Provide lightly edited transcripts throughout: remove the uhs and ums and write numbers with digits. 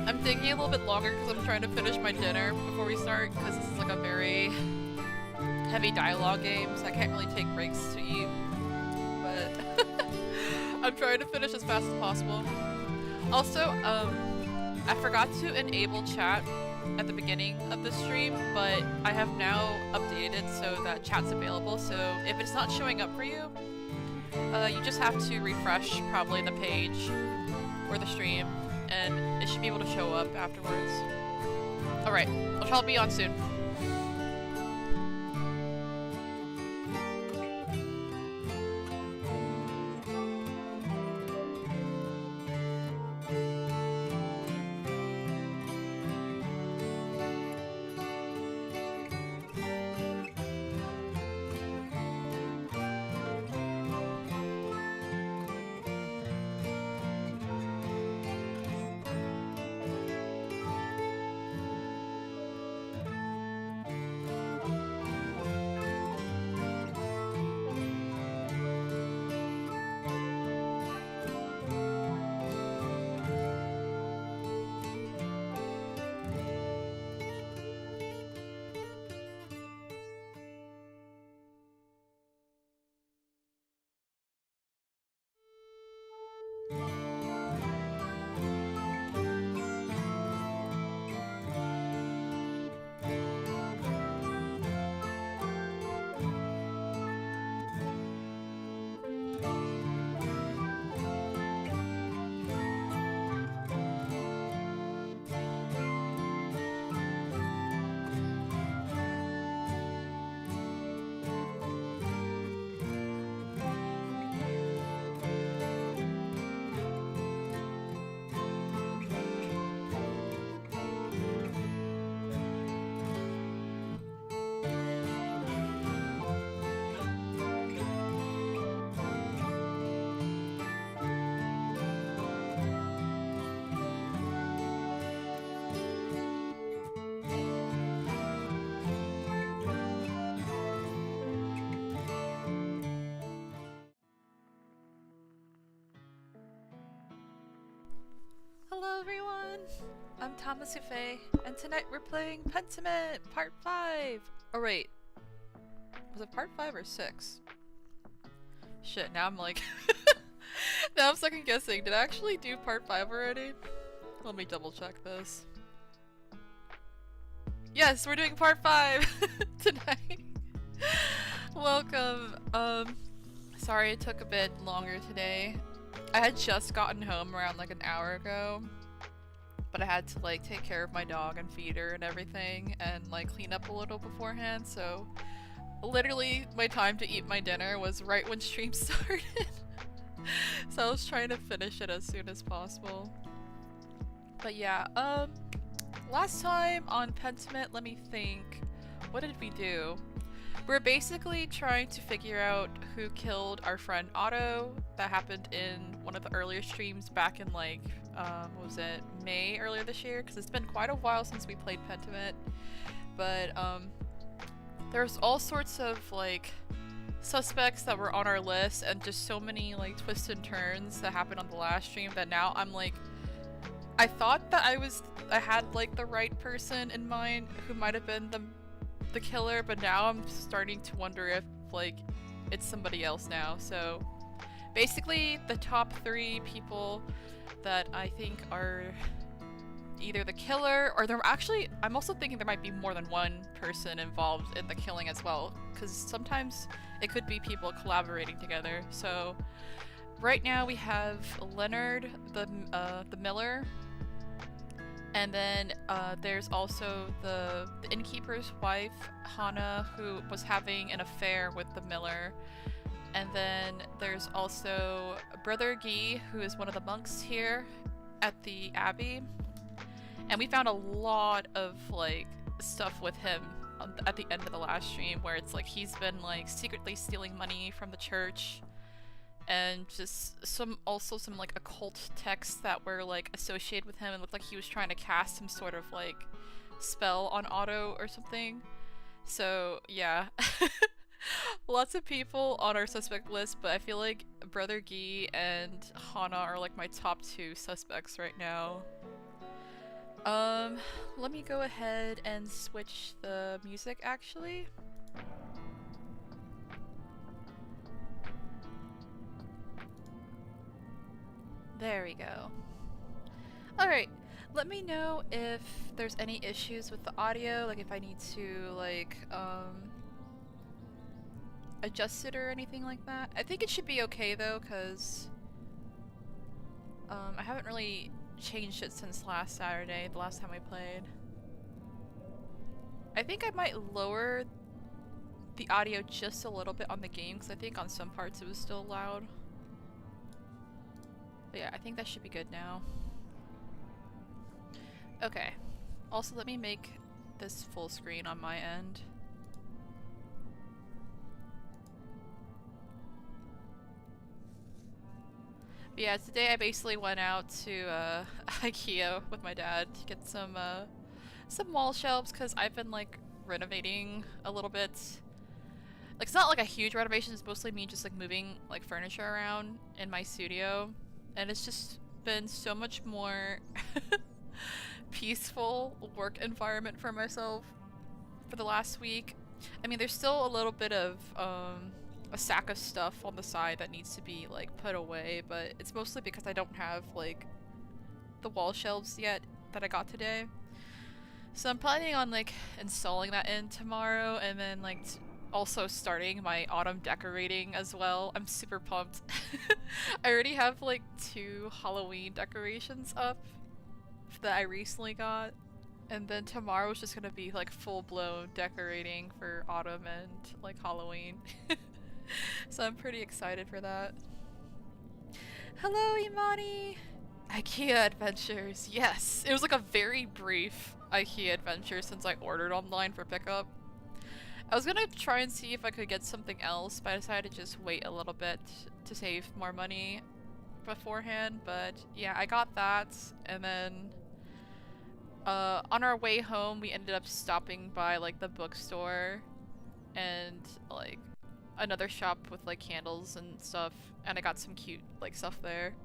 I'm taking a little bit longer because I'm trying to finish my dinner before we start, because this is like a very heavy dialogue game, so I can't really take breaks to eat. But I'm trying to finish as fast as possible. Also, I forgot to enable chat at the beginning of the stream, but I have now updated so that chat's available, so if it's not showing up for you, you just have to refresh probably the page or the stream, and it should be able to show up afterwards. Alright, I'll probably be on soon. Hello everyone! I'm Tamas Le Fey, and tonight we're playing Pentiment Part 5! Oh wait, was it Part 5 or 6? Shit, now I'm like... now I'm second guessing. Did I actually do Part 5 already? Let me double check this. Yes, we're doing Part 5 tonight! Welcome. Sorry it took a bit longer today. I had just gotten home around like an hour ago, but I had to like take care of my dog and feed her and everything and like clean up a little beforehand, so literally my time to eat my dinner was right when stream started. So I was trying to finish it as soon as possible. But yeah, last time on Pentiment, let me think, what did we do? We're basically trying to figure out who killed our friend Otto. That happened in one of the earlier streams back in like, what was it, May earlier this year? Because it's been quite a while since we played Pentiment. But there's all sorts of like suspects that were on our list, and just so many like twists and turns that happened on the last stream that now I'm like, I thought that I had like the right person in mind who might have been the killer, but now I'm starting to wonder if like it's somebody else now. So basically the top 3 people that I think are either the killer, or I'm also thinking there might be more than one person involved in the killing as well, because sometimes it could be people collaborating together. So right now we have Leonard, the miller, and then there's also the innkeeper's wife, Hannah, who was having an affair with the miller. And then there's also Brother Guy, who is one of the monks here at the abbey. And we found a lot of like stuff with him at the end of the last stream, where it's like he's been like secretly stealing money from the church, and just also some like occult texts that were like associated with him and looked like he was trying to cast some sort of like spell on Otto or something. So yeah. Lots of people on our suspect list, but I feel like Brother Gee and Hana are like my top 2 suspects right now. Let me go ahead and switch the music actually. There we go. Alright, let me know if there's any issues with the audio, like if I need to like adjust it or anything like that. I think it should be okay though, because I haven't really changed it since last Saturday, the last time I played. I think I might lower the audio just a little bit on the game, because I think on some parts it was still loud. But yeah, I think that should be good now. Okay. Also, let me make this full screen on my end. But yeah, today I basically went out to IKEA with my dad to get some wall shelves, because I've been like renovating a little bit. Like, it's not like a huge renovation, it's mostly me just like moving like furniture around in my studio, and it's just been so much more peaceful work environment for myself for the last week. I mean, there's still a little bit of a sack of stuff on the side that needs to be like put away, but it's mostly because I don't have like the wall shelves yet that I got today. So I'm planning on like installing that in tomorrow, and then like also starting my autumn decorating as well. I'm super pumped. I already have like 2 Halloween decorations up that I recently got, and then tomorrow's just gonna be like full-blown decorating for autumn and like Halloween. So I'm pretty excited for that. Hello, Imani! IKEA adventures, yes! It was like a very brief IKEA adventure since I ordered online for pickup. I was gonna try and see if I could get something else, but I decided to just wait a little bit to save more money beforehand. But yeah, I got that, and then on our way home we ended up stopping by like the bookstore and like another shop with like candles and stuff, and I got some cute like stuff there.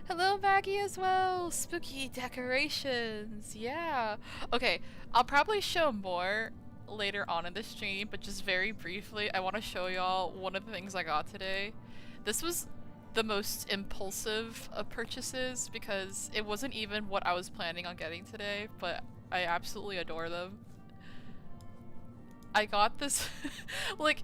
Hello, Maggie, as well! Spooky decorations! Yeah! Okay, I'll probably show more later on in the stream, but just very briefly, I want to show y'all one of the things I got today. This was the most impulsive of purchases, because it wasn't even what I was planning on getting today, but I absolutely adore them. I got this like,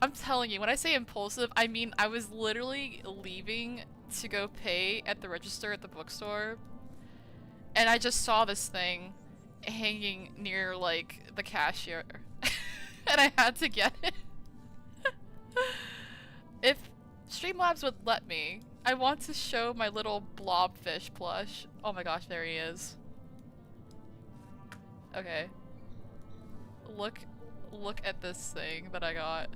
I'm telling you, when I say impulsive, I mean I was literally leaving to go pay at the register at the bookstore, and I just saw this thing hanging near like the cashier and I had to get it. If Streamlabs would let me, I want to show my little blobfish plush. Oh my gosh, there he is. Okay. Look at this thing that I got.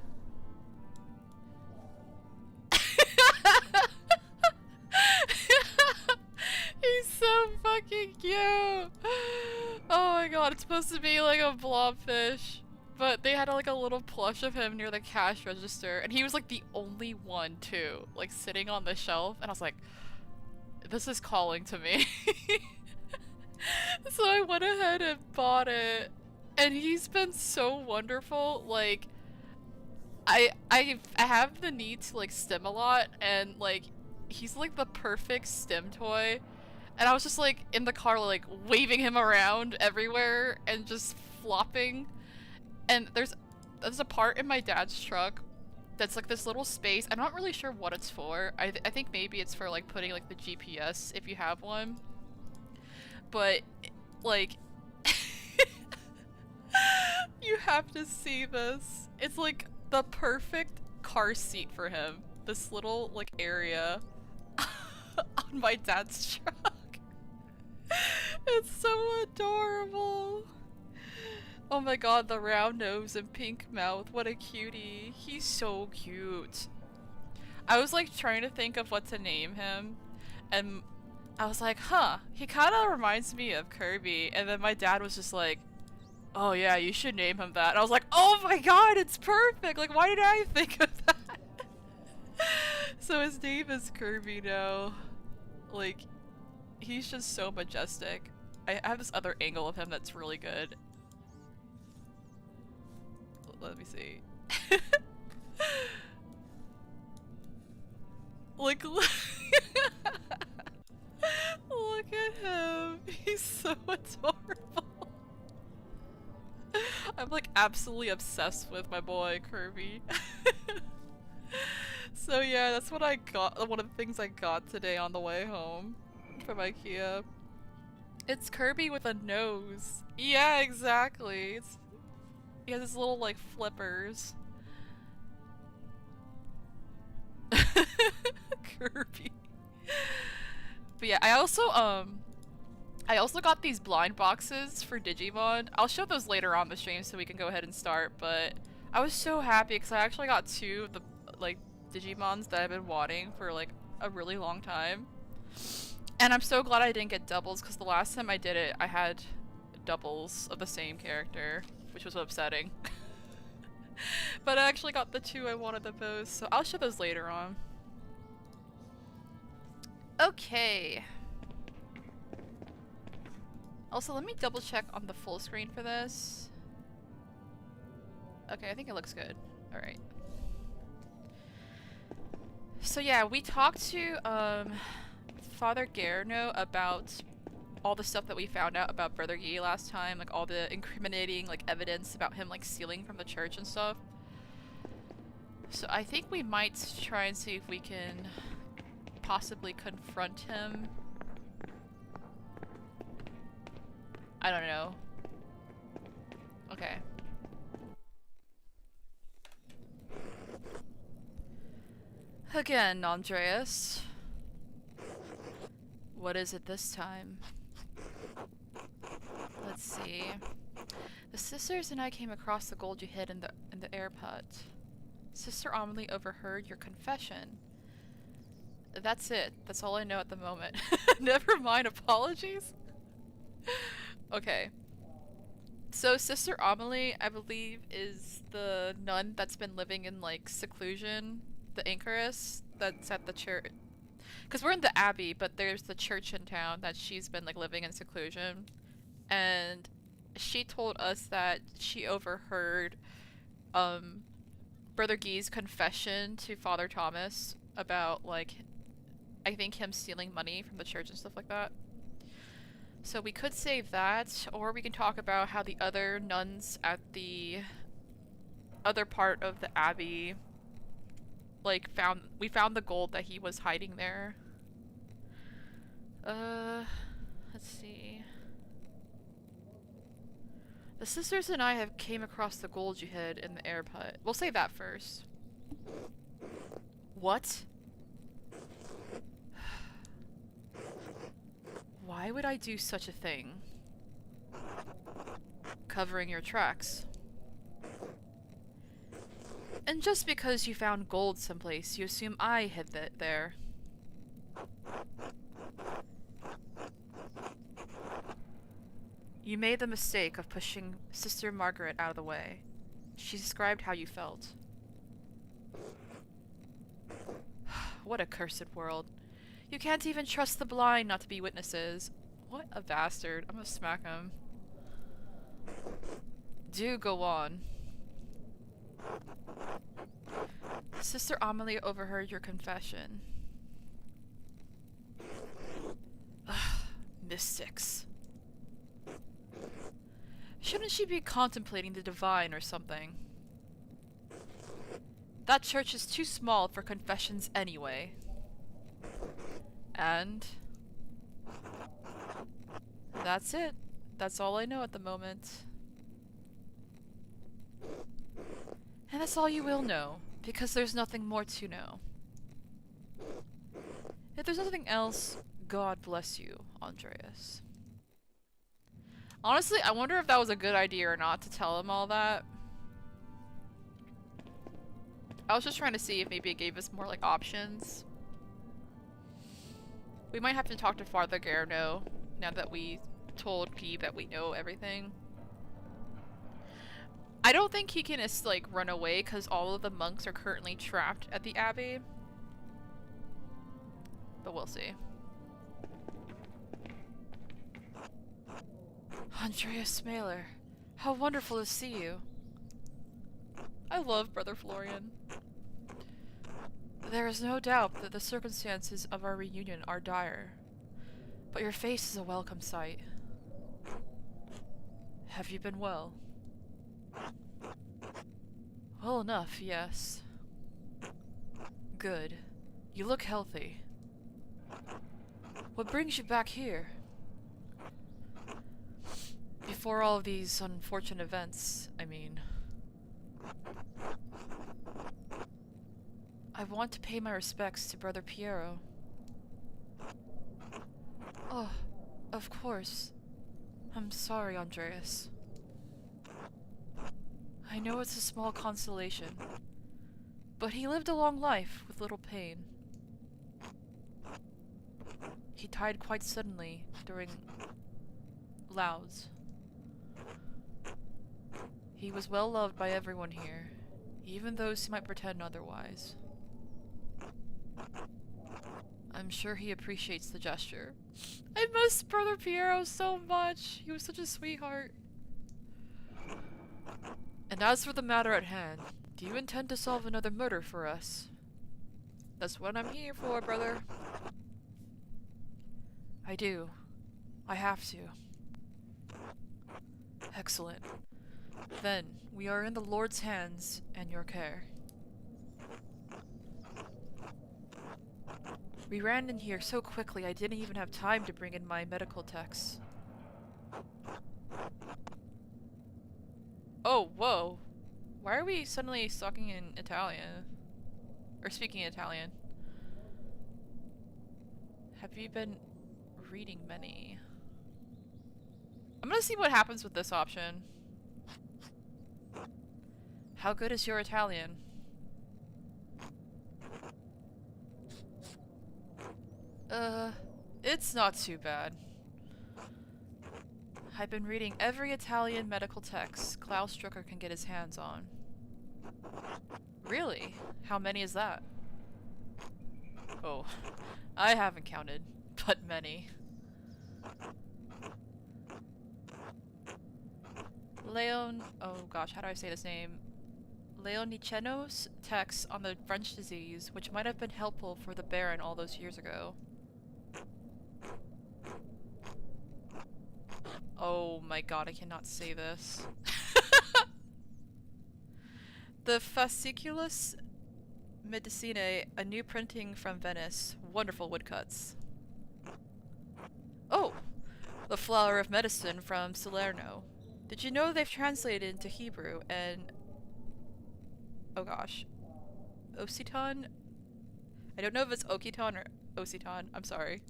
He's so fucking cute! Oh my god, it's supposed to be like a blobfish, but they had like a little plush of him near the cash register, and he was like the only one too, like sitting on the shelf, and I was like, this is calling to me. So I went ahead and bought it, and he's been so wonderful. Like, I have the need to like stim a lot, and like he's like the perfect stim toy. And I was just like in the car like waving him around everywhere and just flopping. And there's a part in my dad's truck that's like this little space. I'm not really sure what it's for. I think maybe it's for like putting like the GPS if you have one. But like you have to see this. It's like the perfect car seat for him. This little like area on my dad's truck. It's so adorable. Oh my god, the round nose and pink mouth. What a cutie. He's so cute. I was like trying to think of what to name him, and I was like, huh, he kind of reminds me of Kirby. And then my dad was just like, oh yeah, you should name him that. And I was like, oh my god, it's perfect! Like, why did I think of that? So his name is Kirby now. Like, he's just so majestic. I have this other angle of him that's really good. Let me see. Like, look at him. He's so adorable. I'm like absolutely obsessed with my boy Kirby. So yeah, that's what I got. One of the things I got today on the way home from IKEA. It's Kirby with a nose. Yeah, exactly. He has his little like flippers. Kirby. But yeah, I also got these blind boxes for Digimon. I'll show those later on the stream so we can go ahead and start, but I was so happy because I actually got 2 of the like Digimons that I've been wanting for like a really long time. And I'm so glad I didn't get doubles because the last time I did it, I had doubles of the same character, which was upsetting. But I actually got the 2 I wanted the most, so I'll show those later on. Okay. Also, let me double check on the full screen for this. Okay, I think it looks good. Alright. So yeah, we talked to Father Gore about all the stuff that we found out about Brother Yi last time, like all the incriminating like evidence about him like stealing from the church and stuff. So I think we might try and see if we can possibly confront him. I don't know. Okay. Again, Andreas. What is it this time? Let's see. The sisters and I came across the gold you hid in the air pot. Sister Amelie overheard your confession. That's it. That's all I know at the moment. Never mind apologies. Okay. So Sister Amelie, I believe, is the nun that's been living in like seclusion, the anchoress that's at the church. Because we're in the abbey, but there's the church in town that she's been like living in seclusion. And she told us that she overheard Brother Guy's confession to Father Thomas about like, I think him stealing money from the church and stuff like that. So we could save that, or we can talk about how the other nuns at the other part of the abbey like we found the gold that he was hiding there. Let's see. The sisters and I came across the gold you hid in the air pot. We'll save that first. What? Why would I do such a thing? Covering your tracks. And just because you found gold someplace, you assume I hid it there. You made the mistake of pushing Sister Margaret out of the way. She described how you felt. What a cursed world. You can't even trust the blind not to be witnesses. What a bastard. I'm gonna smack him. Do go on. Sister Amelie overheard your confession. Ugh, mystics. Shouldn't she be contemplating the divine or something? That church is too small for confessions anyway. And that's it. That's all I know at the moment. And that's all you will know, because there's nothing more to know. If there's nothing else, God bless you, Andreas. Honestly, I wonder if that was a good idea or not to tell him all that. I was just trying to see if maybe it gave us more like options. We might have to talk to Father Gore now that we told P that we know everything. I don't think he can just, like, run away because all of the monks are currently trapped at the abbey. But we'll see. Andreas Mailer, how wonderful to see you. I love Brother Florian. There is no doubt that the circumstances of our reunion are dire, but your face is a welcome sight. Have you been well? Well enough, yes. Good. You look healthy. What brings you back here? Before all of these unfortunate events, I mean. I want to pay my respects to Brother Piero. Oh, of course. I'm sorry, Andreas. I know it's a small consolation, but he lived a long life with little pain. He died quite suddenly during Louds. He was well loved by everyone here, even those who might pretend otherwise. I'm sure he appreciates the gesture. I miss Brother Piero so much. He was such a sweetheart. And as for the matter at hand, do you intend to solve another murder for us? That's what I'm here for, brother. I do. I have to. Excellent. Then, we are in the Lord's hands and your care. We ran in here so quickly I didn't even have time to bring in my medical texts. Oh, whoa. Why are we suddenly talking in Italian? Or speaking Italian? Have you been reading many? I'm gonna see what happens with this option. How good is your Italian? It's not too bad. I've been reading every Italian medical text Klaus Drucker can get his hands on. Really? How many is that? Oh, I haven't counted, but many. Oh gosh, how do I say this name? Leoniceno's text on the French disease, which might have been helpful for the Baron all those years ago. Oh my god, I cannot say this. The Fasciculus Medicinae, a new printing from Venice. Wonderful woodcuts. Oh! The Flower of Medicine from Salerno. Did you know they've translated into Hebrew and... oh gosh. Occitan? I don't know if it's Occitan or Occitan. I'm sorry.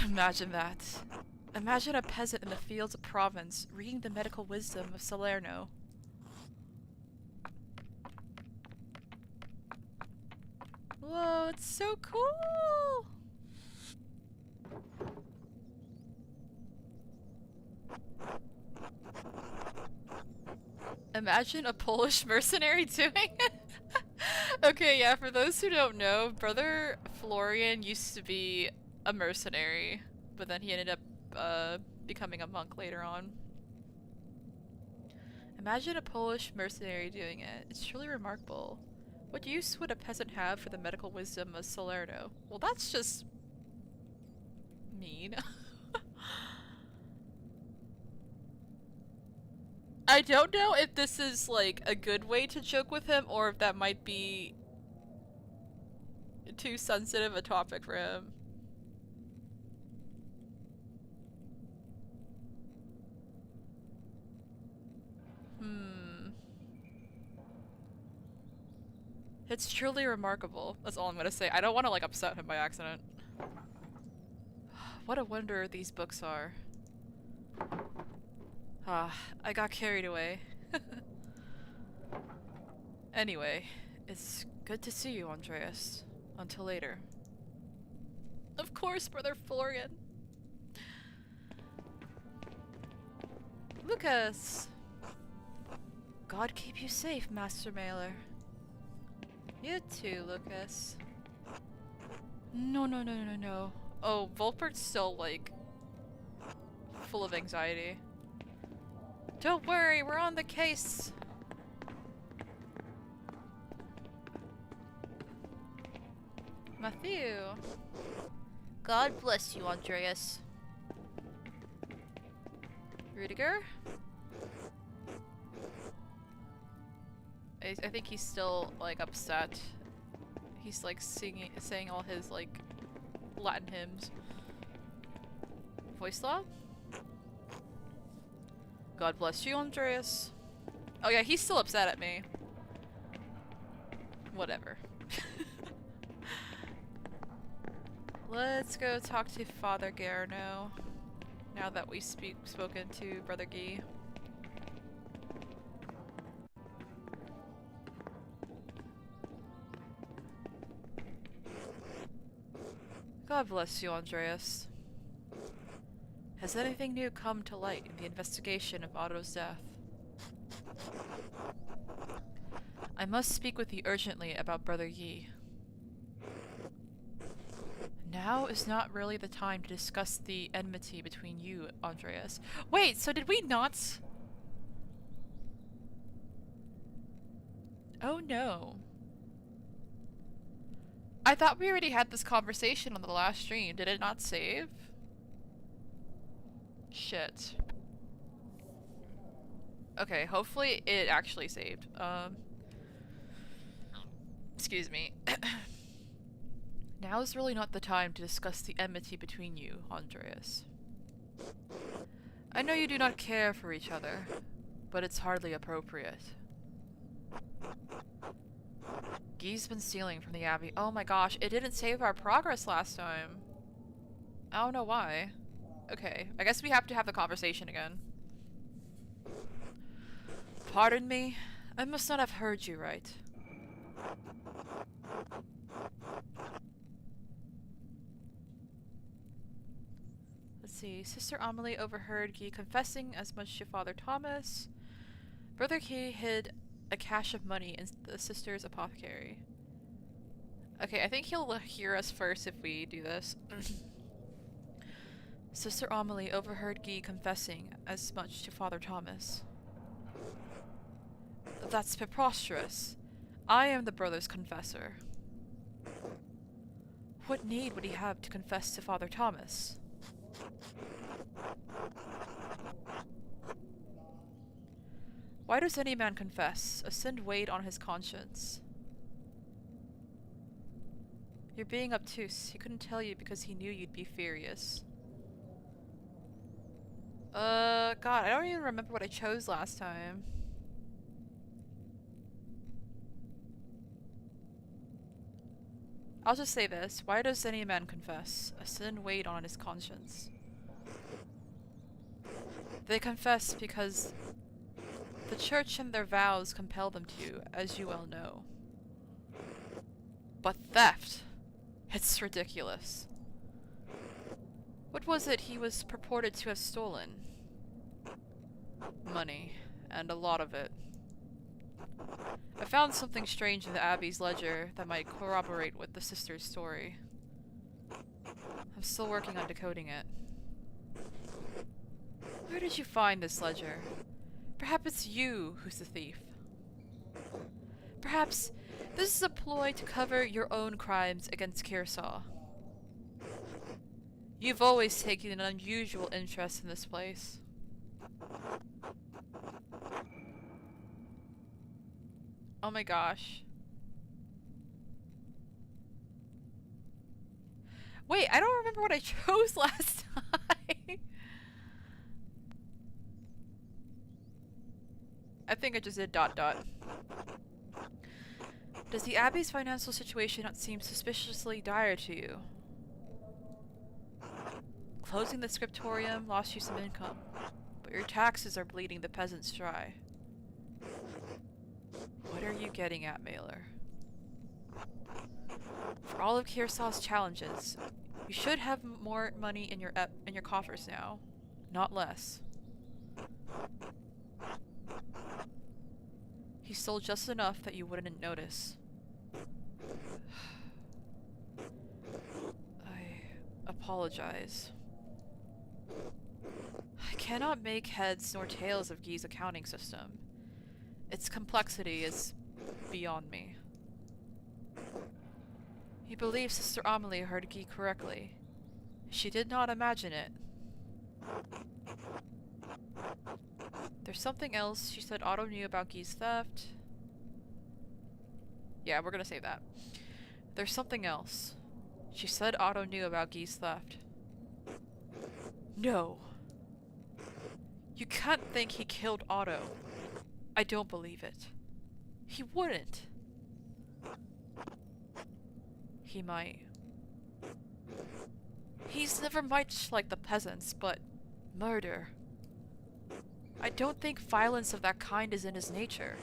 Imagine that. Imagine a peasant in the fields of Provence reading the medical wisdom of Salerno. Whoa, it's so cool! Imagine a Polish mercenary doing it! Okay, yeah, for those who don't know, Brother Florian used to be a mercenary, but then he ended up becoming a monk later on. Imagine a Polish mercenary doing it. It's truly remarkable. What use would a peasant have for the medical wisdom of Salerno? Well, that's just... mean. I don't know if this is, like, a good way to joke with him, or if that might be too sensitive a topic for him. It's truly remarkable. That's all I'm gonna say. I don't want to, like, upset him by accident. What a wonder these books are. Ah, I got carried away. Anyway, it's good to see you, Andreas. Until later. Of course, Brother Florian. Lucas! God keep you safe, Master Mailer. You too, Lucas. No, no, no, no, no. Oh, Volpert's still, like, full of anxiety. Don't worry, we're on the case! Matthew! God bless you, Andreas. Rudiger? I think he's still, like, upset. He's, like, saying all his, like, Latin hymns. Voice law? God bless you, Andreas. Oh yeah, he's still upset at me. Whatever. Let's go talk to Father Gore now. Now that we've spoken to Brother Guy. God bless you, Andreas. Has anything new come to light in the investigation of Otto's death? I must speak with you urgently about Brother Yi. Now is not really the time to discuss the enmity between you, Andreas. Wait, so did we not? Oh no. I thought we already had this conversation on the last stream. Did it not save? Shit. Okay, hopefully it actually saved. Excuse me. Now is really not the time to discuss the enmity between you, Andreas. I know you do not care for each other, but it's hardly appropriate. Guy's been stealing from the Abbey. Oh my gosh, it didn't save our progress last time. I don't know why. Okay, I guess we have to have the conversation again. Pardon me, I must not have heard you right. Let's see, Sister Amelie overheard Guy confessing as much to Father Thomas. Brother Guy hid a cache of money in the sister's apothecary. Okay, I think he'll hear us first if we do this. Sister Amelie overheard Guy confessing as much to Father Thomas. That's preposterous. I am the brother's confessor. What need would he have to confess to Father Thomas? Why does any man confess? A sin weighed on his conscience. You're being obtuse. He couldn't tell you because he knew you'd be furious. God, I don't even remember what I chose last time. I'll just say this. Why does any man confess? A sin weighed on his conscience. They confess because the church and their vows compel them to, as you well know. But theft! It's ridiculous. What was it he was purported to have stolen? Money, and a lot of it. I found something strange in the Abbey's ledger that might corroborate with the sister's story. I'm still working on decoding it. Where did you find this ledger? Perhaps it's you who's the thief. Perhaps this is a ploy to cover your own crimes against Kearsaw. You've always taken an unusual interest in this place. Oh my gosh. Wait, I don't remember what I chose last time. I think I just did ... Does the Abbey's financial situation not seem suspiciously dire to you? Closing the scriptorium lost you some income, but your taxes are bleeding the peasants dry. What are you getting at, Mailer? For all of Kearsaw's challenges, you should have more money in your coffers now, not less. He stole just enough that you wouldn't notice. I apologize. I cannot make heads nor tails of Guy's accounting system. Its complexity is beyond me. He believes Sister Amelie heard Guy correctly. She did not imagine it. There's something else. She said Otto knew about Guy's theft. Yeah, we're gonna say that. There's something else. She said Otto knew about Guy's theft. No. You can't think he killed Otto. I don't believe it. He wouldn't. He might. He's never much like the peasants, but murder. I don't think violence of that kind is in his nature.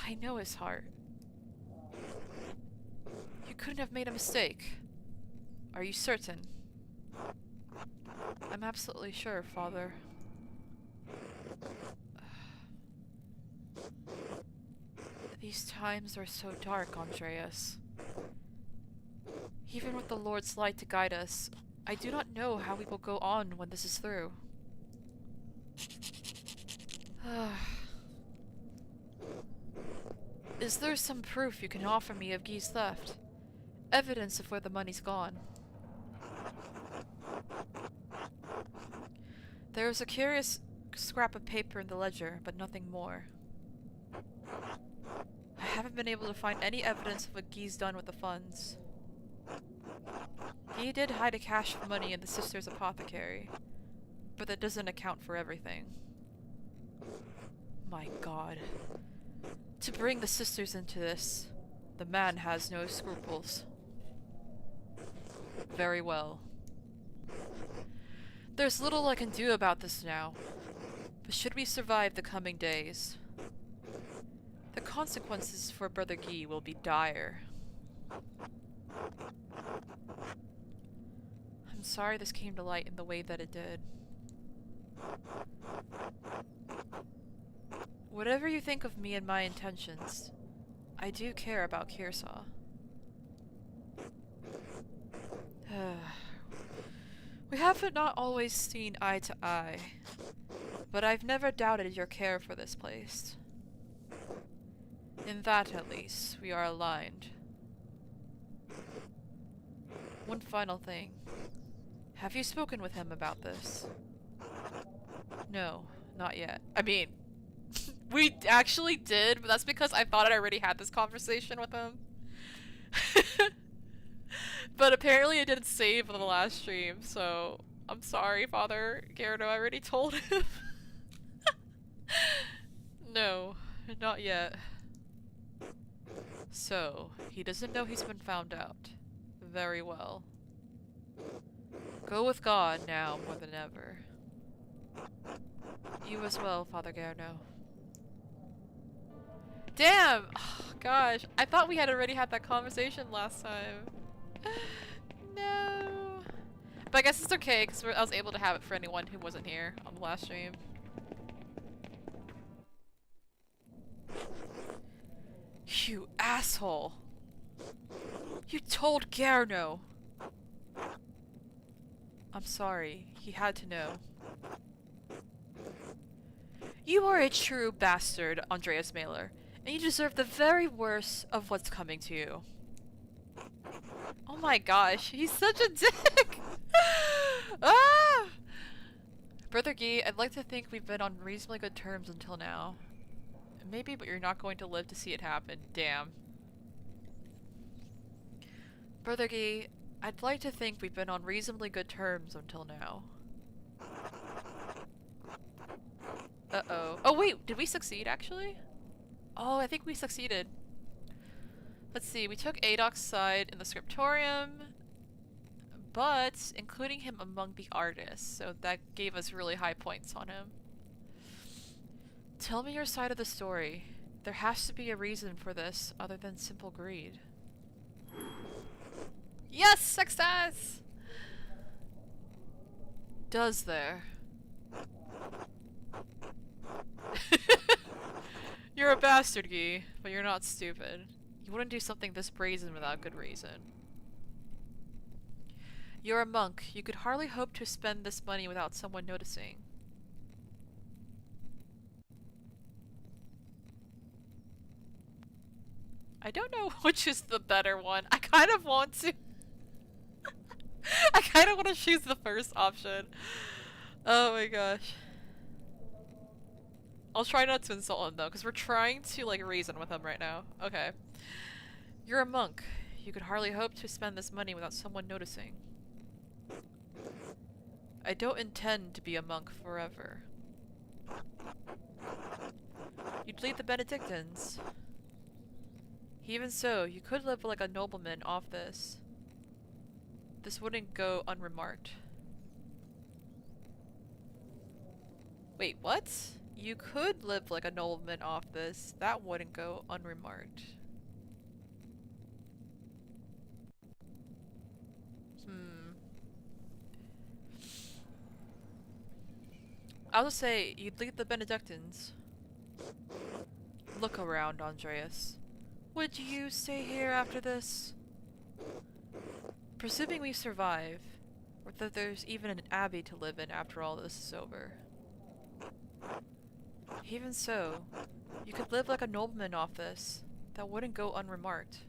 I know his heart. You couldn't have made a mistake. Are you certain? I'm absolutely sure, Father. These times are so dark, Andreas. Even with the Lord's light to guide us, I do not know how we will go on when this is through. Is there some proof you can offer me of Guy's theft? Evidence of where the money's gone? There is a curious scrap of paper in the ledger, but nothing more. I haven't been able to find any evidence of what Guy's done with the funds. He did hide a cache of money in the sister's apothecary, but that doesn't account for everything. My God. To bring the sisters into this, the man has no scruples. Very well. There's little I can do about this now, but should we survive the coming days, the consequences for Brother Guy will be dire. I'm sorry this came to light in the way that it did. Whatever you think of me and my intentions, I do care about Kearsarge. We have not always seen eye to eye, but I've never doubted your care for this place. In that, at least, we are aligned. One final thing. Have you spoken with him about this? No, not yet. I mean, we actually did, but that's because I thought I already had this conversation with him. But apparently it didn't save on the last stream, so I'm sorry, Father Gerardo, I already told him. No, not yet. So, he doesn't know he's been found out. Very well. Go with God now more than ever. You as well, Father Gerardo. Damn! Oh, gosh, I thought we had already had that conversation last time. No. But I guess it's okay, because I was able to have it for anyone who wasn't here on the last stream. You asshole! You told Gerardo! I'm sorry, he had to know. You are a true bastard, Andreas Mailer, and you deserve the very worst of what's coming to you. Oh my gosh, he's such a dick! Ah! Brother Guy, I'd like to think we've been on reasonably good terms until now. Maybe, but you're not going to live to see it happen. Damn. Brother Guy, I'd like to think we've been on reasonably good terms until now. Uh-oh. Oh wait, did we succeed actually? Oh, I think we succeeded. Let's see, we took Adok's side in the scriptorium, but including him among the artists, so that gave us really high points on him. Tell me your side of the story. There has to be a reason for this other than simple greed. Yes! Success! Does there? You're a bastard, Guy, but you're not stupid. You wouldn't do something this brazen without good reason. You're a monk. You could hardly hope to spend this money without someone noticing. I don't know which is the better one. I kind of want to... I kind of want to choose the first option. Oh my gosh. I'll try not to insult him though, because we're trying to like reason with him right now. Okay. You're a monk. You could hardly hope to spend this money without someone noticing. I don't intend to be a monk forever. You'd lead the Benedictines. Even so, you could live like a nobleman off this. This wouldn't go unremarked. Wait, what? You could live like a nobleman off this. That wouldn't go unremarked. I'll just say, you'd lead the Benedictines. Look around, Andreas. Would you stay here after this? Presuming we survive, or that there's even an abbey to live in after all this is over. Even so, you could live like a nobleman off this. That wouldn't go unremarked.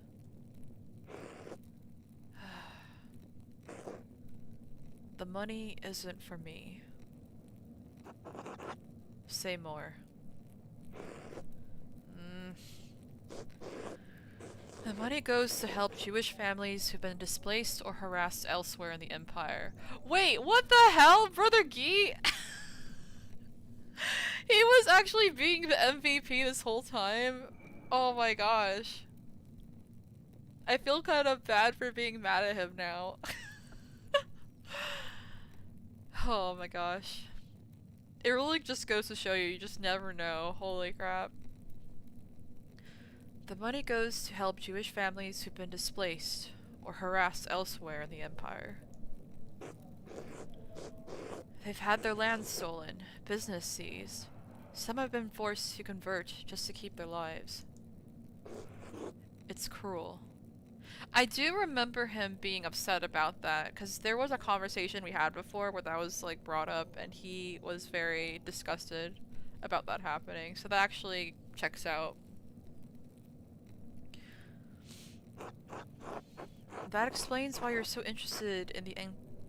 The money isn't for me. Say more. The money goes to help Jewish families who've been displaced or harassed elsewhere in the Empire. Wait, what the hell, Brother Guy? He was actually being the MVP this whole time? Oh my gosh. I feel kind of bad for being mad at him now. Oh my gosh. It really just goes to show you, you just never know. Holy crap. The money goes to help Jewish families who've been displaced or harassed elsewhere in the Empire. They've had their land stolen, business seized. Some have been forced to convert just to keep their lives. It's cruel. I do remember him being upset about that, because there was a conversation we had before where that was like brought up, and he was very disgusted about that happening, so that actually checks out. That explains why you're so interested in the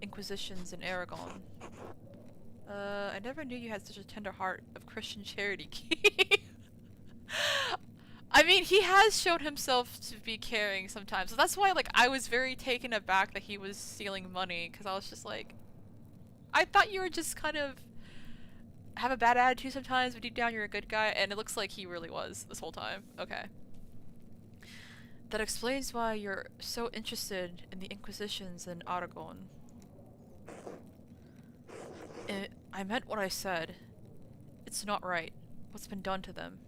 Inquisitions in Aragon. I never knew you had such a tender heart of Christian charity. I mean, he has shown himself to be caring sometimes, so that's why, like, I was very taken aback that he was stealing money, because I was just like, I thought you were just kind of have a bad attitude sometimes, but deep down you're a good guy, and it looks like he really was this whole time. Okay. That explains why you're so interested in the Inquisitions in Aragon. I meant what I said. It's not right. What's been done to them.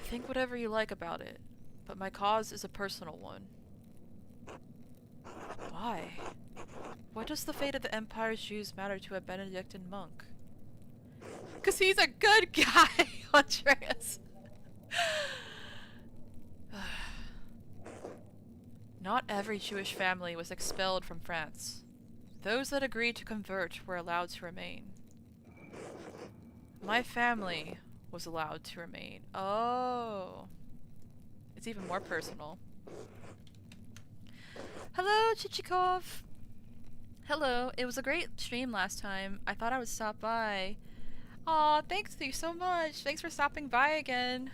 Think whatever you like about it, but my cause is a personal one. Why? What does the fate of the Empire's Jews matter to a Benedictine monk? 'Cause he's a good guy, Andreas! Not every Jewish family was expelled from France. Those that agreed to convert were allowed to remain. My family was allowed to remain. Oh. It's even more personal. Hello, Chichikov! Hello, it was a great stream last time. I thought I would stop by. Aw, thanks you so much. Thanks for stopping by again.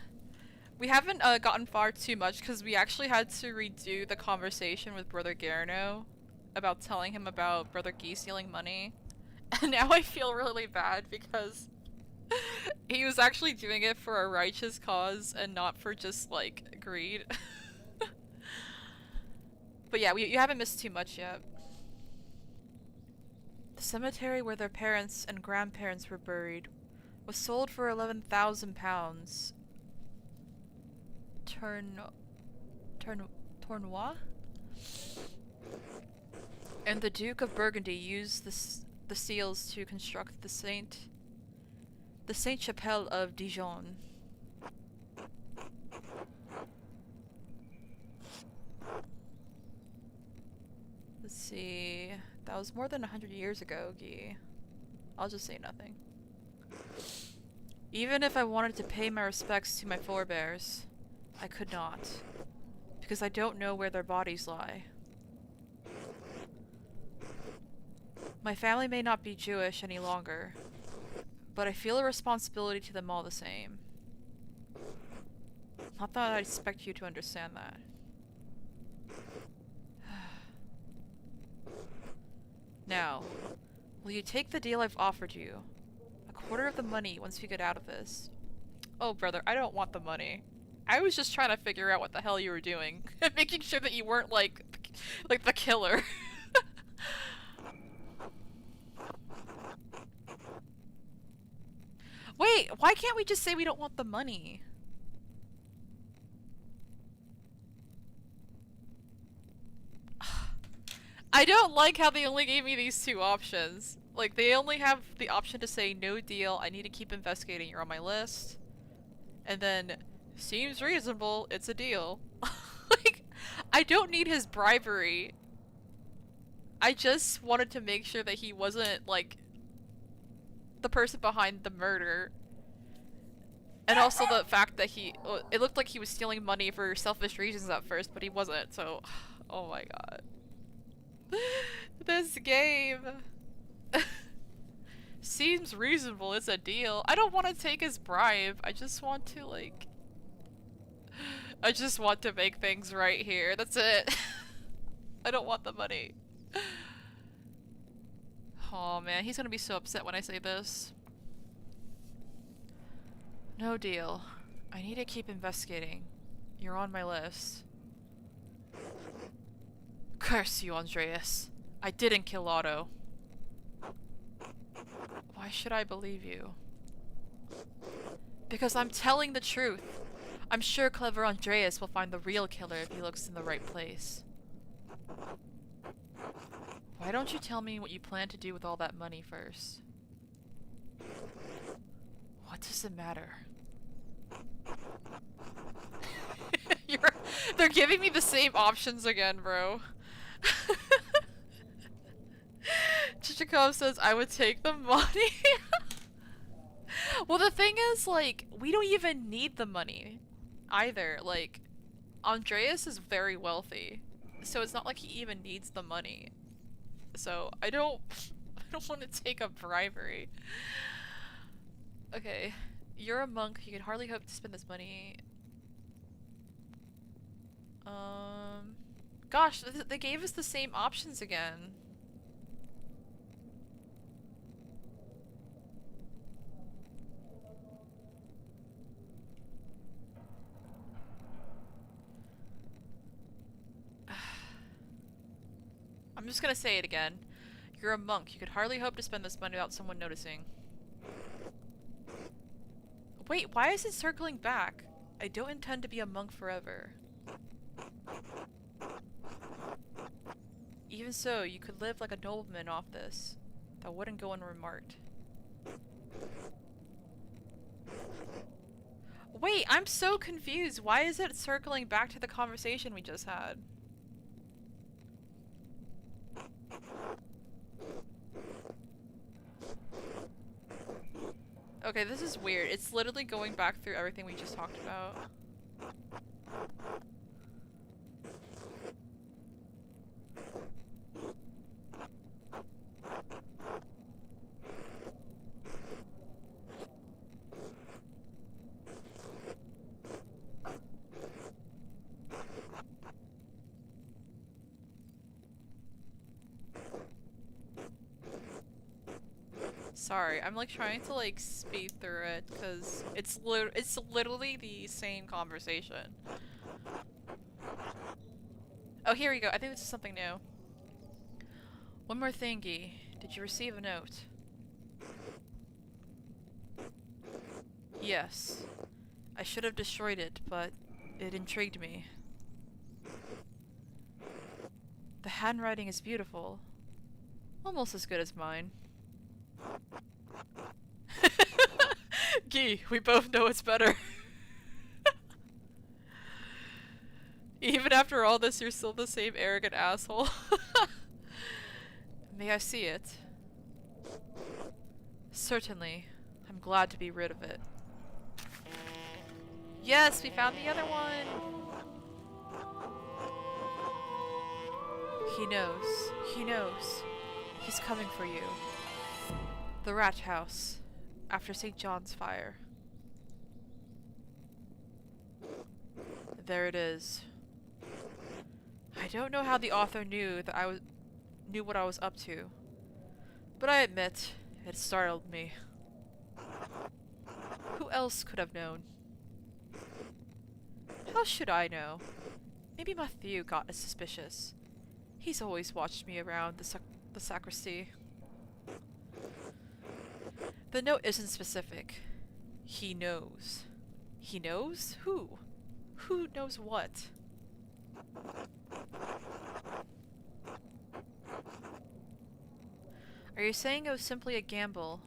We haven't gotten far too much because we actually had to redo the conversation with Brother Garno about telling him about Brother Guy stealing money. And now I feel really bad because he was actually doing it for a righteous cause and not for just, like, greed. But yeah, you haven't missed too much yet. The cemetery where their parents and grandparents were buried was sold for £11,000. Tournois? And the Duke of Burgundy used the seals to construct the The Sainte Chapelle of Dijon. Let's see. That was more than 100 years ago, Guy. I'll just say nothing. Even if I wanted to pay my respects to my forebears, I could not. Because I don't know where their bodies lie. My family may not be Jewish any longer, but I feel a responsibility to them all the same. Not that I expect you to understand that. Now, will you take the deal I've offered you? A quarter of the money once we get out of this. Oh, brother, I don't want the money. I was just trying to figure out what the hell you were doing. Making sure that you weren't like the killer. Wait, why can't we just say we don't want the money? I don't like how they only gave me these two options. Like, they only have the option to say, no deal, I need to keep investigating, you're on my list. And then, seems reasonable, it's a deal. Like, I don't need his bribery. I just wanted to make sure that he wasn't, like, the person behind the murder. And also the fact that it looked like he was stealing money for selfish reasons at first, but he wasn't, so, oh my god. This game. Seems reasonable, it's a deal. I don't want to take his bribe, I just want to, like... I just want to make things right here, that's it. I don't want the money. Oh man, he's gonna be so upset when I say this. No deal. I need to keep investigating. You're on my list. Curse you, Andreas. I didn't kill Otto. Why should I believe you? Because I'm telling the truth. I'm sure clever Andreas will find the real killer if he looks in the right place. Why don't you tell me what you plan to do with all that money first? What does it matter? They're giving me the same options again, bro. Chichikov says I would take the money. Well, the thing is, like, we don't even need the money either. Like, Andreas is very wealthy, so it's not like he even needs the money. So I don't want to take a bribery. Okay, you're a monk. You can hardly hope to spend this money. Gosh, they gave us the same options again. I'm just gonna say it again. You're a monk. You could hardly hope to spend this money without someone noticing. Wait, why is it circling back? I don't intend to be a monk forever. Even so, you could live like a nobleman off this. That wouldn't go unremarked. Wait, I'm so confused. Why is it circling back to the conversation we just had? Okay, this is weird. It's literally going back through everything we just talked about. Sorry, I'm like trying to like speed through it because it's literally the same conversation. Oh, here we go. I think this is something new. One more thingy. Did you receive a note? Yes. I should have destroyed it, but it intrigued me. The handwriting is beautiful. Almost as good as mine. Gee, we both know it's better. Even after all this, you're still the same arrogant asshole. May I see it? Certainly. I'm glad to be rid of it. Yes, we found the other one! He knows. He knows. He's coming for you. The rat house. After St. John's fire. There it is. I don't know how the author knew that knew what I was up to, but I admit it startled me. Who else could have known? How should I know? Maybe Matthew got suspicious. He's always watched me around the sacristy. The note isn't specific. He knows. He knows? Who? Who knows what? Are you saying it was simply a gamble?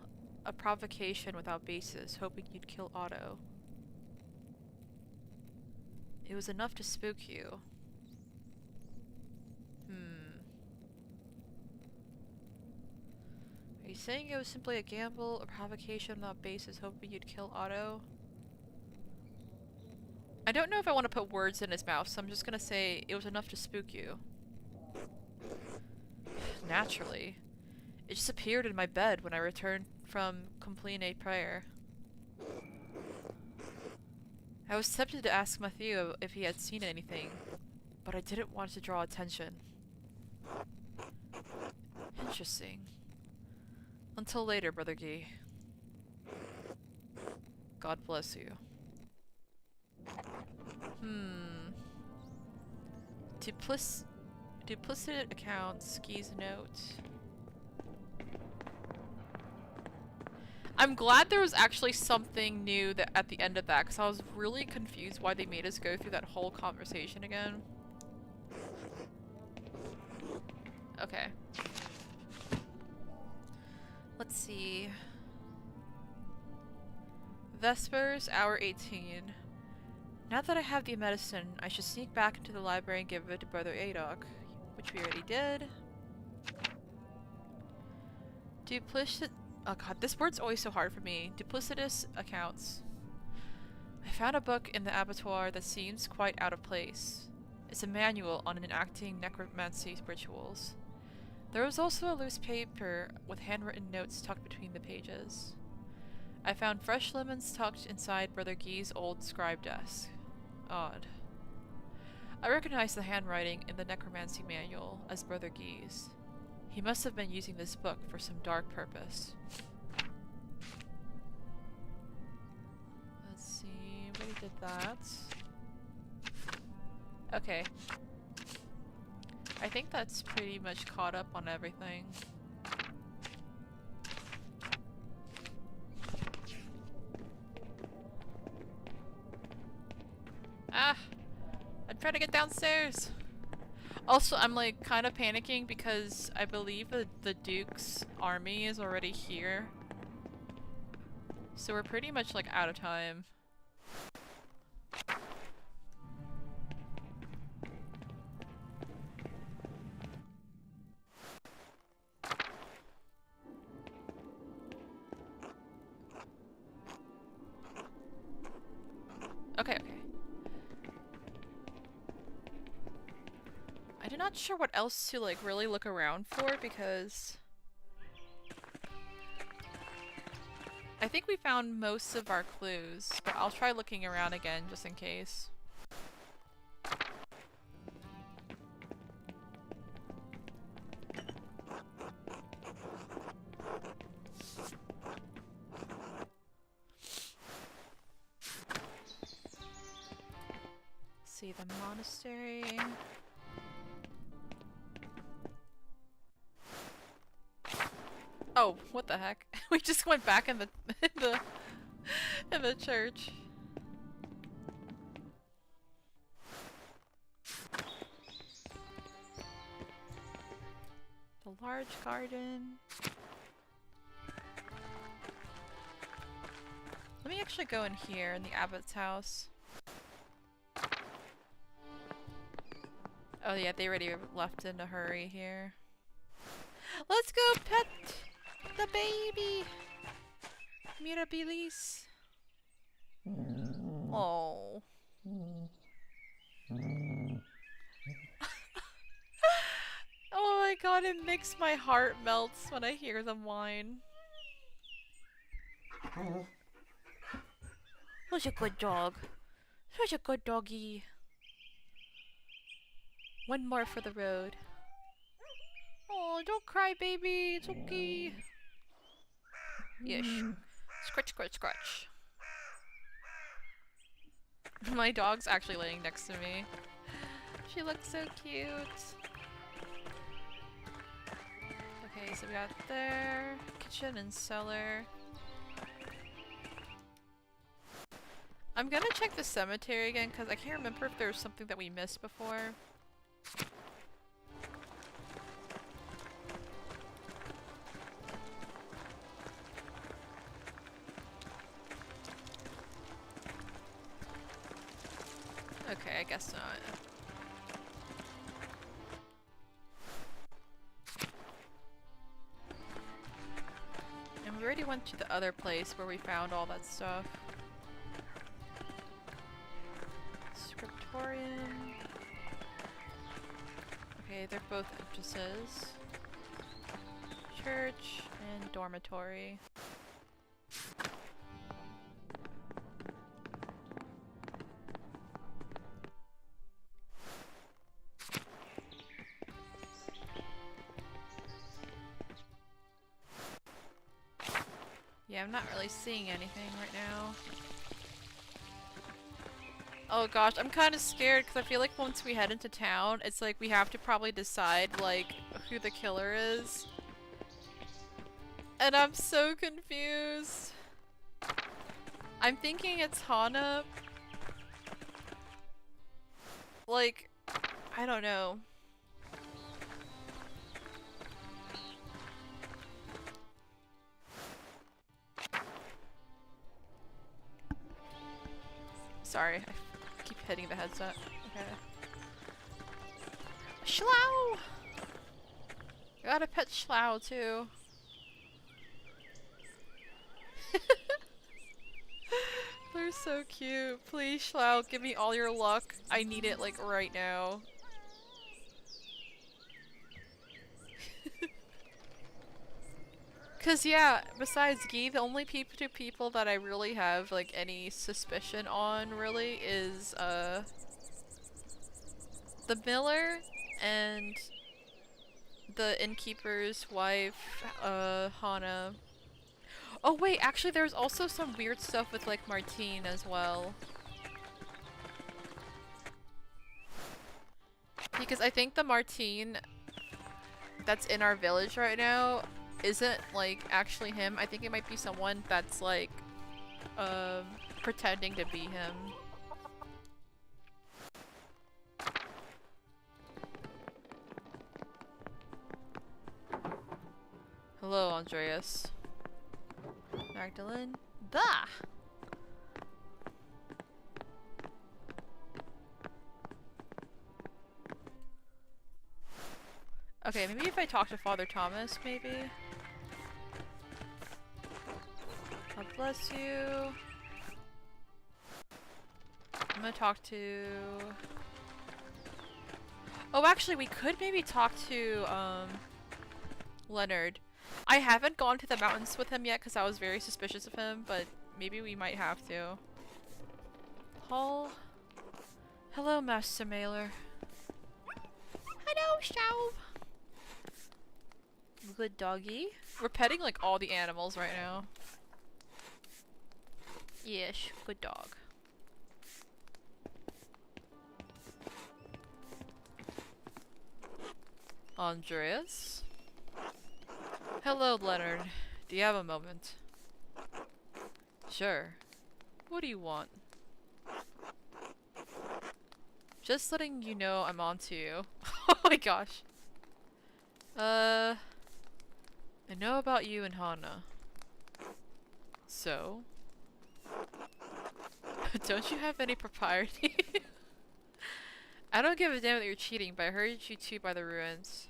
A provocation without basis, hoping you'd kill Otto? It was enough to spook you. Are you saying it was simply a gamble, a provocation without basis, hoping you'd kill Otto? I don't know if I want to put words in his mouth, so I'm just gonna say it was enough to spook you. Naturally. It just appeared in my bed when I returned from completing prayer. I was tempted to ask Matthew if he had seen anything, but I didn't want to draw attention. Interesting. Until later, Brother Guy. God bless you. Duplicit account, Ski's note. I'm glad there was actually something new that at the end of that, because I was really confused why they made us go through that whole conversation again. Okay. Let's see. Vespers, hour 18. Now that I have the medicine, I should sneak back into the library and give it to Brother Adok, which we already did. Oh god, this word's always so hard for me. Duplicitous accounts. I found a book in the abattoir that seems quite out of place. It's a manual on enacting necromancy rituals. There was also a loose paper with handwritten notes tucked between the pages. I found fresh lemons tucked inside Brother Guy's old scribe desk. Odd. I recognized the handwriting in the necromancy manual as Brother Guy's. He must have been using this book for some dark purpose. Let's see, we did that. Okay. I think that's pretty much caught up on everything. Ah! I'm trying to get downstairs! Also, I'm like kind of panicking because I believe the Duke's army is already here. So we're pretty much like out of time. Okay, okay. I'm not sure what else to like really look around for because I think we found most of our clues, but I'll try looking around again just in case. See the monastery. Oh, what the heck? We just went back in the in the church. The large garden. Let me actually go in here in the abbot's house. Oh yeah, they already left in a hurry here. Let's go pet the baby! Mirabilis. Oh. Oh my god, it makes my heart melts when I hear them whine. Such a good dog. Such a good doggy. One more for the road. Oh, don't cry, baby. It's okay. Yes. Scratch, scratch, scratch. My dog's actually laying next to me. She looks so cute. Okay, so we got there, kitchen and cellar. I'm gonna check the cemetery again because I can't remember if there was something that we missed before. Okay, I guess not. And we already went to the other place where we found all that stuff. Scriptorium. Okay, they're both entrances. Church and dormitory. Yeah, I'm not really seeing anything right now. Oh gosh, I'm kind of scared because I feel like once we head into town, it's like we have to probably decide like who the killer is. And I'm so confused. I'm thinking it's Hana. Like, I don't know. Sorry, I keep hitting the headset. Okay. Schlau! I got a pet Schlau too. They're so cute. Please, Schlau, give me all your luck. I need it like right now. Cause yeah, besides Guy, the only two people that I really have like any suspicion on really is the miller and the innkeeper's wife, Hana. Oh wait, actually there's also some weird stuff with like Martine as well. Because I think the Martine that's in our village right now isn't like actually him. I think it might be someone that's like pretending to be him. Hello, Andreas. Magdalene. Bah! Okay, maybe if I talk to Father Thomas, maybe? God bless you. I'm gonna talk to... Oh, actually, we could maybe talk to, Leonard. I haven't gone to the mountains with him yet because I was very suspicious of him, but maybe we might have to. Paul? Hello, Master Mailer. Hello, Shaub. Good doggy. We're petting like all the animals right now. Yes, good dog. Andreas? Hello, Leonard. Do you have a moment? Sure. What do you want? Just letting you know I'm on to you. Oh my gosh. I know about you and Hana. So? Don't you have any propriety? I don't give a damn that you're cheating, but I heard you two by the ruins.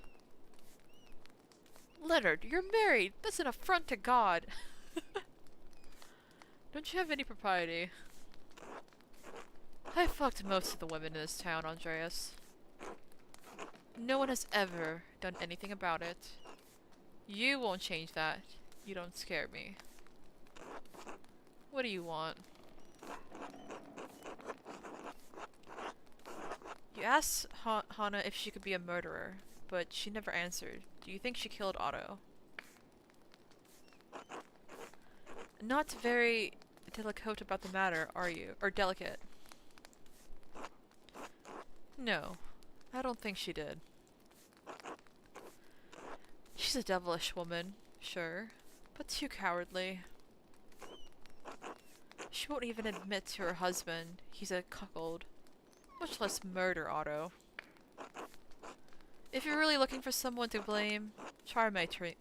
Leonard, you're married! That's an affront to God! Don't you have any propriety? I fucked most of the women in this town, Andreas. No one has ever done anything about it. You won't change that. You don't scare me. What do you want? You asked Hana if she could be a murderer, but she never answered. Do you think she killed Otto? Not very delicate about the matter, are you? Or delicate? No, I don't think she did. She's a devilish woman, sure, but too cowardly. She won't even admit to her husband he's a cuckold, much less murder Otto. If you're really looking for someone to blame, try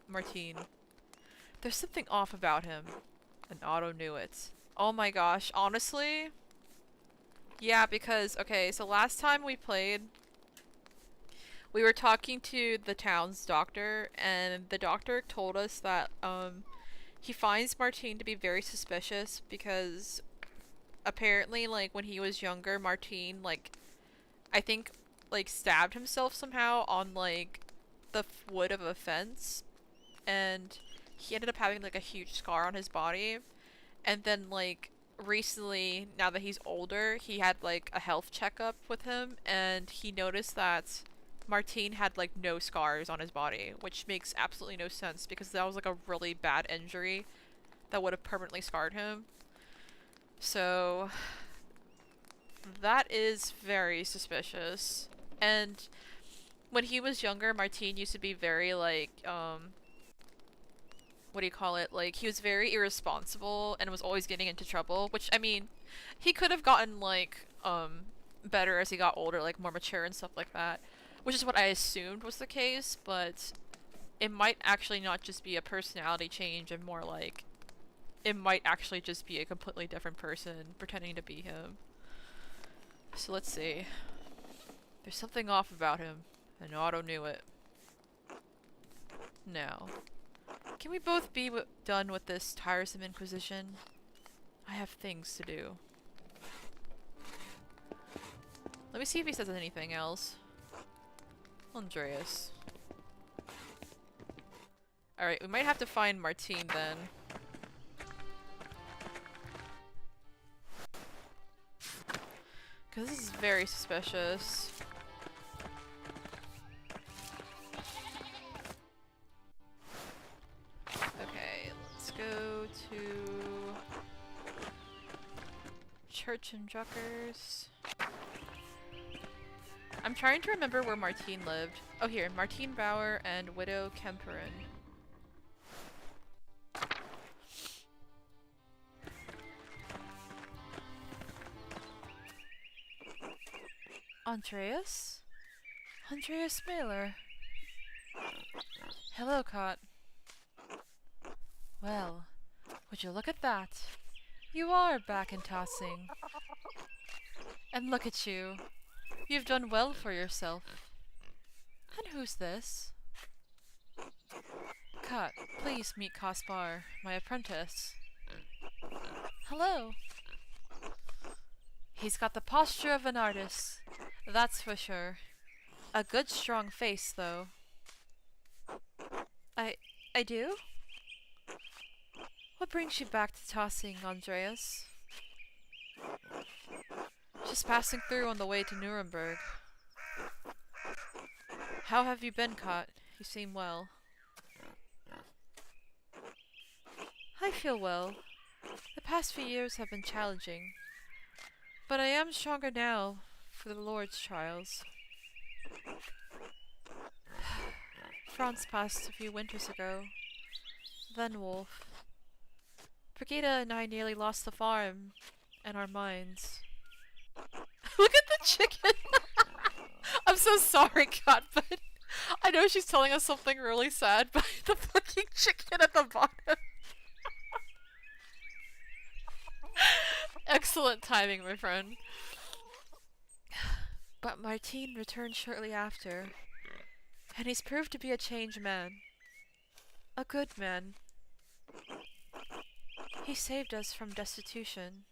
Martine. There's something off about him, and Otto knew it. Oh my gosh, honestly? Yeah, because, okay, so last time we played, we were talking to the town's doctor, and the doctor told us that, he finds Martine to be very suspicious because apparently, like, when he was younger, Martine, like, I think, like, stabbed himself somehow on, like, the wood of a fence, and he ended up having, like, a huge scar on his body, and then, like, recently, now that he's older, he had, like, a health checkup with him, and he noticed that Martine had, like, no scars on his body, which makes absolutely no sense, because that was, like, a really bad injury that would have permanently scarred him. So that is very suspicious. And when he was younger, Martine used to be very, like, what do you call it? Like, he was very irresponsible and was always getting into trouble, which, I mean, he could have gotten, like, better as he got older, like, more mature and stuff like that, which is what I assumed was the case, but it might actually not just be a personality change and more like, it might actually just be a completely different person pretending to be him. So let's see. There's something off about him, and Otto knew it. Now, can we both be done with this tiresome inquisition? I have things to do. Let me see if he says anything else. Andreas. Alright, we might have to find Martine then. Because this is very suspicious. Okay, let's go to Church and Druckers. I'm trying to remember where Martine lived. Oh, here. Martine Bauer and Widow Kemperin. Andreas? Andreas Mailer. Hello, Cot. Well, would you look at that? You are back in tossing. And look at you. You've done well for yourself. And who's this? Kat, please meet Kaspar, my apprentice. Hello. He's got the posture of an artist, that's for sure. A good strong face, though. I do? What brings you back to tossing, Andreas? Just passing through on the way to Nuremberg. How have you been, Kat? You seem well. I feel well. The past few years have been challenging, but I am stronger now for the Lord's trials. Franz passed a few winters ago. Then Wolf. Brigida and I nearly lost the farm and our mines. Look at the chicken! I'm so sorry, Kat, but I know she's telling us something really sad, but the fucking chicken at the bottom. Excellent timing, my friend. But Martine returned shortly after, and he's proved to be a changed man. A good man. He saved us from destitution.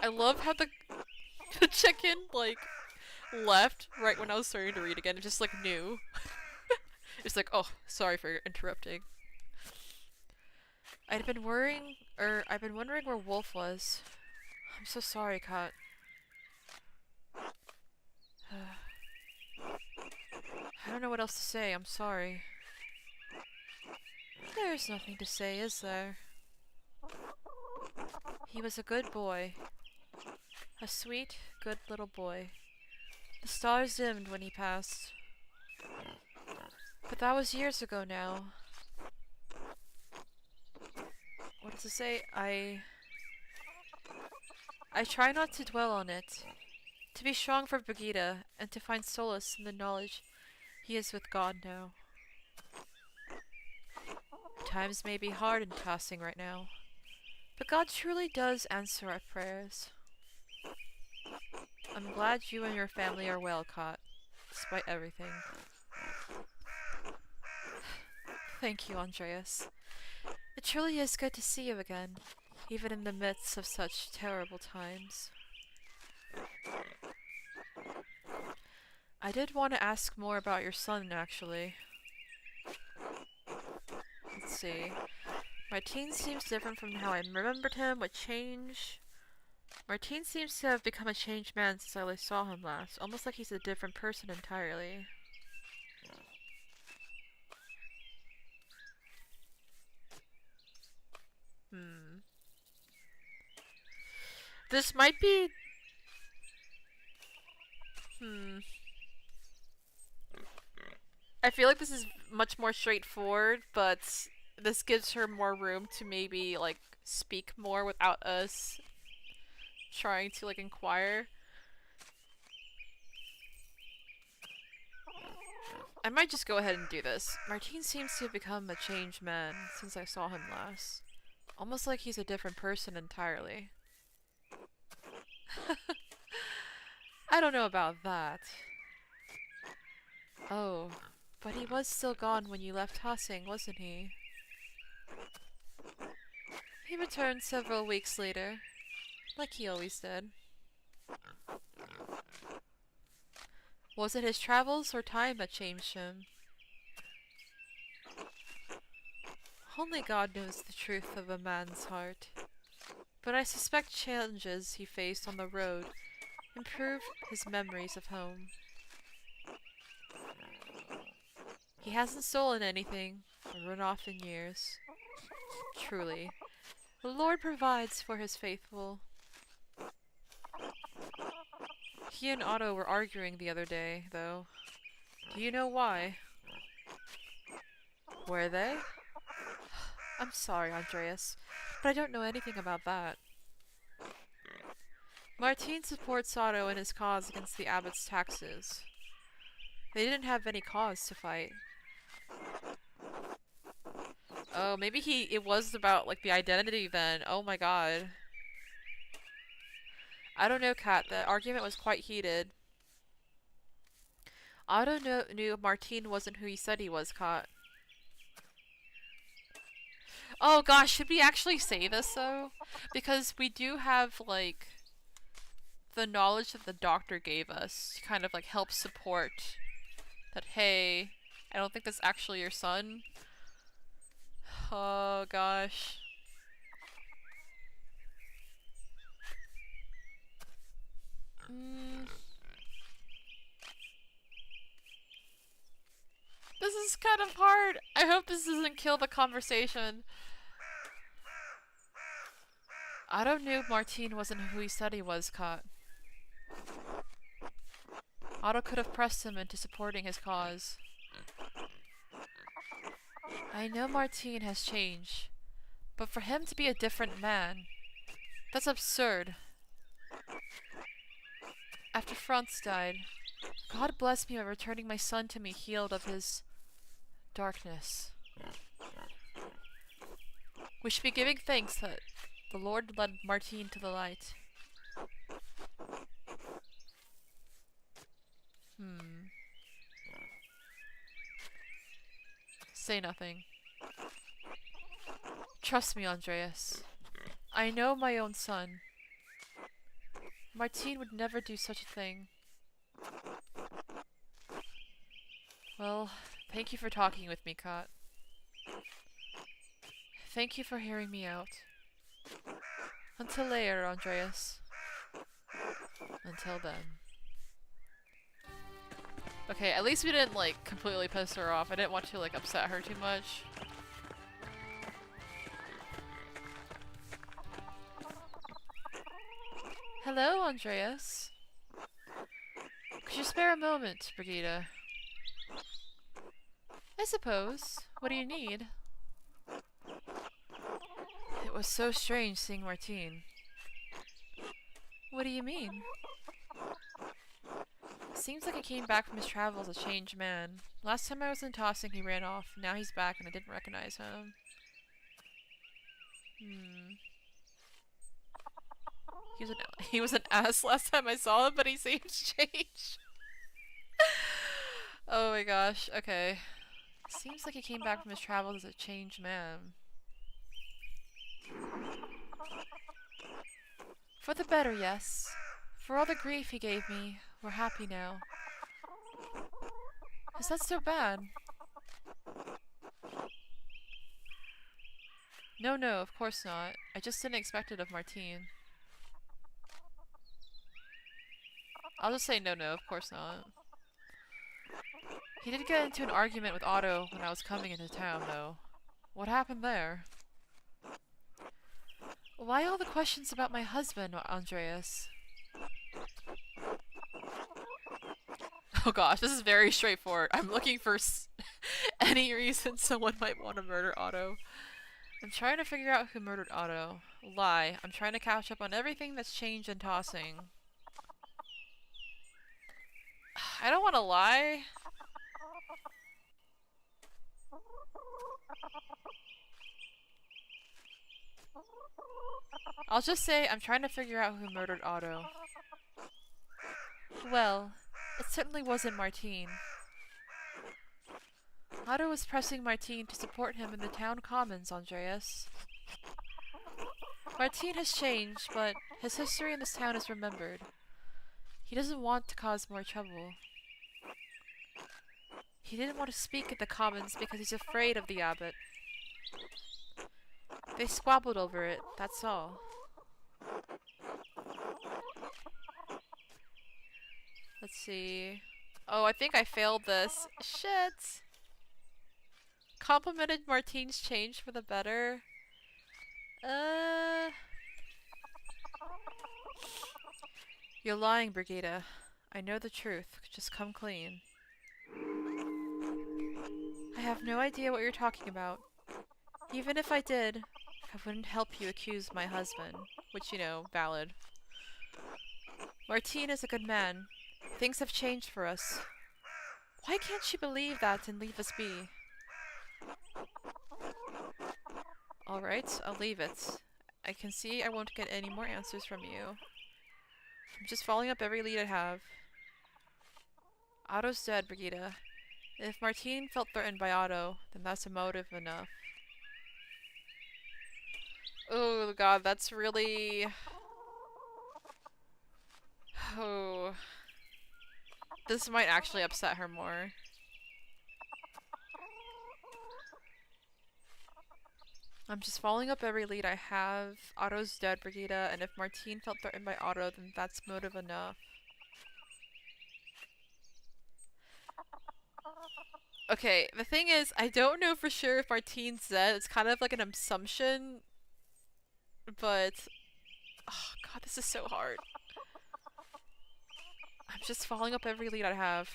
I love how the chicken, like, left right when I was starting to read again. It just, like, knew. It's like, oh, sorry for interrupting. I've been wondering where Wolf was. I'm so sorry, Kat. I don't know what else to say. I'm sorry. There's nothing to say, is there? He was a good boy. A sweet, good little boy. The stars dimmed when he passed. But that was years ago now. What to say? I try not to dwell on it. To be strong for Brigitte, and to find solace in the knowledge he is with God now. Times may be hard and tossing right now, but God truly does answer our prayers. I'm glad you and your family are well, Kat, despite everything. Thank you, Andreas. It truly is good to see you again, even in the midst of such terrible times. I did want to ask more about your son, actually. Let's see. Martine seems different from how I remembered him with change. Martine seems to have become a changed man since I saw him last, almost like he's a different person entirely. This might be... I feel like this is much more straightforward, but this gives her more room to maybe, like, speak more without us trying to, like, inquire. I might just go ahead and do this. Martine seems to have become a changed man since I saw him last. Almost like he's a different person entirely. I don't know about that. Oh, but he was still gone when you left Tossing, wasn't he? He returned several weeks later, like he always did. Was it his travels or time that changed him? Only God knows the truth of a man's heart. But I suspect challenges he faced on the road improved his memories of home. He hasn't stolen anything or run off in years. Truly, the Lord provides for his faithful. He and Otto were arguing the other day, though. Do you know why? Were they? I'm sorry, Andreas, but I don't know anything about that. Martine supports Otto in his cause against the abbot's taxes. They didn't have any cause to fight. Oh, maybe it was about, like, the identity then. Oh my god. I don't know, Kat. The argument was quite heated. Otto knew Martine wasn't who he said he was, Kat. Oh gosh, should we actually say this, though? Because we do have, like, the knowledge that the doctor gave us to kind of, like, help support that, hey, I don't think that's actually your son. Oh gosh. This is kind of hard. I hope this doesn't kill the conversation. Otto knew Martine wasn't who he said he was, Kat. Otto could have pressed him into supporting his cause. I know Martine has changed, but for him to be a different man, that's absurd. After Franz died, God blessed me by returning my son to me healed of his darkness. We should be giving thanks that The Lord led Martine to the light. Say nothing. Trust me, Andreas. I know my own son. Martine would never do such a thing. Well, thank you for talking with me, Kat. Thank you for hearing me out. Until later, Andreas. Until then. Okay, at least we didn't, like, completely piss her off. I didn't want to, like, upset her too much. Hello, Andreas. Could you spare a moment, Brigitte? I suppose. What do you need? It was so strange seeing Martine. What do you mean? Seems like he came back from his travels a changed man. Last time I was in Tossing, he ran off. Now he's back and I didn't recognize him. He was an ass last time I saw him, but he seems changed. Oh my gosh, okay. Seems like he came back from his travels as a changed man. For the better, yes. For all the grief he gave me, we're happy now. Is that so bad? No, of course not. I just didn't expect it of Martine. I'll just say no, of course not. He did get into an argument with Otto when I was coming into town, though. What happened there? Why all the questions about my husband, Andreas? Oh gosh, this is very straightforward. I'm looking for any reason someone might want to murder Otto. I'm trying to figure out who murdered Otto. Lie. I'm trying to catch up on everything that's changed in Tossing. I don't want to lie. I'll just say I'm trying to figure out who murdered Otto. Well, it certainly wasn't Martine. Otto was pressing Martine to support him in the town commons, Andreas. Martine has changed, but his history in this town is remembered. He doesn't want to cause more trouble. He didn't want to speak at the commons because he's afraid of the abbot. They squabbled over it, that's all. Let's see. Oh, I think I failed this. Shit! Complimented Martine's change for the better. You're lying, Brigitte. I know the truth. Just come clean. I have no idea what you're talking about. Even if I did, I wouldn't help you accuse my husband. Which, you know, valid. Martine is a good man. Things have changed for us. Why can't she believe that and leave us be? Alright, I'll leave it. I can see I won't get any more answers from you. I'm just following up every lead I have. Otto's dead, Brigitte. If Martine felt threatened by Otto, then that's a motive enough. Oh god, that's really... Oh... This might actually upset her more. I'm just following up every lead I have. Otto's dead, Brigitte, and if Martine felt threatened by Otto, then that's motive enough. Okay, the thing is, I don't know for sure if Martine's dead. It's kind of like an assumption, but... Oh god, this is so hard. I'm just following up every lead I have.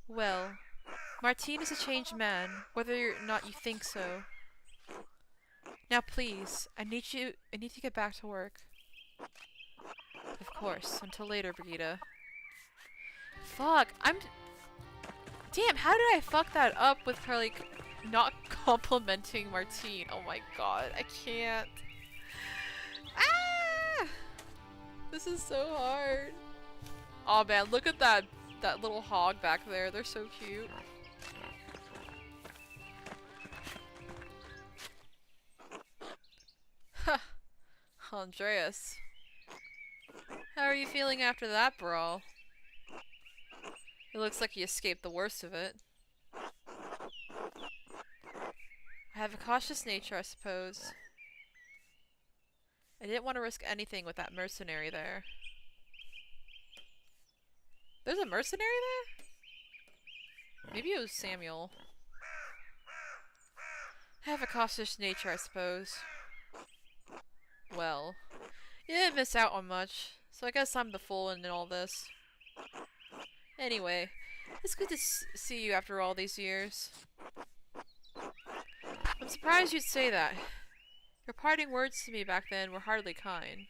Well, Martine is a changed man, whether or not you think so. Now please, I need to get back to work. Of course, until later, Brigitte. Fuck, Damn, how did I fuck that up with her, like, not complimenting Martine? Oh my god, I can't. This is so hard. Oh man, look at that little hog back there. They're so cute. Ha! Andreas. How are you feeling after that brawl? It looks like you escaped the worst of it. I have a cautious nature, I suppose. I didn't want to risk anything with that mercenary there. There's a mercenary there? Maybe it was Samuel. I have a cautious nature, I suppose. Well, you didn't miss out on much, so I guess I'm the fool in all this. Anyway, it's good to see you after all these years. I'm surprised you'd say that. Your parting words to me back then were hardly kind.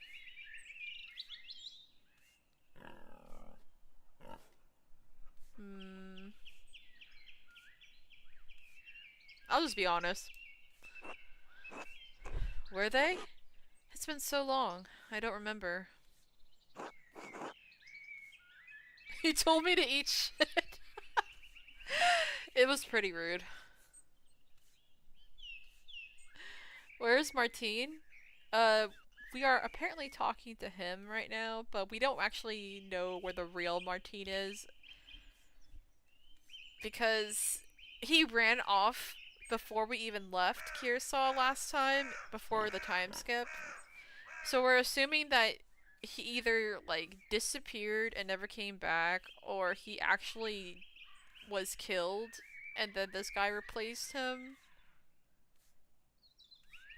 I'll just be honest. Were they? It's been so long. I don't remember. He told me to eat shit. It was pretty rude. Where's Martine? We are apparently talking to him right now, but we don't actually know where the real Martine is. Because he ran off before we even left Kearsall last time, before the time skip. So we're assuming that he either, like, disappeared and never came back, or he actually was killed, and then this guy replaced him.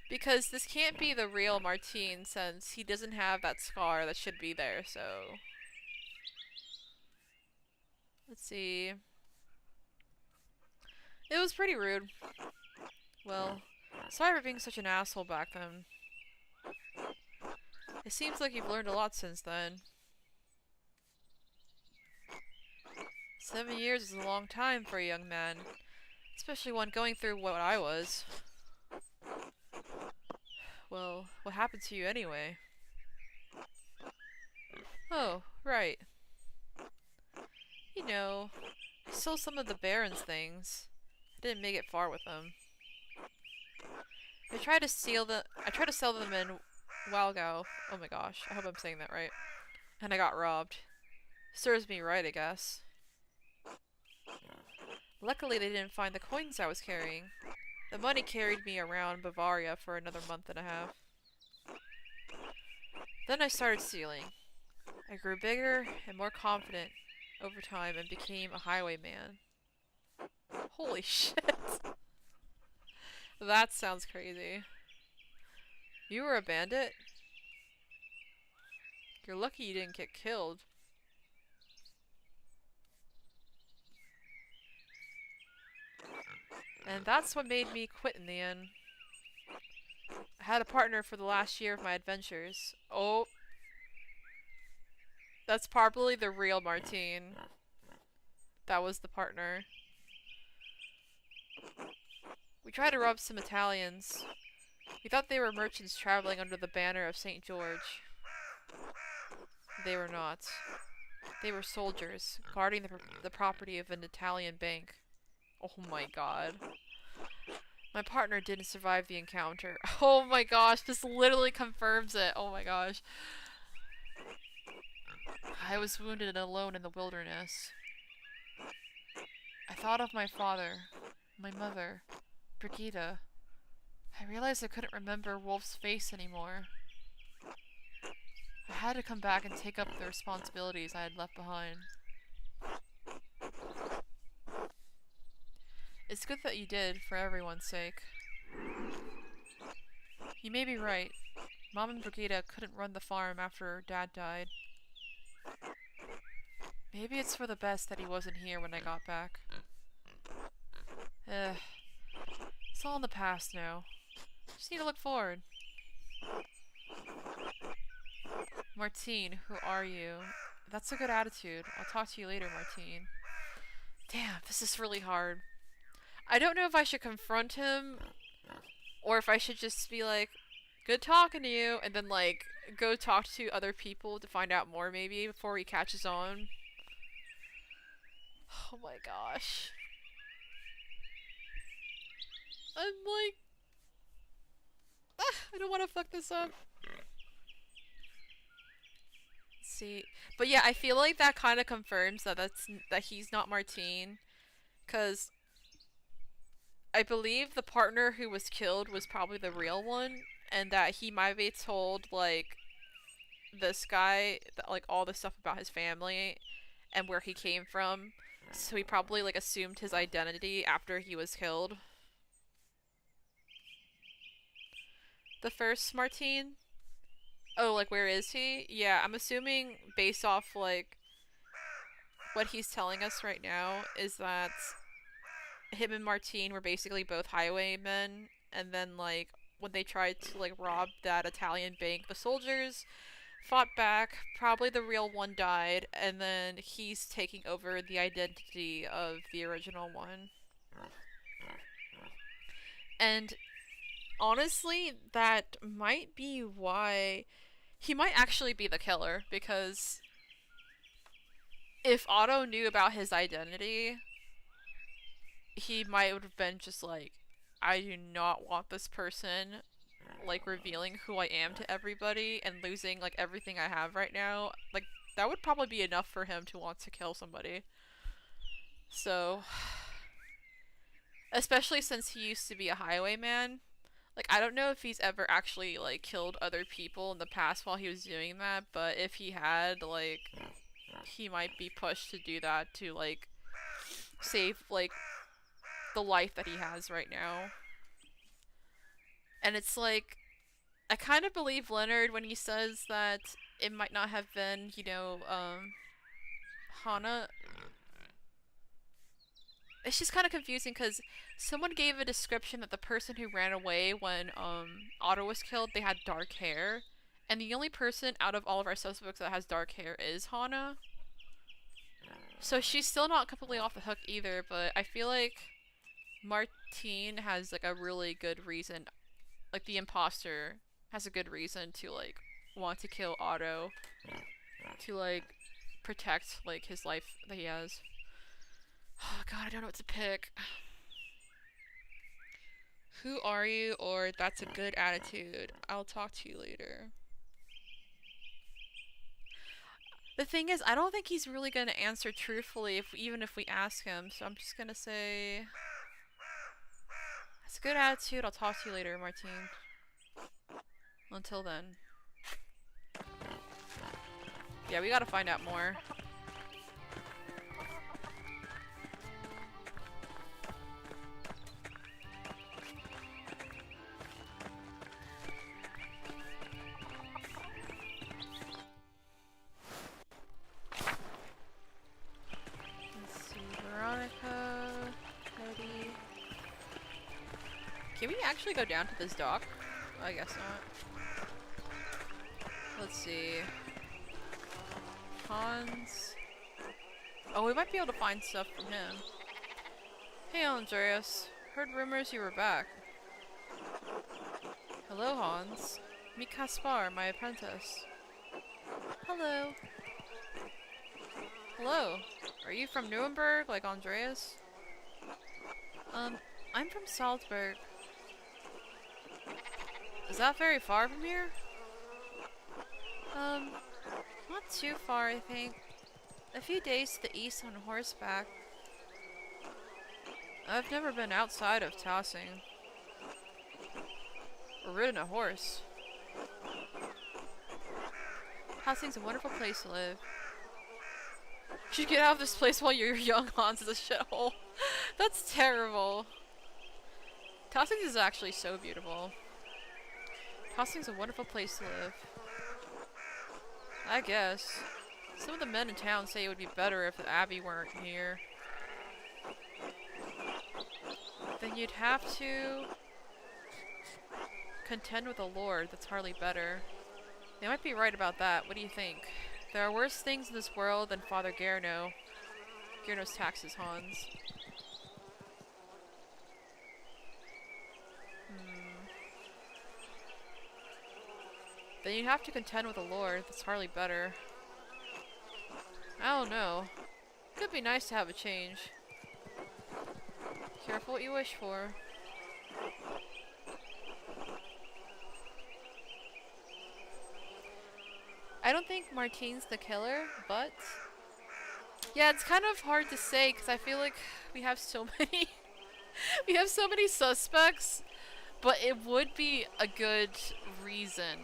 Because this can't be the real Martine, since he doesn't have that scar that should be there, so... Let's see... It was pretty rude. Well, sorry for being such an asshole back then. It seems like you've learned a lot since then. 7 years is a long time for a young man, especially one going through what I was. Well, what happened to you anyway? Oh, right. You know, I stole some of the Baron's things. I didn't make it far with them. I tried to sell them in Walgao. Oh my gosh, I hope I'm saying that right. And I got robbed. Serves me right, I guess. Luckily they didn't find the coins I was carrying. The money carried me around Bavaria for another month and a half. Then I started stealing. I grew bigger and more confident over time and became a highwayman. Holy shit. That sounds crazy. You were a bandit? You're lucky you didn't get killed. And that's what made me quit in the end. I had a partner for the last year of my adventures. Oh. That's probably the real Martine. That was the partner. We tried to rob some Italians. We thought they were merchants traveling under the banner of St. George. They were not. They were soldiers, guarding the property of an Italian bank. Oh my god. My partner didn't survive the encounter. Oh my gosh, this literally confirms it. Oh my gosh. I was wounded and alone in the wilderness. I thought of my father, my mother, Brigida. I realized I couldn't remember Wolf's face anymore. I had to come back and take up the responsibilities I had left behind. It's good that you did, for everyone's sake. You may be right. Mom and Brigida couldn't run the farm after Dad died. Maybe it's for the best that he wasn't here when I got back. It's all in the past now. Just need to look forward. Martine, who are you? That's a good attitude. I'll talk to you later, Martine. Damn, this is really hard. I don't know if I should confront him, or if I should just be like, good talking to you, and then like go talk to other people to find out more maybe before he catches on. Oh my gosh. I'm like, I don't want to fuck this up. Let's see, but yeah, I feel like that kind of confirms that he's not Martine, cause I believe the partner who was killed was probably the real one, and that he might be told like this guy that, like all the stuff about his family and where he came from, so he probably like assumed his identity after he was killed. The first Martine? Oh, like where is he? Yeah, I'm assuming based off like what he's telling us right now is that him and Martine were basically both highwaymen, and then like when they tried to like rob that Italian bank, the soldiers fought back, probably the real one died, and then he's taking over the identity of the original one. And honestly, that might be why he might actually be the killer, because if Otto knew about his identity, he might have been just like, I do not want this person like revealing who I am to everybody and losing like everything I have right now. Like that would probably be enough for him to want to kill somebody. So, especially since he used to be a highwayman, like I don't know if he's ever actually like killed other people in the past while he was doing that, but if he had, like he might be pushed to do that to like save like the life that he has right now. And it's like, I kind of believe Leonard when he says that it might not have been, Hana. It's just kind of confusing because someone gave a description that the person who ran away when, Otto was killed, they had dark hair. And the only person out of all of our suspects that has dark hair is Hana. So she's still not completely off the hook either, but I feel like Martine has, like, a really good reason. Like, the imposter has a good reason to, like, want to kill Otto. To, like, protect, like, his life that he has. Oh god, I don't know what to pick. Who are you? Or that's a good attitude. I'll talk to you later. The thing is, I don't think he's really gonna answer truthfully even if we ask him, so I'm just gonna say... That's a good attitude, I'll talk to you later, Martine. Until then. Yeah, we gotta find out more. Can we actually go down to this dock? I guess not. Let's see. Hans. Oh, we might be able to find stuff from him. Hey, Andreas. Heard rumors you were back. Hello, Hans. Meet Kaspar, my apprentice. Hello. Hello. Are you from Nuremberg, like Andreas? I'm from Salzburg. Is that very far from here? Not too far, I think. A few days to the east on horseback. I've never been outside of Tassing. Or ridden a horse. Tassing's a wonderful place to live. You should get out of this place while you're young, Hans is a shithole. That's terrible. Tassing is actually so beautiful. Tassing's a wonderful place to live. I guess. Some of the men in town say it would be better if the Abbey weren't here. Then you'd have to contend with a lord that's hardly better. They might be right about that. What do you think? There are worse things in this world than Father Gerno. Gerno's taxes, Hans. Then you'd have to contend with a lord. That's hardly better. I don't know. Could be nice to have a change. Careful what you wish for. I don't think Martine's the killer, but... yeah, it's kind of hard to say because I feel like we have so many... we have so many suspects, but it would be a good reason.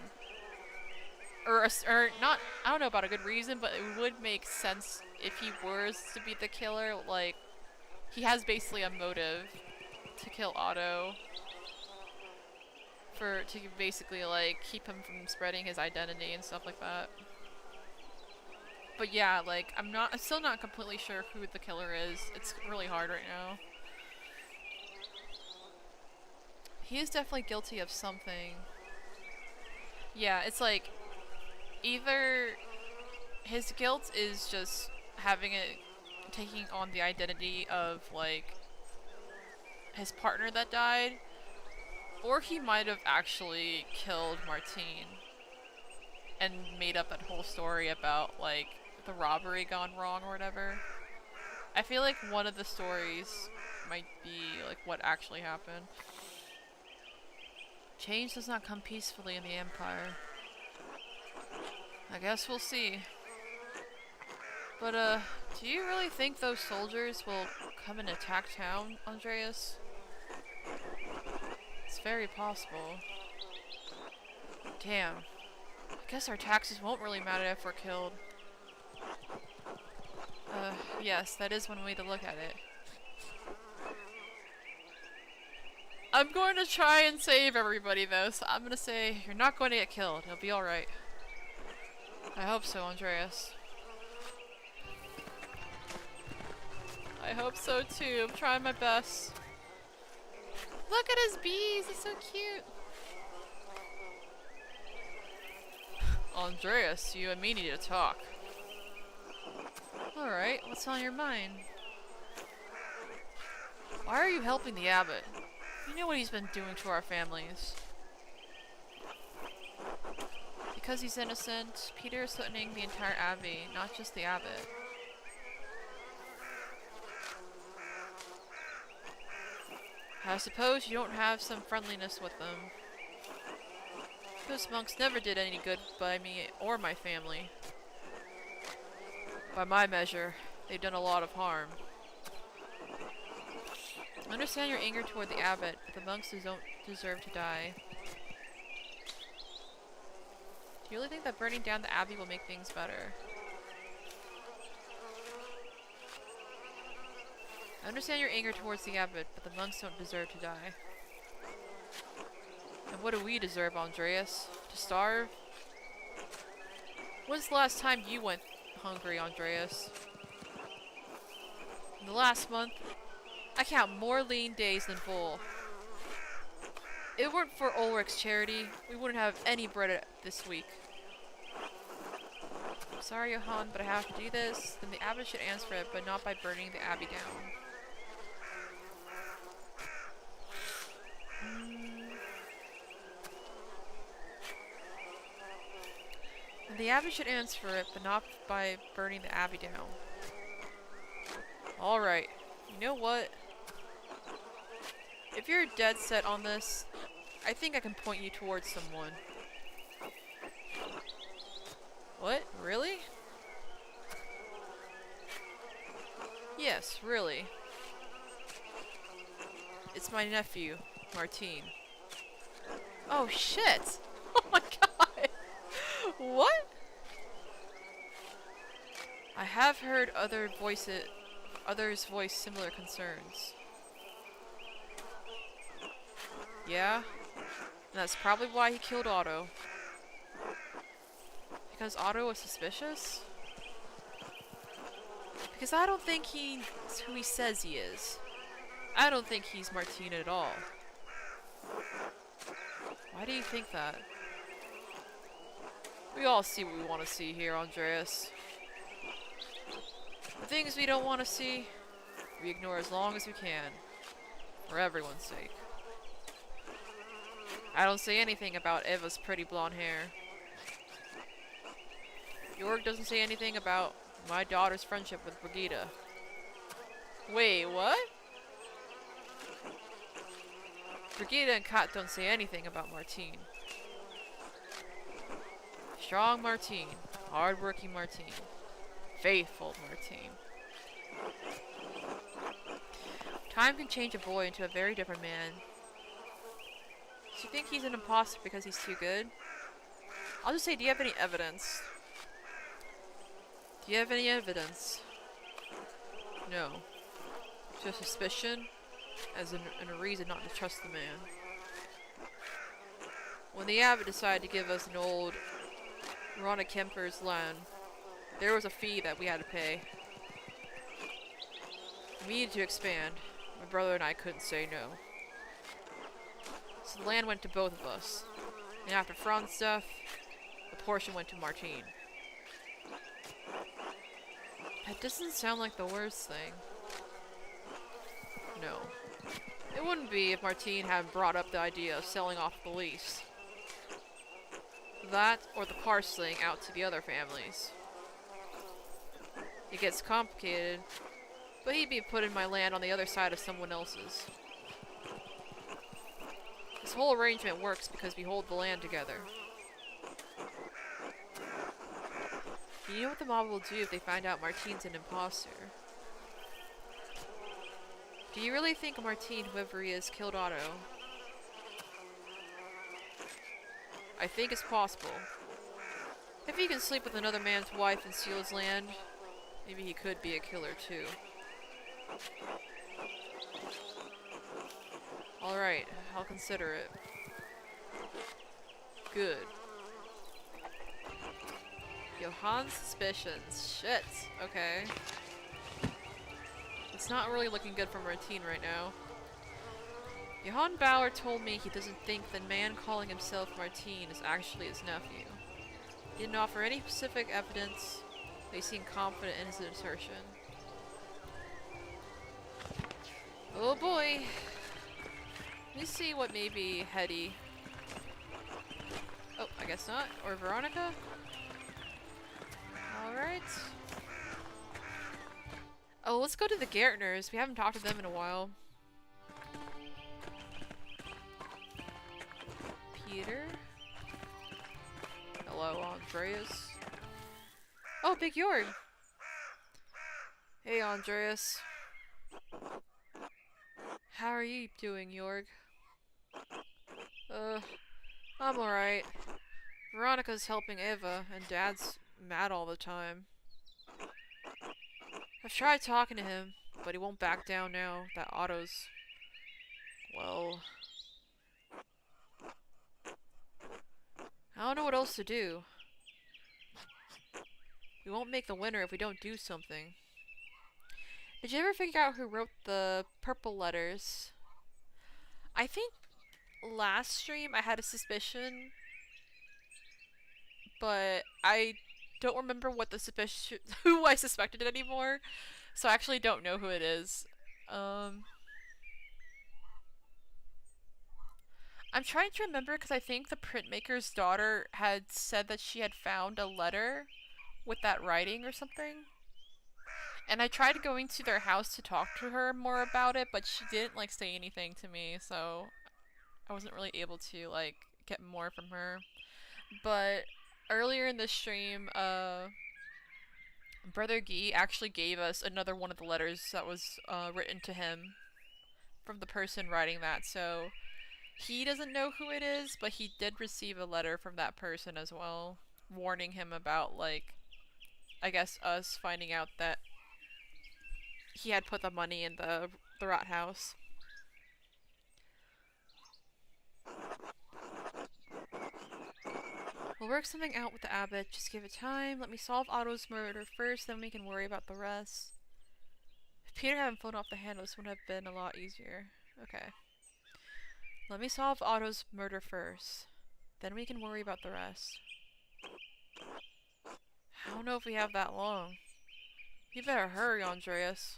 Or not, I don't know about a good reason, but it would make sense if he was to be the killer. Like, he has basically a motive to kill Otto. To basically, like, keep him from spreading his identity and stuff like that. But yeah, like, I'm still not completely sure who the killer is. It's really hard right now. He is definitely guilty of something. Yeah, it's like, either his guilt is just taking on the identity of, like, his partner that died, or he might have actually killed Martine and made up that whole story about, like, the robbery gone wrong or whatever. I feel like one of the stories might be, like, what actually happened. Change does not come peacefully in the Empire. I guess we'll see. But, do you really think those soldiers will come and attack town, Andreas? It's very possible. Damn. I guess our taxes won't really matter if we're killed. Yes, that is one way to look at it. I'm going to try and save everybody though, so I'm gonna say you're not going to get killed. It'll be alright. I hope so, Andreas. I hope so too. I'm trying my best. Look at his bees! It's so cute! Andreas, you and me need to talk. Alright, what's on your mind? Why are you helping the abbot? You know what he's been doing to our families. Because he's innocent, Peter is threatening the entire abbey, not just the abbot. I suppose you don't have some friendliness with them. Those monks never did any good by me or my family. By my measure, they've done a lot of harm. I understand your anger toward the abbot, but the monks don't deserve to die. Do you really think that burning down the abbey will make things better? I understand your anger towards the abbot, but the monks don't deserve to die. And what do we deserve, Andreas? To starve? When's the last time you went hungry, Andreas? In the last month, I count more lean days than full. If it weren't for Ulrich's charity, we wouldn't have any bread this week. I'm sorry, Johann, but I have to do this. Then the abbot should answer it, but not by burning the abbey down. And the abbot should answer it, but not by burning the abbey down. Alright. You know what? If you're dead set on this, I think I can point you towards someone. What? Really? Yes, really. It's my nephew, Martine. Oh shit! Oh my god! What? I have heard others voice similar concerns. Yeah? And that's probably why he killed Otto. Because Otto was suspicious? Because I don't think he's who he says he is. I don't think he's Martine at all. Why do you think that? We all see what we want to see here, Andreas. The things we don't want to see, we ignore as long as we can. For everyone's sake. I don't say anything about Eva's pretty blonde hair. Jorg doesn't say anything about my daughter's friendship with Brigitte. Wait, what? Brigitte and Kat don't say anything about Martine. Strong Martine. Hard-working Martine. Faithful Martine. Time can change a boy into a very different man. Do you think he's an imposter because he's too good? I'll just say, do you have any evidence? Do you have any evidence? No. Just suspicion, and a reason not to trust the man. When the abbot decided to give us an old Ronna Kemper's land, there was a fee that we had to pay. We needed to expand. My brother and I couldn't say no. So the land went to both of us. And after Franz's death, the portion went to Martine. That doesn't sound like the worst thing. No. It wouldn't be if Martine had brought up the idea of selling off the lease. That, or the parceling out to the other families. It gets complicated, but he'd be putting my land on the other side of someone else's. This whole arrangement works because we hold the land together. Do you know what the mob will do if they find out Martine's an imposter? Do you really think Martine, whoever he is, killed Otto? I think it's possible. If he can sleep with another man's wife and steal his land, maybe he could be a killer too. Alright, I'll consider it. Good. Johann's suspicions. Shit. Okay. It's not really looking good for Martine right now. Johann Bauer told me he doesn't think the man calling himself Martine is actually his nephew. He didn't offer any specific evidence, but he seemed confident in his assertion. Oh boy! Let me see what may be Hetty. Oh, I guess not. Or Veronica? Alright. Oh, let's go to the Gartners. We haven't talked to them in a while. Peter? Hello, Andreas. Oh, Big Jorg! Hey, Andreas. How are you doing, Jorg? I'm alright. Veronica's helping Eva, and Dad's mad all the time. I've tried talking to him, but he won't back down now that Otto's... well... I don't know what else to do. We won't make the winner if we don't do something. Did you ever figure out who wrote the purple letters? I think last stream I had a suspicion, but I don't remember what the suspicion who I suspected it anymore, so I actually don't know who it is. I'm trying to remember because I think the printmaker's daughter had said that she had found a letter with that writing or something. And I tried going to their house to talk to her more about it, but she didn't like say anything to me, so I wasn't really able to like get more from her. But earlier in the stream, Brother Guy actually gave us another one of the letters that was written to him from the person writing that, so he doesn't know who it is, but he did receive a letter from that person as well, warning him about, like, I guess us finding out that he had put the money in the rat house. We'll work something out with the abbot, just give it time. Let me solve Otto's murder first, then we can worry about the rest. If Peter hadn't flown off the handle, this would have been a lot easier. Okay. Let me solve Otto's murder first. Then we can worry about the rest. I don't know if we have that long. You better hurry, Andreas.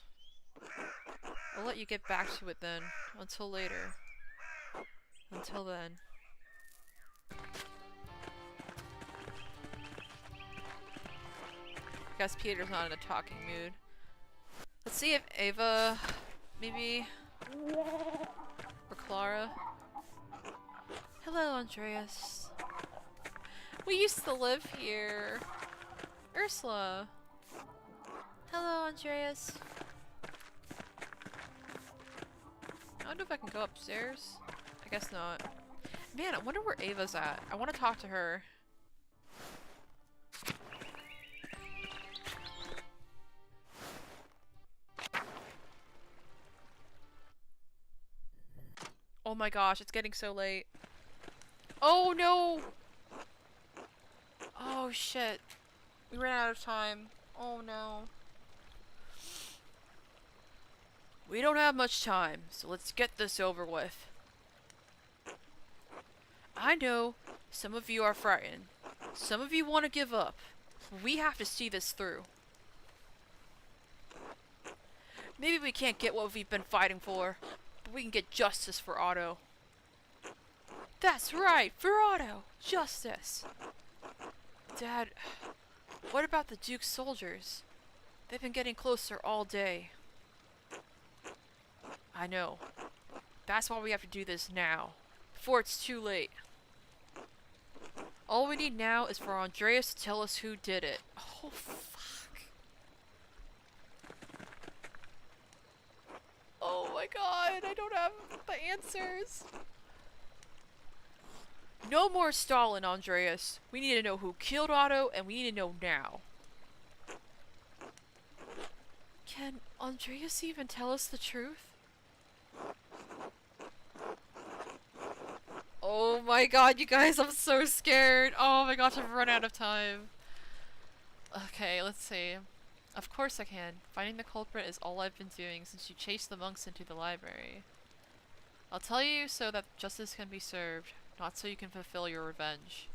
I'll let you get back to it then. Until later. Until then. I guess Peter's not in a talking mood. Let's see if Ava, maybe, or Clara. Hello, Andreas. We used to live here. Ursula. Hello, Andreas. I don't know if I can go upstairs. I guess not. Man, I wonder where Ava's at. I want to talk to her. Oh my gosh, it's getting so late. Oh no! Oh shit. We ran out of time. Oh no. We don't have much time, so let's get this over with. I know some of you are frightened. Some of you want to give up. We have to see this through. Maybe we can't get what we've been fighting for, but we can get justice for Otto. That's right, for Otto! Justice! Dad, what about the Duke's soldiers? They've been getting closer all day. I know. That's why we have to do this now, before it's too late. All we need now is for Andreas to tell us who did it. Oh, fuck. Oh my god, I don't have the answers. No more stalling, Andreas. We need to know who killed Otto, and we need to know now. Can Andreas even tell us the truth? Oh my god, you guys, I'm so scared. Oh my gosh, I've run out of time. Okay, let's see. Of course I can. Finding the culprit is all I've been doing since you chased the monks into the library. I'll tell you so that justice can be served, not so you can fulfill your revenge.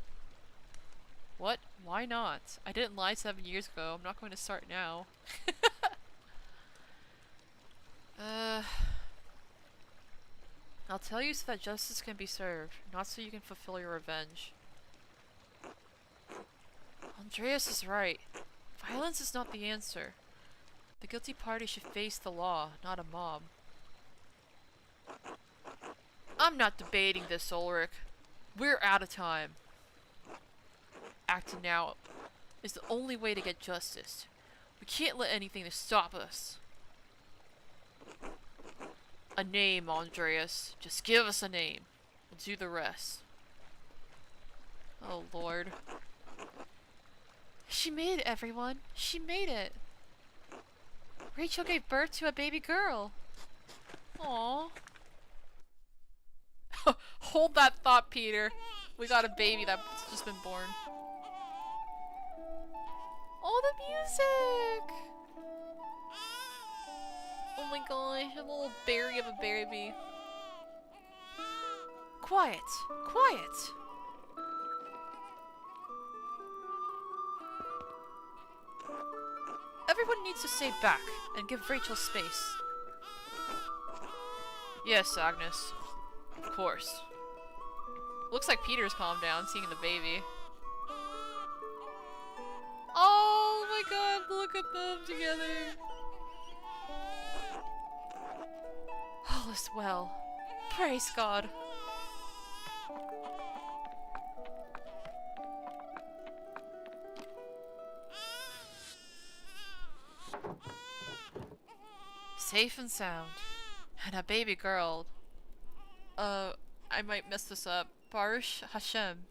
What? Why not? I didn't lie 7 years ago. I'm not going to start now. I'll tell you so that justice can be served, not so you can fulfill your revenge. Andreas is right. Violence is not the answer. The guilty party should face the law, not a mob. I'm not debating this, Ulrich. We're out of time. Acting now is the only way to get justice. We can't let anything to stop us. A name, Andreas. Just give us a name. We'll do the rest. Oh, Lord. She made it, everyone. She made it. Rachel gave birth to a baby girl. Aww. Hold that thought, Peter. We got a baby that's just been born. Oh, the music! Oh my gosh, a little berry of a baby. Quiet! Quiet! Everyone needs to stay back and give Rachel space. Yes, Agnes. Of course. Looks like Peter's calmed down seeing the baby. Oh my god, look at them together. All is well. Praise God. Safe and sound. And a baby girl. I might mess this up. Baruch Hashem.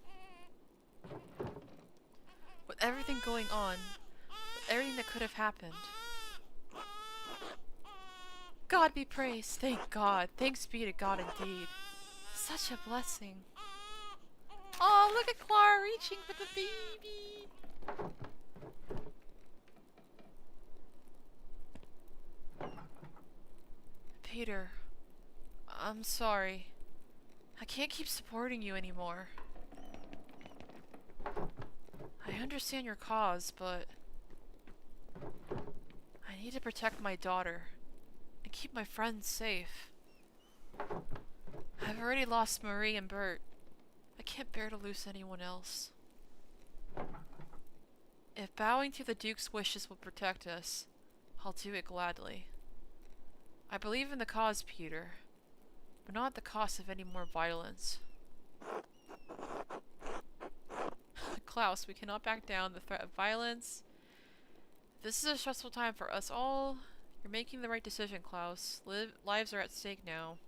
With everything going on, with everything that could have happened. God be praised. Thank God. Thanks be to God indeed. Such a blessing. Oh, look at Clara reaching for the baby. Peter, I'm sorry. I can't keep supporting you anymore. I understand your cause, but I need to protect my daughter and keep my friends safe. I've already lost Marie and Bert. I can't bear to lose anyone else. If bowing to the Duke's wishes will protect us, I'll do it gladly. I believe in the cause, Peter, but not at the cost of any more violence. Klaus, we cannot back down the threat of violence. This is a stressful time for us all. You're making the right decision, Klaus. Lives are at stake now.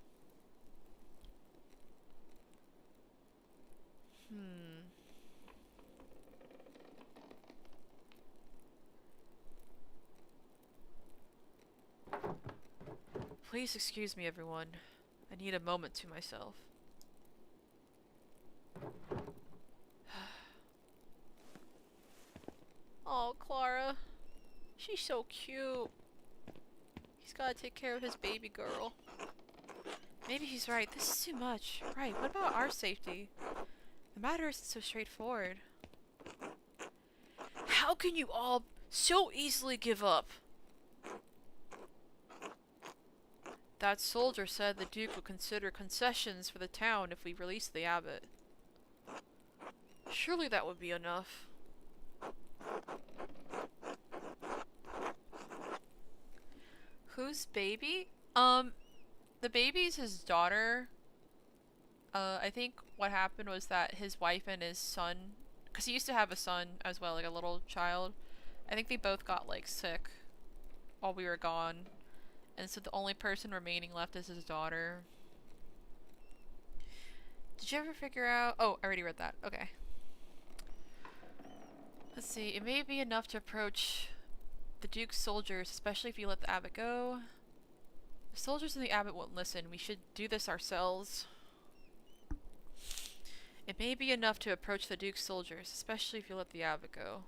Please excuse me, everyone. I need a moment to myself. Oh, Clara. She's so cute. He's gotta take care of his baby girl. Maybe he's right. This is too much. Right, what about our safety? The matter isn't so straightforward. How can you all so easily give up? That soldier said the Duke would consider concessions for the town if we released the abbot. Surely that would be enough. Whose baby? The baby's his daughter. I think what happened was that his wife and his son, because he used to have a son as well, like a little child. I think they both got like sick while we were gone. And so the only person remaining left is his daughter. Did you ever figure out— oh, I already read that. Okay. Let's see. It may be enough to approach the Duke's soldiers, especially if you let the abbot go. The soldiers and the abbot won't listen. We should do this ourselves. It may be enough to approach the Duke's soldiers, especially if you let the abbot go.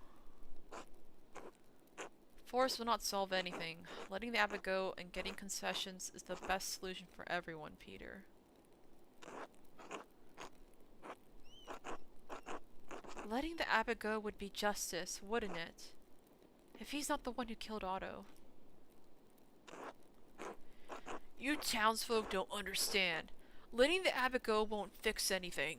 Force will not solve anything. Letting the abbot go and getting concessions is the best solution for everyone, Peter. Letting the abbot go would be justice, wouldn't it? If he's not the one who killed Otto. You townsfolk don't understand. Letting the abbot go won't fix anything.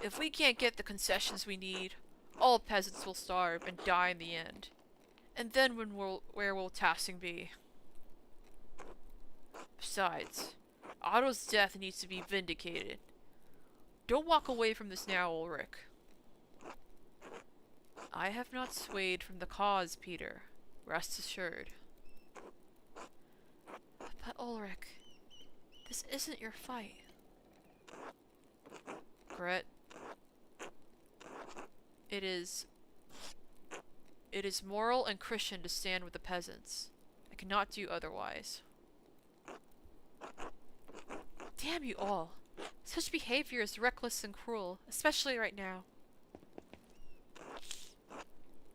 If we can't get the concessions we need, all peasants will starve and die in the end. And then where will Tassing be? Besides, Otto's death needs to be vindicated. Don't walk away from this now, Ulrich. I have not swayed from the cause, Peter. Rest assured. But Ulrich, this isn't your fight. Gret. It is moral and Christian to stand with the peasants. I cannot do otherwise. Damn you all. Such behavior is reckless and cruel, especially right now.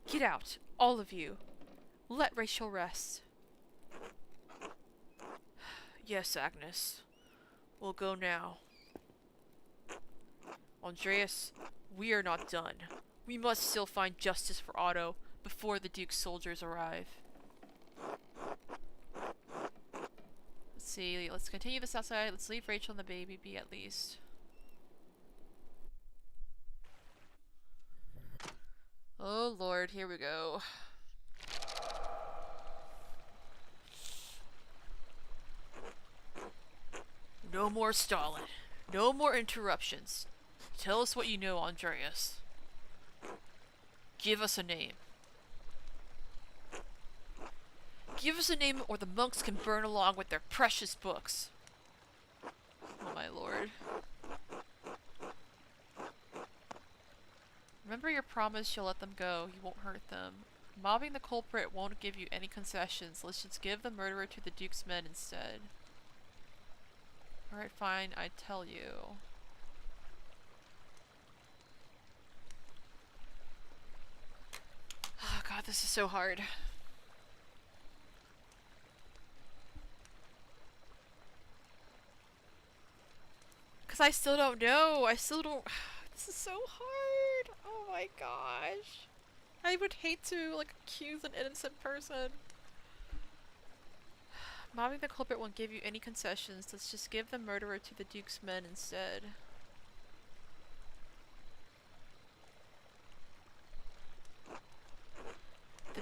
Get out, all of you. Let Rachel rest. Yes, Agnes. We'll go now. Andreas, we are not done. We must still find justice for Otto before the Duke's soldiers arrive. Let's see, let's continue this outside. Let's leave Rachel and the baby be at least. Oh Lord, here we go. No more stalling. No more interruptions. Tell us what you know, Andreas. Give us a name. Give us a name or the monks can burn along with their precious books. Oh my lord. Remember your promise, you'll let them go. You won't hurt them. Mobbing the culprit won't give you any concessions. Let's just give the murderer to the Duke's men instead. Alright, fine, I tell you. Oh god, this is so hard. Cause I still don't know. I still don't. This is so hard. Oh my gosh. I would hate to like accuse an innocent person. Mobbing the culprit won't give you any concessions. Let's just give the murderer to the Duke's men instead.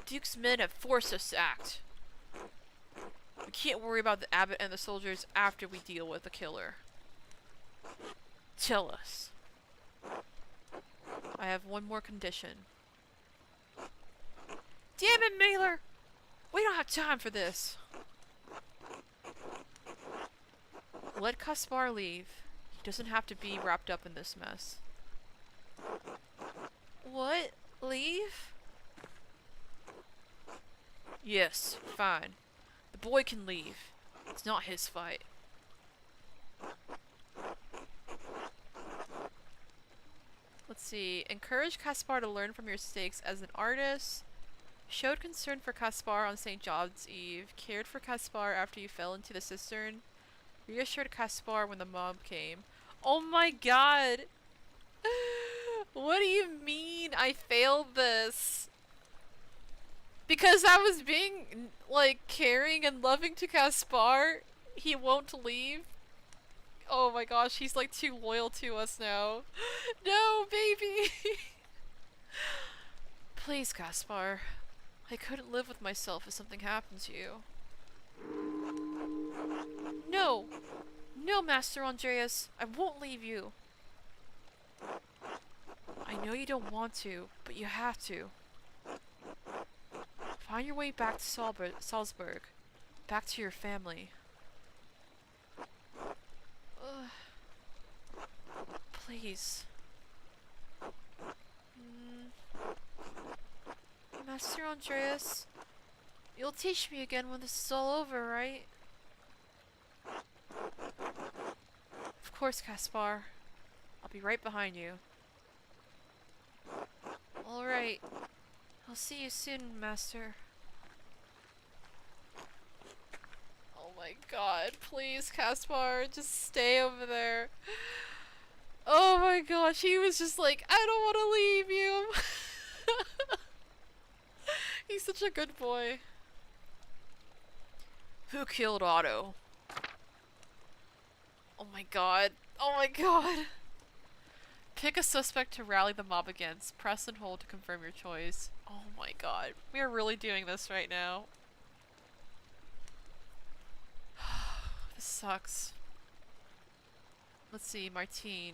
Duke's men have forced us to act. We can't worry about the abbot and the soldiers after we deal with the killer. Tell us. I have one more condition. Damn it, Mailer! We don't have time for this. Let Kaspar leave. He doesn't have to be wrapped up in this mess. What? Leave? Yes, fine. The boy can leave. It's not his fight. Let's see. Encourage Kaspar to learn from your mistakes as an artist. Showed concern for Kaspar on St. John's Eve. Cared for Kaspar after you fell into the cistern. Reassured Kaspar when the mob came. Oh my god! What do you mean I failed this? Because I was being, like, caring and loving to Kaspar? He won't leave? Oh my gosh, he's like too loyal to us now. No, baby! Please, Kaspar. I couldn't live with myself if something happened to you. No! No, Master Andreas! I won't leave you! I know you don't want to, but you have to. Find your way back to Salzburg. Back to your family. Please. Master Andreas, you'll teach me again when this is all over, right? Of course, Kaspar. I'll be right behind you. Alright. I'll see you soon, Master. Oh my god, please, Kaspar, just stay over there. Oh my gosh, he was just like, I don't want to leave you. He's such a good boy. Who killed Otto? Oh my god. Oh my god. Pick a suspect to rally the mob against. Press and hold to confirm your choice. Oh my god. We are really doing this right now. This sucks. Let's see, Martine.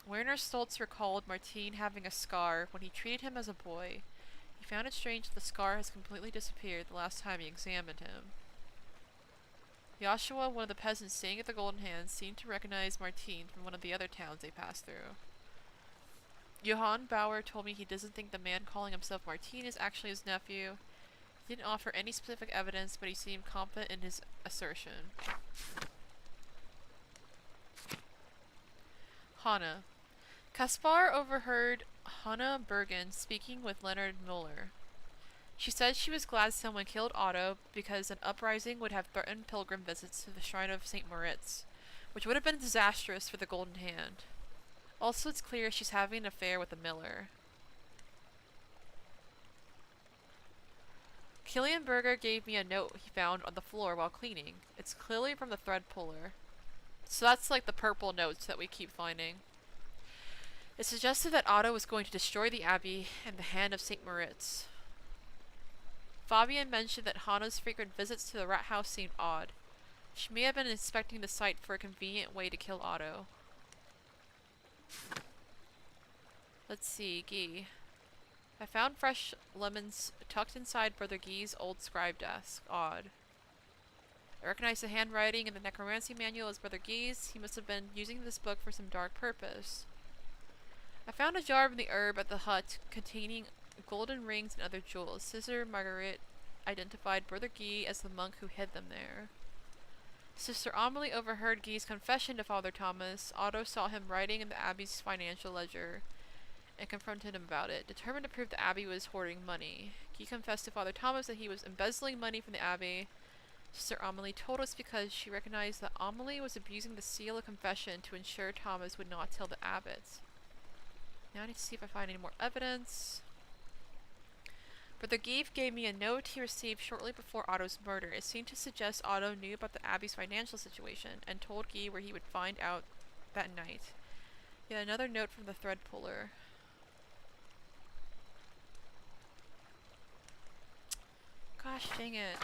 Werner Stoltz recalled Martine having a scar when he treated him as a boy. He found it strange that the scar has completely disappeared the last time he examined him. Joshua, one of the peasants staying at the Golden Hands, seemed to recognize Martine from one of the other towns they passed through. Johann Bauer told me he doesn't think the man calling himself Martine is actually his nephew. He didn't offer any specific evidence, but he seemed confident in his assertion. Hanna. Kaspar overheard Hanna Bergen speaking with Leonard Muller. She said she was glad someone killed Otto because an uprising would have threatened pilgrim visits to the shrine of St. Moritz, which would have been disastrous for the Golden Hand. Also, it's clear she's having an affair with the miller. Killian Berger gave me a note he found on the floor while cleaning. It's clearly from the thread puller. So that's like the purple notes that we keep finding. It suggested that Otto was going to destroy the abbey and the hand of St. Moritz. Fabian mentioned that Hanna's frequent visits to the rat house seemed odd. She may have been inspecting the site for a convenient way to kill Otto. Let's see, Guy. I found fresh lemons tucked inside Brother Guy's old scribe desk. Odd. I recognize the handwriting in the necromancy manual as Brother Guy's. He must have been using this book for some dark purpose. I found a jar of the herb at the hut containing golden rings and other jewels. Sister Margaret identified Brother Guy as the monk who hid them there. Sister Amelie overheard Guy's confession to Father Thomas. Otto saw him writing in the abbey's financial ledger and confronted him about it. Determined to prove the abbey was hoarding money, Guy confessed to Father Thomas that he was embezzling money from the abbey. Sister Amelie told us because she recognized that Amelie was abusing the seal of confession to ensure Thomas would not tell the abbot. Now I need to see if I find any more evidence. Brother Guy gave me a note he received shortly before Otto's murder. It seemed to suggest Otto knew about the abbey's financial situation and told Guy where he would find out that night. Yet another note from the thread puller. Gosh dang it.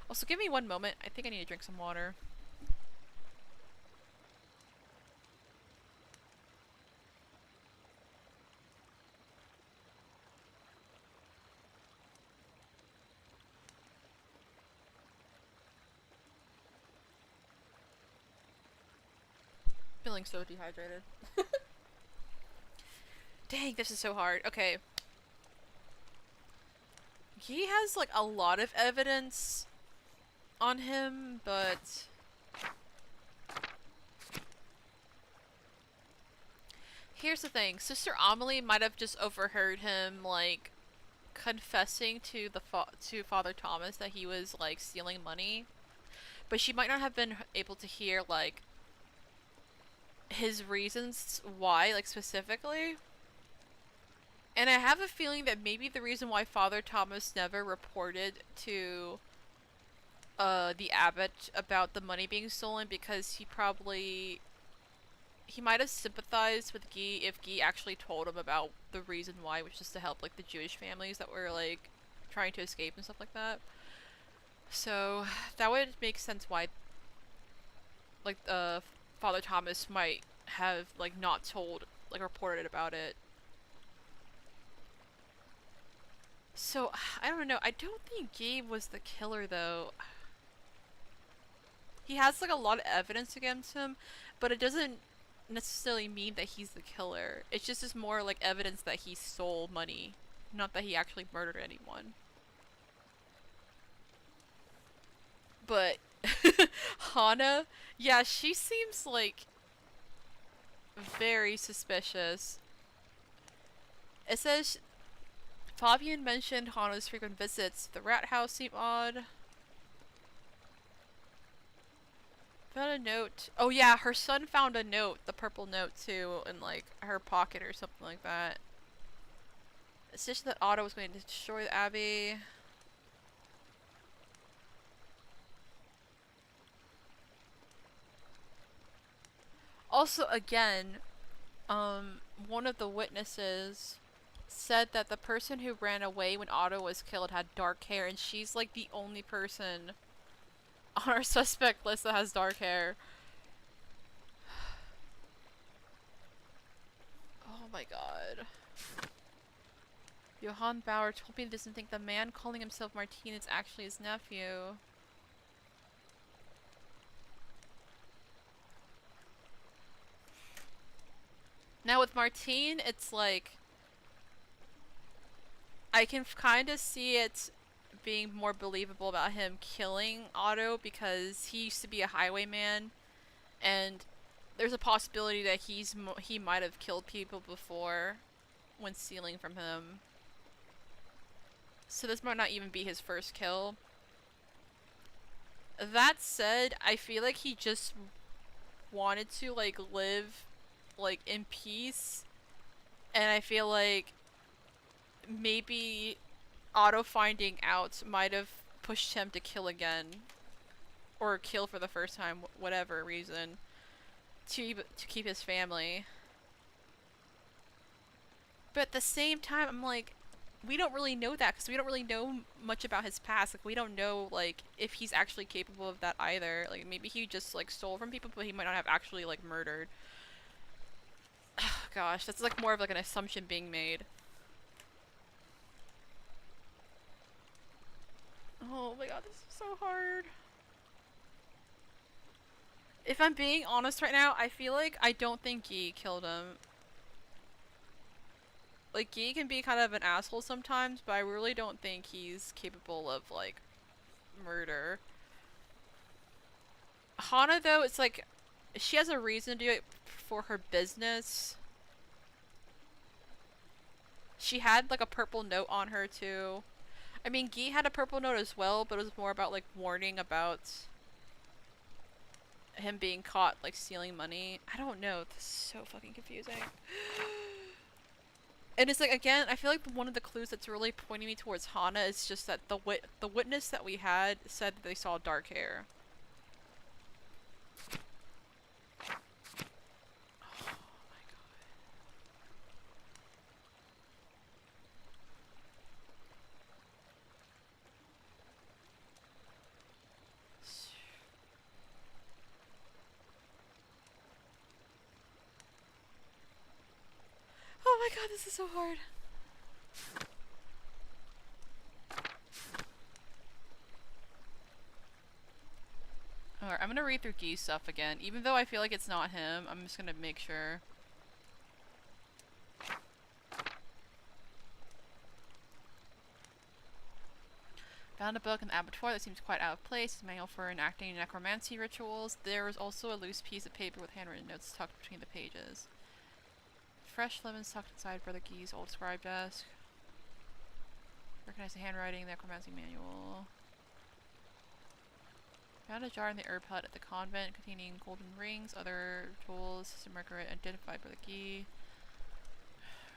Also, give me one moment. I think I need to drink some water. Feeling so dehydrated. Dang, this is so hard. Okay. He has, like, a lot of evidence on him, but... Here's the thing. Sister Amelie might have just overheard him, like, confessing to to Father Thomas that he was, like, stealing money. But she might not have been able to hear, like, his reasons why, like, specifically. And I have a feeling that maybe the reason why Father Thomas never reported to the abbot about the money being stolen, because he might have sympathized with Guy if Guy actually told him about the reason why, which is to help, like, the Jewish families that were, like, trying to escape and stuff like that. So that would make sense why, like, Father Thomas might have, like, not told, like, reported about it. So, I don't know. I don't think Gabe was the killer, though. He has, like, a lot of evidence against him, but it doesn't necessarily mean that he's the killer. It's just more, like, evidence that he stole money, not that he actually murdered anyone. But Hana, yeah, she seems, like, very suspicious. It says Fabian mentioned Hana's frequent visits to the rat house seem odd. Found a note. Oh yeah, her son found a note, the purple note too, in, like, her pocket or something like that. It's just that Otto was going to destroy the abbey. Also, again, one of the witnesses said that the person who ran away when Otto was killed had dark hair, and she's, like, the only person on our suspect list that has dark hair. Oh my god. Johann Bauer told me he doesn't think the man calling himself Martin is actually his nephew. Now with Martin, it's like, I can kind of see it being more believable about him killing Otto because he used to be a highwayman, and there's a possibility that he might have killed people before when stealing from him. So this might not even be his first kill. That said, I feel like he just wanted to, like, live, like, in peace, and I feel like maybe Otto finding out might have pushed him to kill again, or kill for the first time, whatever reason, to keep his family. But at the same time, I'm like, we don't really know that, because we don't really know much about his past. Like, we don't know, like, if he's actually capable of that either. Like, maybe he just, like, stole from people, but he might not have actually, like, murdered. Gosh, that's, like, more of, like, an assumption being made. Oh my god, this is so hard. If I'm being honest right now, I feel like I don't think Guy killed him. Like, Guy can be kind of an asshole sometimes, but I really don't think he's capable of, like, murder. Hana, though, it's like, she has a reason to do it for her business. She had, like, a purple note on her, too. I mean, Guy had a purple note as well, but it was more about, like, warning about him being caught, like, stealing money. I don't know. This is so fucking confusing. And it's like, again, I feel like one of the clues that's really pointing me towards Hana is just that the witness that we had said that they saw dark hair. Oh my god. my god, this is so hard. Alright, I'm gonna read through Guy's stuff again. Even though I feel like it's not him, I'm just gonna make sure. Found a book in the abattoir that seems quite out of place. It's a manual for enacting necromancy rituals. There was also a loose piece of paper with handwritten notes tucked between the pages. Fresh lemons tucked inside Brother Guy's old scribe desk. Recognize the handwriting, the necromancy manual. Found a jar in the herb hut at the convent containing golden rings, other tools. Sister Margaret identified Brother Guy.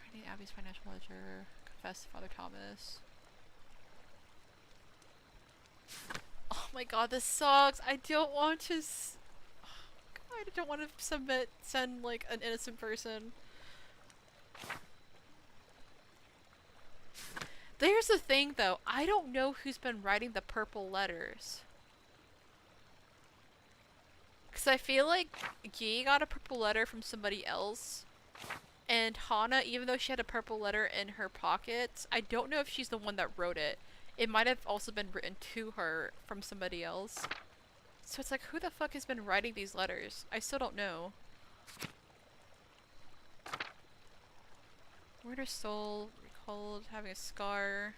Reading Abby's financial ledger. Confessed to Father Thomas. Oh my god, this sucks. I don't want to God, I don't want to send like an innocent person. There's the thing though, I don't know who's been writing the purple letters. Cause I feel like Guy got a purple letter from somebody else. And Hana, even though she had a purple letter in her pocket, I don't know if she's the one that wrote it. It might have also been written to her from somebody else. So it's like, who the fuck has been writing these letters? I still don't know. Murder soul recalled having a scar.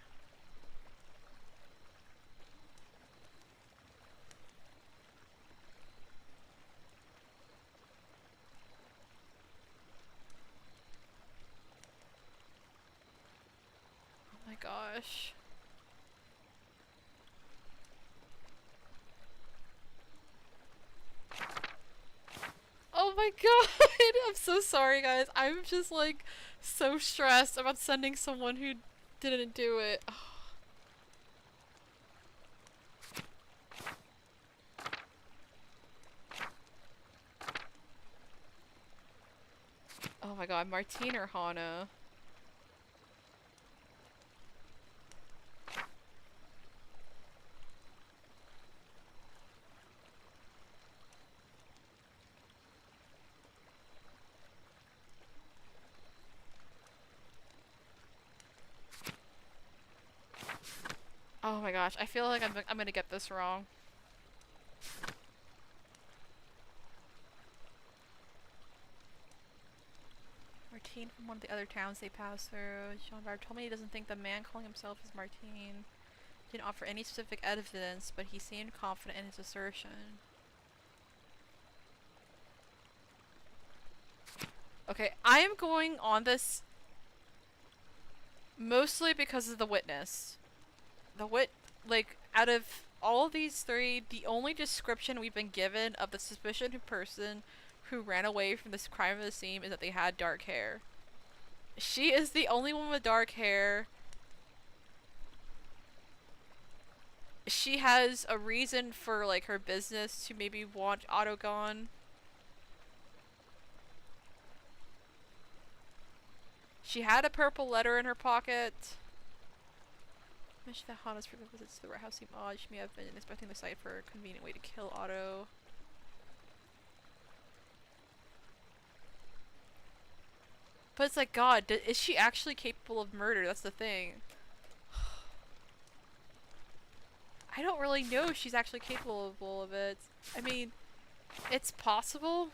Oh my gosh. Oh my god! I'm so sorry, guys. I'm just like so stressed about sending someone who didn't do it. Oh my god, Martine or Hana? Oh my gosh, I feel like I'm gonna get this wrong. Martine from one of the other towns they passed through. Jean-Bart told me he doesn't think the man calling himself is Martine. Didn't offer any specific evidence, but he seemed confident in his assertion. Okay, I am going on this mostly because of the witness. Like, out of all of these three, the only description we've been given of the suspicious person who ran away from this crime of the scene is that they had dark hair. She is the only one with dark hair. She has a reason for, like, her business to maybe want Otto gone. She had a purple letter in her pocket. Mentioned that Hana's frequent visits to the warehouse seem odd. She may have been expecting the site for a convenient way to kill Otto. But it's like, God, is she actually capable of murder? That's the thing. I don't really know if she's actually capable of it. I mean, it's possible.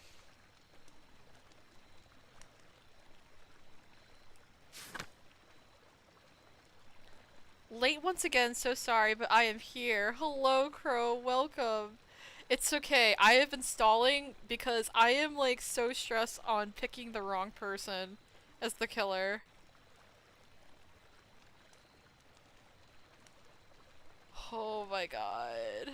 Late once again, so sorry, but I am here. Hello, Crow, welcome. It's okay, I have been stalling because I am like so stressed on picking the wrong person as the killer. Oh my god.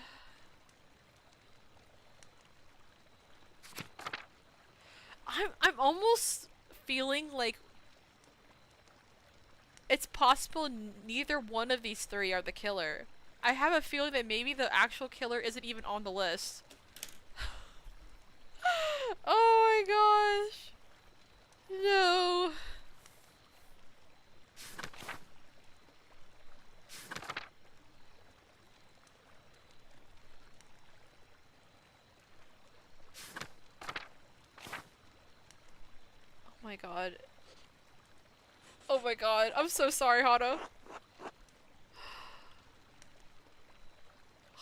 I'm almost feeling like it's possible neither one of these three are the killer. I have a feeling that maybe the actual killer isn't even on the list. Oh my gosh. No. Oh my god. my god, I'm so sorry, Hana.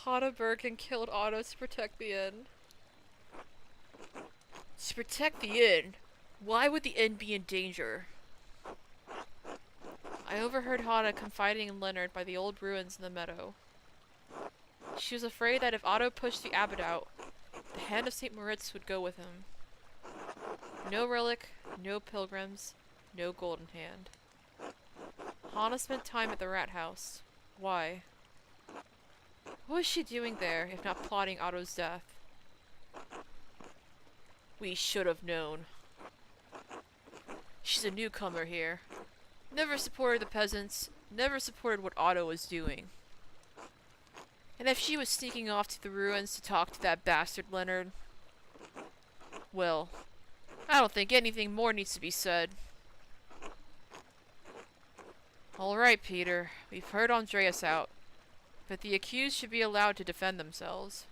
Hana Birkin killed Otto to protect the inn. To protect the inn? Why would the inn be in danger? I overheard Hana confiding in Leonard by the old ruins in the meadow. She was afraid that if Otto pushed the abbot out, the hand of St. Moritz would go with him. No relic, no pilgrims, no golden hand. Hana spent time at the rat house. Why? What was she doing there, if not plotting Otto's death? We should have known. She's a newcomer here. Never supported the peasants, never supported what Otto was doing. And if she was sneaking off to the ruins to talk to that bastard Leonard, well, I don't think anything more needs to be said. Alright, Peter. We've heard Andreas out. But the accused should be allowed to defend themselves.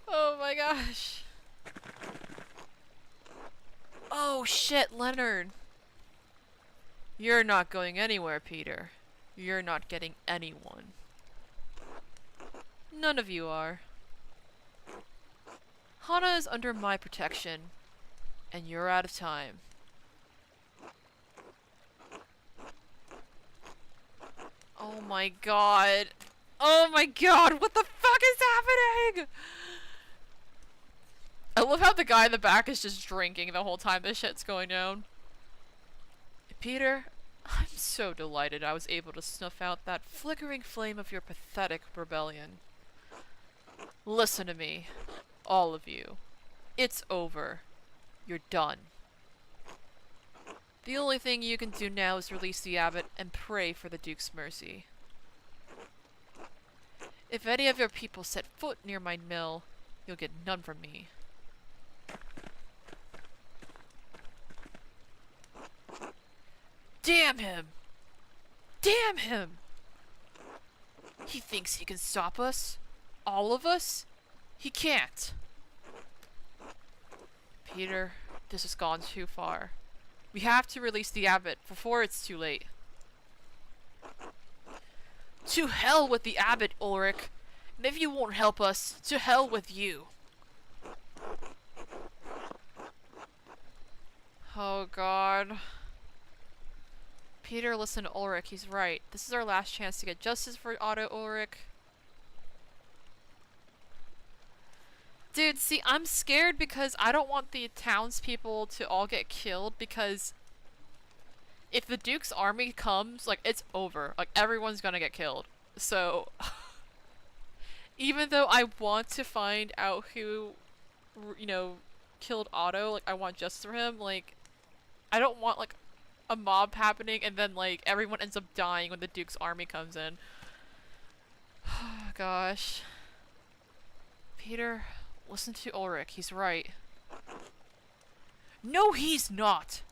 Oh my gosh. Oh shit, Leonard. You're not going anywhere, Peter. You're not getting anyone. None of you are. Hana is under my protection, and you're out of time. Oh my god. Oh my god, what the fuck is happening? I love how the guy in the back is just drinking the whole time this shit's going down. Peter, I'm so delighted I was able to snuff out that flickering flame of your pathetic rebellion. Listen to me, all of you. It's over. You're done. The only thing you can do now is release the abbot and pray for the Duke's mercy. If any of your people set foot near my mill, you'll get none from me. Damn him! Damn him! He thinks he can stop us? All of us? He can't! Peter, this has gone too far. We have to release the abbot before it's too late. To hell with the abbot, Ulrich! And if you won't help us, to hell with you! Oh god. Peter, listen to Ulrich, he's right. This is our last chance to get justice for Otto, Ulrich. Dude, see, I'm scared because I don't want the townspeople to all get killed because if the Duke's army comes, like, it's over. Like, everyone's gonna get killed. So, even though I want to find out who, you know, killed Otto, like, I want justice for him, like, I don't want, like, a mob happening and then, like, everyone ends up dying when the Duke's army comes in. Gosh. Peter, listen to Ulrich, he's right. No, he's not!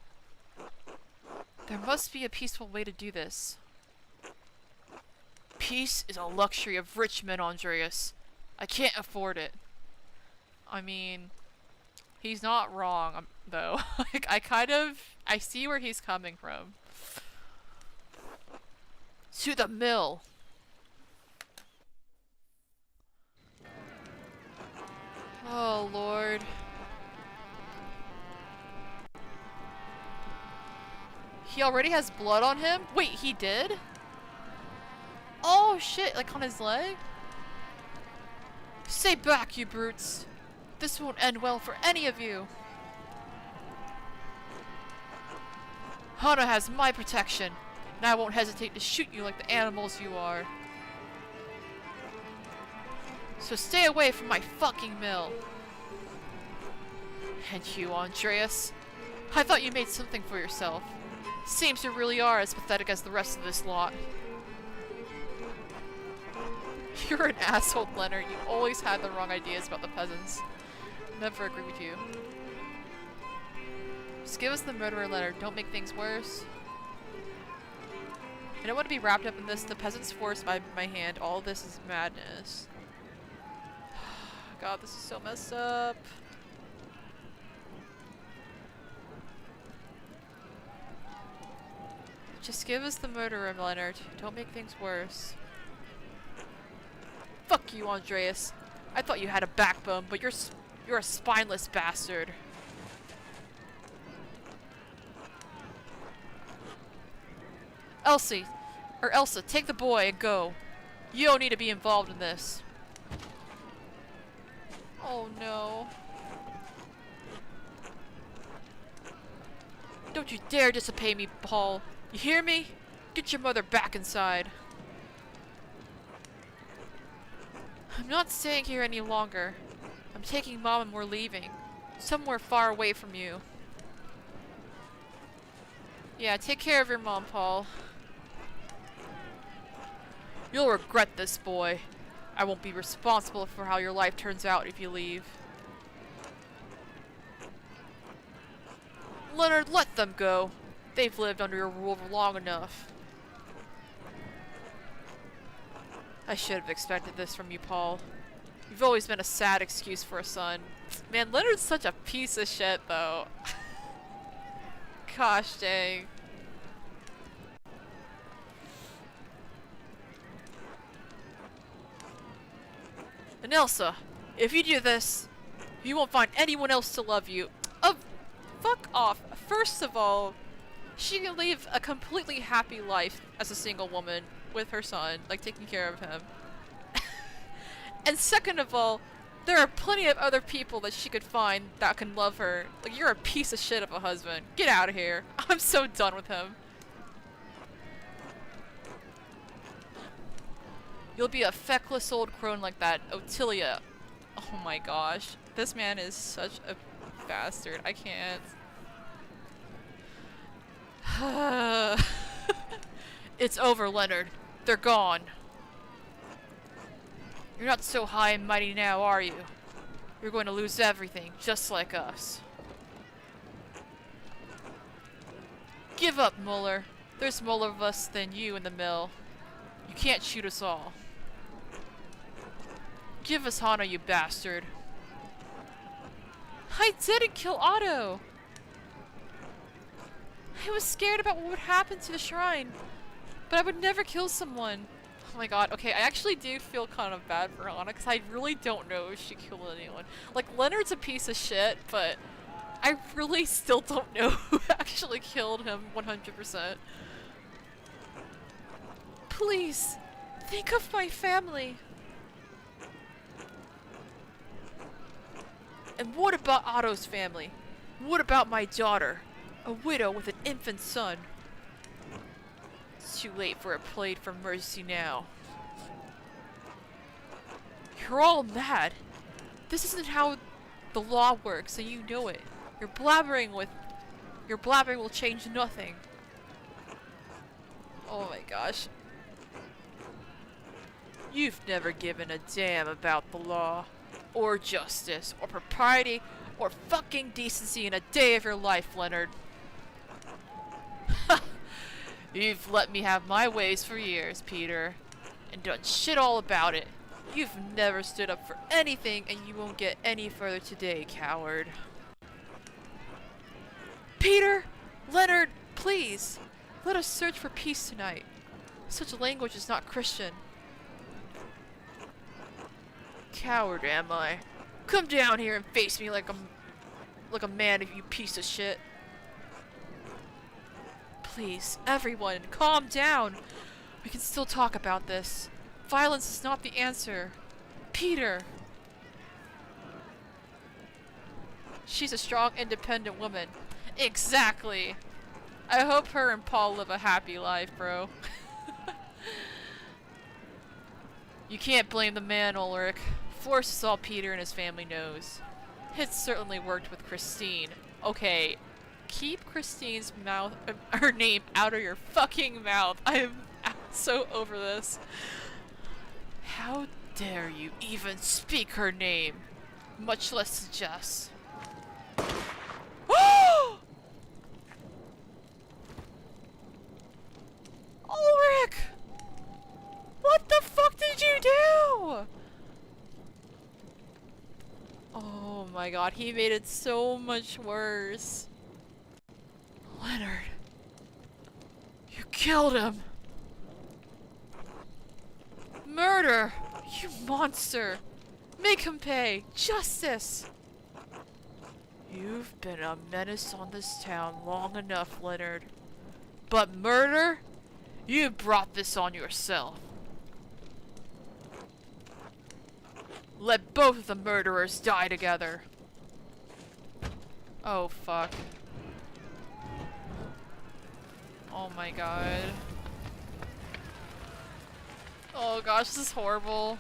There must be a peaceful way to do this. Peace is a luxury of rich men, Andreas. I can't afford it. I mean, he's not wrong, though. Like, I see where he's coming from. To the mill! Oh, Lord. He already has blood on him? Wait, he did? Oh, shit, like on his leg? Stay back, you brutes! This won't end well for any of you! Hana has my protection, and I won't hesitate to shoot you like the animals you are. So stay away from my fucking mill. And you, Andreas? I thought you made something for yourself. Seems you really are as pathetic as the rest of this lot. You're an asshole, Leonard. You always had the wrong ideas about the peasants. Never agree with you. Just give us the murderer, Leonard. Don't make things worse. I don't want to be wrapped up in this. The peasants forced by my hand. All of this is madness. God, this is so messed up. Just give us the murderer, Leonard. Don't make things worse. Fuck you, Andreas. I thought you had a backbone, but you're a spineless bastard. Elsa, take the boy and go. You don't need to be involved in this. Oh no. Don't you dare disobey me, Paul. You hear me? Get your mother back inside. I'm not staying here any longer. I'm taking Mom and we're leaving. Somewhere far away from you. Yeah, take care of your mom, Paul. You'll regret this, boy. I won't be responsible for how your life turns out if you leave. Leonard, let them go. They've lived under your rule for long enough. I should have expected this from you, Paul. You've always been a sad excuse for a son. Man, Leonard's such a piece of shit, though. Gosh dang. And Elsa, if you do this, you won't find anyone else to love you. Fuck off. First of all, she can live a completely happy life as a single woman with her son, like taking care of him. And second of all, there are plenty of other people that she could find that can love her. Like, you're a piece of shit of a husband. Get out of here. I'm so done with him. You'll be a feckless old crone like that, Ottilia. Oh my gosh. This man is such a bastard. I can't. It's over, Leonard. They're gone. You're not so high and mighty now, are you? You're going to lose everything, just like us. Give up, Muller. There's more of us than you in the mill. You can't shoot us all. Give us Hana, you bastard. I didn't kill Otto! I was scared about what would happen to the shrine, but I would never kill someone. Oh my god, okay, I actually do feel kind of bad for Hana, because I really don't know if she killed anyone. Like, Leonard's a piece of shit, but I really still don't know who actually killed him 100%. Please, think of my family. And what about Otto's family? What about my daughter? A widow with an infant son. It's too late for a plea for mercy now. You're all mad. This isn't how the law works, and you know it. Your blabbering will change nothing. Oh my gosh. You've never given a damn about the law, or justice, or propriety, or fucking decency in a day of your life, Leonard. You've let me have my ways for years, Peter, and done shit all about it. You've never stood up for anything, and you won't get any further today, coward. Peter! Leonard, please! Let us search for peace tonight. Such language is not Christian. Coward, am I? Come down here and face me like a man, you piece of shit. Please, everyone, calm down. We can still talk about this. Violence is not the answer. Peter! She's a strong, independent woman. Exactly! I hope her and Paul live a happy life, bro. You can't blame the man, Ulrich. Force is all Peter and his family knows. It certainly worked with Christine. Okay, keep Christine's her name out of your fucking mouth. I'm so over this. How dare you even speak her name, much less suggest. Ulrich! What the fuck did you do? Oh my god, he made it so much worse. Leonard, you You killed him! Murder! You monster! Make him pay! Justice! You've been a menace on this town long enough, Leonard. But murder? You brought this on yourself. Let both of the murderers die together. Oh, fuck. Oh my god. Oh gosh, this is horrible.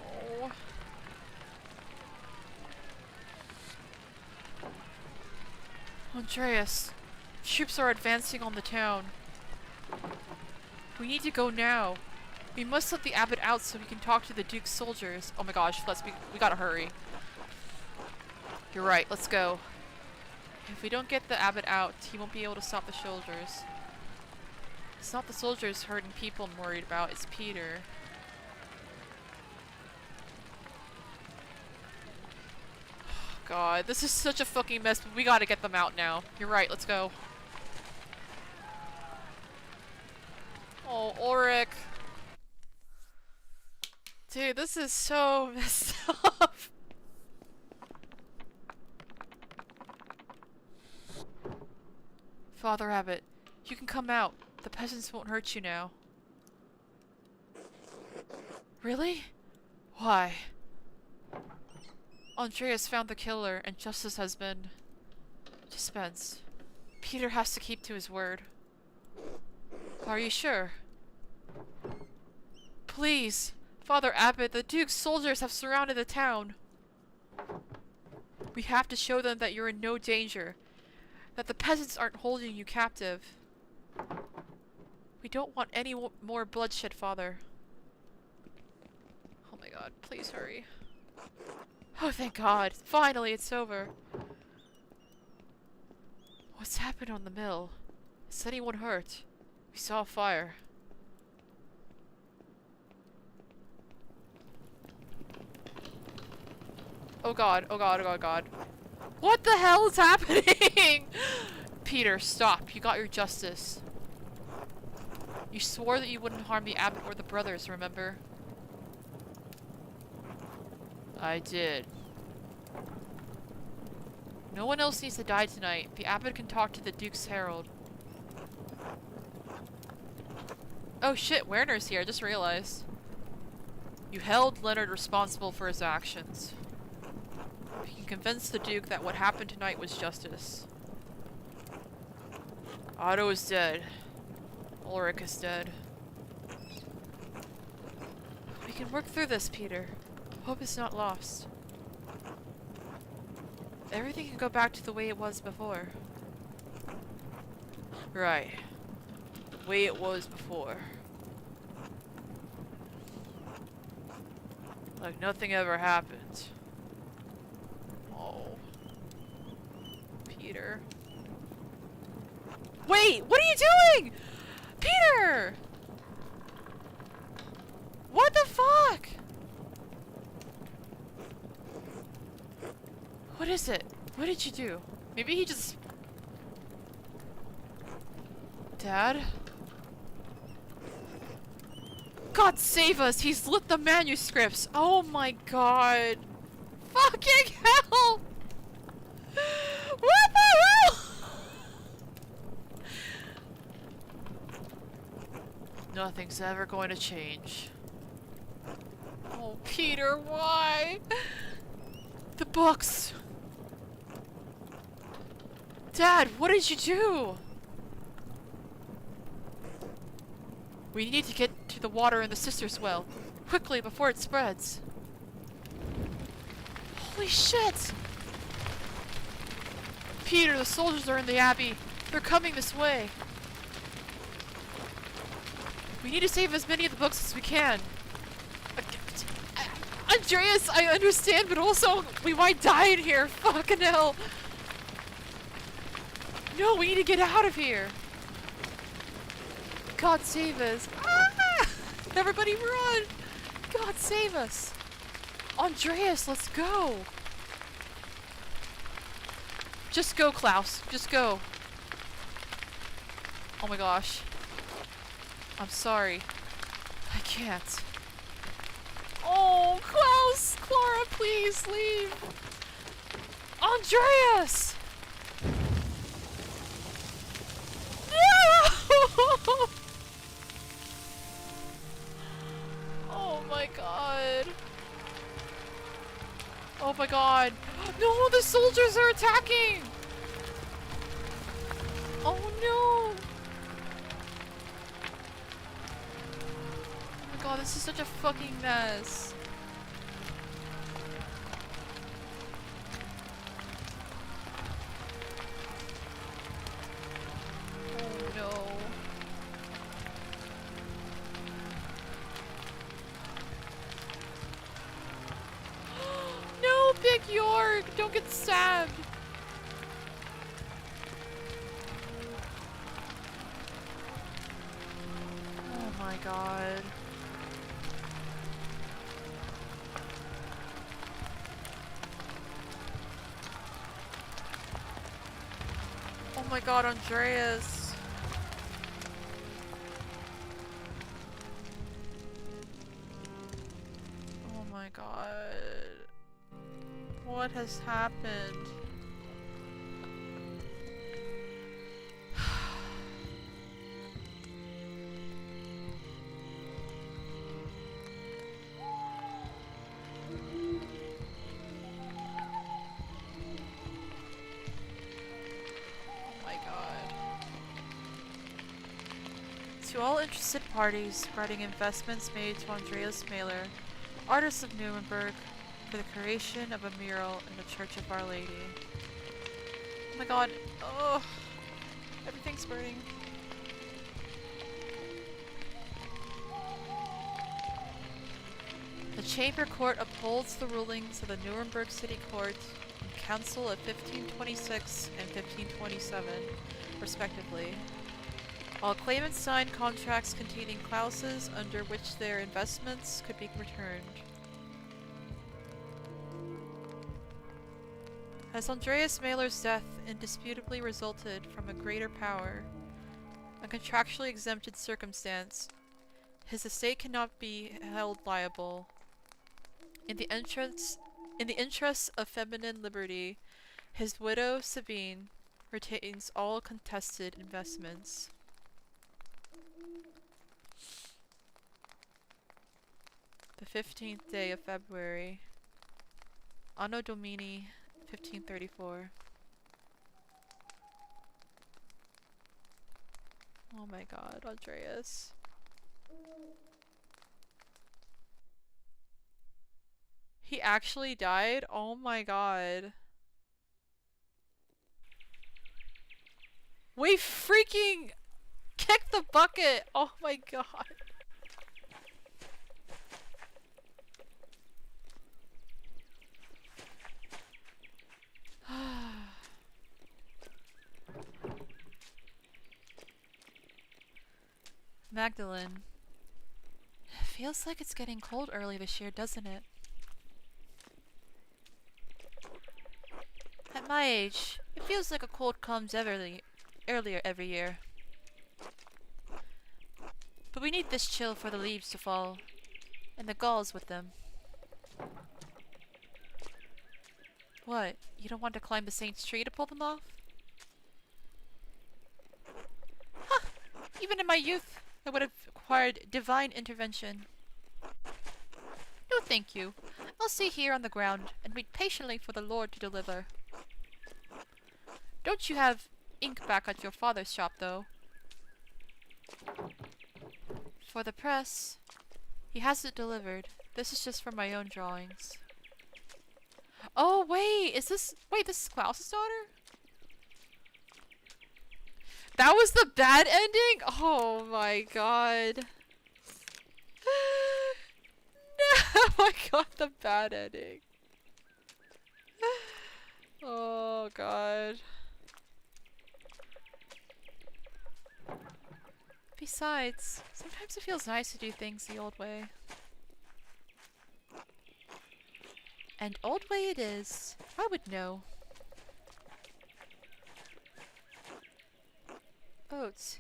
Oh. Andreas, troops are advancing on the town. We need to go now. We must let the abbot out so we can talk to the Duke's soldiers. Oh my gosh, we gotta hurry. You're right, let's go. If we don't get the abbot out, he won't be able to stop the soldiers. It's not the soldiers hurting people I'm worried about, it's Peter. God, this is such a fucking mess, but we gotta get them out now. You're right, let's go. Oh, Ulrich. Dude, this is so messed up. Father Abbot, you can come out. The peasants won't hurt you now. Really? Why? Andreas found the killer, and justice has been dispensed. Peter has to keep to his word. Are you sure? Please, Father Abbot, the Duke's soldiers have surrounded the town. We have to show them that you're in no danger, that the peasants aren't holding you captive. We don't want any more bloodshed, Father. Oh my god, please hurry. Oh, thank God. Finally, it's over. What's happened on the mill? Is anyone hurt? We saw a fire. Oh god, oh god, oh god, oh god. What the hell is happening? Peter, stop. You got your justice. You swore that you wouldn't harm the abbot or the brothers, remember? I did. No one else needs to die tonight. The abbot can talk to the Duke's herald. Oh shit, Werner's here, I just realized. You held Leonard responsible for his actions. You can convince the Duke that what happened tonight was justice. Otto is dead. Ulrich is dead. We can work through this, Peter. Hope is not lost. Everything can go back to the way it was before. Right. The way it was before. Like nothing ever happened. Oh. Peter. Wait! What are you doing? Peter! What the fuck? What is it? What did you do? Maybe he just... Dad? God save us! He's lit the manuscripts! Oh my god! Fucking hell! What the hell? Nothing's ever going to change. Oh, Peter, why? The books! Dad, what did you do? We need to get to the water in the sister's well. Quickly, before it spreads. Holy shit! Peter, the soldiers are in the abbey. They're coming this way. We need to save as many of the books as we can. Andreas, I understand, but also, we might die in here. Fucking hell. No, we need to get out of here. God save us. Ah! Everybody run. God save us. Andreas, let's go. Just go, Klaus. Just go. Oh my gosh. I'm sorry. I can't. Oh, Klaus! Clara, please leave! Andreas! No! Oh my god. Oh my god. No, the soldiers are attacking! Oh no! Oh my god, this is such a fucking mess. Oh no. No, Big York! Don't get stabbed! Oh my god. Oh my god, Andreas. Oh my god. What has happened? To all interested parties, spreading investments made to Andreas Mahler, artist of Nuremberg, for the creation of a mural in the Church of Our Lady. Oh my god. Oh, everything's burning. The Chamber Court upholds the rulings of the Nuremberg City Court and Council of 1526 and 1527, respectively. All claimants signed contracts containing clauses under which their investments could be returned. As Andreas Mahler's death indisputably resulted from a greater power, a contractually exempted circumstance, his estate cannot be held liable. In the interests of feminine liberty, his widow, Sabine, retains all contested investments. The 15th day of February, Anno Domini 1534. Oh my god, Andreas. He actually died? Oh my god. We freaking kicked the bucket! Oh my god. Magdalene. Feels like it's getting cold early this year, doesn't it? At my age, it feels like a cold comes earlier every year. But we need this chill for the leaves to fall, and the galls with them. What, you don't want to climb the saint's tree to pull them off? Huh! Even in my youth, I would have required divine intervention. No thank you. I'll stay here on the ground and wait patiently for the Lord to deliver. Don't you have ink back at your father's shop, though? For the press. He has it delivered. This is just for my own drawings. Oh, wait! This is Klaus's daughter? That was the bad ending? Oh my god. No! Oh my god, the bad ending. Oh god. Besides, sometimes it feels nice to do things the old way. And old way it is. I would know. Oats.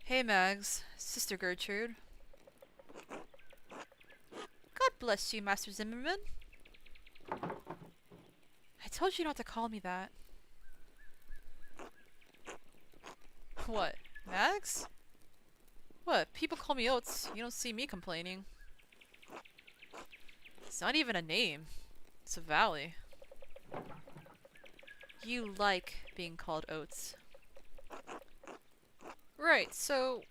Hey Mags, Sister Gertrude. God bless you, Master Zimmerman. I told you not to call me that. What, Mags? What, people call me Oates, you don't see me complaining. It's not even a name. It's a valley. You like being called Oates. Right, so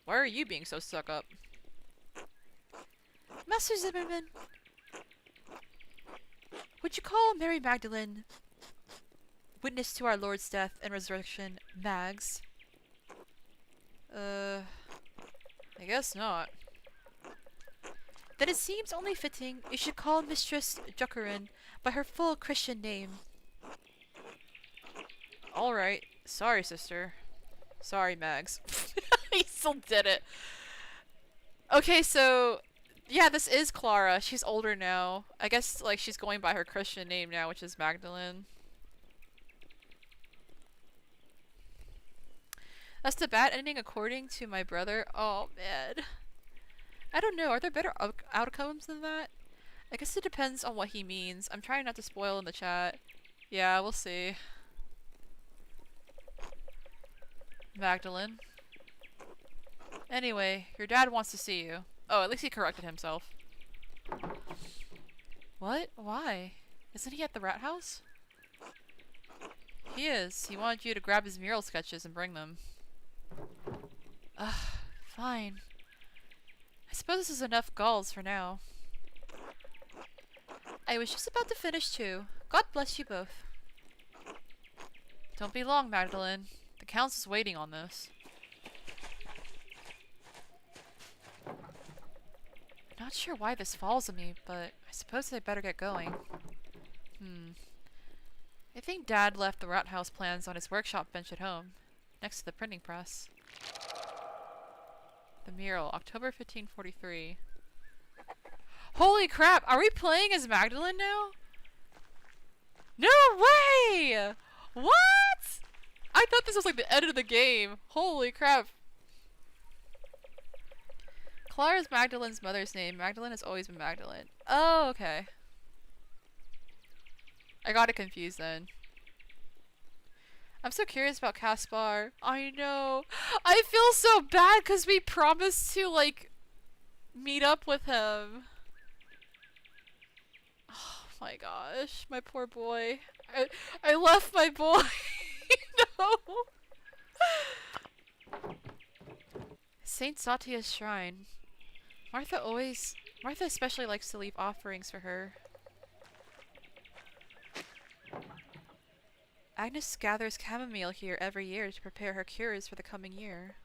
why are you being so stuck up? Master Zimmerman, would you call Mary Magdalene, witness to our Lord's death and resurrection, Mags? I guess not. Then it seems only fitting you should call Mistress Juckerin by her full Christian name. Alright. Sorry, sister. Sorry, Mags. He still did it. Okay, so yeah, this is Clara. She's older now. I guess like she's going by her Christian name now, which is Magdalene. That's the bad ending according to my brother. Oh man. I don't know. Are there better outcomes than that? I guess it depends on what he means. I'm trying not to spoil in the chat. Yeah, we'll see. Magdalene. Anyway, your dad wants to see you. Oh, at least he corrected himself. What? Why? Isn't he at the rat house? He is. He wanted you to grab his mural sketches and bring them. Ugh, fine. I suppose this is enough galls for now. I was just about to finish too. God bless you both. Don't be long, Magdalene. The council's waiting on this. Not sure why this falls on me, but I suppose I better get going. I think Dad left the rat house plans on his workshop bench at home, next to the printing press. The mural, October 1543. Holy crap! Are we playing as Magdalene now? No way! What? I thought this was like the end of the game. Holy crap. Clara is Magdalene's mother's name. Magdalene has always been Magdalene. Oh, okay. I got it confused then. I'm so curious about Caspar. I know. I feel so bad because we promised to, like, meet up with him. Oh my gosh. My poor boy. I left my boy. No. Saint Satia's shrine. Martha especially likes to leave offerings for her. Agnes gathers chamomile here every year to prepare her cures for the coming year.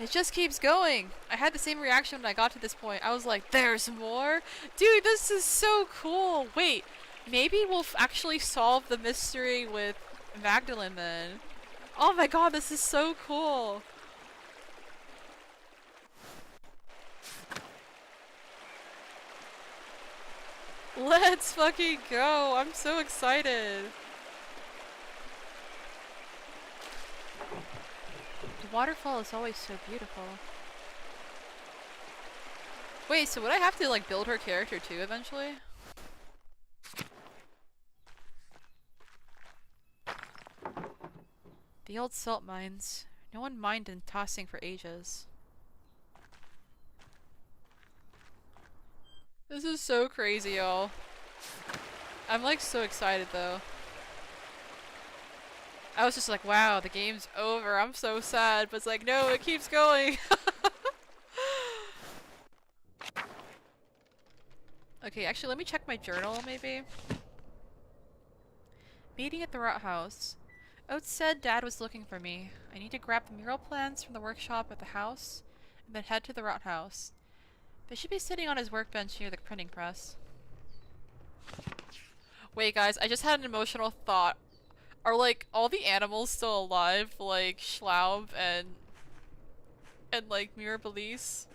It just keeps going! I had the same reaction when I got to this point. I was like, there's more? Dude, this is so cool! Wait, maybe we'll actually solve the mystery with Magdalene then. Oh my god, this is so cool! Let's fucking go! I'm so excited! The waterfall is always so beautiful. Wait, so would I have to like build her character too eventually? The old salt mines. No one minded tossing for ages. This is so crazy, y'all. I'm like so excited though. I was just like, wow, the game's over. I'm so sad. But it's like, no, it keeps going. Okay, actually, let me check my journal, maybe. Meeting at the rat house. Oates said Dad was looking for me. I need to grab the mural plans from the workshop at the house, and then head to the rat house. They should be sitting on his workbench near the printing press. Wait, guys, I just had an emotional thought. Are, like, all the animals still alive? Like, Schlaub and like, Mirabilis?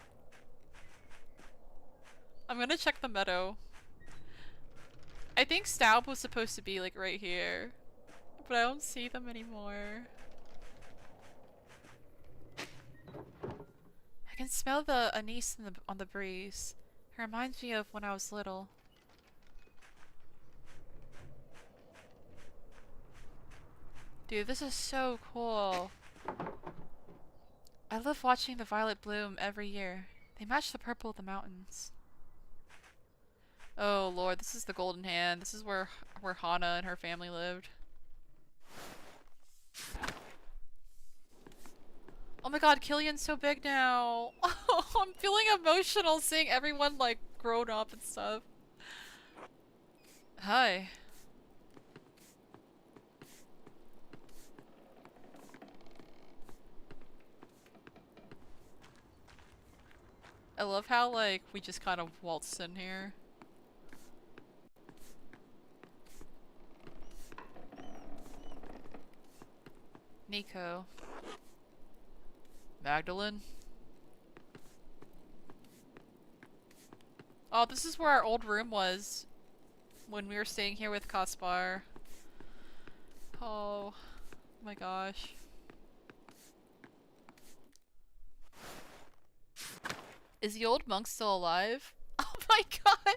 I'm gonna check the meadow. I think Staub was supposed to be like right here, but I don't see them anymore. I can smell the anise on the breeze. It reminds me of when I was little. Dude, this is so cool. I love watching the violet bloom every year. They match the purple of the mountains. Oh lord, this is the Golden Hand. This is where Hana and her family lived. Oh my god, Killian's so big now. Oh, I'm feeling emotional seeing everyone like grown up and stuff. Hi. I love how like we just kind of waltzed in here. Nico. Magdalene. Oh, this is where our old room was when we were staying here with Kaspar. Oh my gosh. Is the old monk still alive? Oh my god!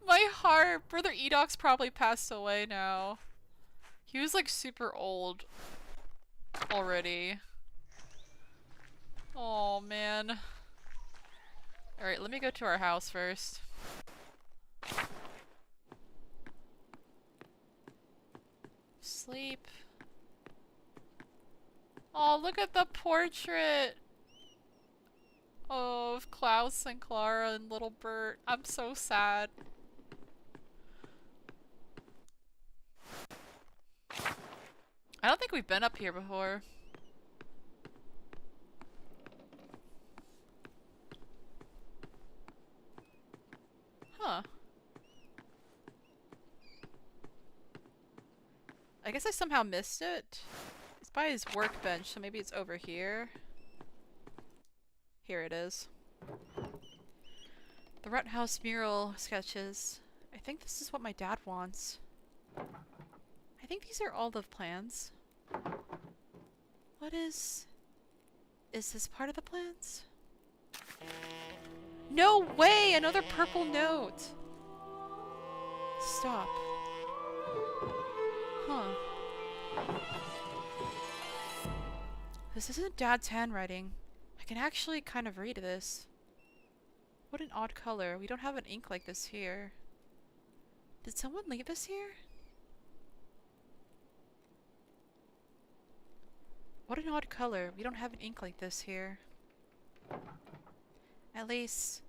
My heart! Brother Edoc's probably passed away now. He was like super old already. Oh man. Alright, let me go to our house first. Sleep. Oh, look at the portrait! Oh, of Klaus and Clara and little Bert. I'm so sad. I don't think we've been up here before. Huh. I guess I somehow missed it. It's by his workbench, so maybe it's over here. Here it is. The Ruthouse mural sketches. I think this is what my dad wants. I think these are all the plans. What is... Is this part of the plans? No way! Another purple note! Stop. Huh. This isn't Dad's handwriting. I can actually kind of read this. What an odd color. We don't have an ink like this here. Did someone leave this here? What an odd color. We don't have an ink like this here. At least,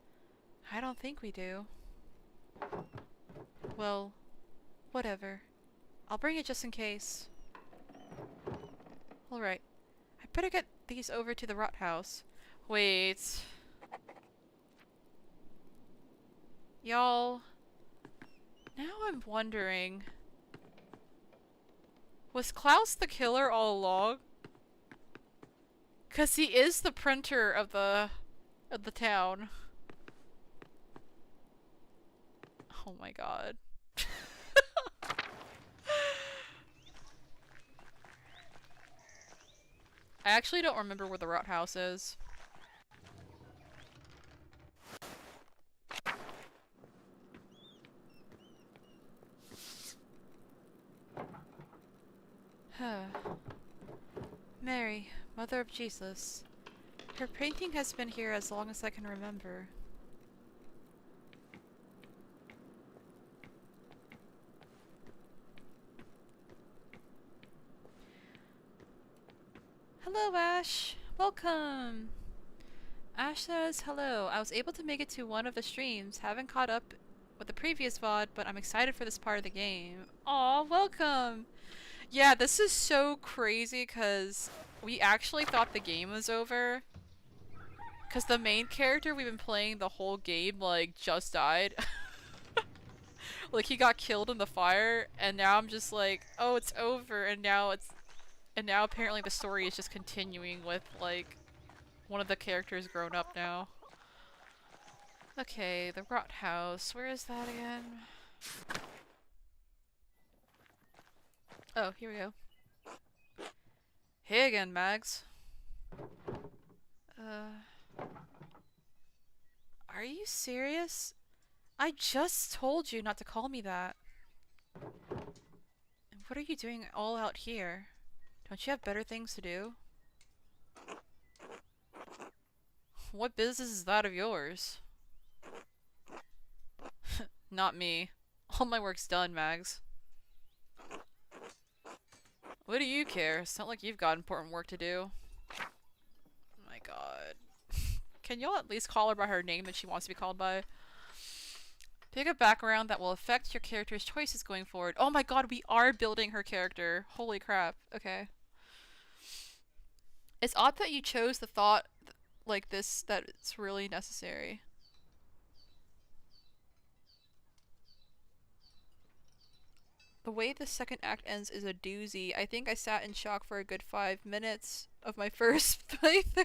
I don't think we do. Well, whatever. I'll bring it just in case. Alright. I better get these over to the Rothouse. Wait. Y'all. Now I'm wondering. Was Klaus the killer all along? 'Cause he is the printer of the town. Oh my god. I actually don't remember where the Rothouse is. Mary, Mother of Jesus. Her painting has been here as long as I can remember. Hello, Ash! Welcome! Ash says, hello. I was able to make it to one of the streams. Haven't caught up with the previous VOD, but I'm excited for this part of the game. Aw, welcome! Yeah, this is so crazy because we actually thought the game was over. Because the main character we've been playing the whole game, like, just died. Like, he got killed in the fire, and now I'm just like, oh, it's over, and now apparently the story is just continuing with, like, one of the characters grown up now. Okay, the Rothouse. Where is that again? Oh, here we go. Hey again, Mags. Are you serious? I just told you not to call me that. And what are you doing all out here? Don't you have better things to do? What business is that of yours? Not me. All my work's done, Mags. What do you care? It's not like you've got important work to do. Oh my god. Can y'all at least call her by her name that she wants to be called by? Pick a background that will affect your character's choices going forward. Oh my god, we are building her character. Holy crap. Okay. It's odd that you chose the thought like this that it's really necessary. The way the second act ends is a doozy. I think I sat in shock for a good 5 minutes of my first playthrough.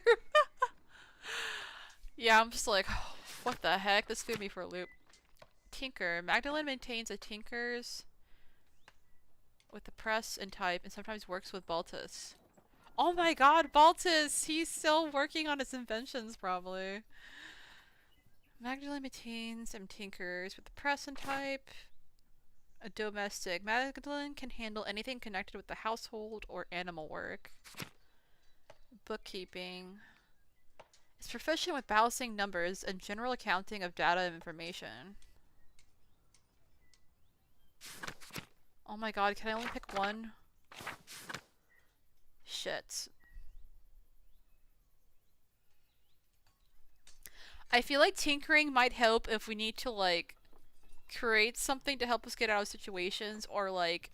Yeah, I'm just like, what the heck? This threw me for a loop. Tinker. Magdalene maintains a Tinker's with the press and type and sometimes works with Baltus. Oh my god, Baltus! He's still working on his inventions, probably. Magdalene maintains and tinkers with the press and type. A domestic. Magdalene can handle anything connected with the household or animal work. Bookkeeping. Is proficient with balancing numbers and general accounting of data and information. Oh my god, can I only pick one? Shit. I feel like tinkering might help if we need to, like, create something to help us get out of situations or, like,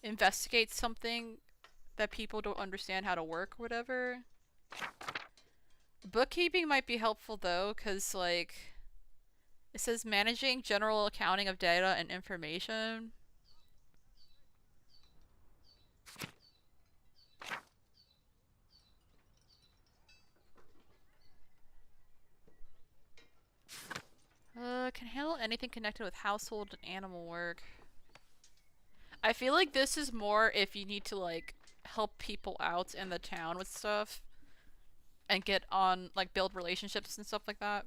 investigate something that people don't understand how to work or whatever. Bookkeeping might be helpful, though, because, like, it says managing general accounting of data and information. Can handle anything connected with household and animal work. I feel like this is more if you need to, like, help people out in the town with stuff. And get on, like, build relationships and stuff like that.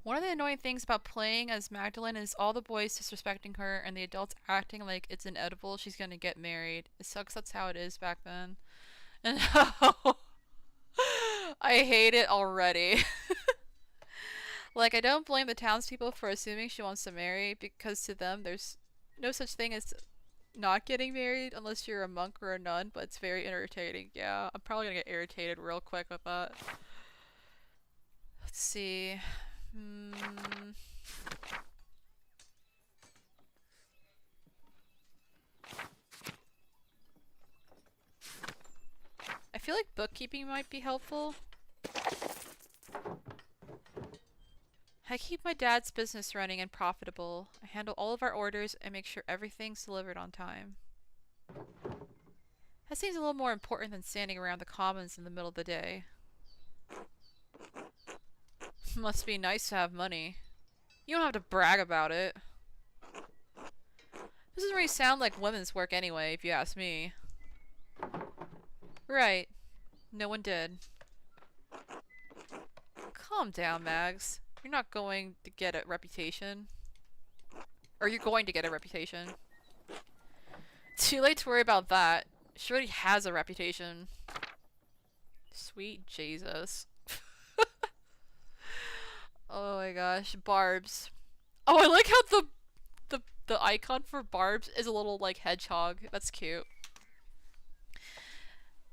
One of the annoying things about playing as Magdalene is all the boys disrespecting her and the adults acting like it's inevitable she's gonna get married. It sucks that's how it is back then. And I hate it already. Like, I don't blame the townspeople for assuming she wants to marry, because to them there's no such thing as not getting married unless you're a monk or a nun, but it's very irritating. Yeah, I'm probably gonna get irritated real quick with that. Let's see. I feel like bookkeeping might be helpful. I keep my dad's business running and profitable. I handle all of our orders and make sure everything's delivered on time. That seems a little more important than standing around the commons in the middle of the day. Must be nice to have money. You don't have to brag about it. This doesn't really sound like women's work anyway, if you ask me. Right. No one did. Calm down, Mags. You're not going to get a reputation. Or you're going to get a reputation. Too late to worry about that. She already has a reputation. Sweet Jesus. Oh my gosh. Barbs. Oh, I like how the icon for Barbs is a little, like, hedgehog. That's cute.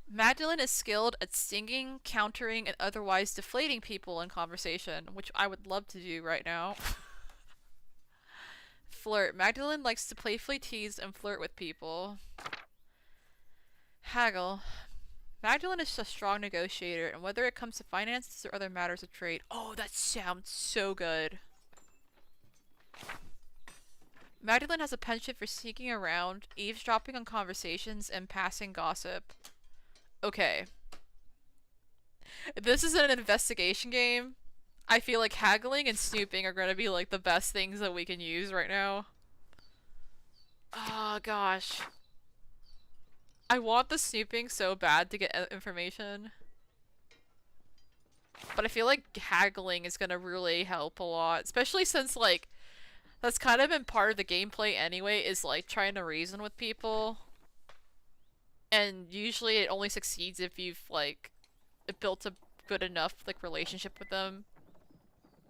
Magdalene is skilled at singing, countering, and otherwise deflating people in conversation, which I would love to do right now. Flirt. Magdalene likes to playfully tease and flirt with people. Haggle. Magdalene is a strong negotiator, and whether it comes to finances or other matters of trade. Oh, that sounds so good. Magdalene has a penchant for sneaking around, eavesdropping on conversations, and passing gossip. Okay. If this is an investigation game, I feel like haggling and snooping are gonna be, like, the best things that we can use right now. Oh gosh. I want the snooping so bad to get information. But I feel like haggling is gonna really help a lot. Especially since, like, that's kind of been part of the gameplay anyway, is like trying to reason with people. And usually it only succeeds if you've, like, built a good enough, like, relationship with them.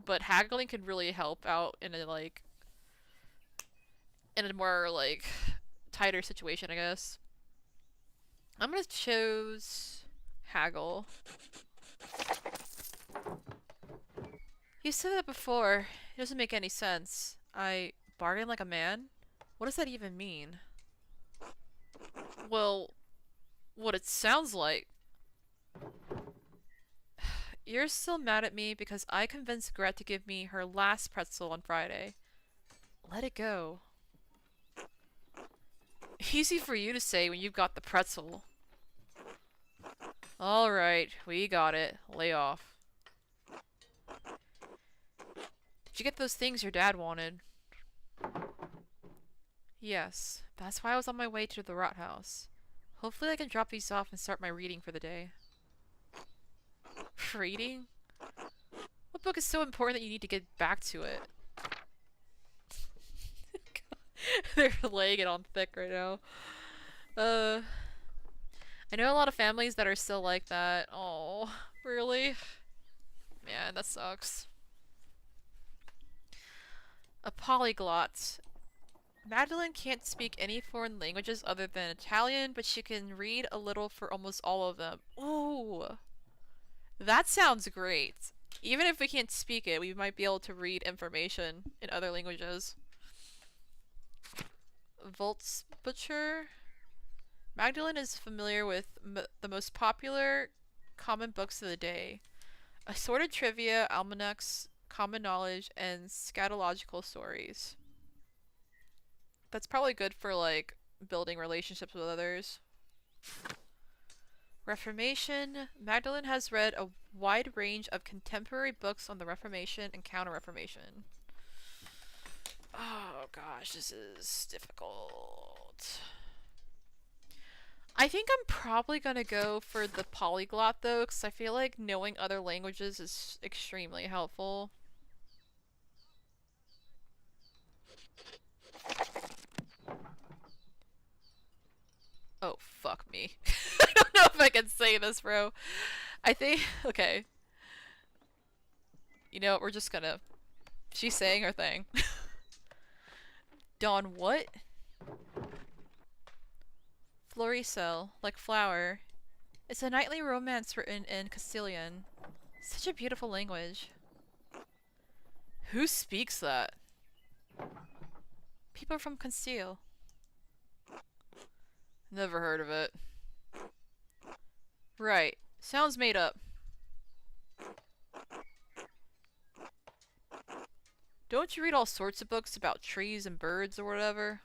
But haggling can really help out in a, like, in a more, like, tighter situation, I guess. I'm gonna choose haggle. You said that before. It doesn't make any sense. I bargain like a man? What does that even mean? Well, what it sounds like. You're still mad at me because I convinced Gret to give me her last pretzel on Friday. Let it go. Easy for you to say when you've got the pretzel. Alright, we got it. Lay off. Did you get those things your dad wanted? Yes, that's why I was on my way to the rot house. Hopefully I can drop these off and start my reading for the day. Reading? What book is so important that you need to get back to it? They're laying it on thick right now. I know a lot of families that are still like that. Oh, really? Man, that sucks. A polyglot. Madeline can't speak any foreign languages other than Italian, but she can read a little for almost all of them. Ooh. That sounds great. Even if we can't speak it, we might be able to read information in other languages. Volts Butcher. Magdalene is familiar with the most popular common books of the day. Assorted trivia, almanacs, common knowledge, and scatological stories. That's probably good for, like, building relationships with others. Reformation. Magdalene has read a wide range of contemporary books on the Reformation and Counter-Reformation. Oh gosh, this is difficult. I think I'm probably gonna go for the polyglot though, because I feel like knowing other languages is extremely helpful. Oh, fuck me. I don't know if I can say this, bro. I think... Okay. You know what, we're just gonna... She's saying her thing. Dawn what? Floricel, like flower. It's a nightly romance written in Castilian. Such a beautiful language. Who speaks that? People from Castile. Never heard of it. Right. Sounds made up. Don't you read all sorts of books about trees and birds or whatever?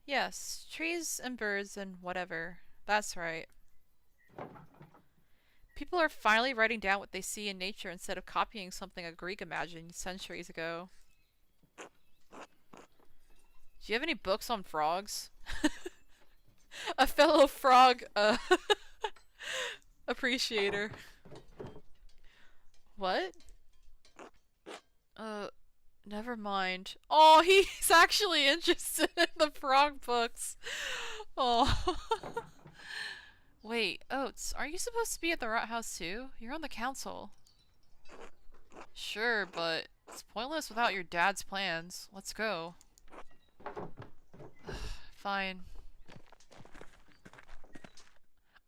Yes, trees and birds and whatever. That's right. People are finally writing down what they see in nature instead of copying something a Greek imagined centuries ago. Do you have any books on frogs? A fellow frog, appreciator. What? Never mind. Oh, he's actually interested in the frog books. Oh. Wait, Oates, aren't you supposed to be at the rat house too? You're on the council. Sure, but it's pointless without your dad's plans. Let's go. Fine.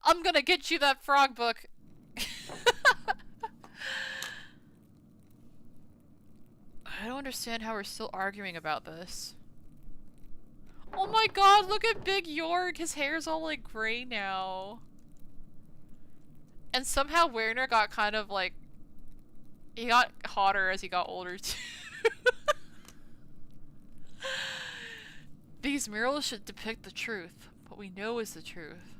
I'm gonna get you that frog book. I don't understand how we're still arguing about this. Oh my god, look at Big York! His hair's all like gray now. And somehow Werner got kind of like... He got hotter as he got older too. These murals should depict the truth, what we know is the truth.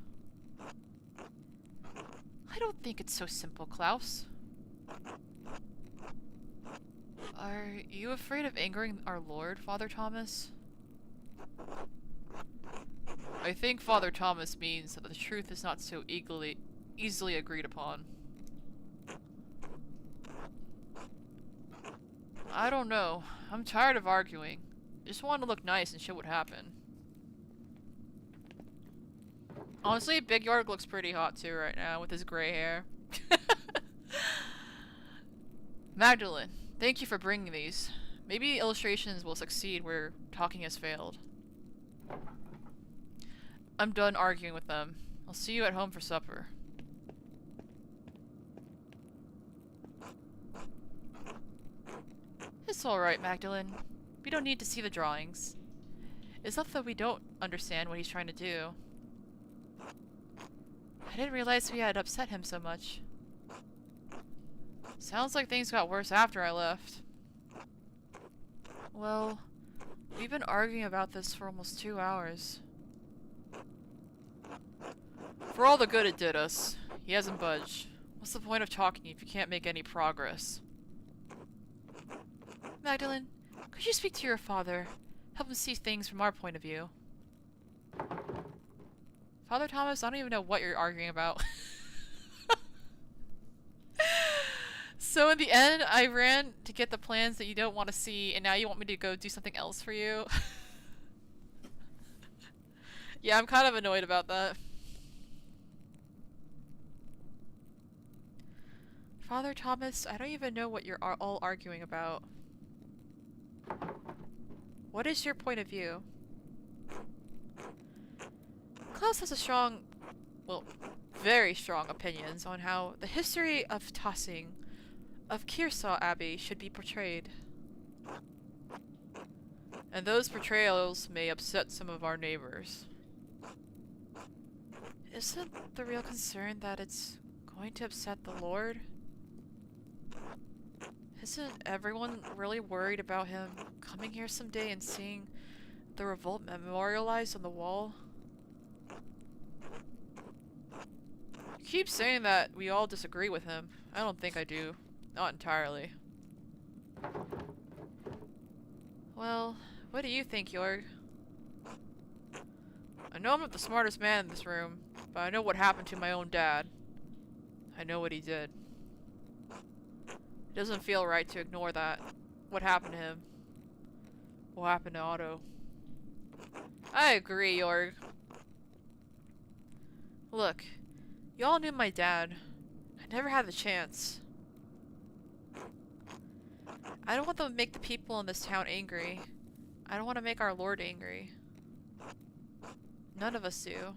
I don't think it's so simple, Klaus. Are you afraid of angering our Lord, Father Thomas? I think Father Thomas means that the truth is not so easily agreed upon. I don't know. I'm tired of arguing. Just want to look nice and show what happened. Honestly, Big York looks pretty hot too right now with his gray hair. Magdalene, thank you for bringing these. Maybe illustrations will succeed where talking has failed. I'm done arguing with them. I'll see you at home for supper. It's alright, Magdalene. We don't need to see the drawings. It's not that we don't understand what he's trying to do. I didn't realize we had upset him so much. Sounds like things got worse after I left. Well, we've been arguing about this for almost 2 hours. For all the good it did us, he hasn't budged. What's the point of talking if you can't make any progress? Magdalene, could you speak to your father? Help him see things from our point of view. Father Thomas, I don't even know what you're arguing about. So in the end, I ran to get the plans that you don't want to see, and now you want me to go do something else for you? Yeah, I'm kind of annoyed about that. Father Thomas, I don't even know what you're all arguing about. What is your point of view? Klaus has a strong, well, very strong opinions on how the history of tossing of Kearsarge Abbey should be portrayed. And those portrayals may upset some of our neighbors. Isn't the real concern that it's going to upset the Lord? Isn't everyone really worried about him coming here someday and seeing the revolt memorialized on the wall? You keep saying that we all disagree with him. I don't think I do. Not entirely. Well, what do you think, Jorg? I know I'm not the smartest man in this room, but I know what happened to my own dad. I know what he did. It doesn't feel right to ignore that. What happened to him? What happened to Otto? I agree, Jorg. Look, you all knew my dad. I never had the chance. I don't want them to make the people in this town angry. I don't want to make our Lord angry. None of us do.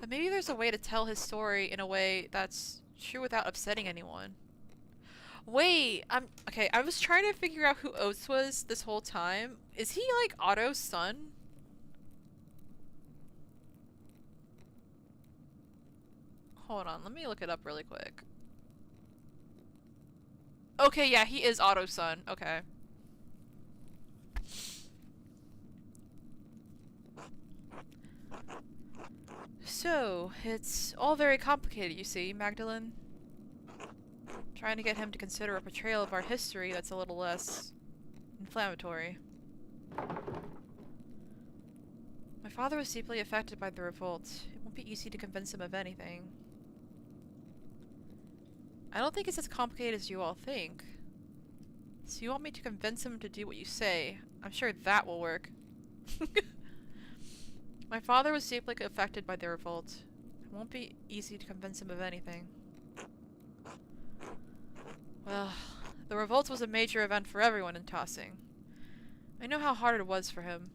But maybe there's a way to tell his story in a way that's true without upsetting anyone. Wait, okay, I was trying to figure out who Oates was this whole time. Is he like Otto's son? Hold on, let me look it up really quick. Okay, yeah, he is Otto's son. Okay. So, it's all very complicated, you see, Magdalene. Trying to get him to consider a portrayal of our history that's a little less inflammatory. My father was deeply affected by the revolt. It won't be easy to convince him of anything. I don't think it's as complicated as you all think. So you want me to convince him to do what you say? I'm sure that will work. My father was deeply affected by the revolt. It won't be easy to convince him of anything. Well, the revolt was a major event for everyone in Tossing. I know how hard it was for him.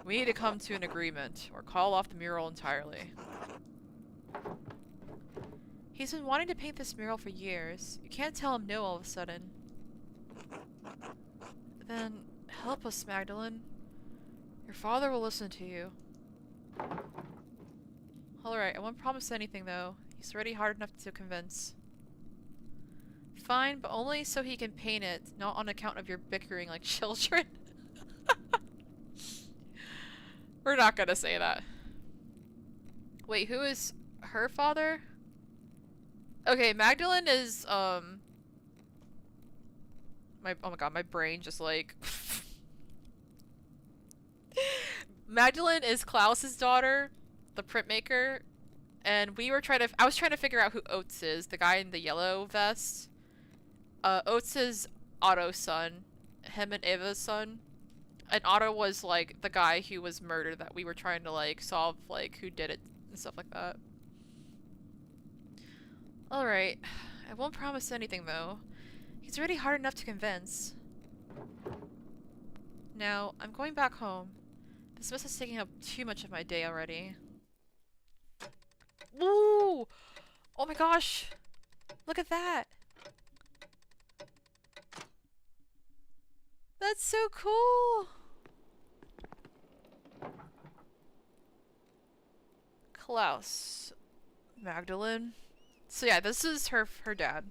We need to come to an agreement, or call off the mural entirely. He's been wanting to paint this mural for years. You can't tell him no all of a sudden. Then, help us, Magdalene. Your father will listen to you. Alright, I won't promise anything though. He's already hard enough to convince. Fine, but only so he can paint it, not on account of your bickering like children. We're not gonna say that. Wait, who is her father? Okay, Magdalene is, oh my god, my brain just like... Magdalene is Klaus's daughter, the printmaker, and I was trying to figure out who Oates is, the guy in the yellow vest. Oates is Otto's son, him and Eva's son. And Otto was, like, the guy who was murdered that we were trying to, like, solve, like, who did it and stuff like that. Alright. I won't promise anything, though. He's already hard enough to convince. Now, I'm going back home. This mess is taking up too much of my day already. Ooh! Oh my gosh! Look at that! That's so cool! Klaus. Magdalene. So yeah, this is her dad.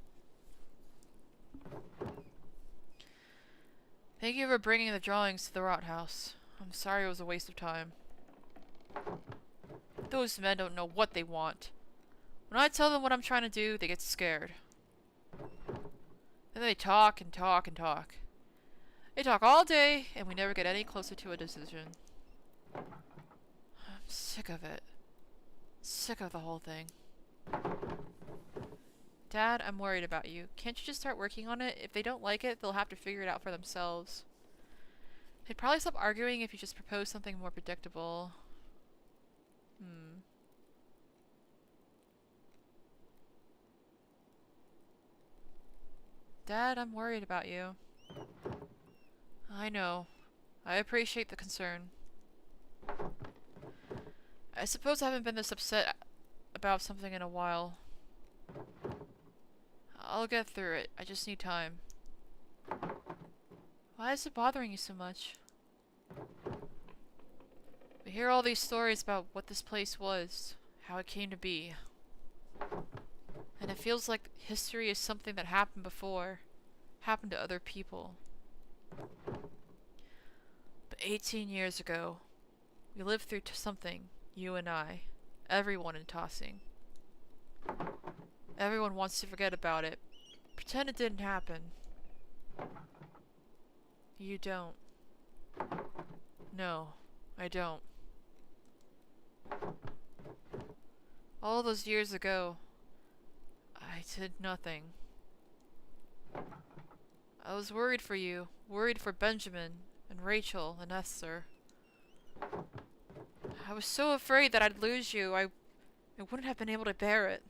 Thank you for bringing the drawings to the rot house. I'm sorry it was a waste of time. Those men don't know what they want. When I tell them what I'm trying to do, they get scared. Then they talk and talk and talk. They talk all day, and we never get any closer to a decision. I'm sick of it. Sick of the whole thing. Dad, I'm worried about you. Can't you just start working on it? If they don't like it, they'll have to figure it out for themselves. They'd probably stop arguing if you just propose something more predictable. Dad, I'm worried about you. I know. I appreciate the concern. I suppose I haven't been this upset about something in a while. I'll get through it. I just need time. Why is it bothering you so much? We hear all these stories about what this place was, how it came to be. And it feels like history is something that happened before, happened to other people. But 18 years ago, we lived through something, you and I, everyone in Tossing. Everyone wants to forget about it, pretend it didn't happen. You don't. No, I don't. All those years ago, I did nothing. I was worried for you, worried for Benjamin, and Rachel, and Esther. I was so afraid that I'd lose you, I wouldn't have been able to bear it.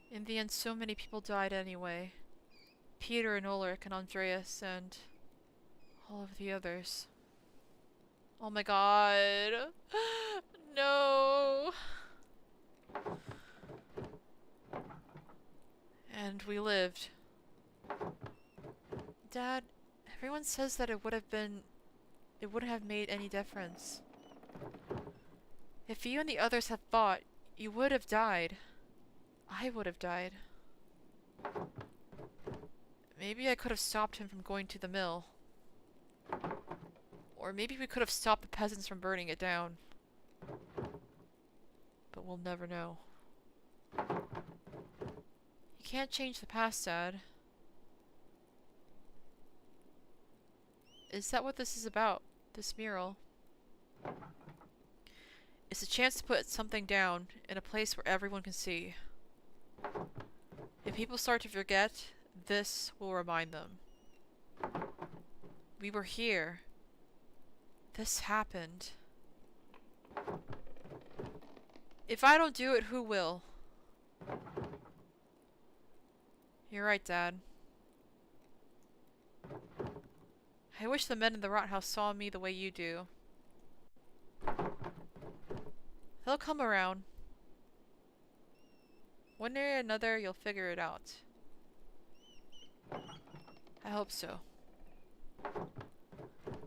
In the end, so many people died anyway. Peter and Ulrich and Andreas and all of the others. Oh my god. No. And we lived. Dad, everyone says that it wouldn't have made any difference. If you and the others had fought, you would have died. I would have died. Maybe I could have stopped him from going to the mill. Or maybe we could have stopped the peasants from burning it down. But we'll never know. You can't change the past, Dad. Is that what this is about? This mural? It's a chance to put something down in a place where everyone can see. If people start to forget, this will remind them. We were here. This happened. If I don't do it, who will? You're right, Dad. I wish the men in the rot house saw me the way you do. They'll come around. One day or another, you'll figure it out. I hope so.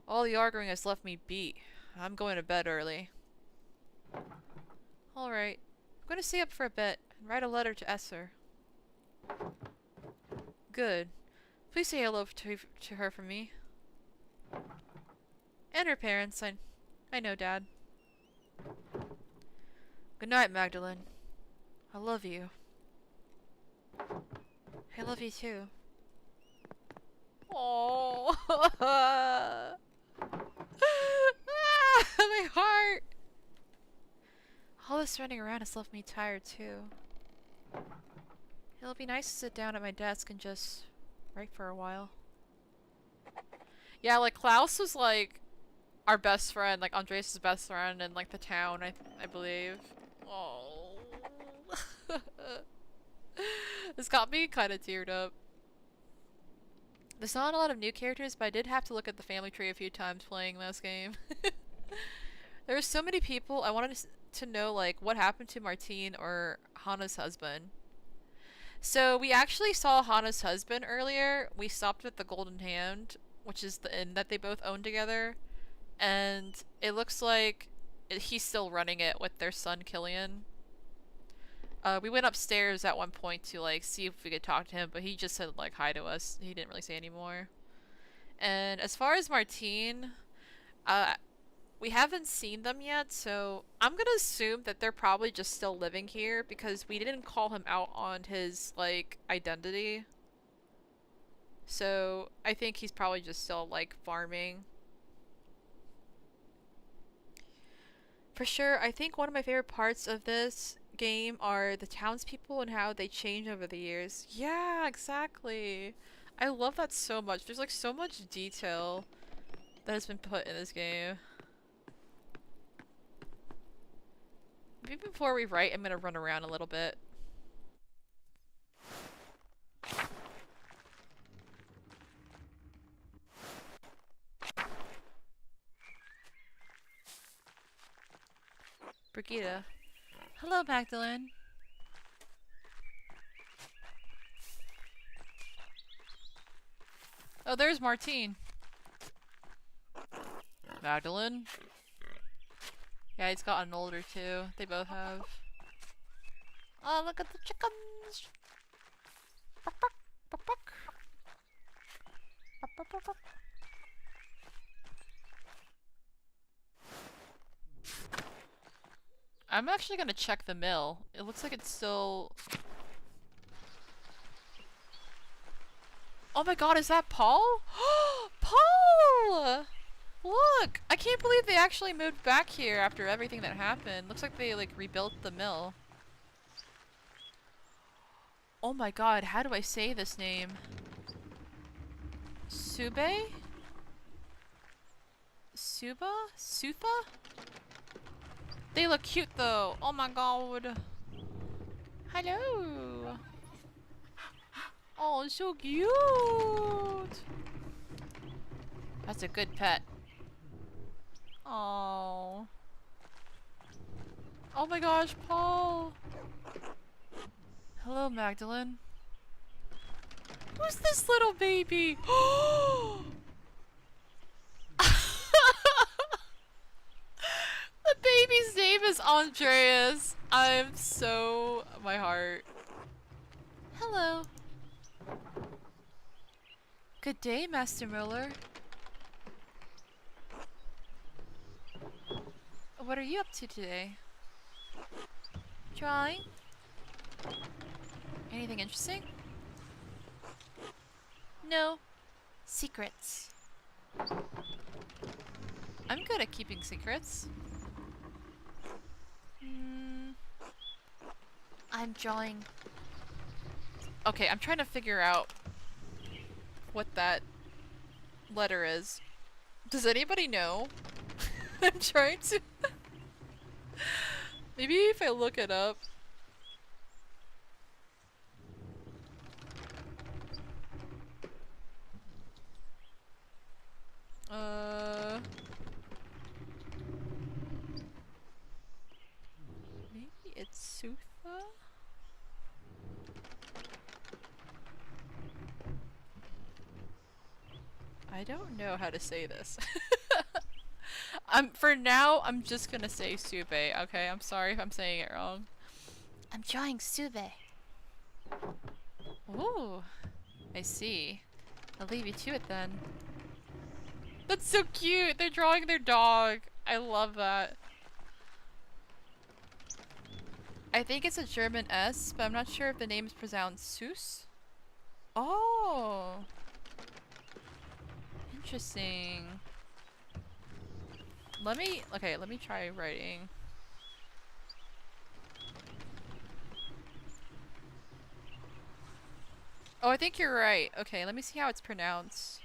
All the arguing has left me beat. I'm going to bed early. Alright. I'm going to stay up for a bit and write a letter to Esther. Good. Please say hello to her for me. And her parents. I know, Dad. Good night, Magdalene. I love you. I love you too. Oh. All this running around has left me tired too. It'll be nice to sit down at my desk and just write for a while. Yeah, like Klaus was like our best friend, like Andres' best friend in like the town, I believe. Oh. This got me kind of teared up. There's not a lot of new characters, but I did have to look at the family tree a few times playing this game. There were so many people. I wanted to know like what happened to Martine or Hana's husband. So we actually saw Hana's husband earlier. We stopped at the Golden Hand, which is the inn that they both own together. And it looks like he's still running it with their son Killian. We went upstairs at one point to like see if we could talk to him, but he just said like hi to us. He didn't really say any more. And as far as Martine, we haven't seen them yet, so I'm gonna assume that they're probably just still living here because we didn't call him out on his like identity. So I think he's probably just still like farming. For sure, I think one of my favorite parts of this game are the townspeople and how they change over the years. Yeah, exactly. I love that so much. There's like so much detail that has been put in this game. Maybe before we write, I'm gonna run around a little bit. Brigitte. Hello, Magdalene. Oh, there's Martine. Magdalene? Yeah, he's gotten older too. They both have. Oh, look at the chickens! Buck, buck, buck, buck. Buck, buck, buck, buck. I'm actually gonna check the mill. It looks like it's still... Oh my god, is that Paul? Paul! Look! I can't believe they actually moved back here after everything that happened. Looks like they like rebuilt the mill. Oh my god, how do I say this name? Sube? Suba? Sutha? They look cute though. Oh my god. Hello. Oh, so cute. That's a good pet. Oh. Oh my gosh, Paul. Hello, Magdalene. Who's this little baby? The baby's name is Andreas. I'm so... my heart. Hello. Good day, Master Miller. What are you up to today? Drawing? Anything interesting? No. Secrets. I'm good at keeping secrets. I'm drawing. Okay, I'm trying to figure out what that letter is. Does anybody know? I'm trying to... Maybe if I look it up. Maybe it's Sutha? I don't know how to say this. For now, I'm just gonna say Sube, okay? I'm sorry if I'm saying it wrong. I'm drawing Sube. Ooh, I see. I'll leave you to it then. That's so cute! They're drawing their dog. I love that. I think it's a German S, but I'm not sure if the name is pronounced Sus. Oh! Interesting. Let me try writing. Oh, I think you're right. Okay, let me see how it's pronounced.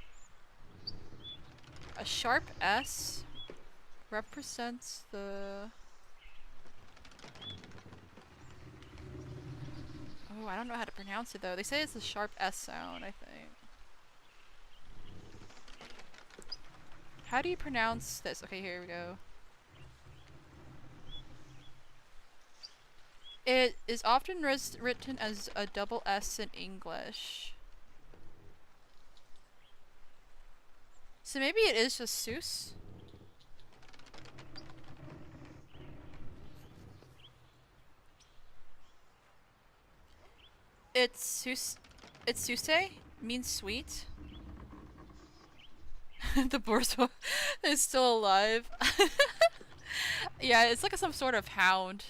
A sharp S represents the... Oh, I don't know how to pronounce it though. They say it's a sharp S sound, I think. How do you pronounce this? Okay, here we go. It is often written as a double S in English. So maybe it is just Seuss? It's Seuss. It's Suse? Means sweet. The borzoi is still alive. Yeah, it's like some sort of hound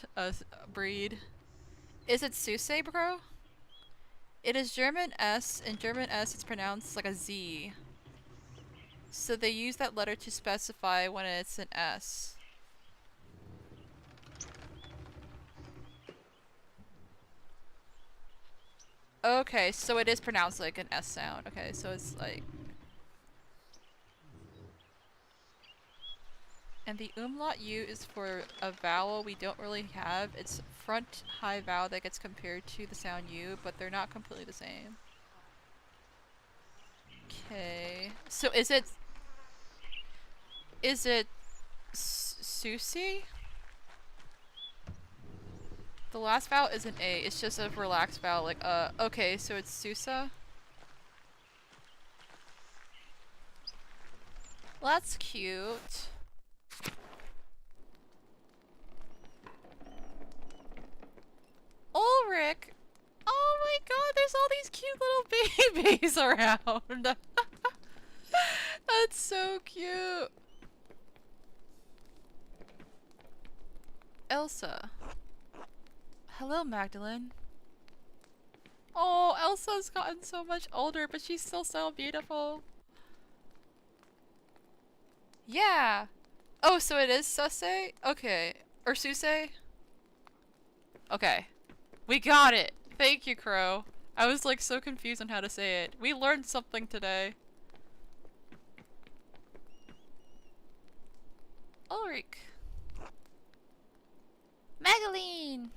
breed. Is it Suse, bro? It is German S. In German S, it's pronounced like a Z. So they use that letter to specify when it's an S. Okay, so it is pronounced like an S sound. Okay, so it's like... And the umlaut U is for a vowel we don't really have. It's front high vowel that gets compared to the sound U, but they're not completely the same. Okay. So is it... Is it... Susi? The last vowel isn't A, it's just a relaxed vowel, like, okay, so it's Susa? Well, that's cute. Ulrich! Oh my god, there's all these cute little babies around! That's so cute! Elsa. Hello, Magdalene. Oh, Elsa's gotten so much older, but she's still so beautiful. Yeah! Oh, so it is Suse? Okay. Or Suse? Okay. We got it! Thank you, Crow. I was like so confused on how to say it. We learned something today. Ulrich. Magdalene!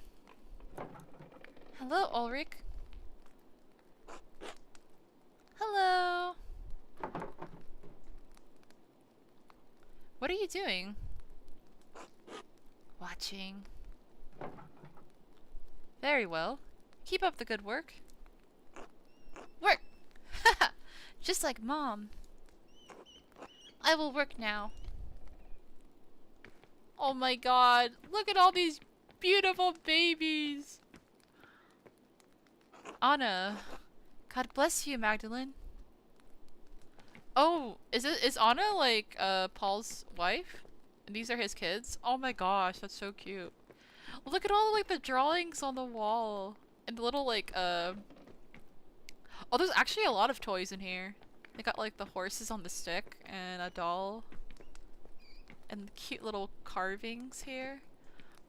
Hello, Ulrich. Hello. What are you doing? Watching. Very well. Keep up the good work. Work! Haha! Just like Mom. I will work now. Oh my god, look at all these beautiful babies! Anna. God bless you, Magdalene. Oh, is Anna like Paul's wife? And these are his kids? Oh my gosh, that's so cute. Look at all like the drawings on the wall. And the little like oh, there's actually a lot of toys in here. They got like the horses on the stick and a doll. And the cute little carvings here.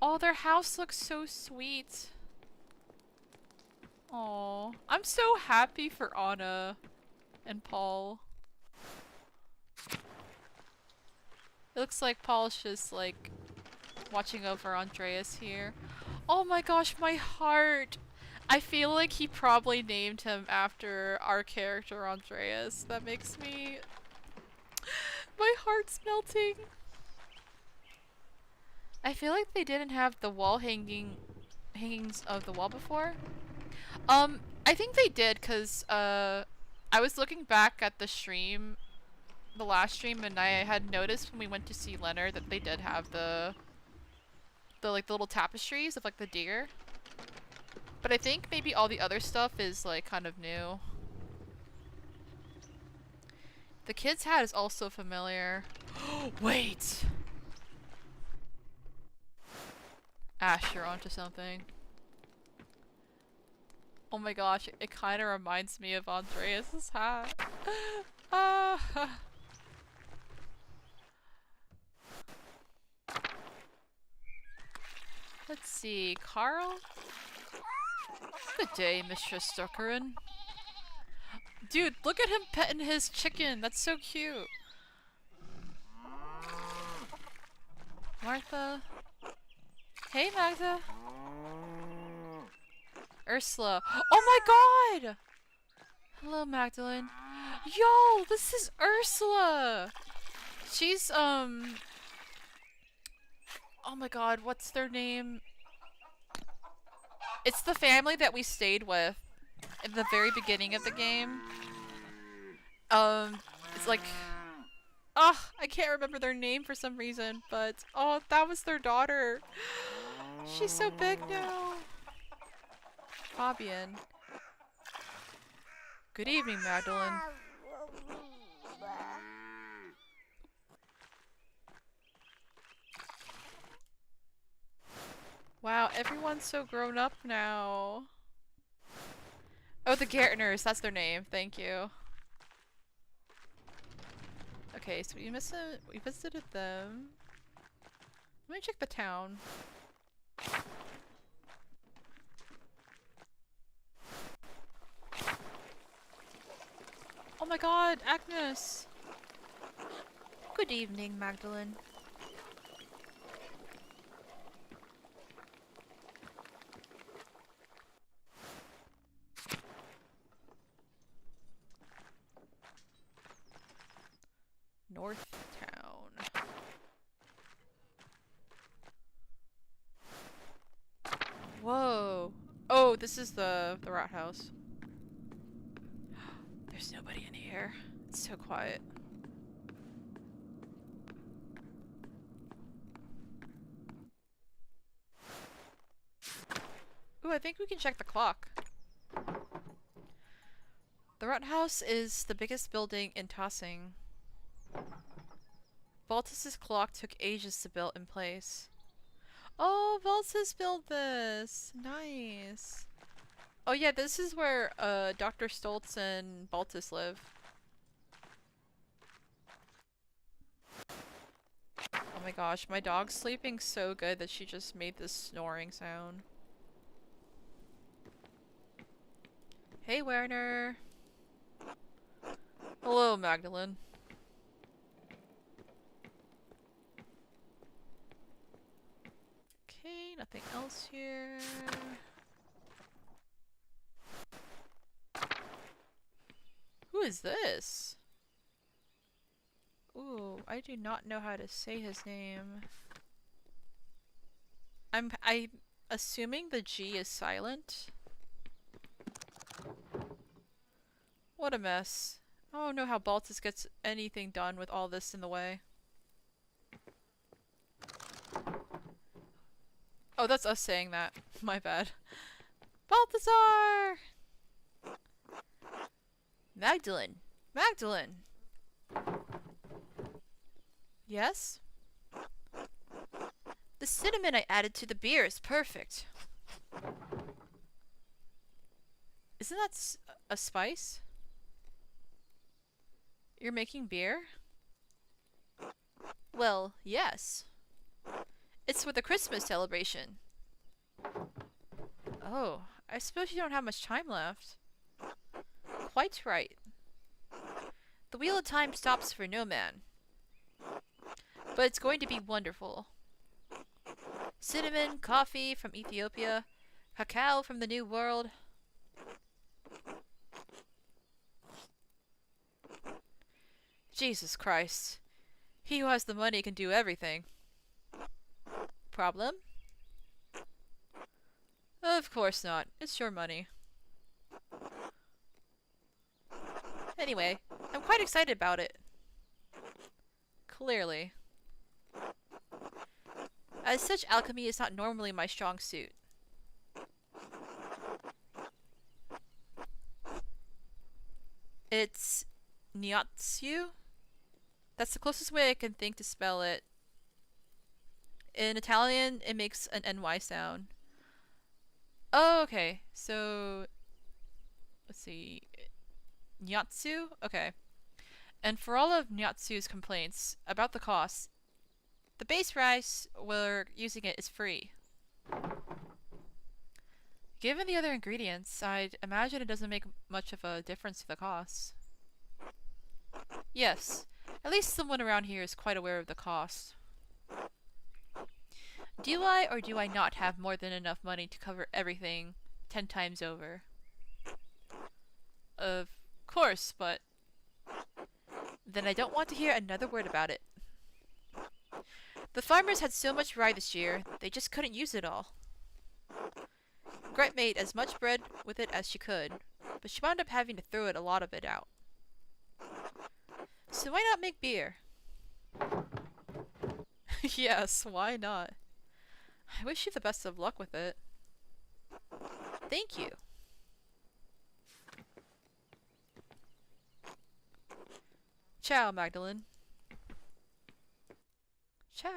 Oh, their house looks so sweet. Oh, I'm so happy for Anna and Paul. It looks like Paul's just like watching over Andreas here. Oh my gosh, my heart! I feel like he probably named him after our character Andreas. That makes me... My heart's melting! I feel like they didn't have the wall hangings of the wall before. I think they did, cause I was looking back at the stream, the last stream, and I had noticed when we went to see Leonard that they did have the like the little tapestries of like the deer. But I think maybe all the other stuff is like kind of new. The kid's hat is also familiar. Wait! Ash, you're onto something. Oh my gosh, it kind of reminds me of Andreas's hat. Ah. Let's see, Carl? Good day, Mistress Stuckerin. Dude, look at him petting his chicken. That's so cute. Martha. Hey, Magda. Ursula. Oh my god! Hello, Magdalene. Yo, this is Ursula! She's, oh my god, what's their name? It's the family that we stayed with in the very beginning of the game. It's like... Oh, I can't remember their name for some reason, but... Oh, that was their daughter. She's so big now. Fabian. Good evening, Magdalene. Wow, everyone's so grown up now. Oh, the Gartners, that's their name. Thank you. Okay, so we visited them. Let me check the town. Oh my god, Agnes! Good evening, Magdalene. North Town. Whoa! Oh, this is the rat house. There's nobody in here. It's so quiet. Ooh, I think we can check the clock. The rat house is the biggest building in Tossing. Baltus's clock took ages to build in place. Oh, Baltus built this! Nice! Oh yeah, this is where Dr. Stoltz and Baltus live. Oh my gosh, my dog's sleeping so good that she just made this snoring sound. Hey, Werner! Hello, Magdalene. Okay, nothing else here. Who is this? Ooh, I do not know how to say his name. I'm assuming the G is silent. What a mess. I don't know how Baltus gets anything done with all this in the way. Oh, that's us saying that. My bad. Balthazar! Magdalene! Magdalene! Yes? The cinnamon I added to the beer is perfect. Isn't that a spice? You're making beer? Well, yes. It's for the Christmas celebration. Oh, I suppose you don't have much time left. Quite right. The wheel of time stops for no man. But it's going to be wonderful. Cinnamon, coffee from Ethiopia, cacao from the New World. Jesus Christ. He who has the money can do everything. Problem? Of course not. It's your money. Anyway, I'm quite excited about it. Clearly. As such, alchemy is not normally my strong suit. It's Nyatsu? That's the closest way I can think to spell it. In Italian, it makes an NY sound. Oh, okay. So, let's see. Nyatsu? Okay. And for all of Nyatsu's complaints about the cost, the base rice we're using it is free. Given the other ingredients, I'd imagine it doesn't make much of a difference to the cost. Yes, at least someone around here is quite aware of the cost. Do I or do I not have more than enough money to cover everything 10 times over? Of course, but then I don't want to hear another word about it. The farmers had so much rye this year, they just couldn't use it all. Gret made as much bread with it as she could, but she wound up having to throw a lot of it out. So why not make beer? Yes, why not? I wish you the best of luck with it. Thank you. Ciao, Magdalene. Ciao.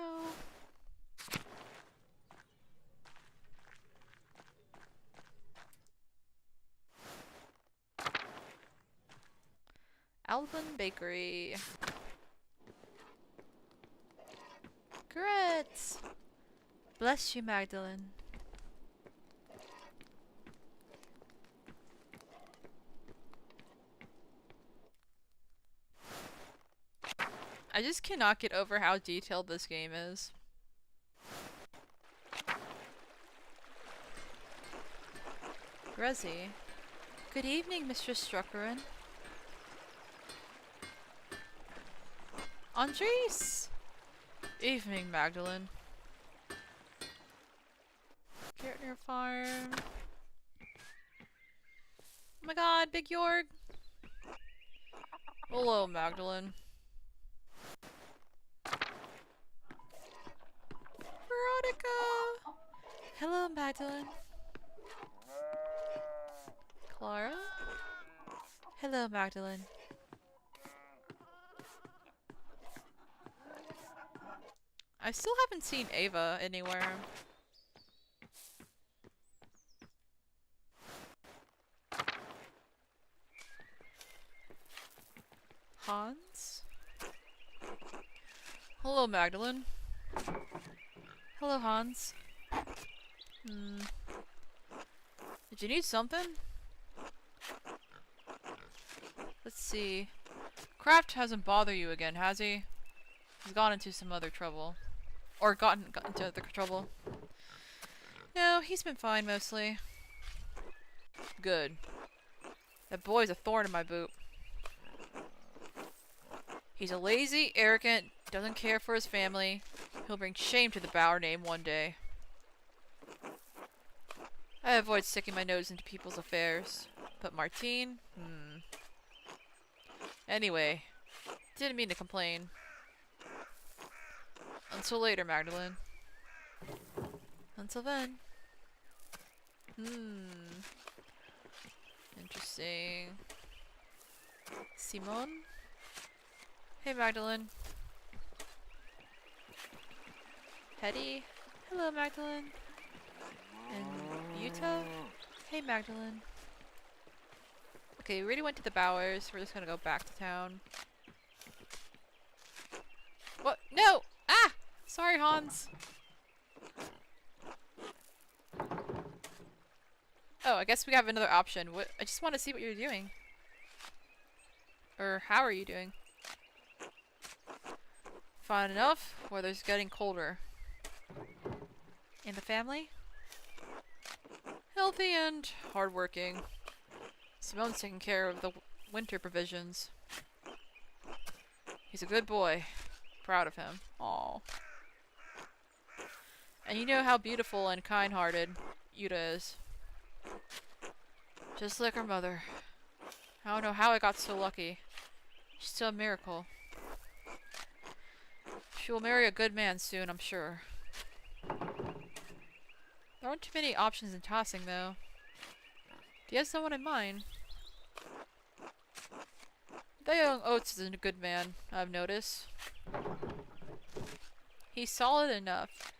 Alvin Bakery. Grits! Bless you, Magdalene. I just cannot get over how detailed this game is. Grezzy. Good evening, Mistress Struckerin. Andres! Evening, Magdalene. Gartner Farm. Oh my god, Big York! Hello, Magdalene. Veronica! Hello, Magdalene. Clara? Hello, Magdalene. I still haven't seen Ava anywhere. Hans? Hello, Magdalene. Hello, Hans. Did you need something? Let's see. Kraft hasn't bothered you again, has he? He's gone into some other trouble. Or got into other trouble. No, he's been fine mostly. Good. That boy's a thorn in my boot. He's a lazy, arrogant, doesn't care for his family. He'll bring shame to the Bauer name one day. I avoid sticking my nose into people's affairs. But Martine? Anyway, didn't mean to complain. Until later, Magdalene. Until then. Interesting. Simon? Hey, Magdalene. Hetty? Hello, Magdalene. And Yuta? Hey, Magdalene. Okay, we already went to the Bowers. We're just gonna go back to town. What? No! Ah! Sorry, Hans. Oh, I guess we have another option. What? I just want to see what you're doing. Or how are you doing? Fine enough. Weather's getting colder. In the family? Healthy and hardworking. Simone's taking care of the winter provisions. He's a good boy. Proud of him. Aww. And you know how beautiful and kind-hearted Yuta is. Just like her mother. I don't know how I got so lucky. She's still a miracle. She will marry a good man soon, I'm sure. There aren't too many options in tossing, though. Do you have someone in mind? The young Oates is a good man, I've noticed. He's solid enough.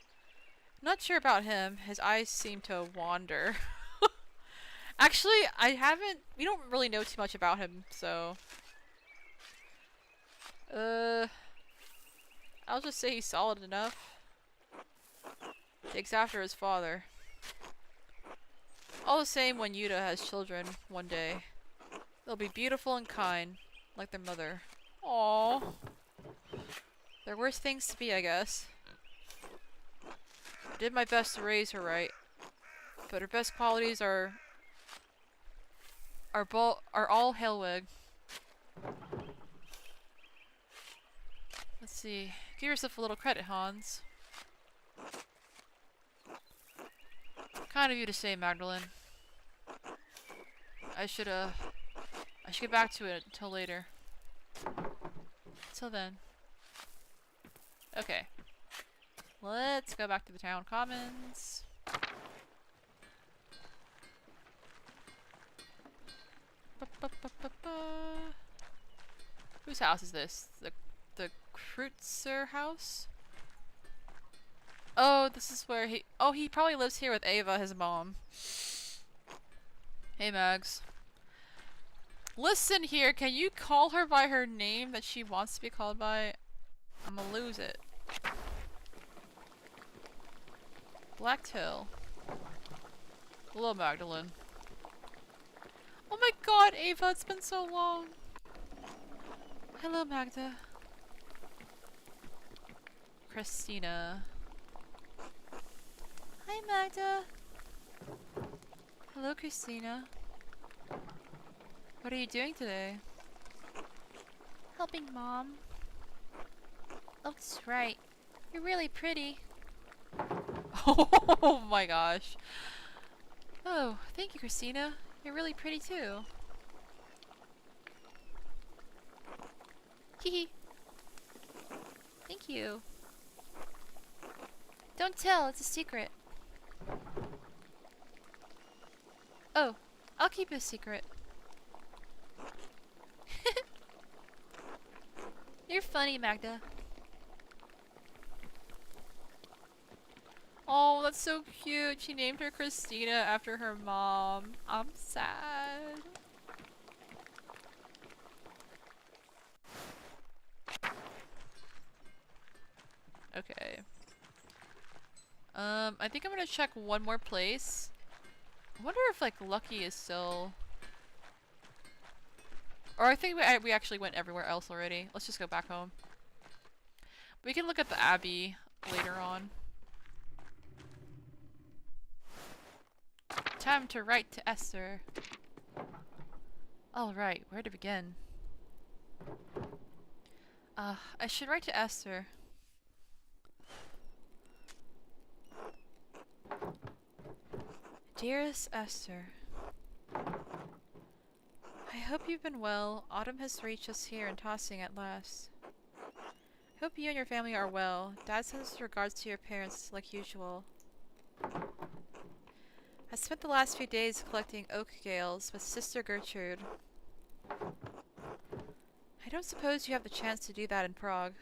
Not sure about him. His eyes seem to wander. Actually, we don't really know too much about him, so... I'll just say he's solid enough. Takes after his father. All the same, when Yuta has children one day, they'll be beautiful and kind, like their mother. Aww. There are worse things to be, I guess. I did my best to raise her right, but her best qualities are all Helwig. Let's see. Give yourself a little credit, Hans. Kind of you to say, Magdalene. I should get back to it until later. Till then. Okay. Let's go back to the town commons. Whose house is this? The Kreutzer house? Oh, this is where he probably lives here with Ava, his mom. Hey, Mags. Listen here, can you call her by her name that she wants to be called by? I'm gonna lose it. Blacktail. Hello, Magdalene. Oh my god, Ava, it's been so long. Hello, Magda. Christina. Hi, Magda. Hello, Christina. What are you doing today? Helping Mom. Oh, that's right. You're really pretty. Oh my gosh. Oh, thank you, Christina. You're really pretty too. Hehe. Thank you. Don't tell, it's a secret. Oh, I'll keep it a secret. You're funny, Magda. Oh, that's so cute. She named her Christina after her mom. I'm sad. Okay. I think I'm gonna check one more place. I wonder if, like, Lucky is still... Or I think we actually went everywhere else already. Let's just go back home. We can look at the Abbey later on. Time to write to Esther. Alright, where to begin? I should write to Esther. Dearest Esther, I hope you've been well. Autumn has reached us here in Tossing at last. I hope you and your family are well. Dad sends regards to your parents like usual. I spent the last few days collecting oak gales with Sister Gertrude. I don't suppose you have the chance to do that in Prague.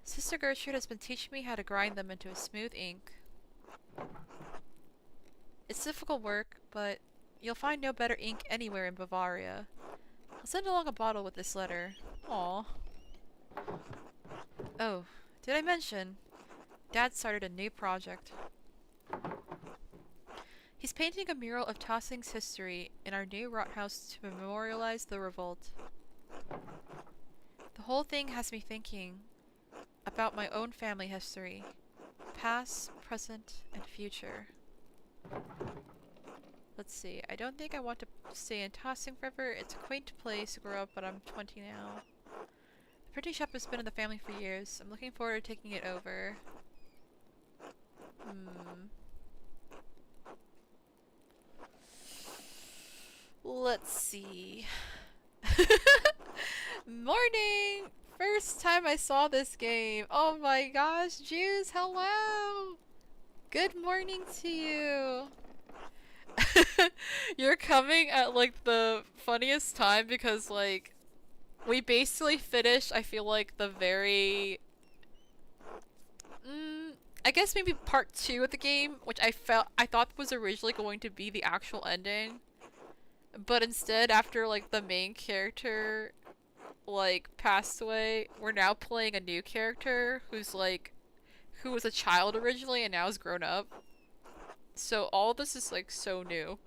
Sister Gertrude has been teaching me how to grind them into a smooth ink. It's difficult work, but you'll find no better ink anywhere in Bavaria. I'll send along a bottle with this letter. Aww. Oh, did I mention? Dad started a new project. He's painting a mural of Tossing's history in our new Rathaus to memorialize the revolt. The whole thing has me thinking about my own family history. Past, present, and future. Let's see, I don't think I want to stay in Tossing forever. It's a quaint place to grow up, but I'm 20 now. The printing shop has been in the family for years. I'm looking forward to taking it over. Let's see. Morning! First time I saw this game. Oh my gosh, Jews, hello! Good morning to you. You're coming at like the funniest time because like we basically finished, I feel like the very I guess maybe part 2 of the game, which I thought was originally going to be the actual ending. But instead, after like the main character like passed away, we're now playing a new character who was a child originally and now is grown up. So all this is like so new.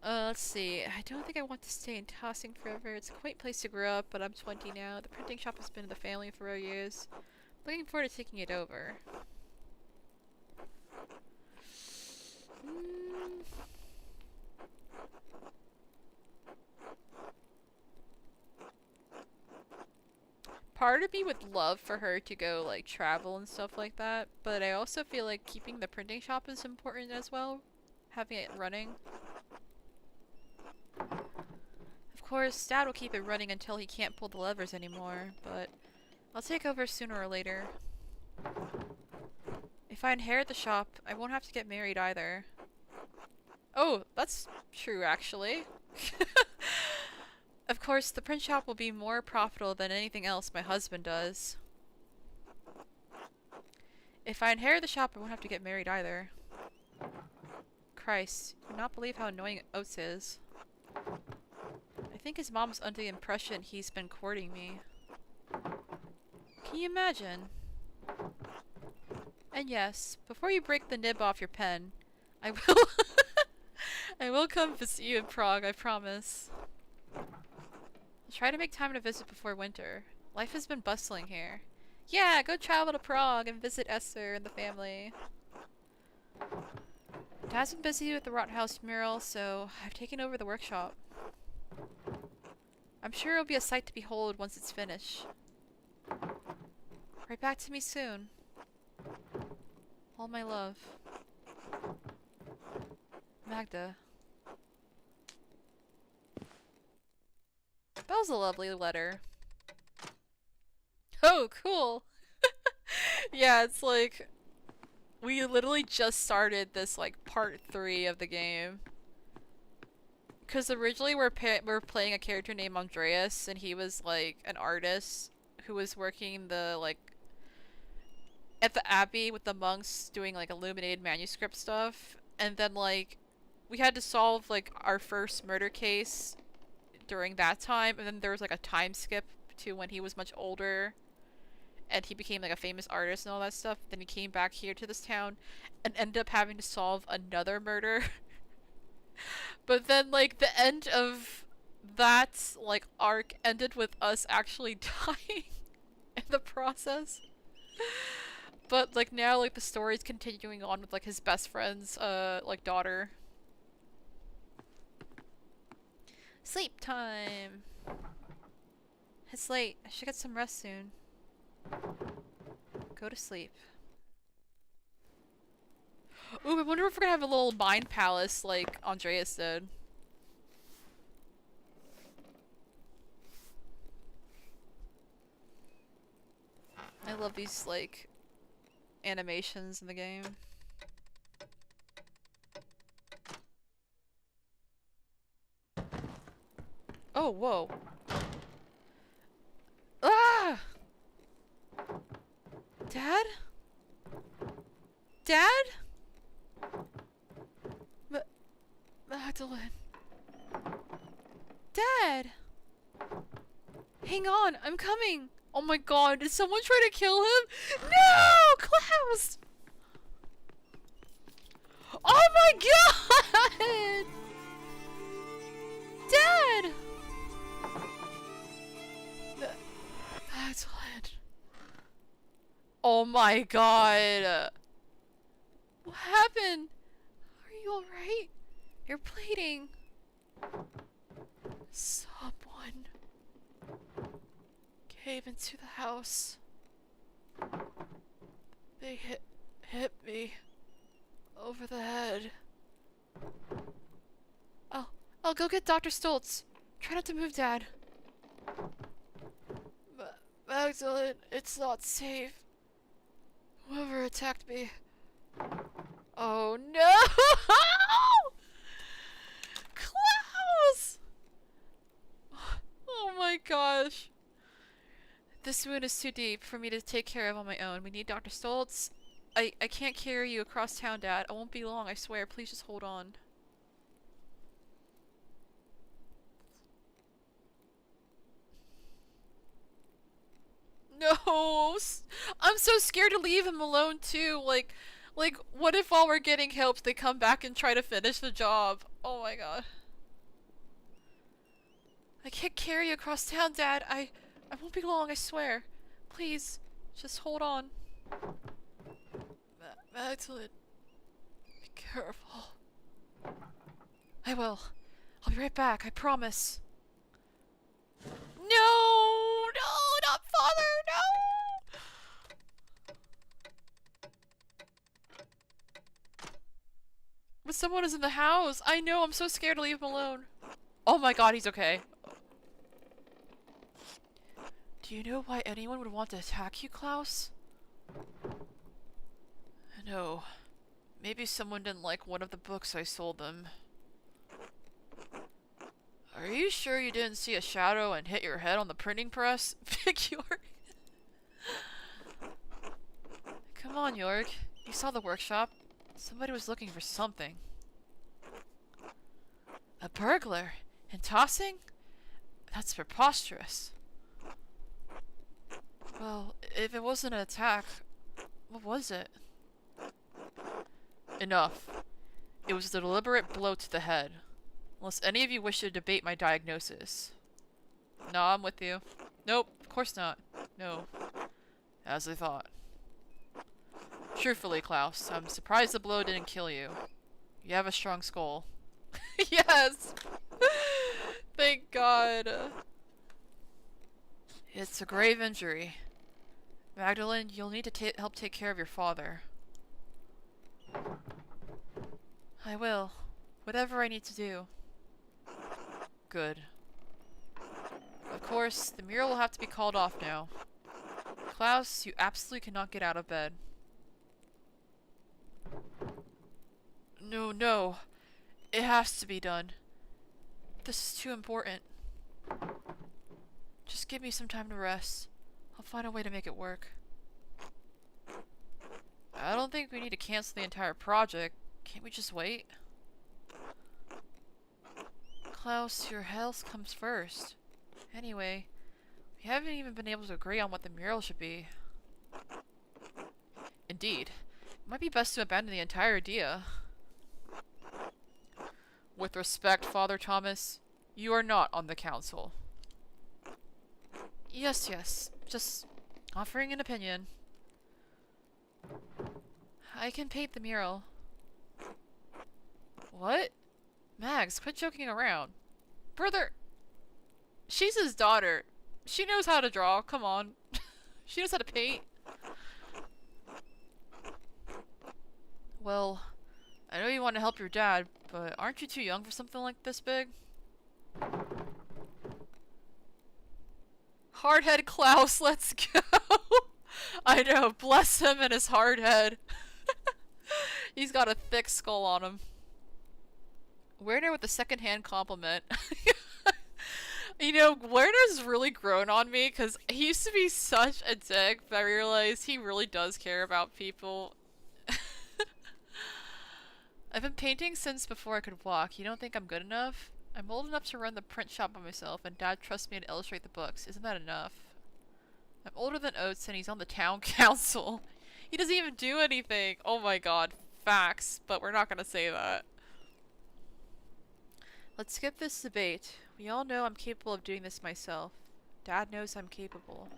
Let's see. I don't think I want to stay in Tossing forever. It's a quaint place to grow up, but I'm 20 now. The printing shop has been in the family for years. Looking forward to taking it over. Part of me would love for her to go like travel and stuff like that, but I also feel like keeping the printing shop is important as well. Having it running. Of course, Dad will keep it running until he can't pull the levers anymore, but I'll take over sooner or later. If I inherit the shop, I won't have to get married either. Oh, that's true actually. Of course, the print shop will be more profitable than anything else my husband does. If I inherit the shop, I won't have to get married either. Christ, I cannot believe how annoying Oates is. I think his mom's under the impression he's been courting me. Can you imagine? And yes, before you break the nib off your pen, I will I will come visit you in Prague, I promise. I'll try to make time to visit before winter. Life has been bustling here. Yeah, go travel to Prague and visit Esther and the family. Dad's been busy with the Rothaus mural, so I've taken over the workshop. I'm sure it'll be a sight to behold once it's finished. Write back to me soon. All my love. Magda. That was a lovely letter. Oh, cool! Yeah, it's like... we literally just started this, like, part 3 of the game. Because originally we're playing a character named Andreas, and he was, like, an artist who was working the, like... at the abbey with the monks doing, like, illuminated manuscript stuff. And then, like, we had to solve, like, our first murder case during that time, and then there was like a time skip to when he was much older and he became like a famous artist and all that stuff. Then he came back here to this town and ended up having to solve another murder. But then like the end of that like arc ended with us actually dying in the process. But like now like the story's continuing on with like his best friend's like daughter. Sleep time! It's late. I should get some rest soon. Go to sleep. Ooh, I wonder if we're gonna have a little mind palace like Andreas did. I love these, like, animations in the game. Oh, whoa. Ah! Dad? Dad? Magdalene. Dad! Hang on, I'm coming! Oh my god, did someone try to kill him? No! Klaus! Oh my god! Dad! Magdalene. Oh my god. What happened? Are you alright? You're bleeding. Someone came into the house. They hit me over the head. I'll go get Dr. Stoltz. Try not to move, Dad. Magdalene, it's not safe. Whoever attacked me. Oh no! Klaus! Oh my gosh. This wound is too deep for me to take care of on my own. We need Dr. Stoltz. I can't carry you across town, Dad. I won't be long, I swear. Please just hold on. No! I'm so scared to leave him alone too. Like Like, what if while we're getting help, they come back and try to finish the job? Oh my god. I can't carry you across town, Dad. I won't be long, I swear. Please, just hold on. Magdalene, be careful. I will. I'll be right back, I promise. No! No! Not father! No! But someone is in the house. I know, I'm so scared to leave him alone. Oh my god, he's okay. Do you know why anyone would want to attack you, Klaus? No. Maybe someone didn't like one of the books I sold them. Are you sure you didn't see a shadow and hit your head on the printing press? Big York. Come on, York. You saw the workshop. Somebody was looking for something. A burglar? And tossing? That's preposterous. Well, if it wasn't an attack, what was it? Enough. It was a deliberate blow to the head. Unless any of you wish to debate my diagnosis. No, I'm with you. Nope, of course not. No. As I thought. Truthfully, Klaus, I'm surprised the blow didn't kill you. You have a strong skull. Yes! Thank God. It's a grave injury. Magdalene, you'll need to help take care of your father. I will. Whatever I need to do. Good. Of course, the mural will have to be called off now. Klaus, you absolutely cannot get out of bed. No, no. It has to be done. This is too important. Just give me some time to rest. I'll find a way to make it work. I don't think we need to cancel the entire project. Can't we just wait? Klaus, your health comes first. Anyway, we haven't even been able to agree on what the mural should be. Indeed. It might be best to abandon the entire idea. With respect, Father Thomas, you are not on the council. Yes, yes. Just offering an opinion. I can paint the mural. What? Mags, quit joking around. Brother! She's his daughter. She knows how to draw, come on. She knows how to paint. Well, I know you want to help your dad, but aren't you too young for something like this big? Hardhead Klaus, let's go! I know, bless him and his hard head. He's got a thick skull on him. Werner with the second-hand compliment. You know, Werner's really grown on me because he used to be such a dick, but I realized he really does care about people. I've been painting since before I could walk. You don't think I'm good enough? I'm old enough to run the print shop by myself, and Dad trusts me to illustrate the books. Isn't that enough? I'm older than Oates, and he's on the town council. He doesn't even do anything. Oh my god. Facts. But we're not gonna say that. Let's skip this debate. We all know I'm capable of doing this myself. Dad knows I'm capable.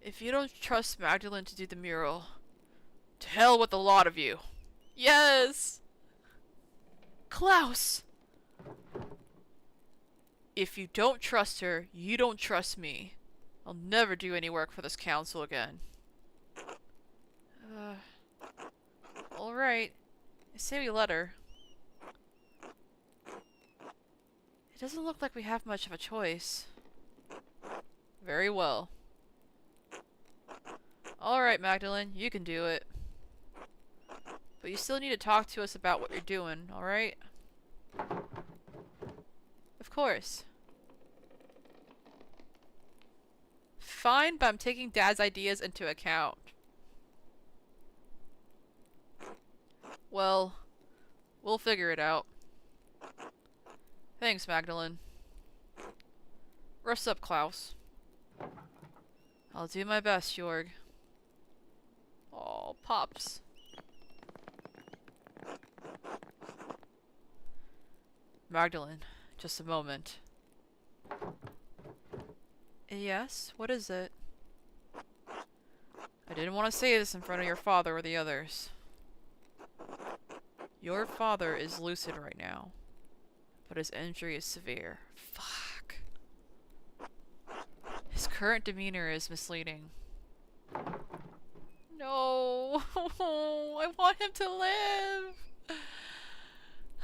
If you don't trust Magdalene to do the mural, to hell with the lot of you. Yes! Klaus! If you don't trust her, you don't trust me. I'll never do any work for this council again. Alright. I say we let her. It doesn't look like we have much of a choice. Very well. Alright, Magdalene, you can do it. But you still need to talk to us about what you're doing, alright? Of course. Fine, but I'm taking Dad's ideas into account. Well, we'll figure it out. Thanks, Magdalene. Rest up, Klaus. I'll do my best, Jorg. Oh, Pops. Magdalene, just a moment. Yes? What is it? I didn't want to say this in front of your father or the others. Your father is lucid right now, but his injury is severe. Fuck. His current demeanor is misleading. No! I want him to live!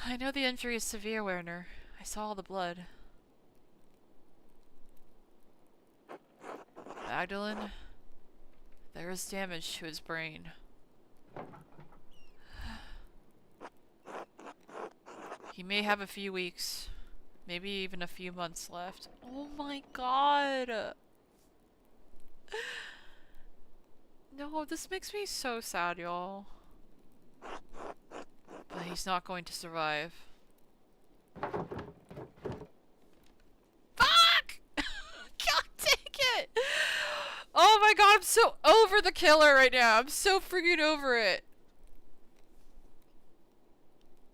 I know the injury is severe, Werner. I saw all the blood. Magdalene, there is damage to his brain. He may have a few weeks, maybe even a few months left. Oh my god! No, this makes me so sad, y'all. But he's not going to survive. Fuck! God dang it! Oh my god, I'm so over the killer right now. I'm so freaking over it.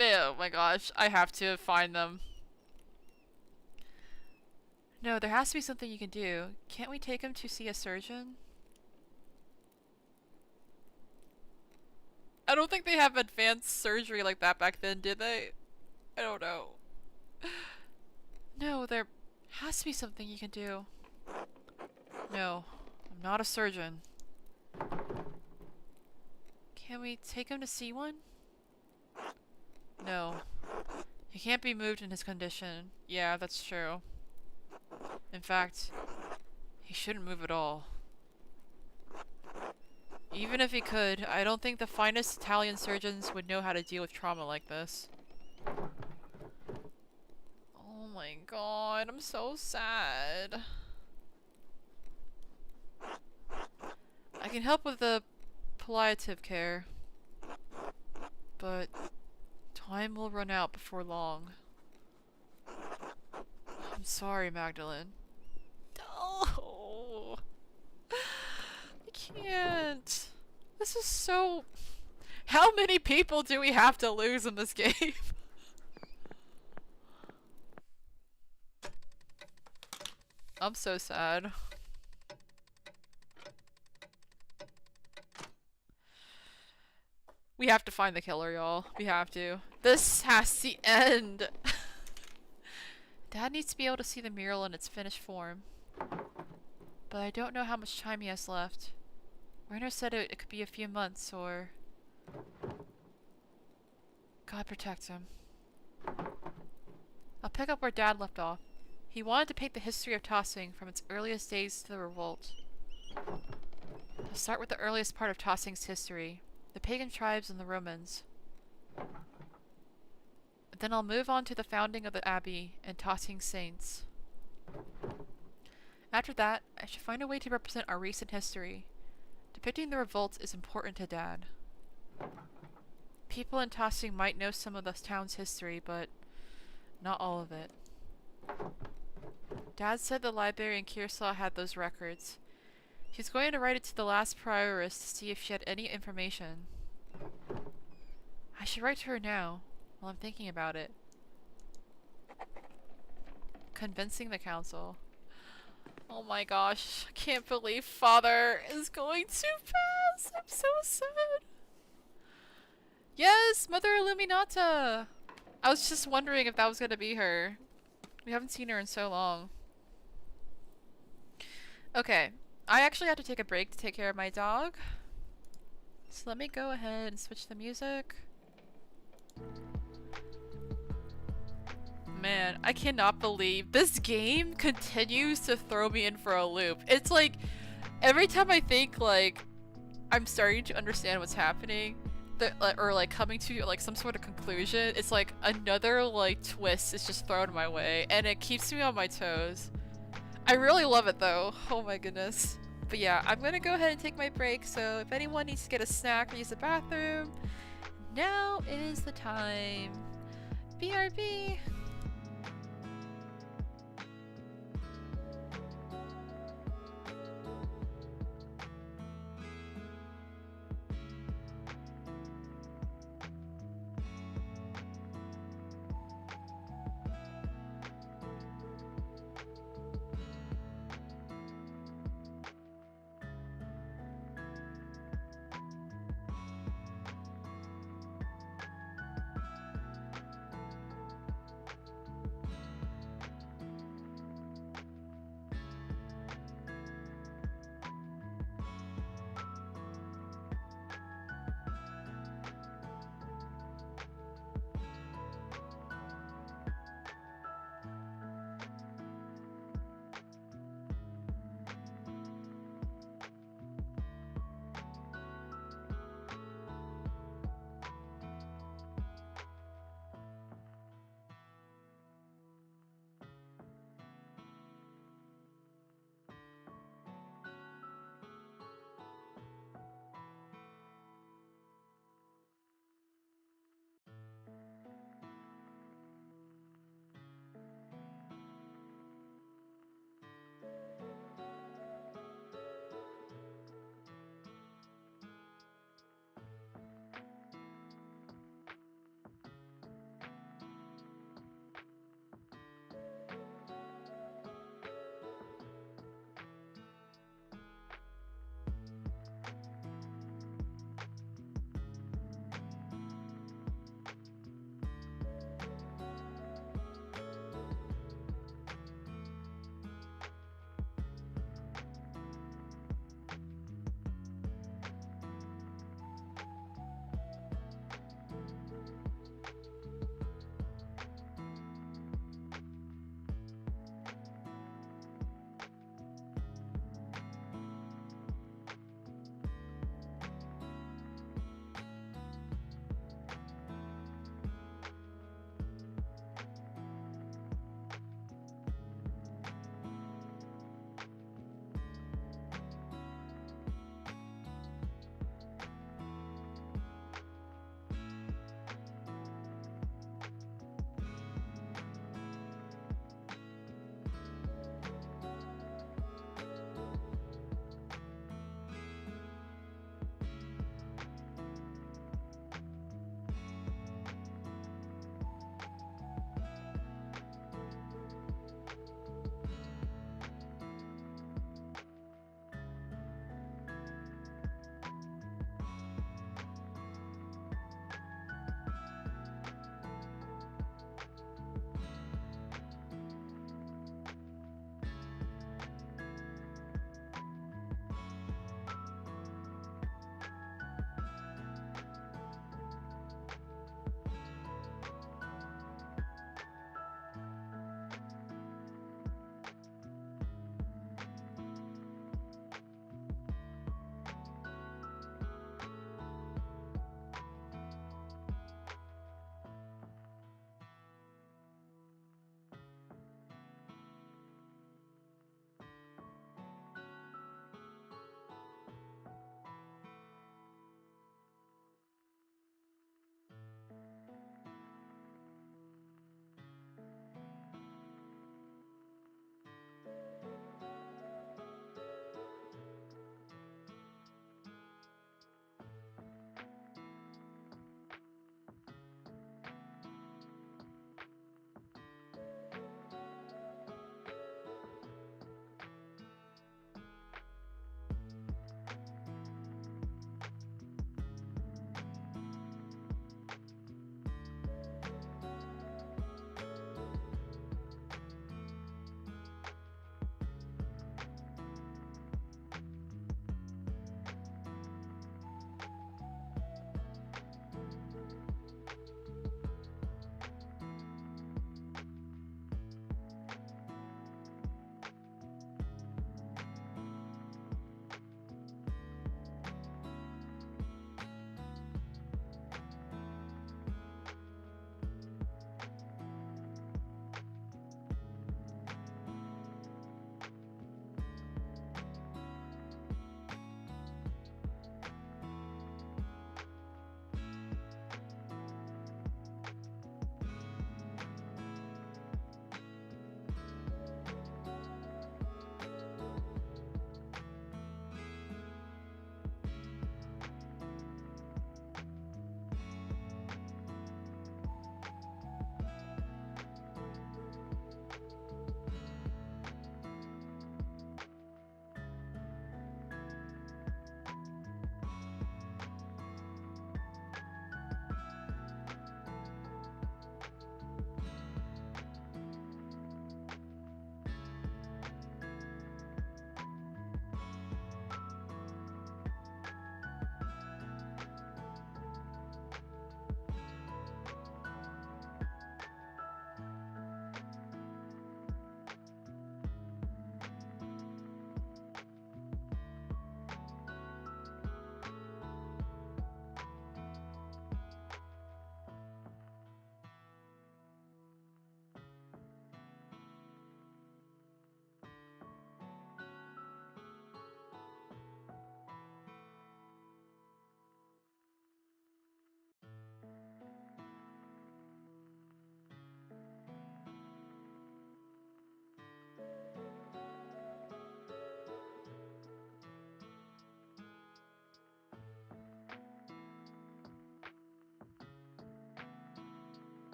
Oh my gosh, I have to find them. No, there has to be something you can do. Can't we take him to see a surgeon? I don't think they have advanced surgery like that back then, did they? I don't know. No, there has to be something you can do. No, I'm not a surgeon. Can we take him to see one? No. He can't be moved in his condition. Yeah, that's true. In fact, he shouldn't move at all. Even if he could, I don't think the finest Italian surgeons would know how to deal with trauma like this. Oh my god, I'm so sad. I can help with the palliative care, but time will run out before long. I'm sorry, Magdalene. No! I can't. This is so... How many people do we have to lose in this game? I'm so sad. We have to find the killer, y'all. We have to. This has to end! Dad needs to be able to see the mural in its finished form. But I don't know how much time he has left. Werner said it could be a few months, or... God protect him. I'll pick up where Dad left off. He wanted to paint the history of Tossing from its earliest days to the revolt. I'll start with the earliest part of Tossing's history, the pagan tribes and the Romans. Then I'll move on to the founding of the Abbey and Tossing saints. After that, I should find a way to represent our recent history. Depicting the revolts is important to Dad. People in Tossing might know some of the town's history, but not all of it. Dad said the library in Kearsarge had those records. He's going to write it to the last prioress to see if she had any information. I should write to her now, while I'm thinking about it. Convincing the council. Oh my gosh, I can't believe Father is going to pass! I'm so sad! Yes! Mother Illuminata! I was just wondering if that was gonna be her. We haven't seen her in so long. Okay, I actually have to take a break to take care of my dog. So let me go ahead and switch the music. Man, I cannot believe this game continues to throw me in for a loop. It's like, every time I think, like, I'm starting to understand what's happening, or like coming to like some sort of conclusion, it's like another like twist is just thrown my way, and it keeps me on my toes. I really love it though. Oh my goodness. But yeah, I'm gonna go ahead and take my break, so if anyone needs to get a snack or use the bathroom, now is the time. BRB!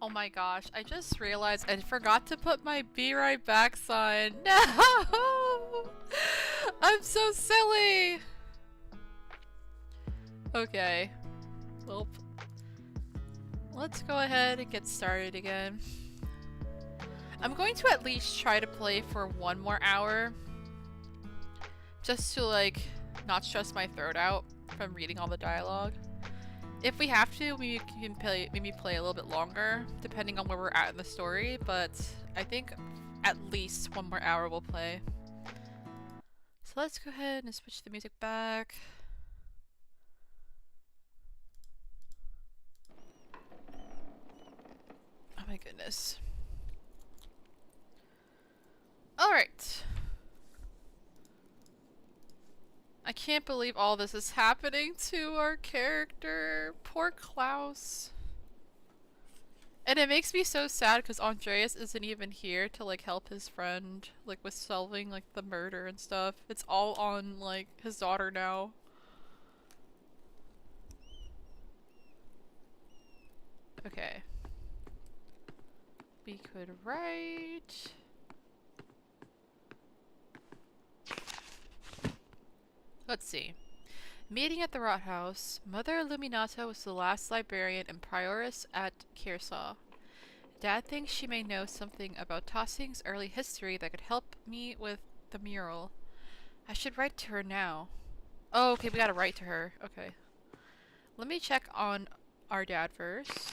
Oh my gosh, I just realized I forgot to put my be right back sign. No! I'm so silly! Okay. Well, let's go ahead and get started again. I'm going to at least try to play for 1 more hour. Just to, like, not stress my throat out from reading all the dialogue. If we have to, we can maybe play a little bit longer, depending on where we're at in the story, but I think at least 1 more hour we'll play. So let's go ahead and switch the music back. Oh my goodness. Alright. I can't believe all this is happening to our character. Poor Klaus. And it makes me so sad because Andreas isn't even here to like help his friend like with solving like the murder and stuff. It's all on like his daughter now. Okay. We could write... Let's see. Meeting at the Rot House, Mother Illuminata was the last librarian and prioress at Kearsarge. Dad thinks she may know something about Tossing's early history that could help me with the mural. I should write to her now. Oh, okay, we gotta write to her. Okay. Let me check on our dad first.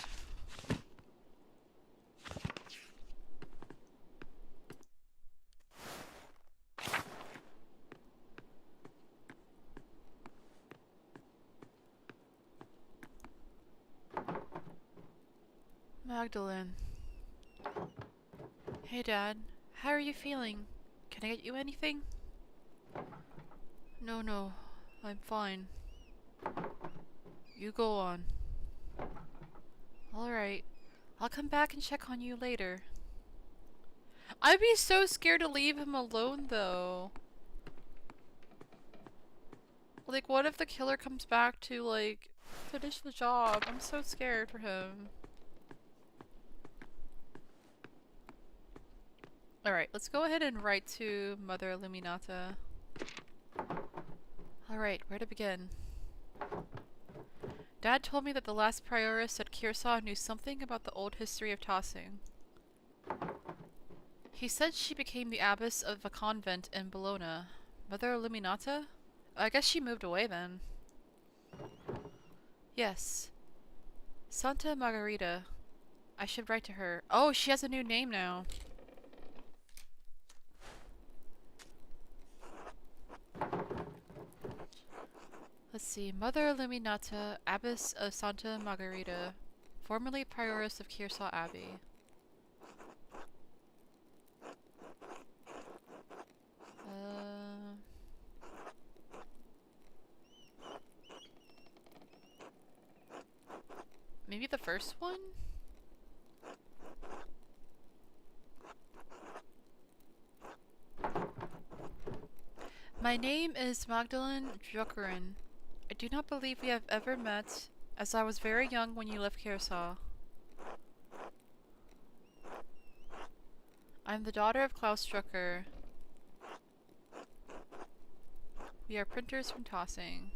Magdalene. Hey Dad, how are you feeling? Can I get you anything? No, I'm fine. You go on. Alright, I'll come back and check on you later. I'd be so scared to leave him alone though. Like, what if the killer comes back to, like, finish the job? I'm so scared for him. Alright, let's go ahead and write to Mother Illuminata. Alright, where to begin? Dad told me that the last prioress at Kearsarge knew something about the old history of tossing. He said she became the abbess of a convent in Bologna. Mother Illuminata? I guess she moved away then. Yes. Santa Margherita. I should write to her. Oh, she has a new name now. Let's see. Mother Illuminata, Abbess of Santa Margherita, formerly Prioress of Kearsarge Abbey. Maybe the first one? My name is Magdalene Jokerin. I do not believe we have ever met, as I was very young when you left Kearsarge. I'm the daughter of Klaus Drucker. We are printers from Tossing.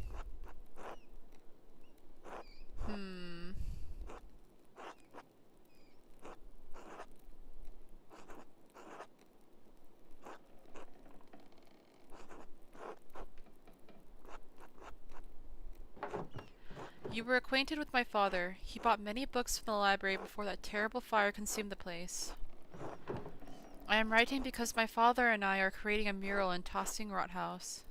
You were acquainted with my father. He bought many books from the library before that terrible fire consumed the place. I am writing because my father and I are creating a mural in Tossing Rot House.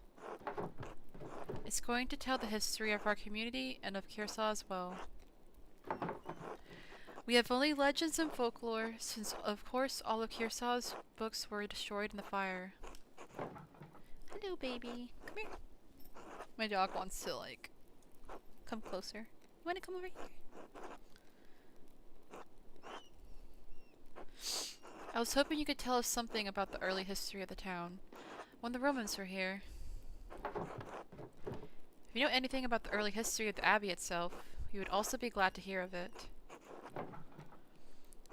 It's going to tell the history of our community and of Kearsarge as well. We have only legends and folklore, since of course all of Kearsarge's books were destroyed in the fire. Hello, baby. Come here. My dog wants to, like, come closer. You wanna come over here? I was hoping you could tell us something about the early history of the town, when the Romans were here. If you know anything about the early history of the Abbey itself, we would also be glad to hear of it.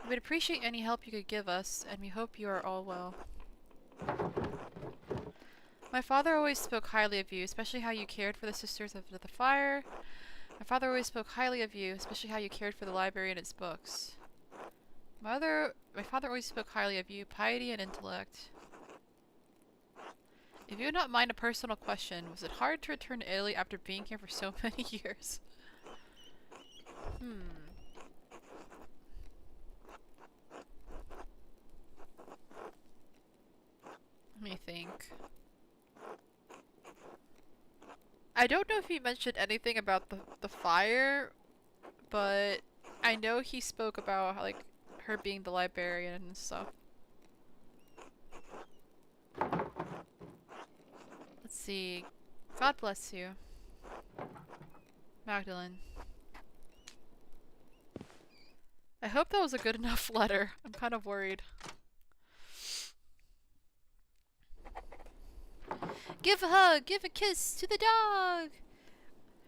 We'd appreciate any help you could give us, and we hope you are all well. My father always spoke highly of you, especially how you cared for the Sisters of the Fire. My father always spoke highly of you, especially how you cared for the library and its books. My father always spoke highly of you, piety and intellect. If you would not mind a personal question, was it hard to return to Italy after being here for so many years? Let me think. I don't know if he mentioned anything about the fire, but I know he spoke about how, like, her being the librarian and stuff. Let's see. God bless you. Magdalene. I hope that was a good enough letter. I'm kind of worried. Give a hug! Give a kiss to the dog!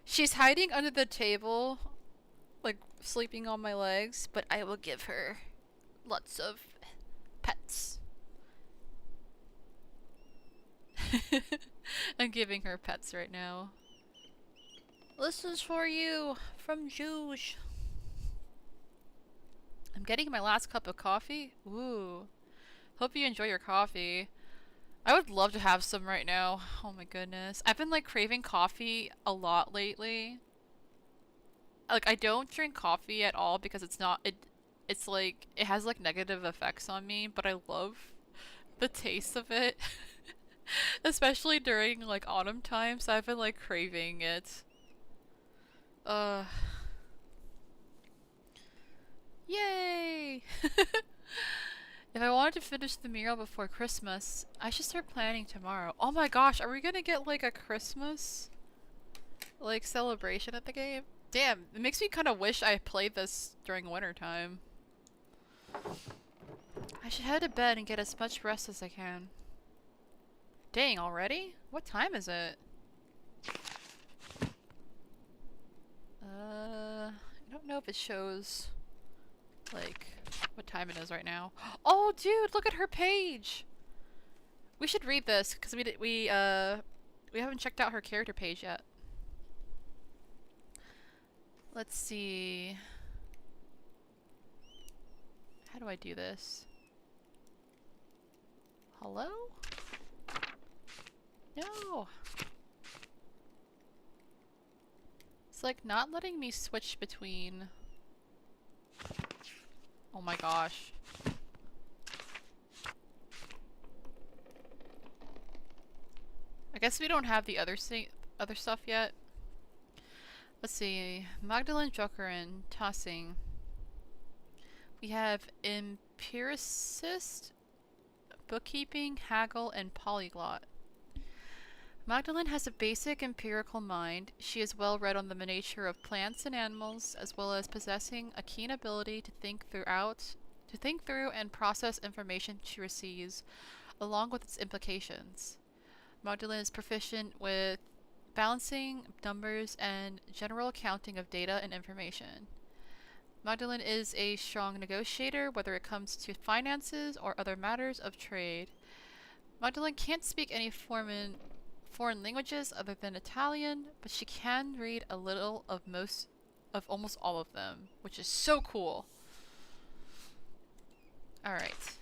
She's hiding under the table, like sleeping on my legs, but I will give her lots of pets. I'm giving her pets right now. This is for you from Juge. I'm getting my last cup of coffee. Ooh. Hope you enjoy your coffee. I would love to have some right now. Oh my goodness. I've been like craving coffee a lot lately. Like, I don't drink coffee at all because it's like it has like negative effects on me, but I love the taste of it. Especially during like autumn time, so I've been like craving it. Yay! If I wanted to finish the mural before Christmas, I should start planning tomorrow. Oh my gosh, are we gonna get like a Christmas like celebration at the game? Damn, it makes me kind of wish I played this during winter time. I should head to bed and get as much rest as I can. Dang, already? What time is it? I don't know if it shows like what time it is right now. Oh, dude, look at her page. We should read this because we haven't checked out her character page yet. Let's see. How do I do this? Hello? No. It's like not letting me switch between. Oh my gosh. I guess we don't have the other stuff yet. Let's see. Magdalene Jokerin, tossing. We have empiricist, bookkeeping, haggle, and polyglot. Magdalene has a basic empirical mind. She is well read on the nature of plants and animals, as well as possessing a keen ability to think through and process information she receives, along with its implications. Magdalene is proficient with balancing numbers and general accounting of data and information. Magdalene is a strong negotiator, whether it comes to finances or other matters of trade. Magdalene can't speak any foreign languages other than Italian, but she can read a little of almost all of them, which is so cool. Alright.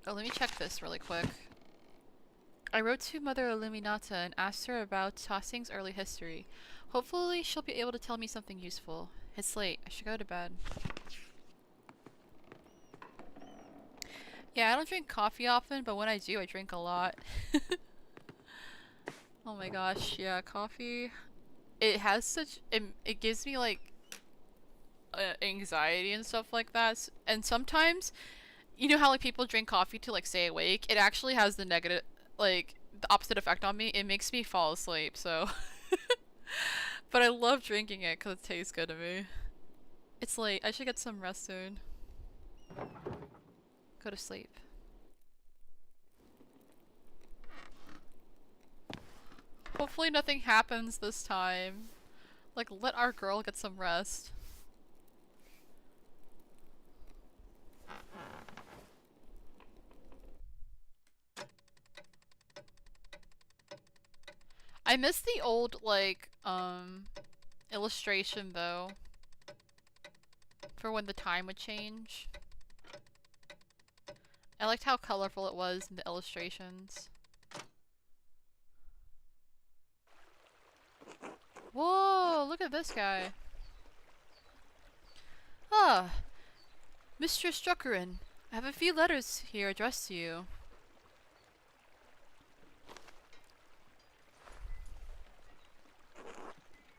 Oh, let me check this really quick. I wrote to Mother Illuminata and asked her about Tossing's early history. Hopefully she'll be able to tell me something useful. It's late. I should go to bed. Yeah, I don't drink coffee often, but when I do, I drink a lot. Oh my gosh, yeah, coffee. It has such... It gives me, like, anxiety and stuff like that. And sometimes, you know how, like, people drink coffee to, like, stay awake? It actually has the negative, like, the opposite effect on me. It makes me fall asleep, so... But I love drinking it because it tastes good to me. It's late. I should get some rest soon. Go to sleep. Hopefully nothing happens this time. Like, let our girl get some rest. I miss the old, like, illustration, though. For when the time would change. I liked how colorful it was in the illustrations. Whoa, look at this guy. Ah, Mistress Druckerin, I have a few letters here addressed to you.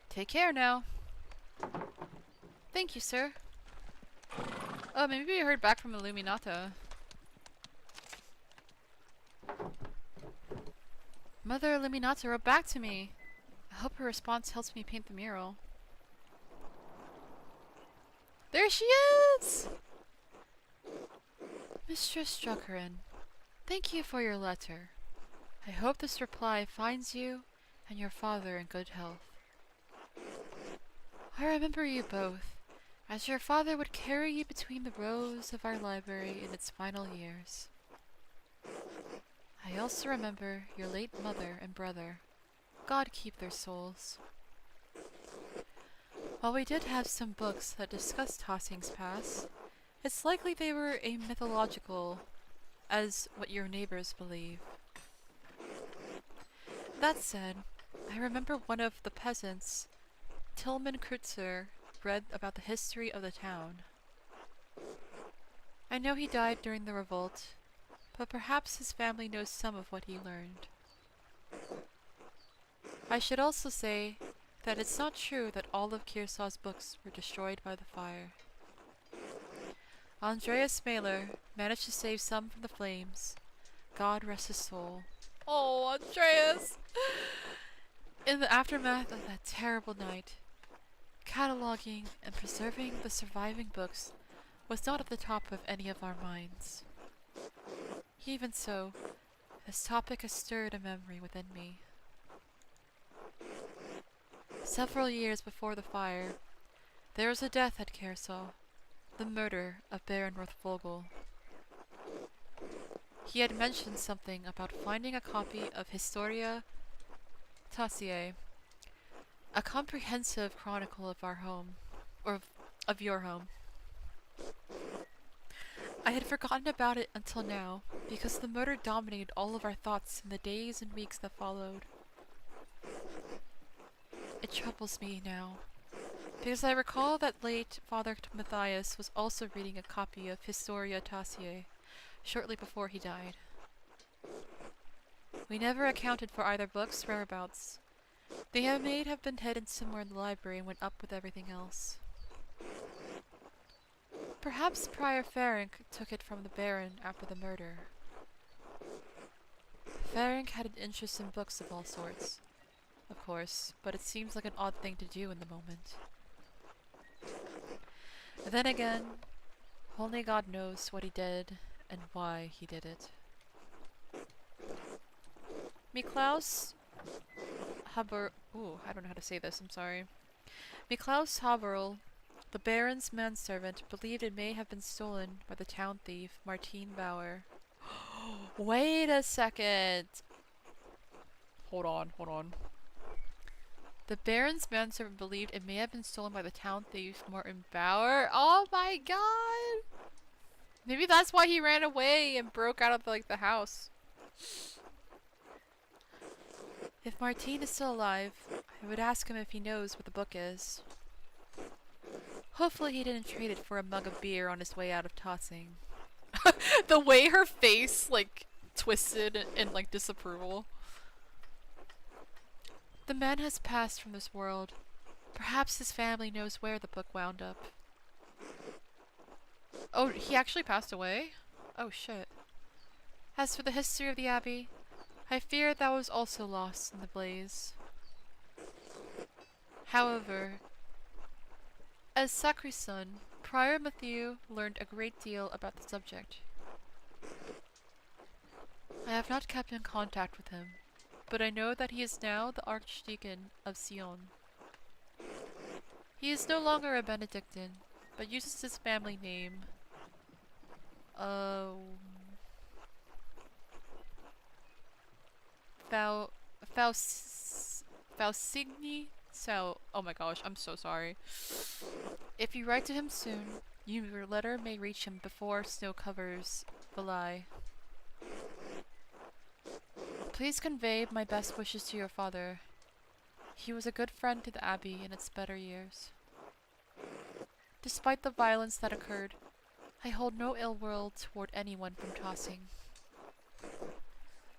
Take care now. Thank you, sir. Oh, maybe we heard back from Illuminata. Mother Illuminata wrote back to me. I hope her response helps me paint the mural. There she is! Mistress Druckerin, thank you for your letter. I hope this reply finds you and your father in good health. I remember you both, as your father would carry you between the rows of our library in its final years. I also remember your late mother and brother. God keep their souls. While we did have some books that discussed Tossing's past, it's likely they were a mythological, as what your neighbors believe. That said, I remember one of the peasants, Tillman Kreutzer, read about the history of the town. I know he died during the revolt, but perhaps his family knows some of what he learned. I should also say that it's not true that all of Kearsaw's books were destroyed by the fire. Andreas Mailer managed to save some from the flames. God rest his soul. Oh, Andreas! In the aftermath of that terrible night, cataloging and preserving the surviving books was not at the top of any of our minds. Even so, this topic has stirred a memory within me. Several years before the fire, there was a death at Kearsau, the murder of Baron Rothvogel. He had mentioned something about finding a copy of Historia Tassiae, a comprehensive chronicle of our home, or of your home. I had forgotten about it until now, because the murder dominated all of our thoughts in the days and weeks that followed. It troubles me now, because I recall that late Father Matthias was also reading a copy of Historia Tassiae shortly before he died. We never accounted for either book's whereabouts. They may have been hidden somewhere in the library and went up with everything else. Perhaps Prior Ferenc took it from the Baron after the murder. Ferenc had an interest in books of all sorts, of course, but it seems like an odd thing to do in the moment. And then again, only God knows what he did and why he did it. Miklaus Haber... Ooh, I don't know how to say this, I'm sorry. Miklaus Haberl, the Baron's manservant, believed it may have been stolen by the town thief, Martine Bauer. Wait a second! Hold on. The Baron's manservant believed it may have been stolen by the town thief, Martin Bauer? Oh my god! Maybe that's why he ran away and broke out of, like, the house. If Martine is still alive, I would ask him if he knows what the book is. Hopefully he didn't trade it for a mug of beer on his way out of Tossing. The way her face, like, twisted in, like, disapproval. The man has passed from this world. Perhaps his family knows where the book wound up. Oh, he actually passed away? Oh shit. As for the history of the Abbey, I fear that was also lost in the blaze. However, as sacristan, Prior Matthew learned a great deal about the subject. I have not kept in contact with him, but I know that he is now the Archdeacon of Sion. He is no longer a Benedictine, but uses his family name. Fausigny so oh my gosh, I'm so sorry. If you write to him soon, your letter may reach him before snow covers Valai. Please convey my best wishes to your father. He was a good friend to the Abbey in its better years. Despite the violence that occurred, I hold no ill will toward anyone from tossing.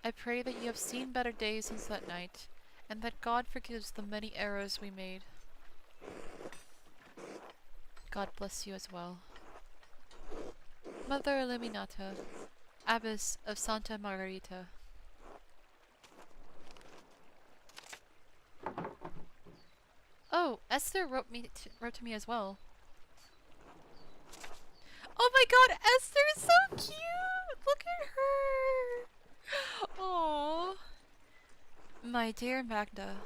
I pray that you have seen better days since that night, and that God forgives the many errors we made. God bless you as well. Mother Eliminata, Abbess of Santa Margarita. Oh, Esther wrote to me as well. Oh my god, Esther is so cute! Look at her! Aww. My dear Magda,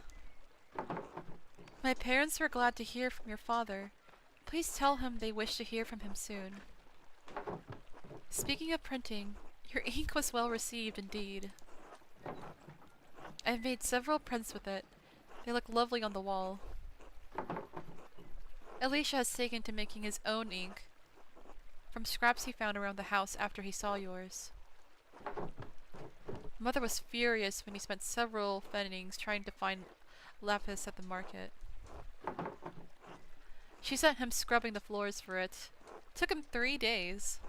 my parents were glad to hear from your father. Please tell him they wish to hear from him soon. Speaking of printing, your ink was well received indeed. I've made several prints with it. They look lovely on the wall. Elisha has taken to making his own ink from scraps he found around the house after he saw yours. Mother was furious when he spent several pfennings trying to find lapis at the market. She sent him scrubbing the floors for it. Took him 3 days.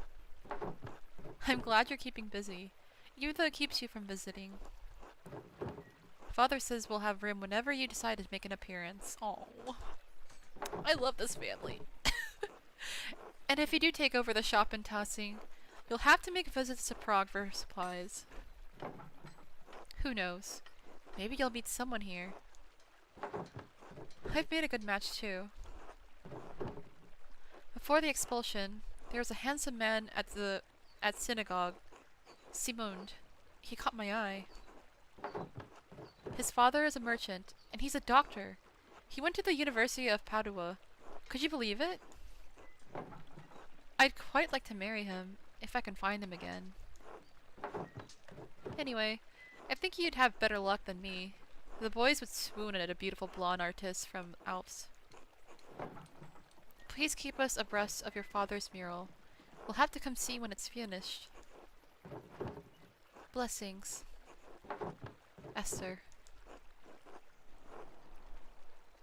I'm glad you're keeping busy, even though it keeps you from visiting. Father says we'll have room whenever you decide to make an appearance. Oh, I love this family. And if you do take over the shop in Tossing, you'll have to make visits to Prague for supplies. Who knows? Maybe you'll meet someone here. I've made a good match too. Before the expulsion, there was a handsome man at synagogue, Simond. He caught my eye. His father is a merchant, and he's a doctor. He went to the University of Padua. Could you believe it? I'd quite like to marry him, if I can find him again. Anyway, I think you'd have better luck than me. The boys would swoon at a beautiful blonde artist from Alps. Please keep us abreast of your father's mural. We'll have to come see when it's finished. Blessings. Esther.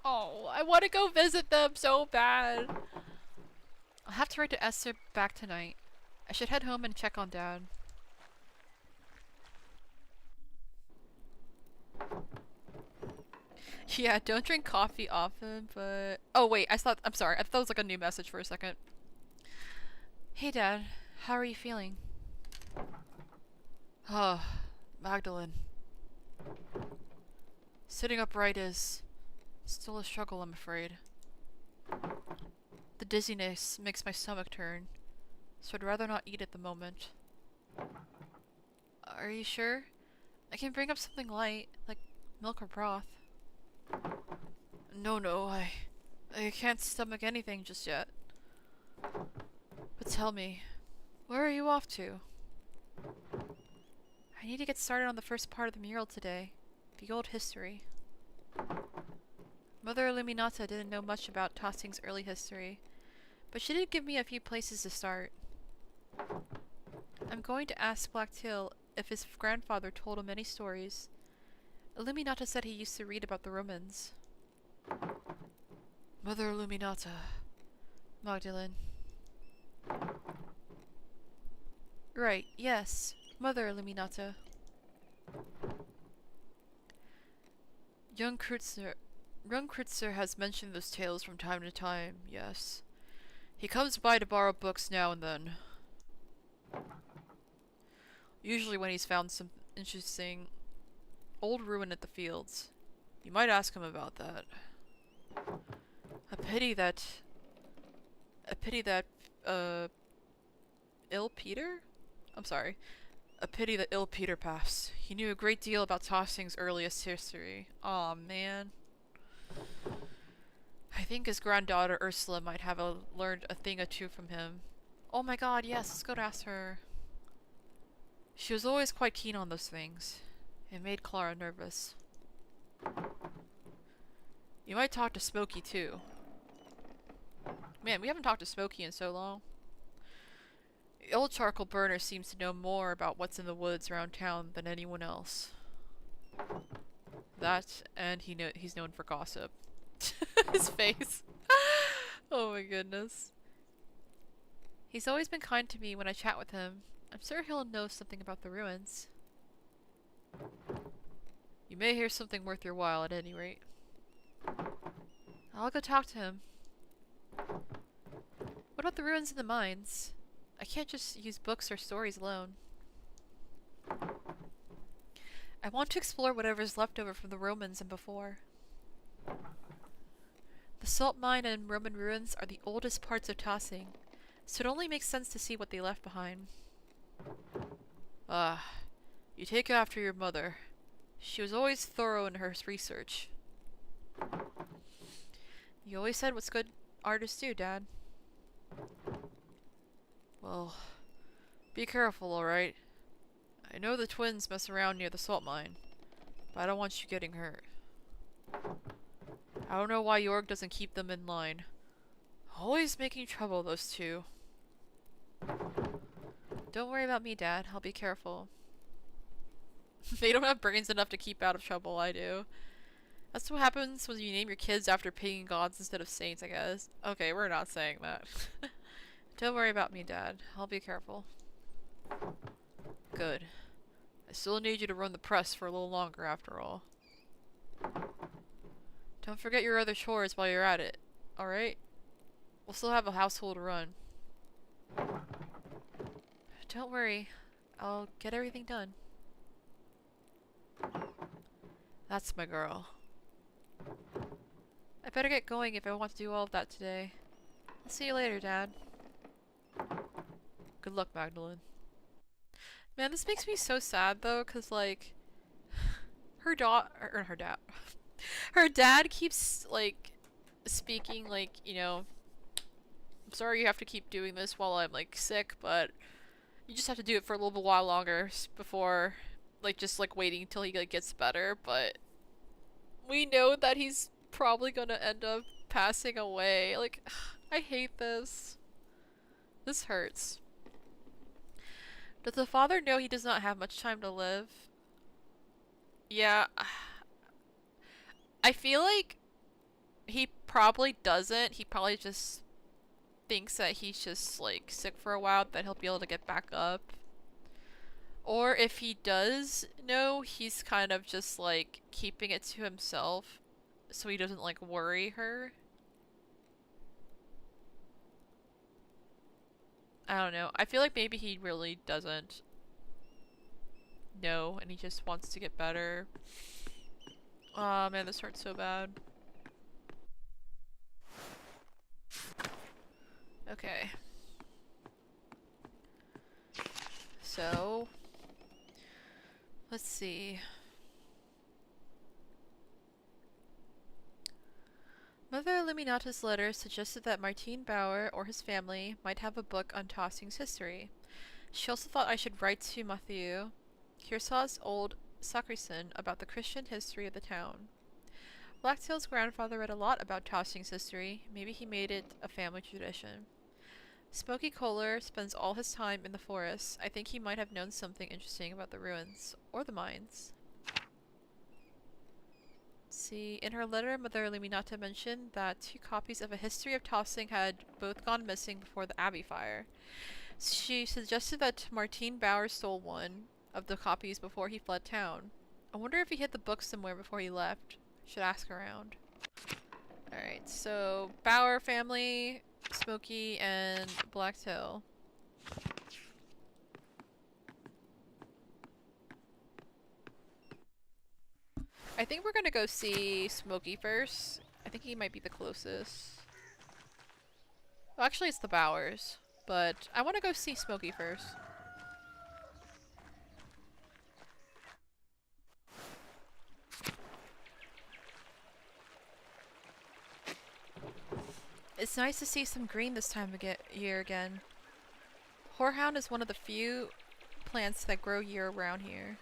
Oh, I want to go visit them so bad. I'll have to write to Esther back tonight. I should head home and check on Dad. Yeah, don't drink coffee often, but... Oh wait, I'm sorry, I thought that was like a new message for a second. Hey Dad, how are you feeling? Oh, Magdalene. Sitting upright is still a struggle, I'm afraid. The dizziness makes my stomach turn, so I'd rather not eat at the moment. Are you sure? I can bring up something light, like milk or broth. No, I can't stomach anything just yet. But tell me, where are you off to? I need to get started on the first part of the mural today, the old history. Mother Illuminata didn't know much about Tossing's early history, but she did give me a few places to start. I'm going to ask Blacktail if his grandfather told him any stories. Illuminata said he used to read about the Romans. Mother Illuminata. Magdalene. Right, yes. Mother Illuminata. Young Kreutzer has mentioned those tales from time to time, yes. He comes by to borrow books now and then. Usually when he's found some interesting old ruin at the fields. You might ask him about that. A pity that, ill Peter? I'm sorry. A pity that ill Peter passed. He knew a great deal about Tossing's earliest history. Aw, man. I think his granddaughter Ursula might have learned a thing or two from him. Oh my god, yes, let's go to ask her. She was always quite keen on those things. It made Clara nervous. You might talk to Smokey too. Man, we haven't talked to Smokey in so long. The old charcoal burner seems to know more about what's in the woods around town than anyone else. That, and he's known for gossip. His face. Oh my goodness. He's always been kind to me when I chat with him. I'm sure he'll know something about the ruins. You may hear something worth your while at any rate. I'll go talk to him. What about the ruins and the mines? I can't just use books or stories alone. I want to explore whatever's left over from the Romans and before. The salt mine and Roman ruins are the oldest parts of Tossing, so it only makes sense to see what they left behind. You take after your mother. She was always thorough in her research. You always said what's good artists do, Dad. Well, be careful, alright? I know the twins mess around near the salt mine, but I don't want you getting hurt. I don't know why Jorg doesn't keep them in line. Always making trouble, those two. Don't worry about me, Dad. I'll be careful. They don't have brains enough to keep out of trouble, I do. That's what happens when you name your kids after pagan gods instead of saints, I guess. Okay, we're not saying that. Don't worry about me, Dad. I'll be careful. Good. I still need you to run the press for a little longer after all. Don't forget your other chores while you're at it, alright? We'll still have a household to run. Don't worry. I'll get everything done. That's my girl. I better get going if I want to do all of that today. I'll see you later, Dad. Good luck, Magdalene. Man, this makes me so sad though, cause like, her dad keeps like speaking like, you know, I'm sorry you have to keep doing this while I'm like sick, but you just have to do it for a little bit while longer before, like, just like waiting until he like gets better. But we know that he's probably gonna end up passing away. Like, I hate this. This hurts. Does the father know he does not have much time to live? Yeah. I feel like he probably doesn't. He probably just thinks that he's just like sick for a while, that he'll be able to get back up. Or if he does know, he's kind of just like keeping it to himself so he doesn't like worry her. I don't know. I feel like maybe he really doesn't know and he just wants to get better. Oh man, this hurts so bad. Okay. So, let's see. Mother Illuminata's letter suggested that Martin Bauer or his family might have a book on Tossing's history. She also thought I should write to Mathieu, Kearsaw's old sacristan, about the Christian history of the town. Blacktail's grandfather read a lot about Tossing's history. Maybe he made it a family tradition. Smokey Kohler spends all his time in the forest. I think he might have known something interesting about the ruins. Or the mines. See, in her letter, Mother Illuminata mentioned that 2 copies of a history of Tossing had both gone missing before the Abbey fire. She suggested that Martin Bauer stole one of the copies before he fled town. I wonder if he hid the book somewhere before he left. Should ask around. Alright, so Bauer family, Smokey, and Blacktail. I think we're gonna go see Smokey first. I think he might be the closest. Well, actually it's the Bowers, but I want to go see Smokey first. It's nice to see some green this time of year again. Horehound is one of the few plants that grow year-round here.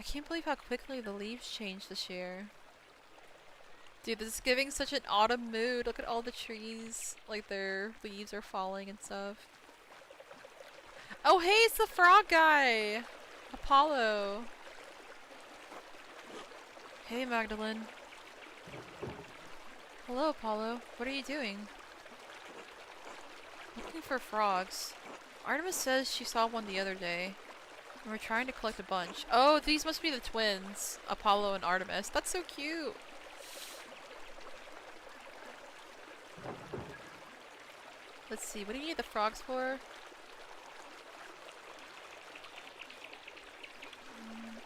I I can't believe how quickly the leaves changed this year. Dude, this is giving such an autumn mood. Look at all the trees. Like their leaves are falling and stuff. Oh hey, it's the frog guy! Apollo. Hey Magdalene. Hello Apollo. What are you doing? Looking for frogs. Artemis says she saw one the other day. And we're trying to collect a bunch. Oh, these must be the twins. Apollo and Artemis. That's so cute. Let's see, what do you need the frogs for?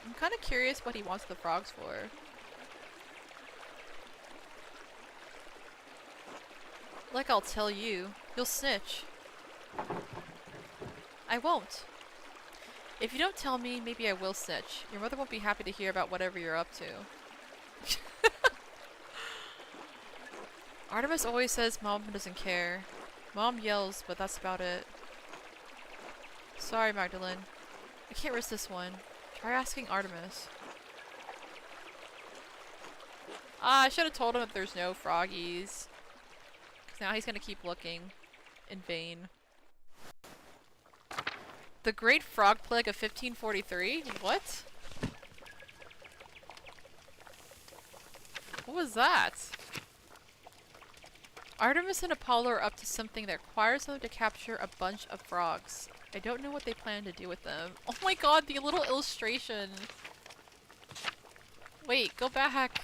I'm kind of curious what he wants the frogs for. Like I'll tell you. You'll snitch. I won't. If you don't tell me, maybe I will snitch. Your mother won't be happy to hear about whatever you're up to. Artemis always says Mom doesn't care. Mom yells, but that's about it. Sorry, Magdalene. I can't risk this one. Try asking Artemis. Ah, I should have told him that there's no froggies. Because now he's gonna keep looking in vain. The Great Frog Plague of 1543? What? What was that? Artemis and Apollo are up to something that requires them to capture a bunch of frogs. I don't know what they plan to do with them. Oh my god, the little illustration! Wait, go back!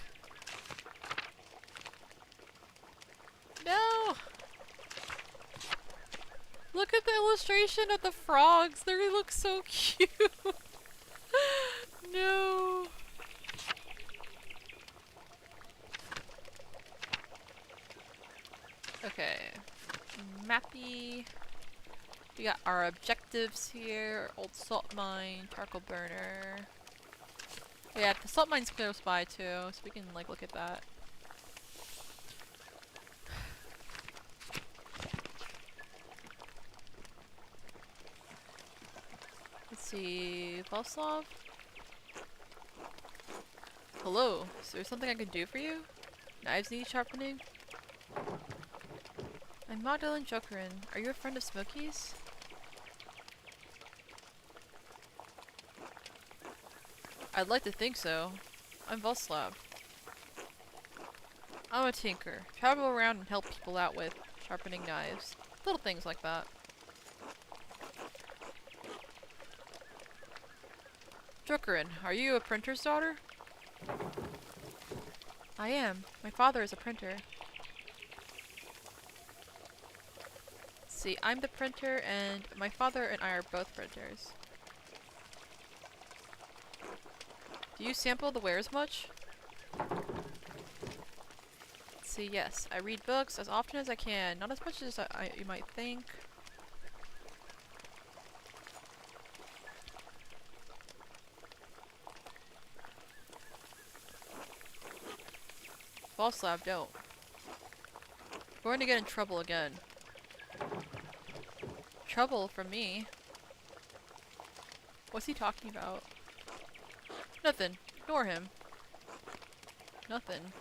No! Look at the illustration of the frogs! They look so cute! No! Okay. Mappy. We got our objectives here. Old salt mine, charcoal burner. Yeah, the salt mine's close by too, so we can like look at that. Let's see, Valslav? Hello, is there something I can do for you? Knives need sharpening? I'm Magdalene Jokerin. Are you a friend of Smokey's? I'd like to think so. I'm Valslav. I'm a tinker. Travel around and help people out with sharpening knives. Little things like that. Jokerin, are you a printer's daughter? I am. My father is a printer. See, I'm the printer, and my father and I are both printers. Do you sample the wares much? Let's see, yes. I read books as often as I can. Not as much as you might think. Valslav, don't. We're going to get in trouble again. Trouble from me? What's he talking about? Nothing. Ignore him. Nothing.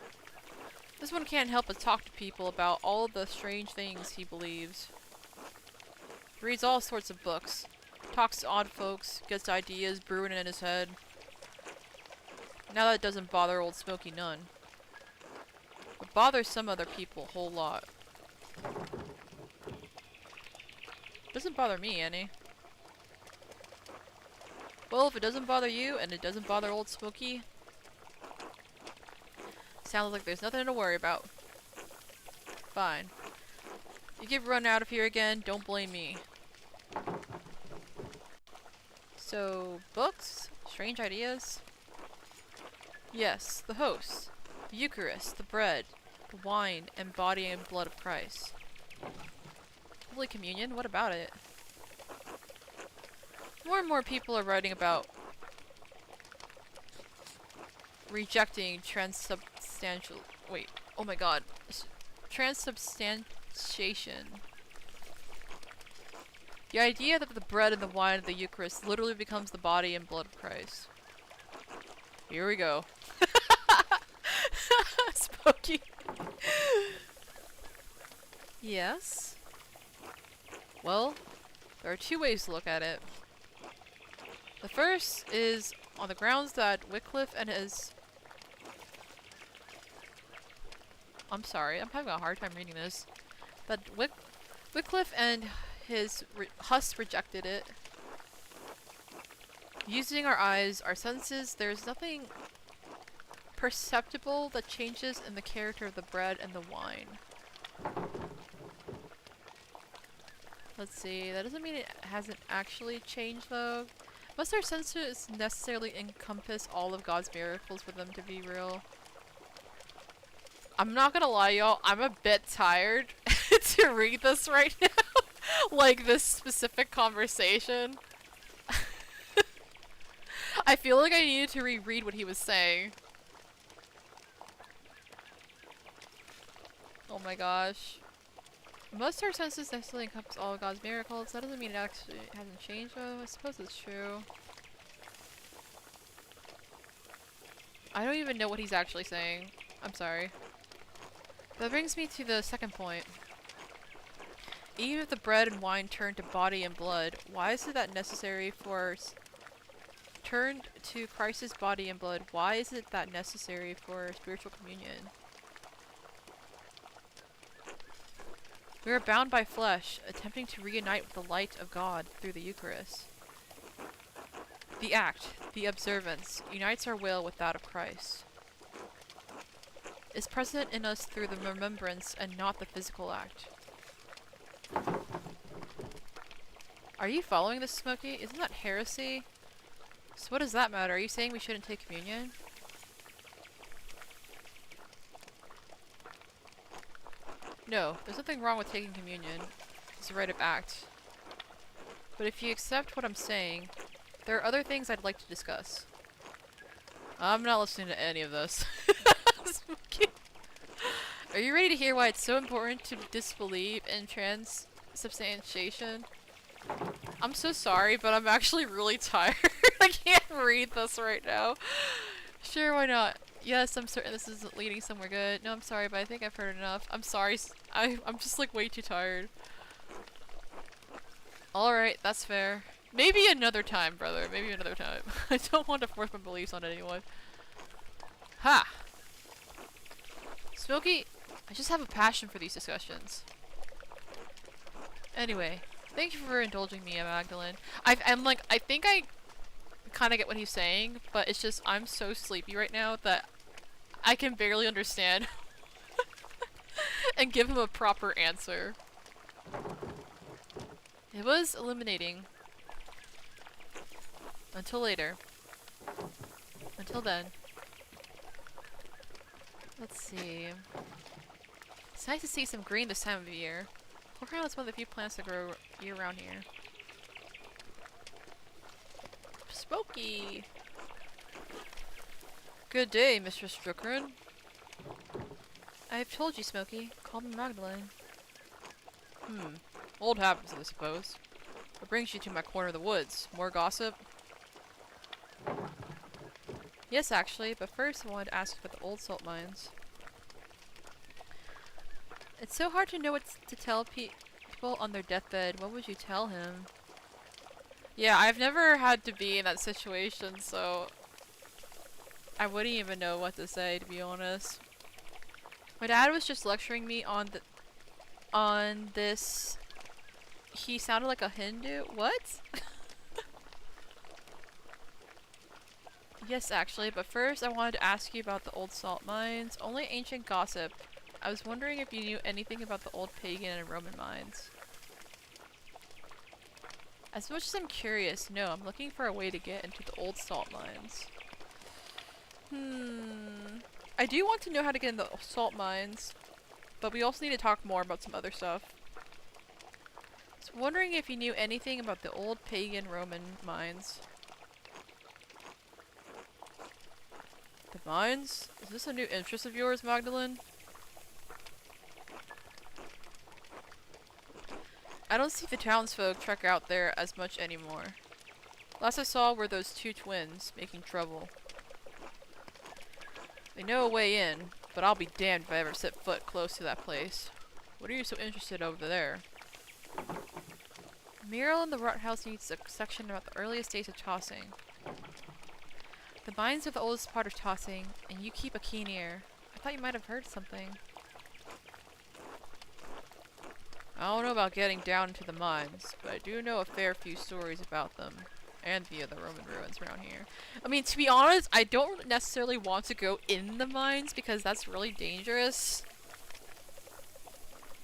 This one can't help but talk to people about all the strange things he believes. He reads all sorts of books. Talks to odd folks. Gets ideas brewing in his head. Now that doesn't bother old Smoky none. But bothers some other people a whole lot. Doesn't bother me any. Well, if it doesn't bother you, and it doesn't bother old Smokey, sounds like there's nothing to worry about. Fine. You get run out of here again, don't blame me. So, books? Strange ideas? Yes, the host. The Eucharist, the bread, the wine, and body and blood of Christ. Holy Communion? What about it? More and more people are writing about rejecting transubstantial. Wait, oh my god. Transubstantiation. The idea that the bread and the wine of the Eucharist literally becomes the body and blood of Christ. Here we go. Spooky. Yes. Well, there are two ways to look at it. The first is on the grounds that Wycliffe and his... I'm sorry, I'm having a hard time reading this. That Wycliffe and his Huss rejected it. Using our eyes, our senses, there's nothing perceptible that changes in the character of the bread and the wine. Let's see, that doesn't mean it hasn't actually changed though. Must our senses necessarily encompass all of God's miracles for them to be real? I'm not gonna lie, y'all, I'm a bit tired to read this right now. Like, this specific conversation. I feel like I needed to reread what he was saying. Oh my gosh. Must our senses necessarily encompass all of God's miracles? That doesn't mean it actually hasn't changed though. I suppose it's true. I don't even know what he's actually saying. I'm sorry. That brings me to the second point. Even if the bread and wine turn to body and blood, why is it that necessary for... Turned to Christ's body and blood, why is it that necessary for spiritual communion? We are bound by flesh, attempting to reunite with the light of God through the Eucharist. The act, the observance, unites our will with that of Christ. Is present in us through the remembrance and not the physical act. Are you following this, Smokey? Isn't that heresy? So what does that matter? Are you saying we shouldn't take communion? No, there's nothing wrong with taking communion. It's a rite of act. But if you accept what I'm saying, there are other things I'd like to discuss. I'm not listening to any of this. Are you ready to hear why it's so important to disbelieve in transubstantiation? I'm so sorry, but I'm actually really tired. I can't read this right now. Sure, why not? Yes, I'm certain this isn't leading somewhere good. No, I'm sorry, but I think I've heard enough. I'm sorry, I'm just like way too tired. Alright, that's fair. Maybe another time, brother. Maybe another time. I don't want to force my beliefs on anyone. Ha! Smokey, I just have a passion for these discussions. Anyway, thank you for indulging me, Magdalene. I think I kind of get what he's saying, but it's just I'm so sleepy right now that I can barely understand and give him a proper answer. It was illuminating. Until later. Until then. Let's see. It's nice to see some green this time of year. Horehound is one of the few plants that grow year-round here. Spooky! Good day, Mistress Struckern. I have told you, Smokey. Call me Magdalene. Old habits, I suppose. What brings you to my corner of the woods? More gossip? Yes, actually, but first I wanted to ask about the old salt mines. It's so hard to know what to tell people on their deathbed. What would you tell him? Yeah, I've never had to be in that situation, so I wouldn't even know what to say, to be honest. My dad was just lecturing me on this. He sounded like a Hindu. What? Yes, actually, but first I wanted to ask you about the old salt mines. Only ancient gossip. I was wondering if you knew anything about the old pagan and Roman mines. As much as I'm curious, no, I'm looking for a way to get into the old salt mines. I do want to know how to get in the salt mines, but we also need to talk more about some other stuff. I was wondering if you knew anything about the old pagan Roman mines. The mines? Is this a new interest of yours, Magdalene? I don't see the townsfolk trek out there as much anymore. Last I saw were those two twins making trouble. They know a way in, but I'll be damned if I ever set foot close to that place. What are you so interested over there? Mural in the Rot House needs a section about the earliest days of tossing. The mines are the oldest part of tossing, and you keep a keen ear. I thought you might have heard something. I don't know about getting down into the mines, but I do know a fair few stories about them. And the other Roman ruins around here. I mean, to be honest, I don't necessarily want to go in the mines because that's really dangerous.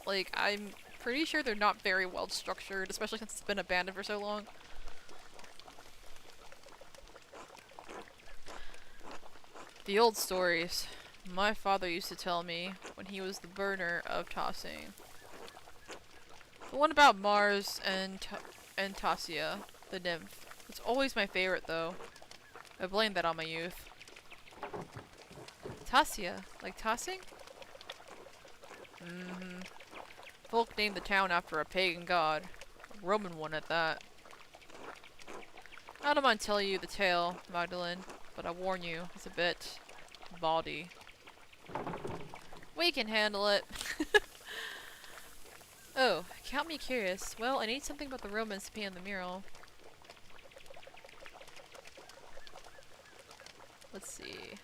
Like, I'm pretty sure they're not very well structured, especially since it's been abandoned for so long. The old stories. My father used to tell me when he was the burner of tossing. The one about Mars and Tassia, the nymph. It's always my favorite, though. I blame that on my youth. Tassia? Like tossing? Mm-hmm. Folk named the town after a pagan god. A Roman one at that. I don't mind telling you the tale, Magdalene, but I warn you, it's a bit bawdy. We can handle it. Oh, count me curious. Well, I need something about the Romans to paint on the mural. Let's see.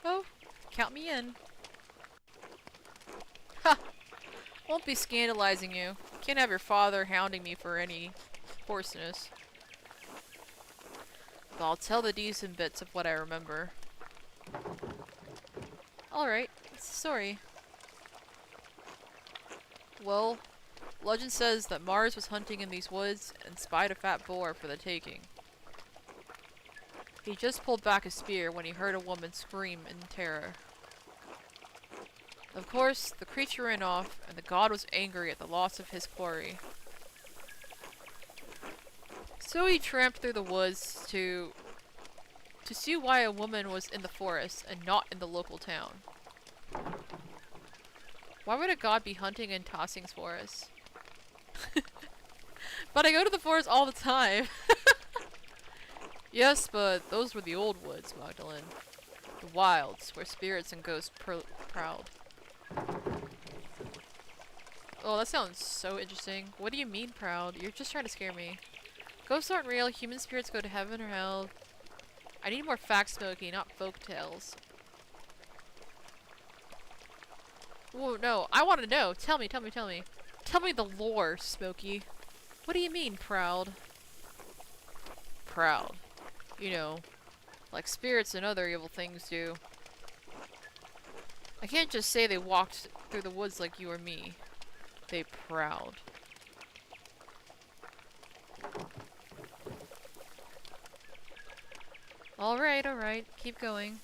Oh, count me in. Ha! Won't be scandalizing you. Can't have your father hounding me for any hoarseness. But I'll tell the decent bits of what I remember. Alright, what's the story? Well, legend says that Mars was hunting in these woods and spied a fat boar for the taking. He just pulled back his spear when he heard a woman scream in terror. Of course, the creature ran off, and the god was angry at the loss of his quarry. So he tramped through the woods to see why a woman was in the forest and not in the local town. Why would a god be hunting in Tossing's forest? But I go to the forest all the time. Yes, but those were the old woods, Magdalene. The wilds, where spirits and ghosts proud. Oh, that sounds so interesting. What do you mean proud? You're just trying to scare me. Ghosts aren't real, human spirits go to heaven or hell. I need more facts, Smokey, not folk tales. Whoa, no, I want to know. Tell me, tell me, tell me. Tell me the lore, Smokey. What do you mean, proud? Proud. You know, like spirits and other evil things do. I can't just say they walked through the woods like you or me. They proud. Alright, keep going.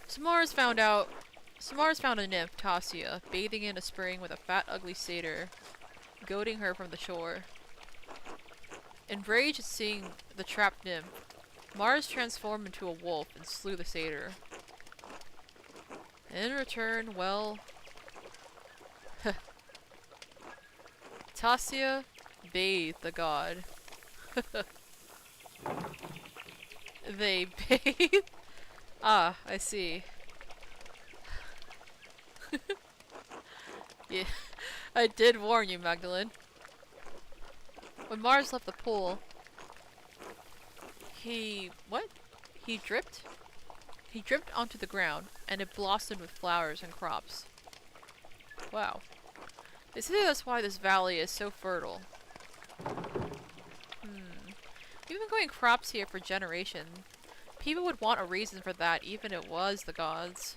Samara's found a nymph, Tassia, bathing in a spring with a fat, ugly satyr, goading her from the shore. Enraged at seeing the trapped nymph, Mars transformed into a wolf and slew the satyr. In return, well... Tassia bathed the god. They bathe? Ah, I see. Yeah, I did warn you, Magdalene. When Mars left the pool, what? He dripped? He dripped onto the ground, and it blossomed with flowers and crops. Wow. They say that's why this valley is so fertile. We've been growing crops here for generations. People would want a reason for that, even if it was the gods.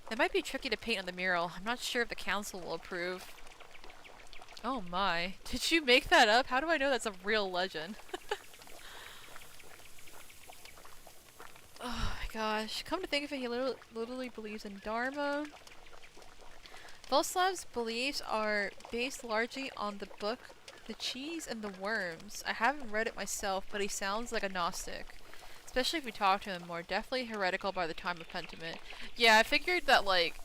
It might be tricky to paint on the mural. I'm not sure if the council will approve. Oh my. Did you make that up? How do I know that's a real legend? Oh my gosh. Come to think of it, he literally believes in Dharma. Volslav's beliefs are based largely on the book The Cheese and the Worms. I haven't read it myself, but he sounds like a Gnostic. Especially if we talk to him more. Definitely heretical by the time of Pentiment. Yeah, I figured that, like,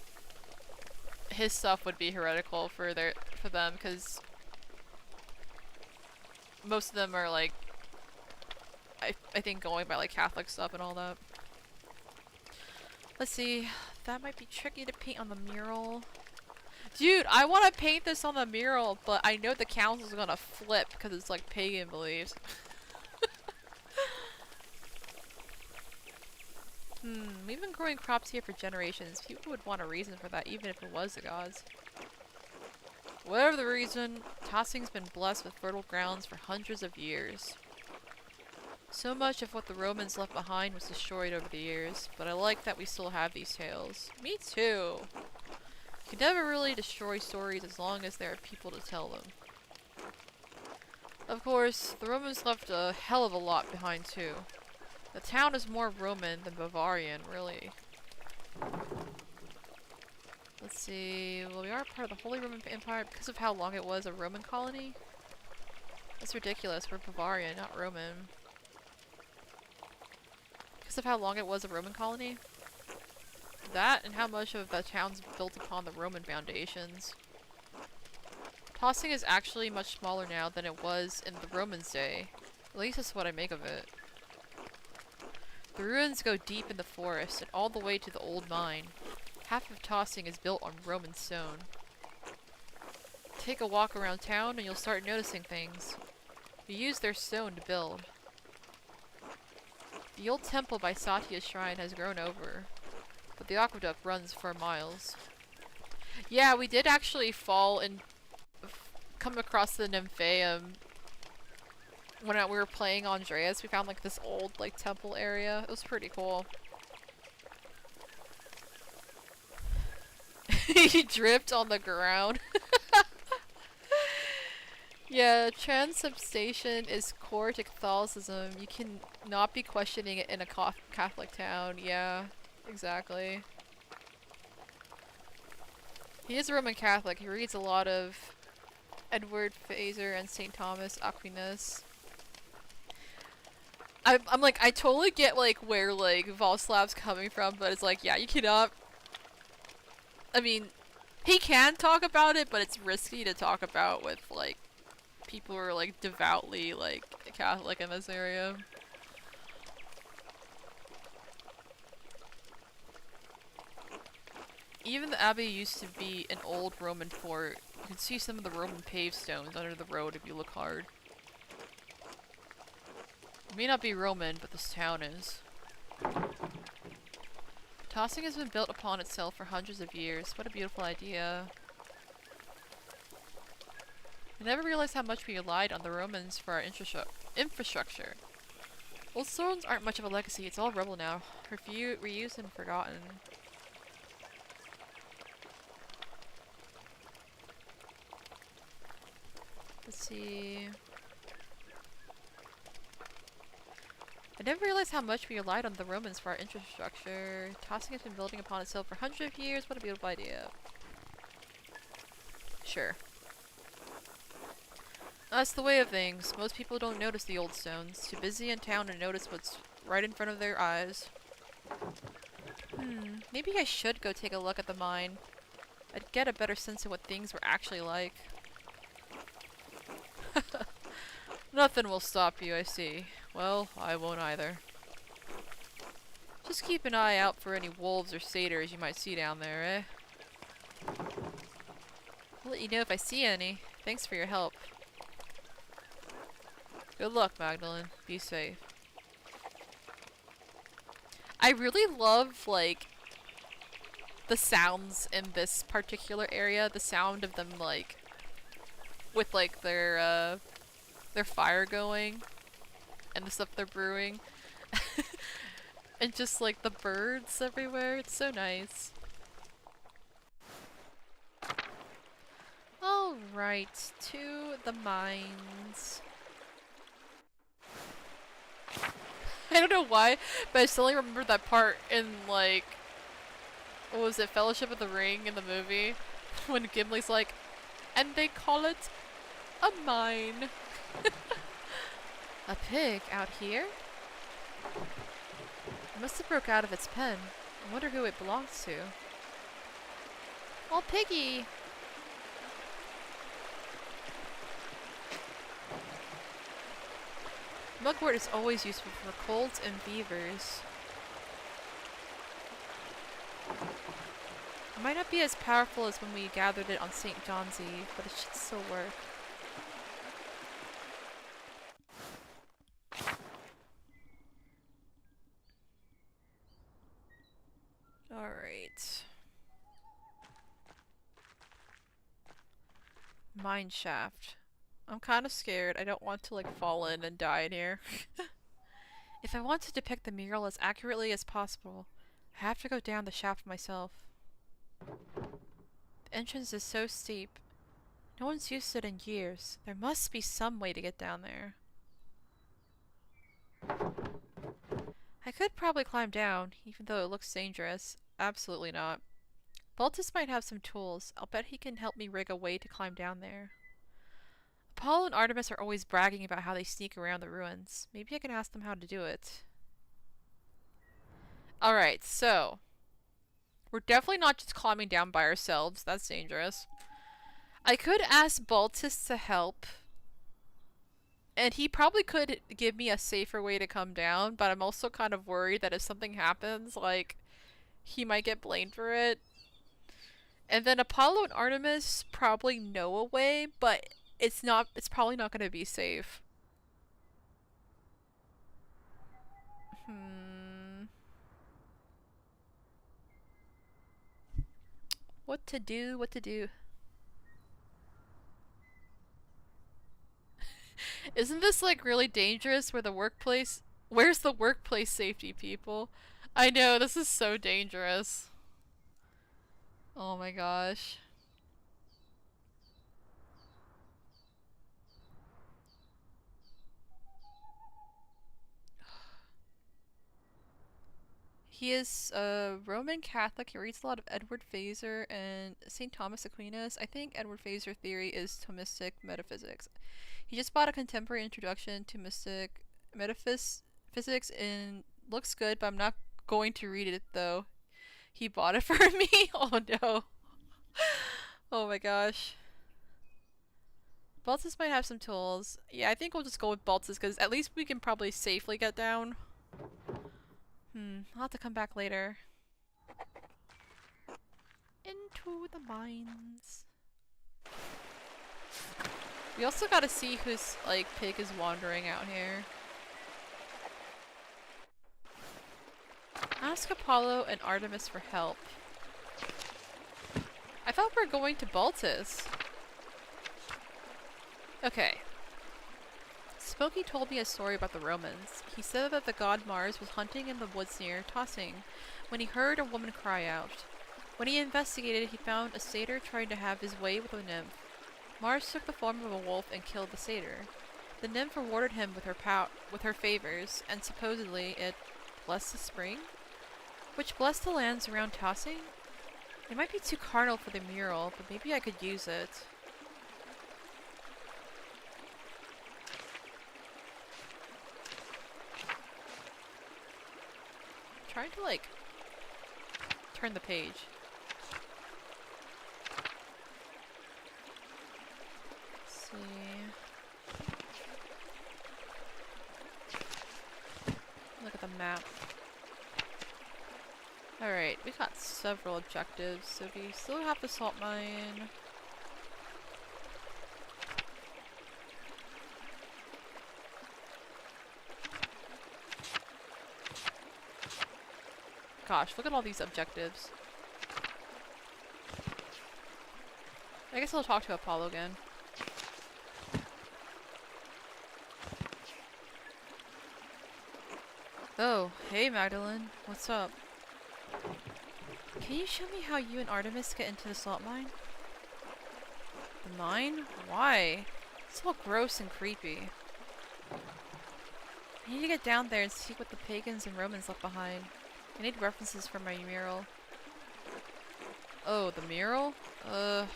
his stuff would be heretical for them, because most of them are, like, I think going by, like, Catholic stuff and all that. Let's see. That might be tricky to paint on the mural. Dude, I want to paint this on the mural, but I know the council's gonna flip because it's like pagan beliefs. We've been growing crops here for generations. People would want a reason for that, even if it was the gods. Whatever the reason, Tossing's been blessed with fertile grounds for hundreds of years. So much of what the Romans left behind was destroyed over the years, but I like that we still have these tales. Me too! You can never really destroy stories as long as there are people to tell them. Of course, the Romans left a hell of a lot behind too. The town is more Roman than Bavarian, really. Let's see, well, we are part of the Holy Roman Empire because of how long it was a Roman colony. That's ridiculous, we're Bavarian, not Roman. Because of how long it was a Roman colony. That and how much of the town's built upon the Roman foundations. Tossing is actually much smaller now than it was in the Romans' day. At least that's what I make of it. The ruins go deep in the forest and all the way to the old mine. Half of Tossing is built on Roman stone. Take a walk around town and you'll start noticing things. We use their stone to build. The old temple by Satya's shrine has grown over, but the aqueduct runs for miles. Yeah, we did actually fall and come across the Nymphaeum when we were playing Andreas. We found like this old like temple area. It was pretty cool. He dripped on the ground. Yeah, transubstantiation is core to Catholicism. You can not be questioning it in a Catholic town. Yeah, exactly. He is a Roman Catholic. He reads a lot of Edward Fraser and St. Thomas Aquinas. I'm like, I totally get like where like Volslav's coming from, but it's like, yeah, you cannot. I mean, he can talk about it, but it's risky to talk about with like people who are like devoutly like Catholic in this area. Even the abbey used to be an old Roman fort. You can see some of the Roman paved stones under the road if you look hard. It may not be Roman, but this town is. Tossing has been built upon itself for hundreds of years. What a beautiful idea. I never realized how much we relied on the Romans for our infrastructure. Old stones aren't much of a legacy, it's all rubble now. Reused and forgotten. Let's see. I never realized how much we relied on the Romans for our infrastructure. Tossing has been building upon itself for hundreds of years. What a beautiful idea. Sure. That's the way of things. Most people don't notice the old stones. Too busy in town to notice what's right in front of their eyes. Maybe I should go take a look at the mine. I'd get a better sense of what things were actually like. Nothing will stop you, I see. Well, I won't either. Just keep an eye out for any wolves or satyrs you might see down there, eh? I'll let you know if I see any. Thanks for your help. Good luck, Magdalene. Be safe. I really love, like, the sounds in this particular area. The sound of them, like, with, like, their fire going. And the stuff they're brewing. And just, like, the birds everywhere. It's so nice. Alright, to the mines. I don't know why, but I still only remember that part in, like, what was it, Fellowship of the Ring in the movie? When Gimli's like, and they call it a mine. A pig out here? It must have broke out of its pen. I wonder who it belongs to. Oh, Piggy! Mugwort is always useful for colds and fevers. It might not be as powerful as when we gathered it on St. John's Eve, but it should still work. Alright. Mine shaft. I'm kind of scared. I don't want to like fall in and die in here. If I want to depict the mural as accurately as possible, I have to go down the shaft myself. The entrance is so steep. No one's used it in years. There must be some way to get down there. I could probably climb down, even though it looks dangerous. Absolutely not. Baltus might have some tools. I'll bet he can help me rig a way to climb down there. Apollo and Artemis are always bragging about how they sneak around the ruins. Maybe I can ask them how to do it. Alright, so we're definitely not just climbing down by ourselves. That's dangerous. I could ask Baltus to help. And he probably could give me a safer way to come down, but I'm also kind of worried that if something happens, like, he might get blamed for it. And then Apollo and Artemis probably know a way, but it's probably not going to be safe. What to do? What to do? Isn't this like really dangerous where the workplace... Where's the workplace safety, people? I know, this is so dangerous. Oh my gosh. He is a Roman Catholic. He reads a lot of Edward Feser and St. Thomas Aquinas. I think Edward Feser theory is Thomistic metaphysics. He just bought a contemporary introduction to mystic metaphysics and looks good, but I'm not going to read it though. He bought it for me? Oh no. Oh my gosh. Baltus might have some tools. Yeah, I think we'll just go with Baltus because at least we can probably safely get down. I'll have to come back later. Into the mines. We also gotta see whose, like, pig is wandering out here. Ask Apollo and Artemis for help. I thought we were going to Baltus. Okay. Smokey told me a story about the Romans. He said that the god Mars was hunting in the woods near Tossing when he heard a woman cry out. When he investigated, he found a satyr trying to have his way with a nymph. Mars took the form of a wolf and killed the satyr. The nymph rewarded him with her favors, and supposedly it blessed the spring, which blessed the lands around Tossing. It might be too carnal for the mural, but maybe I could use it. I'm trying to, like, turn the page. Let's see. Look at the map. Alright, we got several objectives, so we still have the salt mine. Gosh, look at all these objectives. I guess I'll talk to Apollo again. Oh, hey Magdalene, what's up? Can you show me how you and Artemis get into the salt mine? The mine? Why? It's all gross and creepy. I need to get down there and see what the pagans and Romans left behind. I need references for my mural. Oh, the mural? I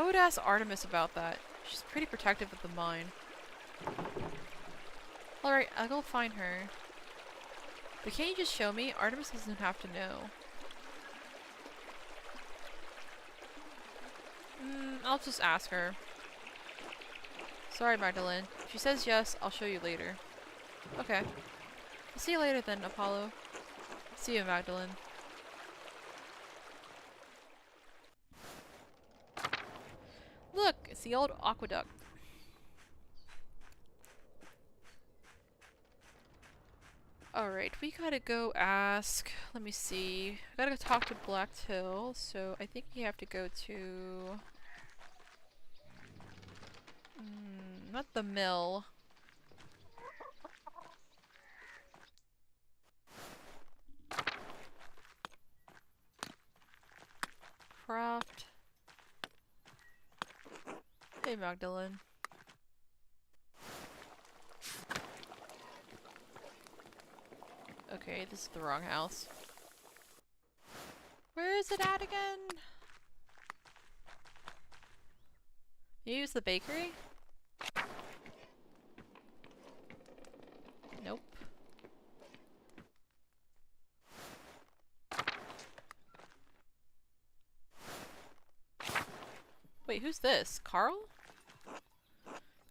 would ask Artemis about that. She's pretty protective of the mine. Alright, I'll go find her. But can't you just show me? Artemis doesn't have to know. I'll just ask her. Sorry, Magdalene. If she says yes, I'll show you later. Okay. I'll see you later then, Apollo. See you, Magdalene. Look, it's the old aqueduct. Alright, we gotta go ask. Let me see. I gotta go talk to Black Till, so I think we have to go to. Not the mill. Craft. Hey, Magdalene. Okay, this is the wrong house. Where is it at again? You use the bakery? Nope. Wait, who's this? Carl?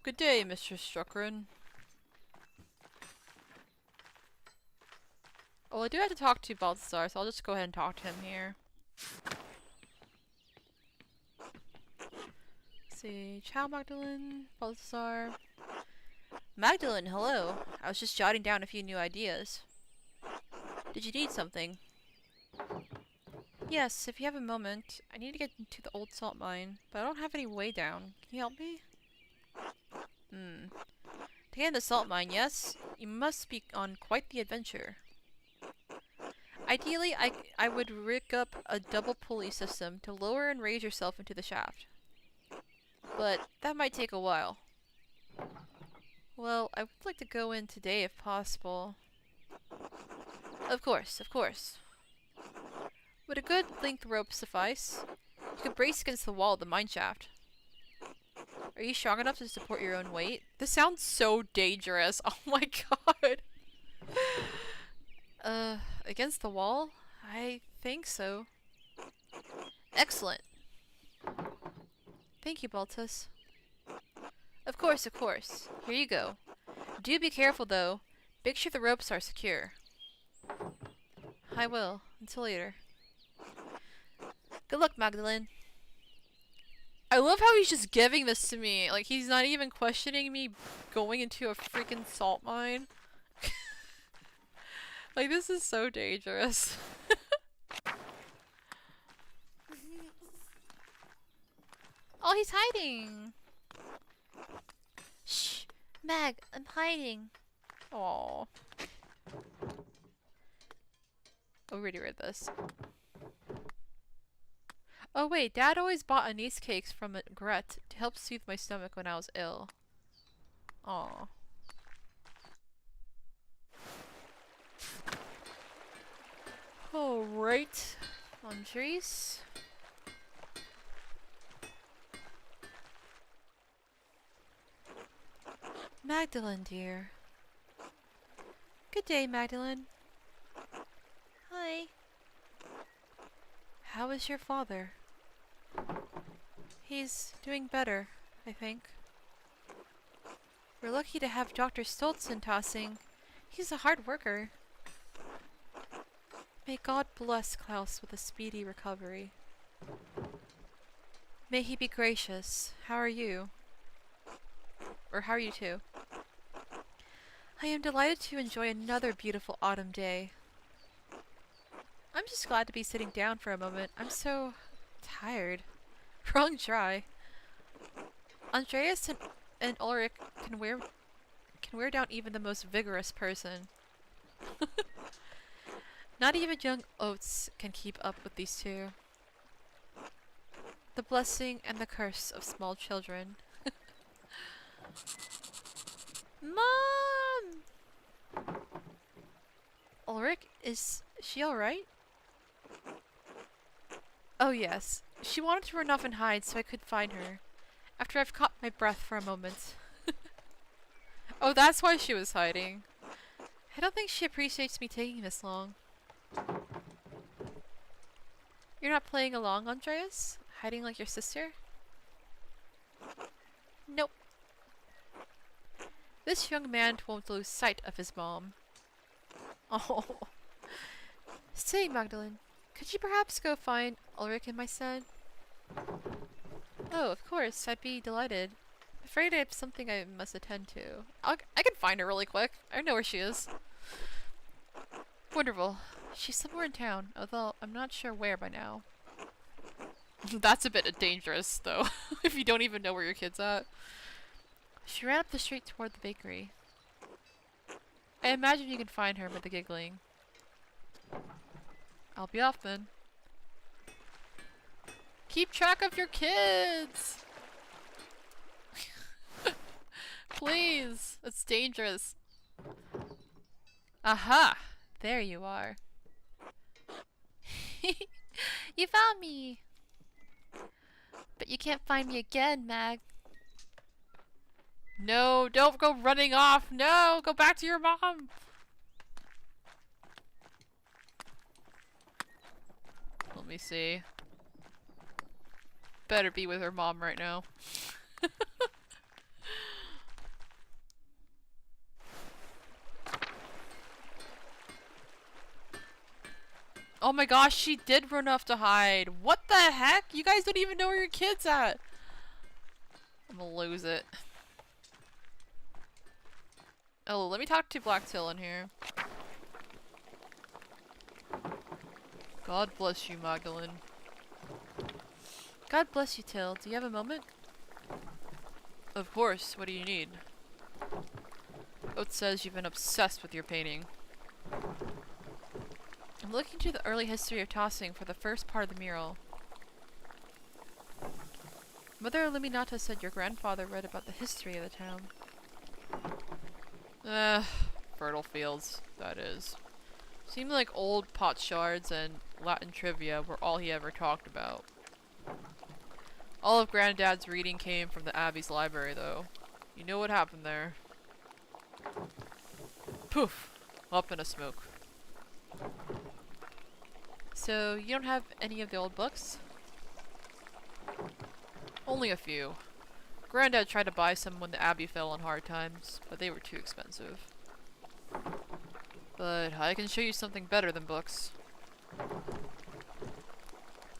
Good day, Mr. Struckren. Well, I do have to talk to Balthazar, so I'll just go ahead and talk to him here. Let's see. Ciao, Magdalene. Balthazar. Magdalene, hello. I was just jotting down a few new ideas. Did you need something? Yes, if you have a moment. I need to get into the old salt mine, but I don't have any way down. Can you help me? To get in the salt mine, yes? You must be on quite the adventure. Ideally, I would rig up a double pulley system to lower and raise yourself into the shaft. But that might take a while. Well, I would like to go in today if possible. Of course, of course. Would a good length rope suffice? You could brace against the wall of the mine shaft. Are you strong enough to support your own weight? This sounds so dangerous. Oh my god. Against the wall? I think so. Excellent. Thank you, Baltus. Of course, of course. Here you go. Do be careful, though. Make sure the ropes are secure. I will. Until later. Good luck, Magdalene. I love how he's just giving this to me. Like, he's not even questioning me going into a freaking salt mine. Like, this is so dangerous. Oh, he's hiding! Shh! Mag, I'm hiding. Aww. Oh, we already read this. Oh wait, Dad always bought anise cakes from Agere to help soothe my stomach when I was ill. Aww. Alright. Andres. Magdalene, dear. Good day, Magdalene. Hi. How is your father? He's doing better, I think. We're lucky to have Dr. Stoltzen tossing. He's a hard worker. May God bless Klaus with a speedy recovery. May he be gracious. How are you? Or how are you too? I am delighted to enjoy another beautiful autumn day. I'm just glad to be sitting down for a moment. I'm so tired. Wrong try. Andreas and Ulrich can wear down even the most vigorous person. Not even young oats can keep up with these two. The blessing and the curse of small children. Mom! Ulrich, is she alright? Oh yes. She wanted to run off and hide so I could find her. After I've caught my breath for a moment. Oh, that's why she was hiding. I don't think she appreciates me taking this long. You're not playing along, Andreas? Hiding like your sister? Nope. This young man won't lose sight of his mom. Oh. Say, Magdalene, could you perhaps go find Ulrich and my son? Oh, of course, I'd be delighted. Afraid I have something I must attend to. I can find her really quick. I know where she is. Wonderful. She's somewhere in town, although I'm not sure where by now. That's a bit dangerous, though, if you don't even know where your kid's at. She ran up the street toward the bakery. I imagine you can find her by the giggling. I'll be off then. Keep track of your kids! Please! It's dangerous. Aha! There you are. You found me! But you can't find me again, Mag. No, don't go running off! No! Go back to your mom! Let me see. Better be with her mom right now. Oh my gosh, she did run off to hide. What the heck? You guys don't even know where your kid's at. I'm gonna lose it. Oh, let me talk to Black Till in here. God bless you, Magdalene. God bless you, Till. Do you have a moment? Of course. What do you need? Oates says you've been obsessed with your painting. I'm looking to the early history of tossing for the first part of the mural. Mother Illuminata said your grandfather read about the history of the town. Fertile fields, that is. Seemed like old pot shards and Latin trivia were all he ever talked about. All of Granddad's reading came from the Abbey's library, though. You know what happened there. Poof! Up in a smoke. So, you don't have any of the old books? Only a few. Granddad tried to buy some when the Abbey fell on hard times, but they were too expensive. But I can show you something better than books.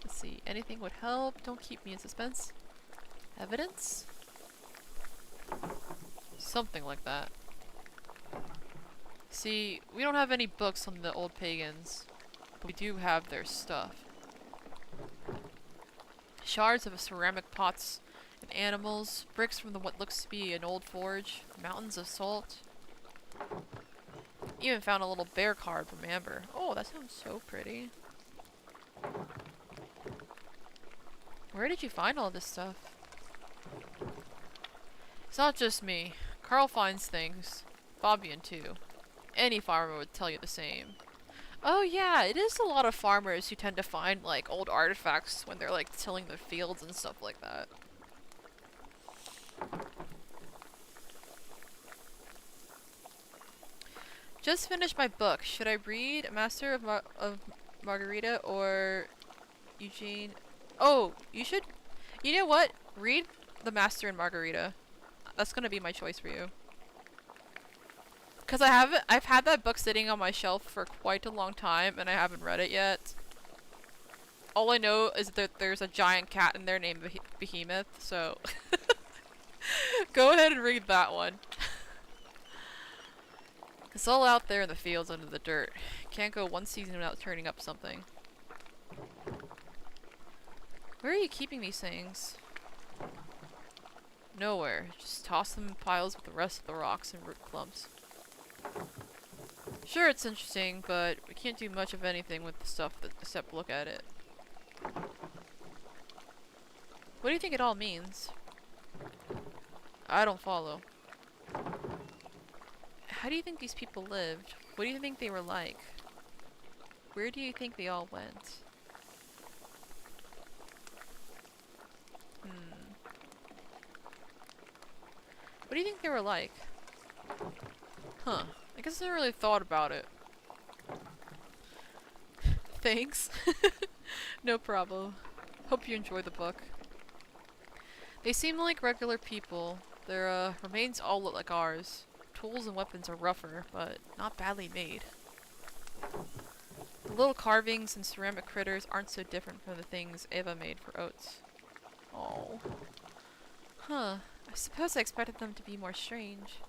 Let's see, anything would help. Don't keep me in suspense. Evidence? Something like that. See, we don't have any books on the old pagans, but we do have their stuff. Shards of ceramic pots and animals, bricks from what looks to be an old forge, mountains of salt. Even found a little bear card from Amber. Oh, that sounds so pretty. Where did you find all this stuff? It's not just me. Carl finds things. Fabian too. Any farmer would tell you the same. Oh yeah, it is a lot of farmers who tend to find like old artifacts when they're like tilling their fields and stuff like that. Just finished my book. Should I read Master of Margarita or Eugene? Oh, you should. You know what? Read The Master and Margarita. That's gonna be my choice for you. Cause I've had that book sitting on my shelf for quite a long time and I haven't read it yet. All I know is that there's a giant cat in there named Behemoth, so go ahead and read that one. It's all out there in the fields under the dirt. Can't go one season without turning up something. Where are you keeping these things? Nowhere. Just toss them in piles with the rest of the rocks and root clumps. Sure, it's interesting, but we can't do much of anything with the stuff except look at it. What do you think it all means? I don't follow. How do you think these people lived? What do you think they were like? Where do you think they all went? What do you think they were like? Huh. I guess I never really thought about it. Thanks. No problem. Hope you enjoy the book. They seem like regular people. Their remains all look like ours. Tools and weapons are rougher, but not badly made. The little carvings and ceramic critters aren't so different from the things Eva made for Oates. Oh. Huh. I suppose I expected them to be more strange.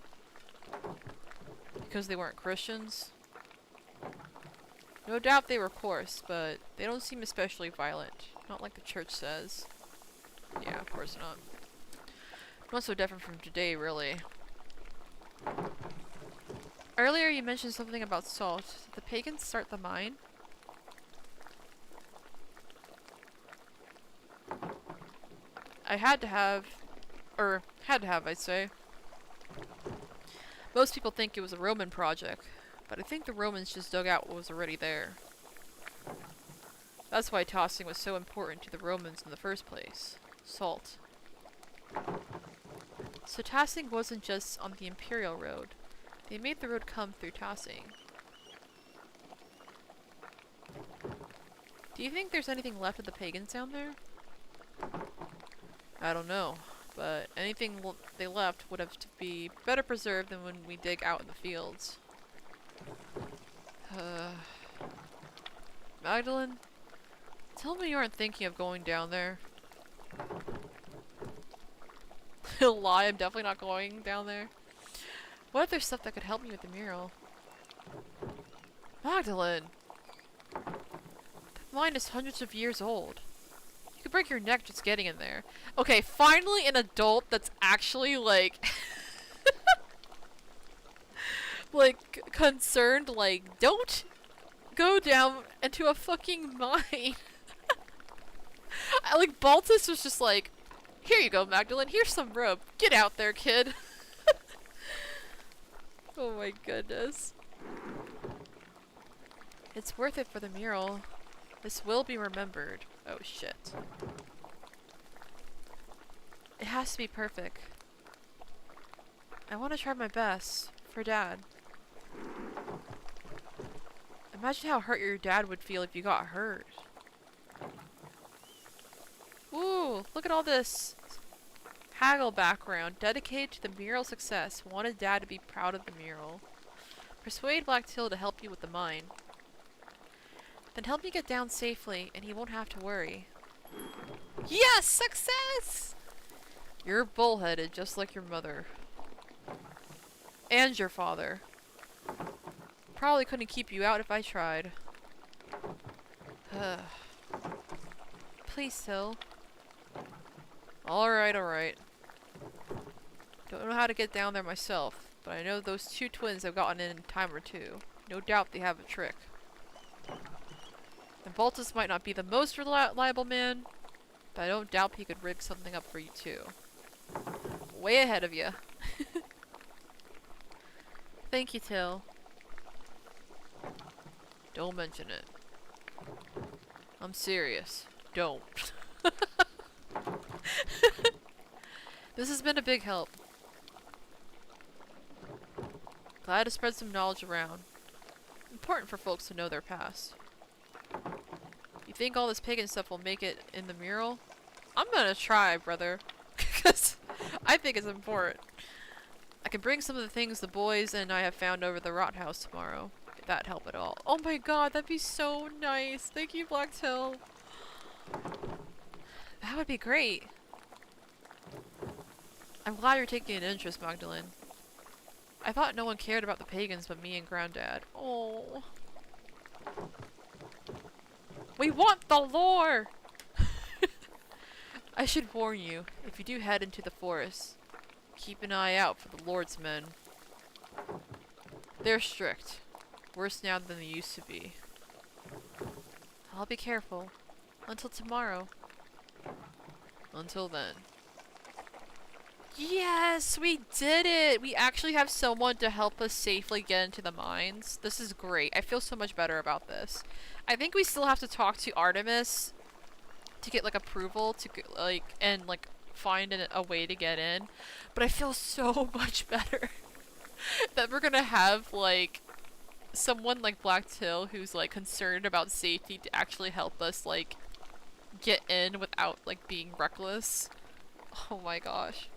Because they weren't Christians? No doubt they were coarse, but they don't seem especially violent. Not like the church says. Yeah, of course not. Not so different from today, really. Earlier you mentioned something about salt. Did the pagans start the mine? Had to have, I'd say. Most people think it was a Roman project, but I think the Romans just dug out what was already there. That's why tossing was so important to the Romans in the first place. Salt. So tossing wasn't just on the Imperial Road. They made the road come through tossing. Do you think there's anything left of the pagans down there? I don't know, but anything they left would have to be better preserved than when we dig out in the fields. Magdalene? Tell me you aren't thinking of going down there. He'll lie, I'm definitely not going down there. What if there's stuff that could help me with the mural? Magdalene! That mine is hundreds of years old. You could break your neck just getting in there. Okay, finally an adult that's actually like... like, concerned, like, don't go down into a fucking mine. Like, Baltus was just like, here you go, Magdalene, here's some rope. Get out there, kid. Oh my goodness. It's worth it for the mural. This will be remembered. Oh shit. It has to be perfect. I want to try my best. For Dad. Imagine how hurt your dad would feel if you got hurt. Ooh, look at all this haggle background. Dedicated to the mural success. Wanted Dad to be proud of the mural. Persuade Black Till to help you with the mine. Then help me get down safely, and he won't have to worry. Yes! Success! You're bullheaded, just like your mother. And your father. Probably couldn't keep you out if I tried. Please, Till. Alright, alright. Don't know how to get down there myself, but I know those two twins have gotten in time or two. No doubt they have a trick. And Baltus might not be the most reliable man, but I don't doubt he could rig something up for you too. Way ahead of you. Thank you, Till. Don't mention it. I'm serious. Don't. This has been a big help. Glad to spread some knowledge around. Important for folks to know their past. You think all this pagan stuff will make it in the mural? I'm gonna try, brother. Because I think it's important. I can bring some of the things the boys and I have found over the rot house tomorrow. If that help at all. Oh my god, that'd be so nice. Thank you, Black Till. That would be great. I'm glad you're taking an interest, Magdalene. I thought no one cared about the pagans but me and Granddad. Oh. We want the lore! I should warn you, if you do head into the forest, keep an eye out for the Lord's men. They're strict. Worse now than they used to be. I'll be careful. Until tomorrow. Until then. Yes! We did it! We actually have someone to help us safely get into the mines. This is great. I feel so much better about this. I think we still have to talk to Artemis to get, like, approval to, like, and, like, find a way to get in. But I feel so much better that we're gonna have, like, someone like Black Till who's, like, concerned about safety to actually help us, like, get in without, like, being reckless. Oh my gosh.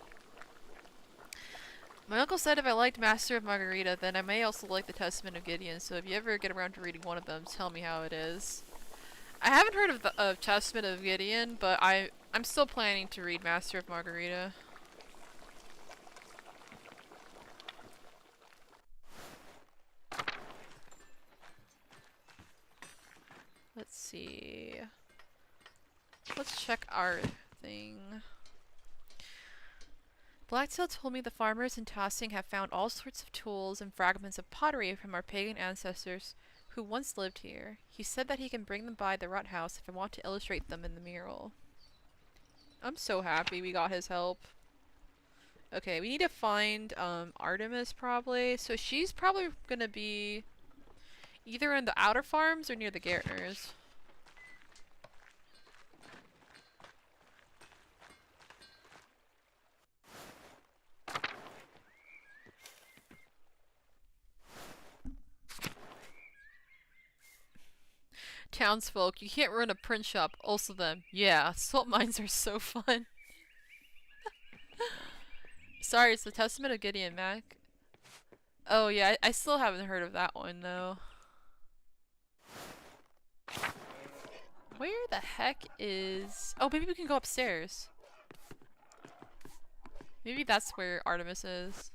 My uncle said if I liked Master of Margarita, then I may also like the Testament of Gideon, so if you ever get around to reading one of them, tell me how it is. I haven't heard of the Testament of Gideon, but I'm still planning to read Master of Margarita. Let's see. Let's check our thing. Blacktail told me the farmers in Tossing have found all sorts of tools and fragments of pottery from our pagan ancestors who once lived here. He said that he can bring them by the Rut House if I want to illustrate them in the mural. I'm so happy we got his help. Okay, we need to find Artemis probably. So she's probably gonna be either in the outer farms or near the Gartners. Townsfolk, you can't run a print shop. Also them. Yeah, salt mines are so fun. Sorry, it's the Testament of Gideon, Mac. Oh yeah, I still haven't heard of that one though. Where the heck is... Oh, maybe we can go upstairs. Maybe that's where Artemis is.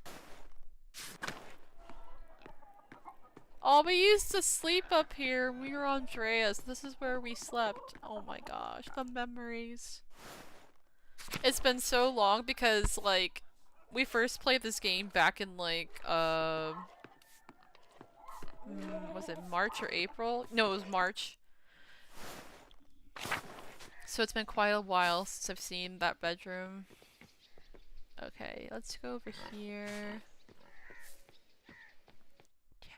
Oh, we used to sleep up here. We were on Dreas. This is where we slept. Oh my gosh, the memories. It's been so long because, like, we first played this game back in, like, was it March or April? No, it was March. So it's been quite a while since I've seen that bedroom. Okay, let's go over here.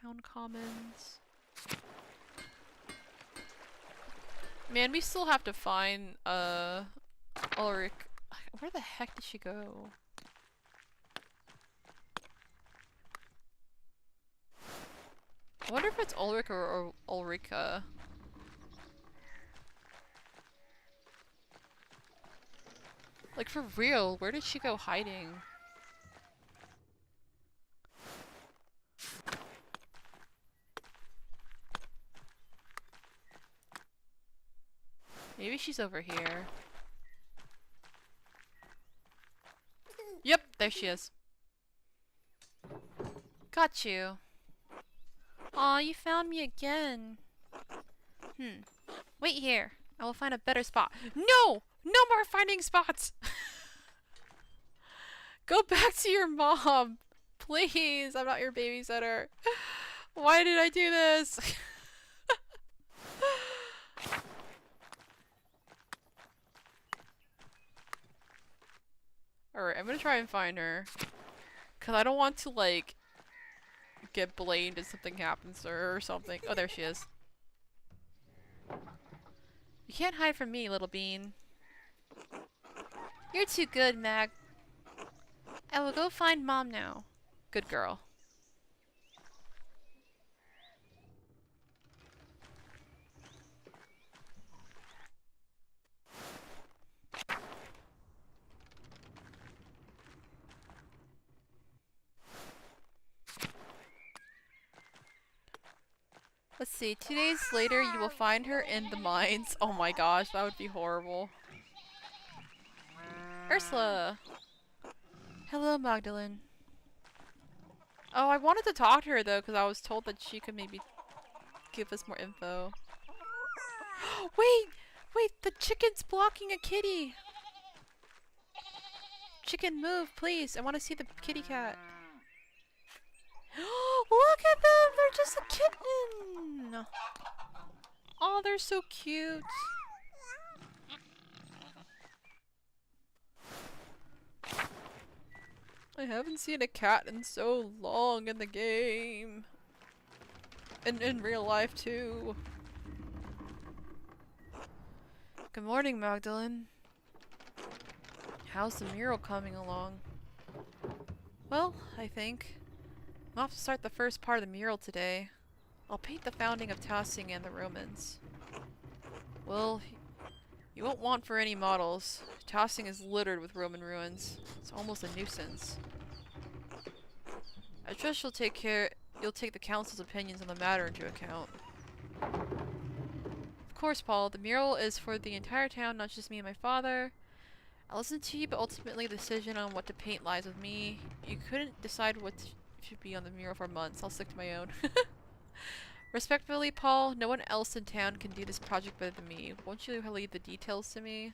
Town Commons. Man, we still have to find, Ulrich. Where the heck did she go? I wonder if it's Ulrich or Ulrika. Like, for real, where did she go hiding? Maybe she's over here. Yep, there she is. Got you. Aw, you found me again. Wait here. I will find a better spot. No! No more finding spots! Go back to your mom! Please, I'm not your babysitter. Why did I do this? Alright, I'm gonna try and find her. Cause I don't want to, like, get blamed if something happens to her or something. Oh, there she is. You can't hide from me, little bean. You're too good, Mag. I will go find Mom now. Good girl. Let's see, 2 days later you will find her in the mines. Oh my gosh, that would be horrible. Ursula! Hello, Magdalene. Oh, I wanted to talk to her though, because I was told that she could maybe give us more info. Wait! Wait, the chicken's blocking a kitty! Chicken, move, please. I want to see the kitty cat. Look at them! They're just a kitten! Oh, they're so cute. I haven't seen a cat in so long in the game. And in real life, too. Good morning, Magdalene. How's the mural coming along? Well, I think I'm off to start the first part of the mural today. I'll paint the founding of Tossing and the Romans. Well, you won't want for any models. Tossing is littered with Roman ruins. It's almost a nuisance. I trust you'll take the council's opinions on the matter into account. Of course, Paul. The mural is for the entire town, not just me and my father. I listened to you, but ultimately the decision on what to paint lies with me. You couldn't decide what should be on the mural for months. I'll stick to my own. Respectfully, Paul, no one else in town can do this project better than me. Won't you leave the details to me?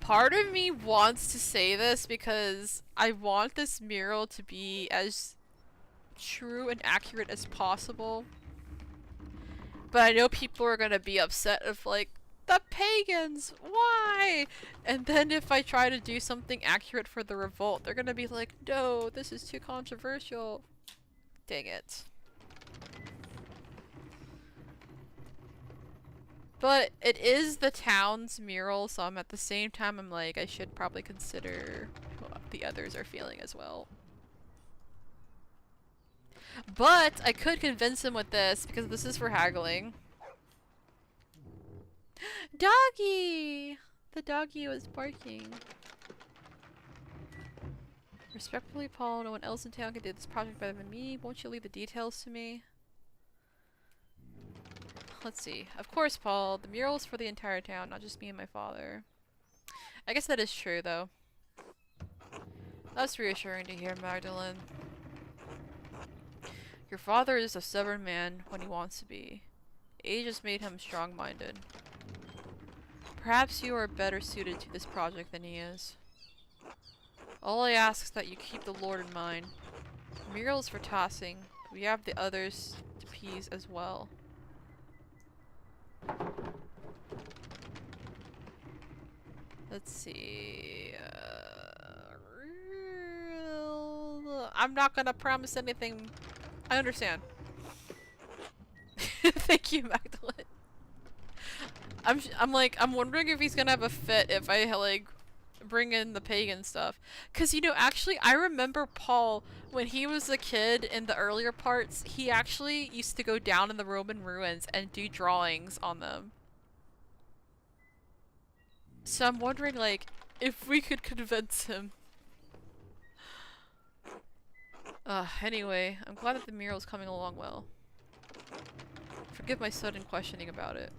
Part of me wants to say this because I want this mural to be as true and accurate as possible. But I know people are gonna be upset of like, the pagans, why? And then if I try to do something accurate for the revolt, they're gonna be like, no, this is too controversial. Dang it. But it is the town's mural, so I'm at the same time, I'm like, I should probably consider what the others are feeling as well. But I could convince him with this, because this is for haggling. Doggy! The doggy was barking. Respectfully, Paul, no one else in town can do this project better than me. Won't you leave the details to me? Let's see. Of course, Paul. The mural is for the entire town, not just me and my father. I guess that is true, though. That's reassuring to hear, Magdalene. Your father is a stubborn man when he wants to be. Age has made him strong-minded. Perhaps you are better suited to this project than he is. All I ask is that you keep the Lord in mind. The mural is for tossing, but we have the others to appease as well. Let's see. I'm not gonna promise anything. I understand. Thank you, Magdalene. I'm wondering if he's gonna have a fit if I like bring in the pagan stuff. Cause you know, actually, I remember Paul when he was a kid in the earlier parts. He actually used to go down in the Roman ruins and do drawings on them. So I'm wondering, like, if we could convince him. Anyway, I'm glad that the mural's coming along well. Forgive my sudden questioning about it.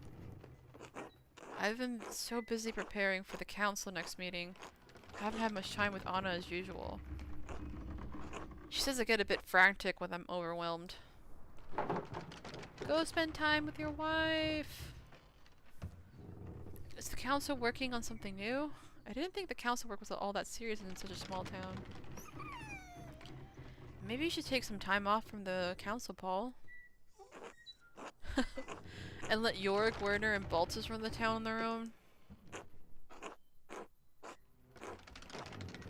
I've been so busy preparing for the council next meeting. I haven't had much time with Anna as usual. She says I get a bit frantic when I'm overwhelmed. Go spend time with your wife! Is the council working on something new? I didn't think the council work was all that serious in such a small town. Maybe you should take some time off from the council, Paul. And let Yorick, Werner, and Baltus run the town on their own?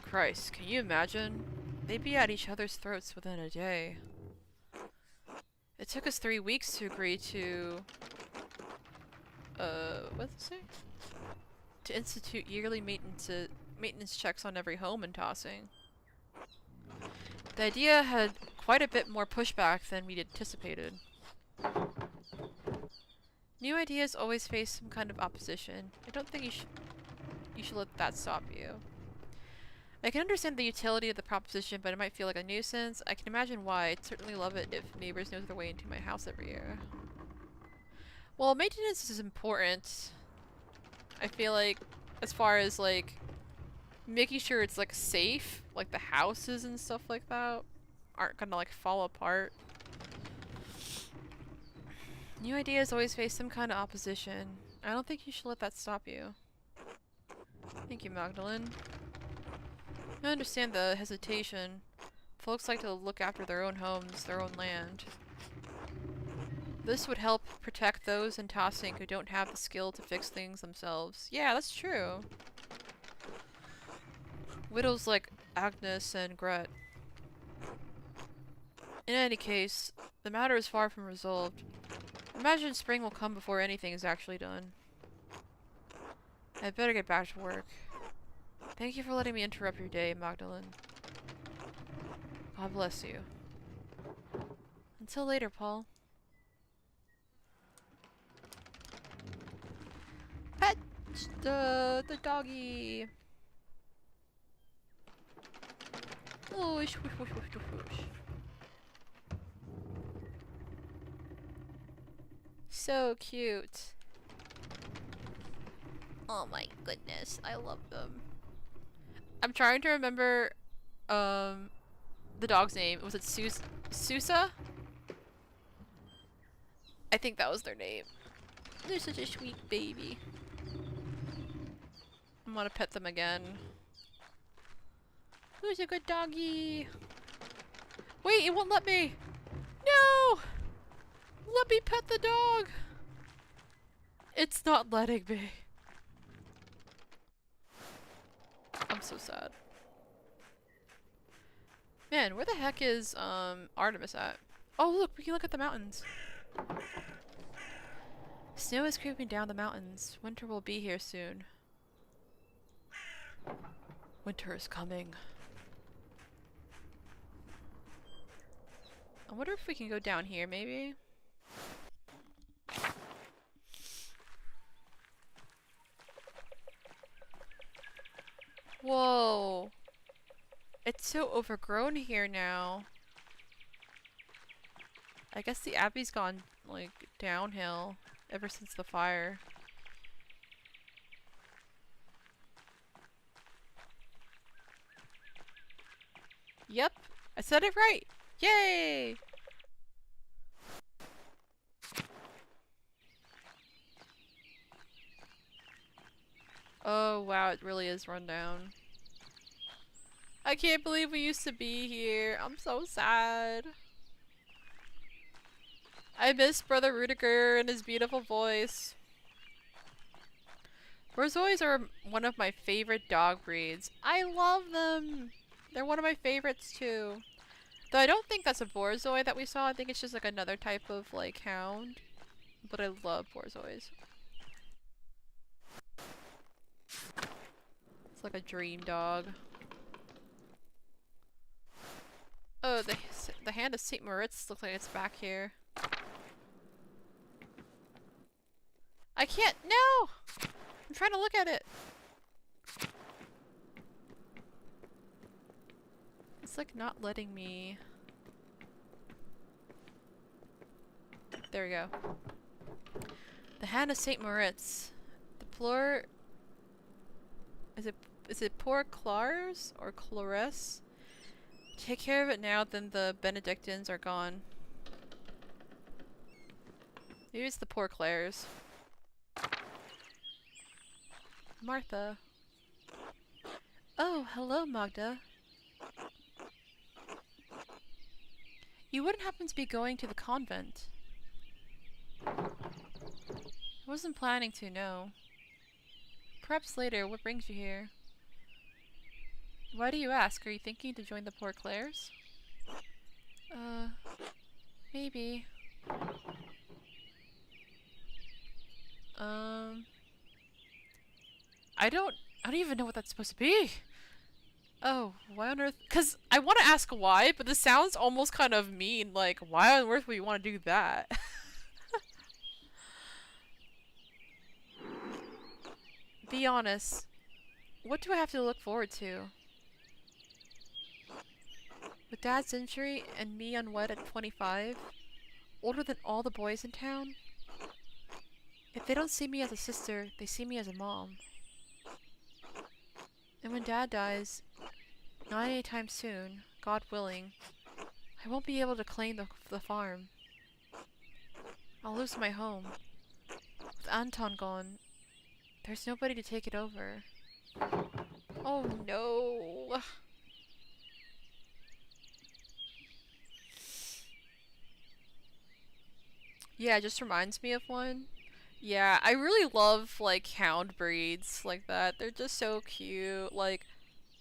Christ, can you imagine? They'd be at each other's throats within a day. It took us 3 weeks to agree to... what's it say? To institute yearly maintenance checks on every home in Tossing. The idea had quite a bit more pushback than we'd anticipated. New ideas always face some kind of opposition. I don't think you should let that stop you. I can understand the utility of the proposition, but it might feel like a nuisance. I can imagine why. I'd certainly love it if neighbors know their way into my house every year. Well, maintenance is important. I feel like, as far as like making sure it's like safe, like the houses and stuff like that aren't gonna like fall apart. New ideas always face some kind of opposition. I don't think you should let that stop you. Thank you, Magdalene. I understand the hesitation. Folks like to look after their own homes, their own land. This would help protect those in Tossing who don't have the skill to fix things themselves. Yeah, that's true. Widows like Agnes and Gret. In any case, the matter is far from resolved. Imagine spring will come before anything is actually done. I'd better get back to work. Thank you for letting me interrupt your day, Magdalene. God bless you. Until later, Paul. Pet the doggy. Oh, whoosh, whoosh, whoosh, whoosh, whoosh. so cute. Oh my goodness, I love them. I'm trying to remember the dog's name. Was it Susa? I think that was their name. They're such a sweet baby. I'm gonna pet them again. Who's a good doggy? Wait, it won't let me! No! Let me pet the dog! It's not letting me. I'm so sad. Man, where the heck is Artemis at? Oh look, we can look at the mountains. Snow is creeping down the mountains. Winter will be here soon. Winter is coming. I wonder if we can go down here, maybe? Whoa! It's so overgrown here now. I guess the Abbey's gone, like, downhill ever since the fire. Yep, I said it right! Yay! Oh wow, it really is run down. I can't believe we used to be here. I'm so sad. I miss Brother Rudiger and his beautiful voice. Borzois are one of my favorite dog breeds. I love them! They're one of my favorites too. Though I don't think that's a Borzoi that we saw. I think it's just like another type of like hound. But I love Borzois. It's like a dream dog. Oh, the hand of St. Moritz looks like it's back here. I can't- no! I'm trying to look at it! It's like not letting me... There we go. The hand of St. Moritz. The poor... Is it poor Clars? Or Clares? Take care of it now, then the Benedictines are gone. Maybe it's the poor Clares. Martha. Oh, hello, Magda. You wouldn't happen to be going to the convent? I wasn't planning to, no. Perhaps later. What brings you here? Why do you ask? Are you thinking to join the poor Clares? Maybe. I don't even know what that's supposed to be. Oh, why on earth? Because I want to ask why, but this sounds almost kind of mean. Like, why on earth would you want to do that? Be honest. What do I have to look forward to? With Dad's injury and me unwed at 25? Older than all the boys in town? If they don't see me as a sister, they see me as a mom. And when Dad dies, not anytime soon, God willing, I won't be able to claim the farm. I'll lose my home. With Anton gone, there's nobody to take it over. Oh no! Yeah, it just reminds me of one. Yeah, I really love, like, hound breeds like that. They're just so cute. Like,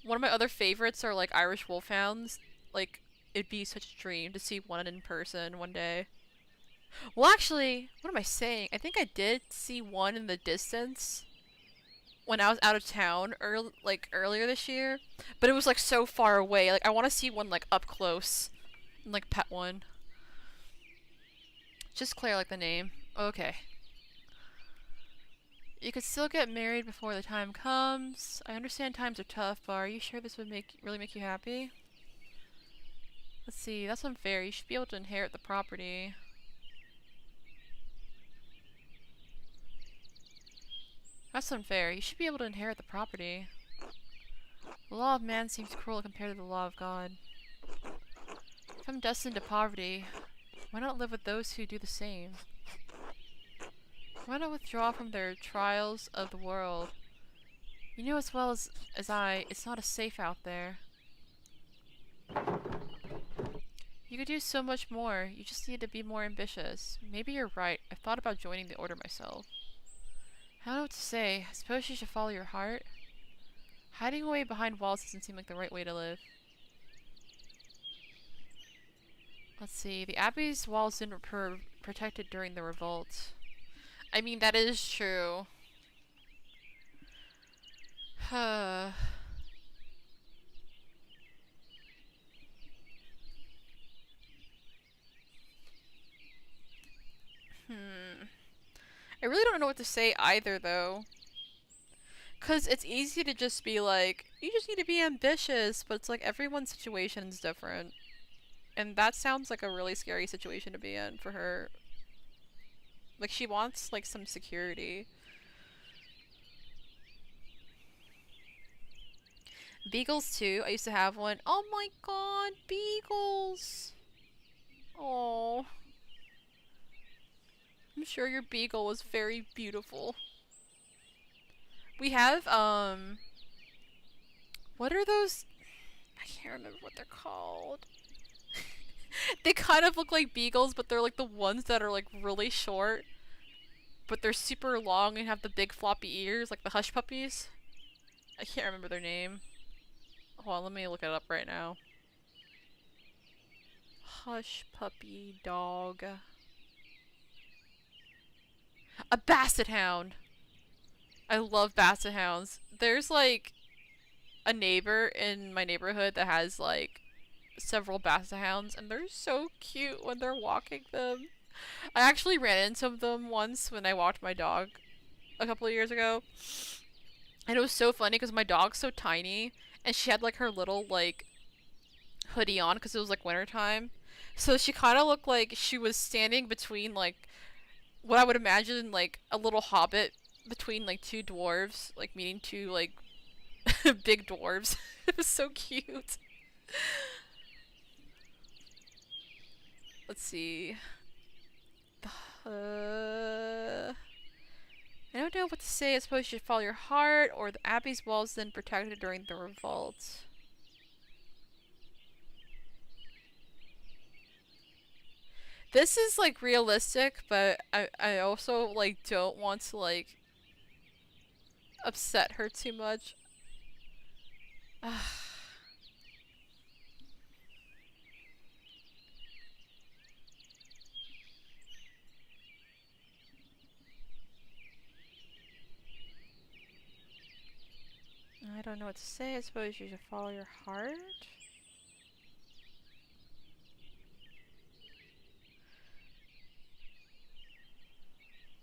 one of my other favorites are, like, Irish wolfhounds. Like, it'd be such a dream to see one in person one day. Well, actually, what am I saying? I think I did see one in the distance when I was out of town earlier this year. But it was, like, so far away. Like, I want to see one, like, up close. And, like, pet one. Just Claire, like the name. Okay. You could still get married before the time comes. I understand times are tough, but are you sure this would really make you happy? Let's see, that's unfair. You should be able to inherit the property. That's unfair. You should be able to inherit the property. The law of man seems cruel compared to the law of God. If I'm destined to poverty, why not live with those who do the same? Why not withdraw from their trials of the world? You know as well as I, it's not as safe out there. You could do so much more. You just need to be more ambitious. Maybe you're right. I've thought about joining the order myself. I don't know what to say. I suppose you should follow your heart. Hiding away behind walls doesn't seem like the right way to live. Let's see. The Abbey's walls didn't protected during the revolt. I mean, that is true. Huh. I really don't know what to say either, though. Because it's easy to just be like, you just need to be ambitious, but it's like everyone's situation is different. And that sounds like a really scary situation to be in for her. Like, she wants, like, some security. Beagles, too. I used to have one. Oh my god, beagles! Oh. I'm sure your beagle was very beautiful. We have, what are those? I can't remember what they're called. They kind of look like beagles, but they're like the ones that are like really short. But they're super long and have the big floppy ears, like the hush puppies. I can't remember their name. Hold on, let me look it up right now. Hush puppy dog. A basset hound! I love basset hounds. There's like a neighbor in my neighborhood that has like several basset hounds, and they're so cute when they're walking them. I actually ran into them once when I walked my dog a couple of years ago, and it was so funny because my dog's so tiny, and she had like her little like hoodie on because it was like wintertime, so she kind of looked like she was standing between like what I would imagine like a little hobbit between like two dwarves, like meeting two like big dwarves. It was so cute. Let's see. I don't know what to say. I suppose you should follow your heart, or the Abbey's walls then protected during the revolt. This is like realistic, but I also like don't want to like upset her too much. I don't know what to say. I suppose you should follow your heart.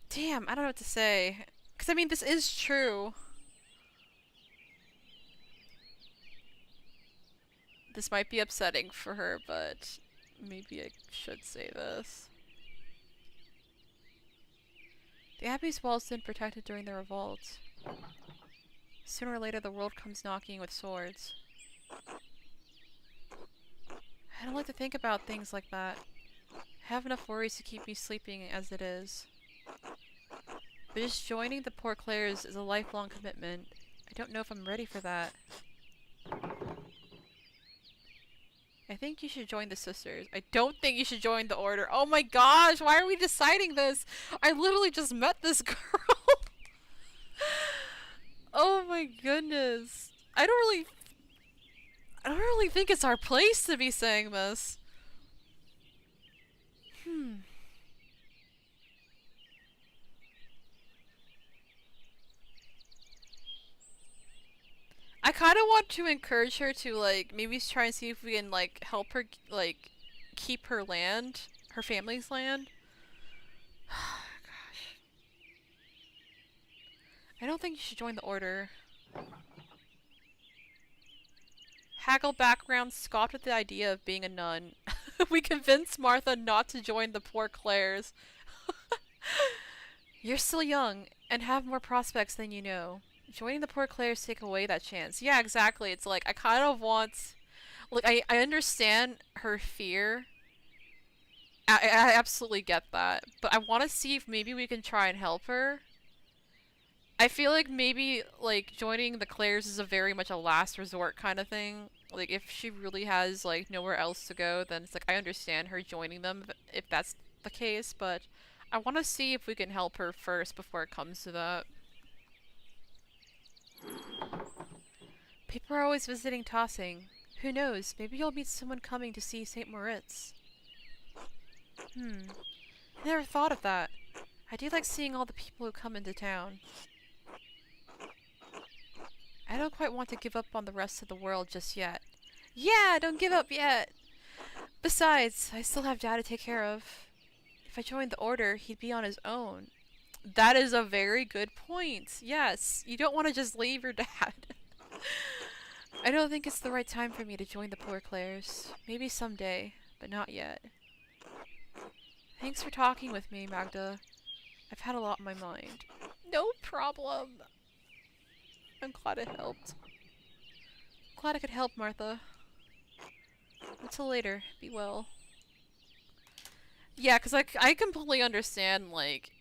Damn, I don't know what to say. Because I mean, this is true. This might be upsetting for her, but maybe I should say this. The Abbey's walls been protected during the revolt. Sooner or later, the world comes knocking with swords. I don't like to think about things like that. I have enough worries to keep me sleeping as it is. But just joining the Poor Clares is a lifelong commitment. I don't know if I'm ready for that. I think you should join the sisters. I don't think you should join the order. Oh my gosh, why are we deciding this? I literally just met this girl. Oh my goodness. I don't really think it's our place to be saying this. I kind of want to encourage her to, like, maybe try and see if we can, like, help her, like, keep her land, her family's land. Gosh. I don't think you should join the order. Haggle background scoffed at the idea of being a nun. We convinced Martha not to join the Poor Clares. You're still young, and have more prospects than you know. Joining the poor Claire's take away that chance. Yeah, exactly. It's like, I kind of want... Like, I understand her fear. I absolutely get that. But I want to see if maybe we can try and help her. I feel like maybe, like, joining the Claires is a very much a last resort kind of thing. Like, if she really has, like, nowhere else to go, then it's like, I understand her joining them if that's the case, but I want to see if we can help her first before it comes to that. People are always visiting Tossing. Who knows, maybe you'll meet someone coming to see St. Moritz. I never thought of that. I do like seeing all the people who come into town. I don't quite want to give up on the rest of the world just yet. Yeah, don't give up yet! Besides, I still have Dad to take care of. If I joined the Order, he'd be on his own. That is a very good point. Yes, you don't want to just leave your dad. I don't think it's the right time for me to join the Poor Claires. Maybe someday, but not yet. Thanks for talking with me, Magda. I've had a lot on my mind. No problem. I'm glad it helped. Glad I could help, Martha. Until later, be well. Yeah, because I completely understand, like,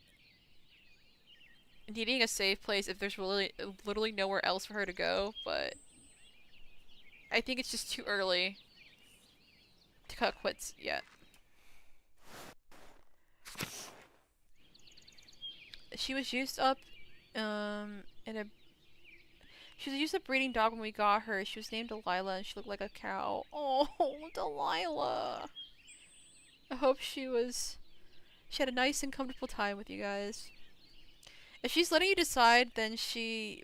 needing a safe place if there's really literally nowhere else for her to go, but I think it's just too early to cut quits yet. She was used up she was used up breeding dog when we got her. She was named Delilah and she looked like a cow. Oh, Delilah. I hope she had a nice and comfortable time with you guys. If she's letting you decide, then she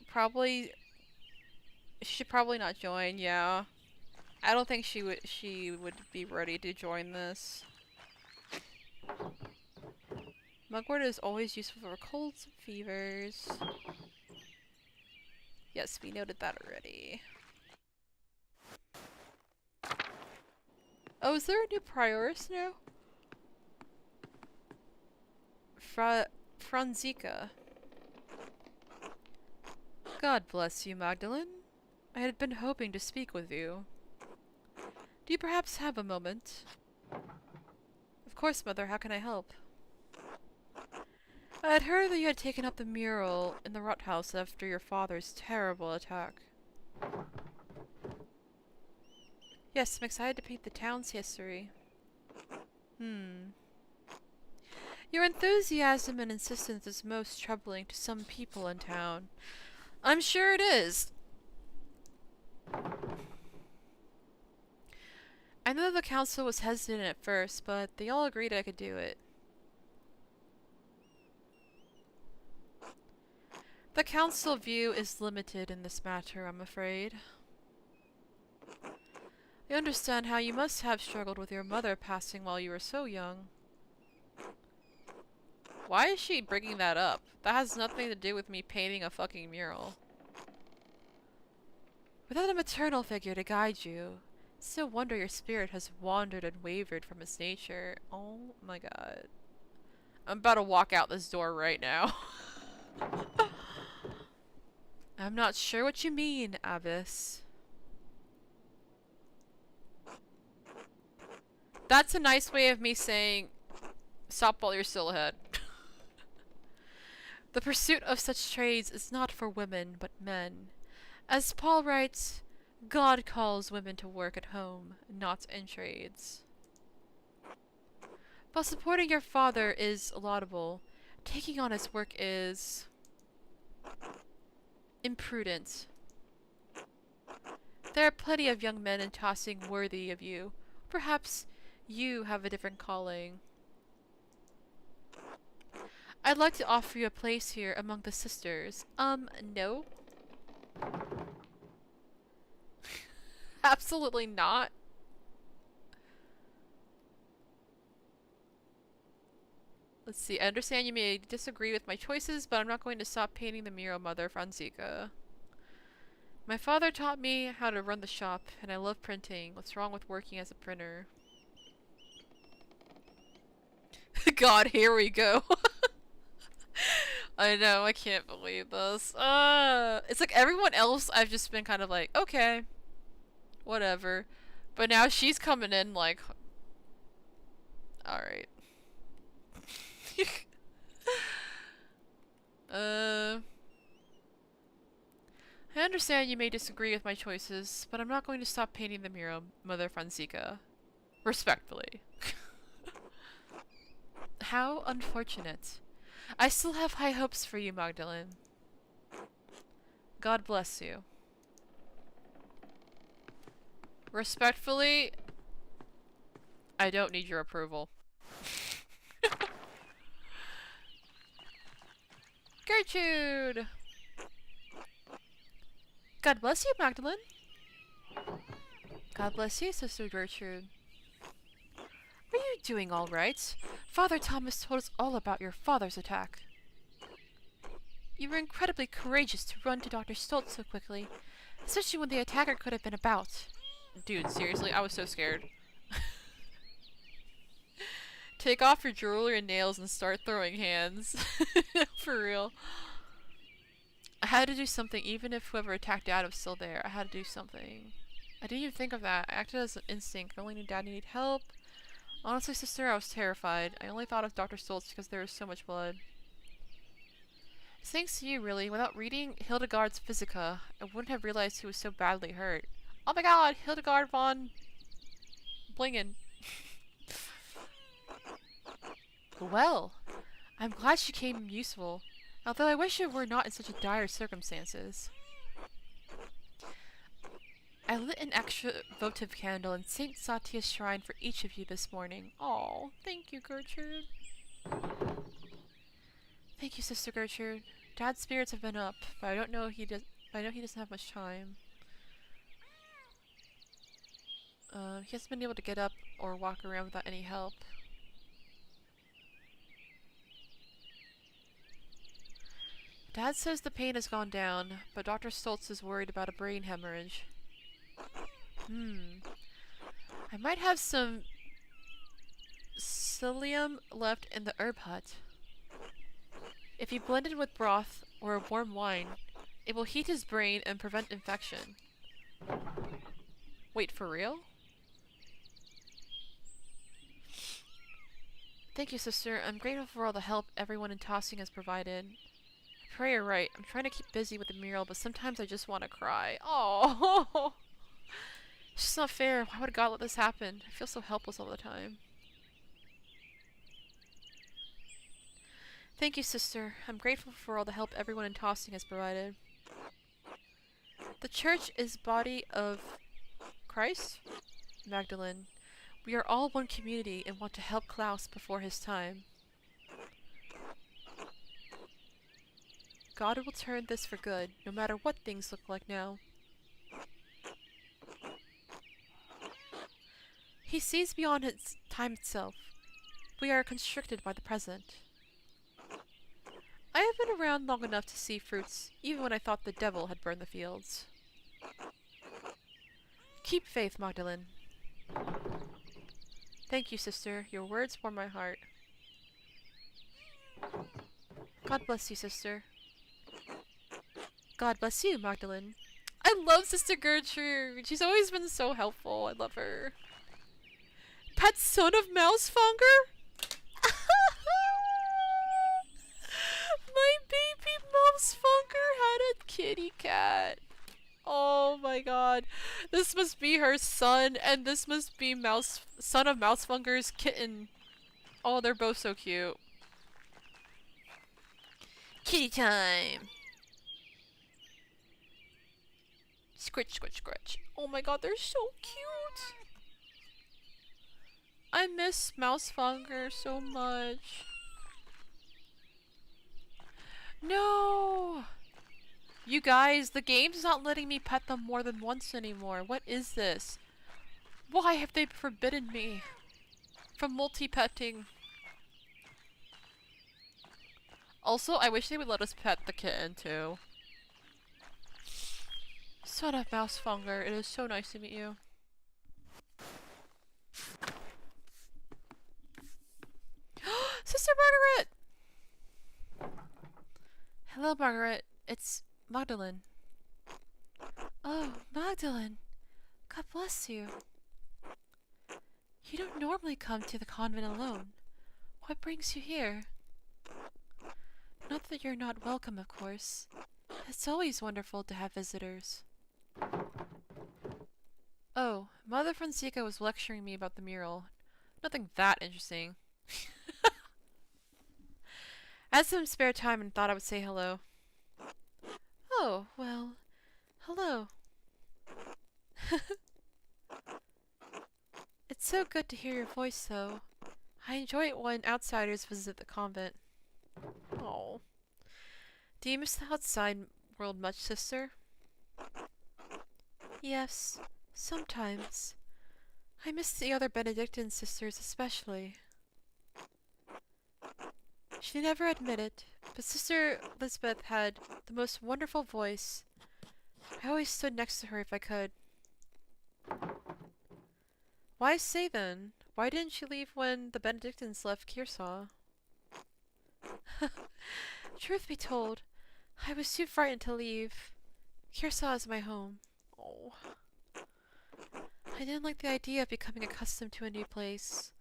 should probably not join, yeah. I don't think she would be ready to join this. Mugwort is always useful for colds and fevers. Yes, we noted that already. Oh, is there a new prioress now? Franziska. God bless you, Magdalene. I had been hoping to speak with you. Do you perhaps have a moment? Of course, Mother. How can I help? I had heard that you had taken up the mural in the Rot House after your father's terrible attack. Yes, I'm excited to paint the town's history. Your enthusiasm and insistence is most troubling to some people in town. I'm sure it is. I know the council was hesitant at first, but they all agreed I could do it. The council view is limited in this matter, I'm afraid. I understand how you must have struggled with your mother passing while you were so young. Why is she bringing that up? That has nothing to do with me painting a fucking mural. Without a maternal figure to guide you, it's no wonder your spirit has wandered and wavered from its nature. Oh my god. I'm about to walk out this door right now. I'm not sure what you mean, Abbess. That's a nice way of me saying, stop while you're still ahead. The pursuit of such trades is not for women, but men. As Paul writes, God calls women to work at home, not in trades. While supporting your father is laudable, taking on his work is imprudent. There are plenty of young men in Tossing worthy of you. Perhaps you have a different calling. I'd like to offer you a place here among the sisters. No. Absolutely not. Let's see, I understand you may disagree with my choices, but I'm not going to stop painting the mural, Mother Franziska. My father taught me how to run the shop, and I love printing. What's wrong with working as a printer? God, here we go. I know, I can't believe this. It's like everyone else I've just been kind of like, okay, whatever. But now she's coming in like, alright. uh... I understand you may disagree with my choices, but I'm not going to stop painting the mural, Mother Franziska. Respectfully. How unfortunate. I still have high hopes for you, Magdalene. God bless you. Respectfully, I don't need your approval. Gertrude! God bless you, Magdalene. God bless you, Sister Gertrude. Are you doing all right? Father Thomas told us all about your father's attack. You were incredibly courageous to run to Dr. Stoltz so quickly, especially when the attacker could have been about. Dude, seriously, I was so scared. Take off your jewelry and nails and start throwing hands. For real. I had to do something even if whoever attacked Dad was still there. I had to do something. I didn't even think of that. I acted as an instinct. I only knew Dad needed help. Honestly, sister, I was terrified. I only thought of Dr. Stoltz because there was so much blood. Thanks to you, really. Without reading Hildegard's Physica, I wouldn't have realized he was so badly hurt. Oh my god, Hildegard von... Blingen. Well, I'm glad she came useful, although I wish it were not in such dire circumstances. I lit an extra votive candle in St. Satia's shrine for each of you this morning. Oh, thank you, Gertrude. Thank you, Sister Gertrude. Dad's spirits have been up, but I know he doesn't have much time. He hasn't been able to get up or walk around without any help. Dad says the pain has gone down, but Dr. Stoltz is worried about a brain hemorrhage. I might have some psyllium left in the herb hut. If you blend it with broth or a warm wine, it will heat his brain and prevent infection. Wait, for real? Thank you, sister. I'm grateful for all the help everyone in Tossing has provided. I pray you're right. I'm trying to keep busy with the mural, but sometimes I just want to cry. Oh, it's just not fair. Why would God let this happen? I feel so helpless all the time. Thank you, sister. I'm grateful for all the help everyone in Tossing has provided. The church is body of Christ? Magdalene. We are all one community and want to help Klaus before his time. God will turn this for good, no matter what things look like now. He sees beyond its time itself. We are constricted by the present. I have been around long enough to see fruits, even when I thought the devil had burned the fields. Keep faith, Magdalene. Thank you, sister. Your words warm my heart. God bless you, sister. God bless you, Magdalene. I love Sister Gertrude. She's always been so helpful. I love her. Pet son of Mousefonger? My baby Mousefonger had a kitty cat. Oh my god. This must be her son, and this must be son of Mousefunger's kitten. Oh, they're both so cute. Kitty time! Scritch, scritch, scritch. Oh my god, they're so cute! I miss Mousefonger so much. No! You guys, the game's not letting me pet them more than once anymore. What is this? Why have they forbidden me from multi-petting? Also, I wish they would let us pet the kitten too. Son of Mousefonger, it is so nice to meet you. Sister Margaret! Hello, Margaret. It's Magdalene. Oh, Magdalene. God bless you. You don't normally come to the convent alone. What brings you here? Not that you're not welcome, of course. It's always wonderful to have visitors. Oh, Mother Francisca was lecturing me about the mural. Nothing that interesting. I had some spare time and thought I would say hello. Oh, well, hello. It's so good to hear your voice, though. I enjoy it when outsiders visit the convent. Oh. Do you miss the outside world much, sister? Yes, sometimes. I miss the other Benedictine sisters especially. She never admitted it, but Sister Elizabeth had the most wonderful voice. I always stood next to her if I could. Why stay then? Why didn't she leave when the Benedictines left Kearsarge? Truth be told, I was too frightened to leave. Kearsarge is my home. Oh. I didn't like the idea of becoming accustomed to a new place.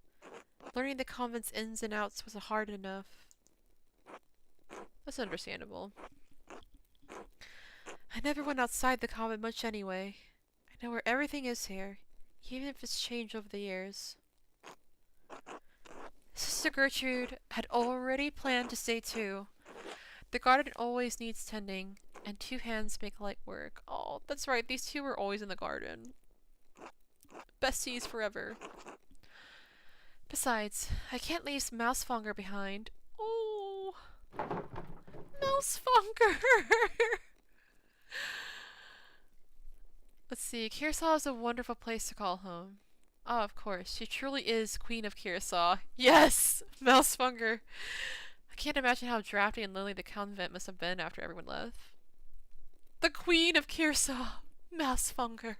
Learning the convent's ins and outs was hard enough. That's understandable. I never went outside the convent much anyway. I know where everything is here, even if it's changed over the years. Sister Gertrude had already planned to stay too. The garden always needs tending, and 2 hands make light work. Oh, that's right, these two were always in the garden. Besties forever. Besides, I can't leave Mousefonger behind. Oh, Mousefonger! Let's see, Kearsarge is a wonderful place to call home. Ah, of course, she truly is Queen of Kearsarge. Yes! Mousefonger! I can't imagine how drafty and lonely the convent must have been after everyone left. The Queen of Kearsarge! Mousefonger!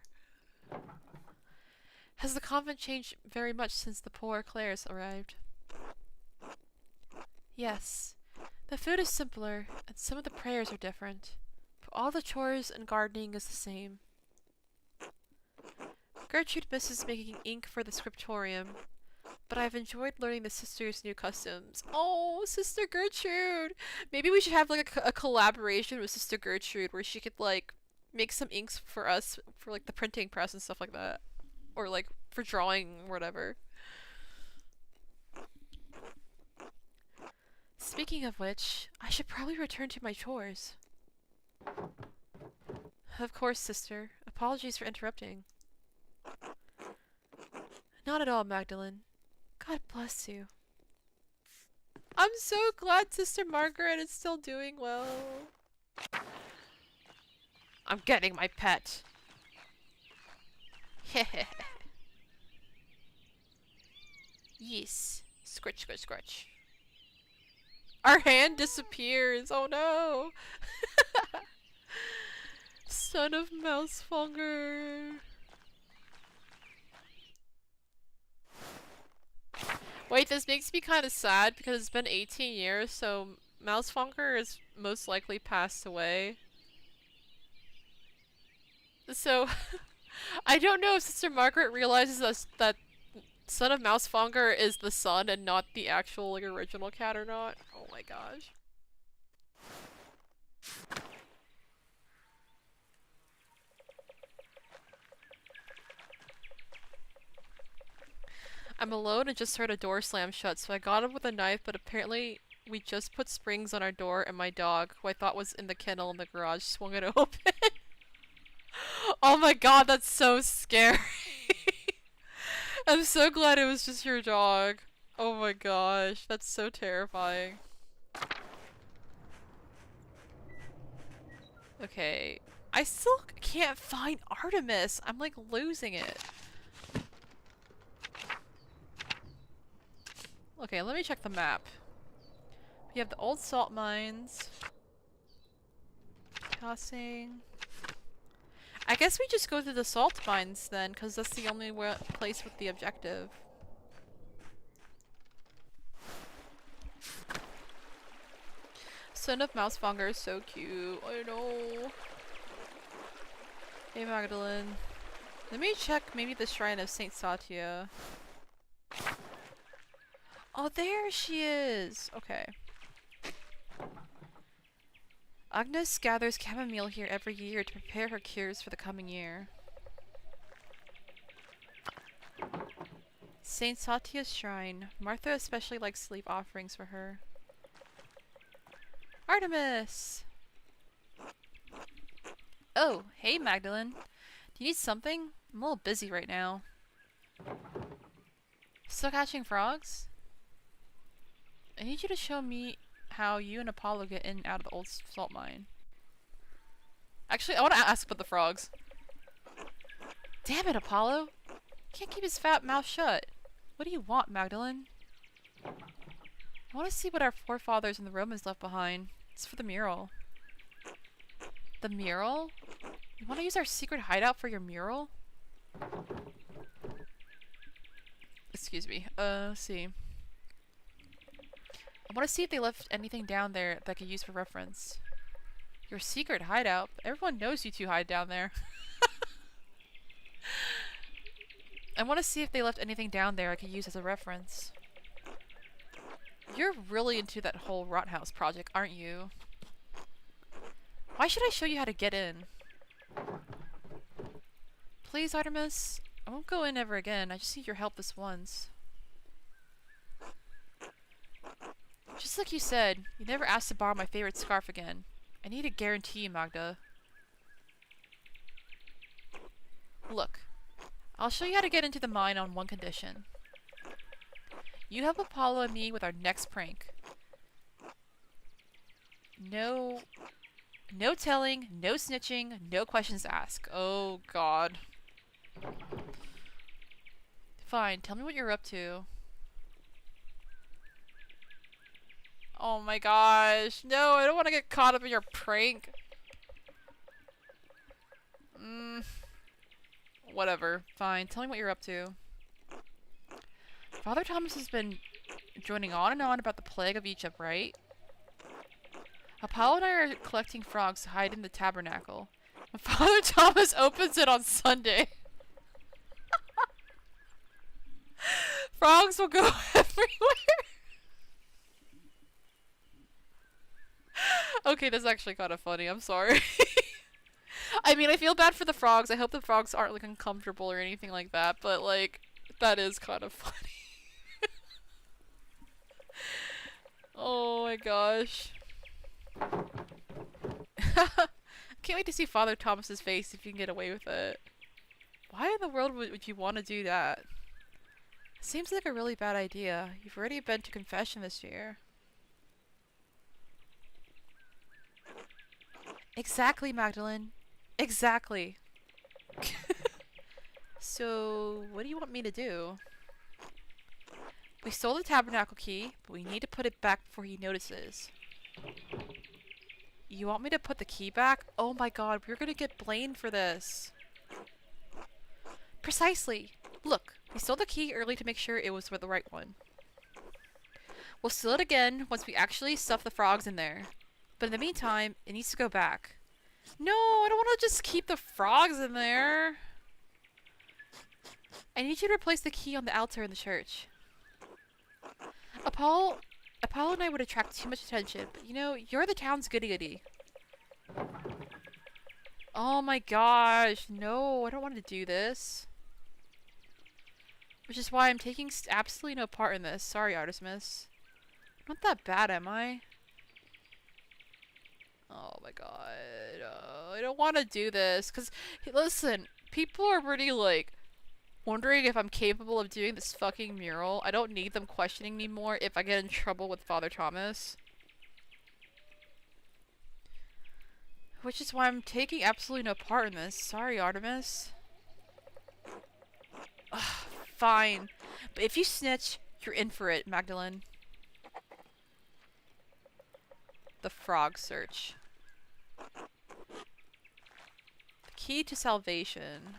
Has the convent changed very much since the poor Clares arrived? Yes. The food is simpler, and some of the prayers are different, but all the chores and gardening is the same. Gertrude misses making ink for the scriptorium, but I've enjoyed learning the sisters' new customs. Oh, Sister Gertrude! Maybe we should have like a collaboration with Sister Gertrude where she could like make some inks for us for like the printing press and stuff like that. Or like for drawing or whatever. Speaking of which, I should probably return to my chores. Of course, sister. Apologies for interrupting. Not at all, Magdalene. God bless you. I'm so glad Sister Margaret is still doing well. I'm getting my pet. Yes. Scratch, scratch, scratch. Our hand disappears. Oh no. Son of Mousefonger. Wait, this makes me kind of sad because it's been 18 years, so Mousefonger is most likely passed away. So, I don't know if Sister Margaret realizes that Son of Mousefonger is the son and not the actual like original cat or not. Oh my gosh. I'm alone and just heard a door slam shut, so I got him with a knife, but apparently we just put springs on our door and my dog, who I thought was in the kennel in the garage, swung it open. Oh my god, that's so scary. I'm so glad it was just your dog. Oh my gosh, that's so terrifying. Okay, I still can't find Artemis. I'm like losing it. Okay, let me check the map. We have the old salt mines. Tossing. I guess we just go to the salt mines then, because that's the only place with the objective. Son of Mousemonger is so cute. I know. Hey Magdalene. Let me check maybe the shrine of Saint Satya. Oh, there she is! Okay. Agnes gathers chamomile here every year to prepare her cures for the coming year. Saint Satya's shrine. Martha especially likes to leave offerings for her. Artemis! Oh, hey Magdalene. Do you need something? I'm a little busy right now. Still catching frogs? I need you to show me how you and Apollo get in and out of the old salt mine. Actually, I want to ask about the frogs. Damn it, Apollo! Can't keep his fat mouth shut. What do you want, Magdalene? I want to see what our forefathers and the Romans left behind. It's for the mural. The mural? You want to use our secret hideout for your mural? Excuse me. Let's see. I want to see if they left anything down there that I could use for reference. Your secret hideout? Everyone knows you two hide down there. I want to see if they left anything down there I could use as a reference. You're really into that whole Rothouse project, aren't you? Why should I show you how to get in? Please, Artemis. I won't go in ever again. I just need your help this once. Just like you said, you never asked to borrow my favorite scarf again. I need a guarantee, Magda. Look, I'll show you how to get into the mine on one condition. You help Apollo and me with our next prank. No telling, no snitching, no questions asked. Oh god. Fine, tell me what you're up to. Oh my gosh. No, I don't want to get caught up in your prank. Whatever. Fine, tell me what you're up to. Father Thomas has been joining on and on about the plague of Egypt, right? Apollo and I are collecting frogs to hide in the tabernacle. And Father Thomas opens it on Sunday. Frogs will go everywhere. Okay, that's actually kind of funny. I'm sorry. I mean, I feel bad for the frogs. I hope the frogs aren't, like, uncomfortable or anything like that. But, like, that is kind of funny. Oh my gosh. Can't wait to see Father Thomas's face if you can get away with it. Why in the world would you want to do that? Seems like a really bad idea. You've already been to confession this year. Exactly, Magdalene. Exactly. So, what do you want me to do? We stole the tabernacle key, but we need to put it back before he notices. You want me to put the key back? Oh my god, we're gonna get blamed for this. Precisely. Look, we stole the key early to make sure it was the right one. We'll steal it again once we actually stuff the frogs in there. But in the meantime, it needs to go back. No, I don't want to just keep the frogs in there. I need you to replace the key on the altar in the church. Apollo and I would attract too much attention, but you know, you're the town's goody-goody. Oh my gosh, no, I don't want to do this. Which is why I'm taking absolutely no part in this. Sorry, Artemis. Not that bad, am I? Oh my god. I don't want to do this. Because, listen, people are already, like, wondering if I'm capable of doing this fucking mural. I don't need them questioning me more if I get in trouble with Father Thomas. Which is why I'm taking absolutely no part in this. Sorry, Artemis. Ugh, fine. But if you snitch, you're in for it, Magdalene. The frog search. The key to salvation.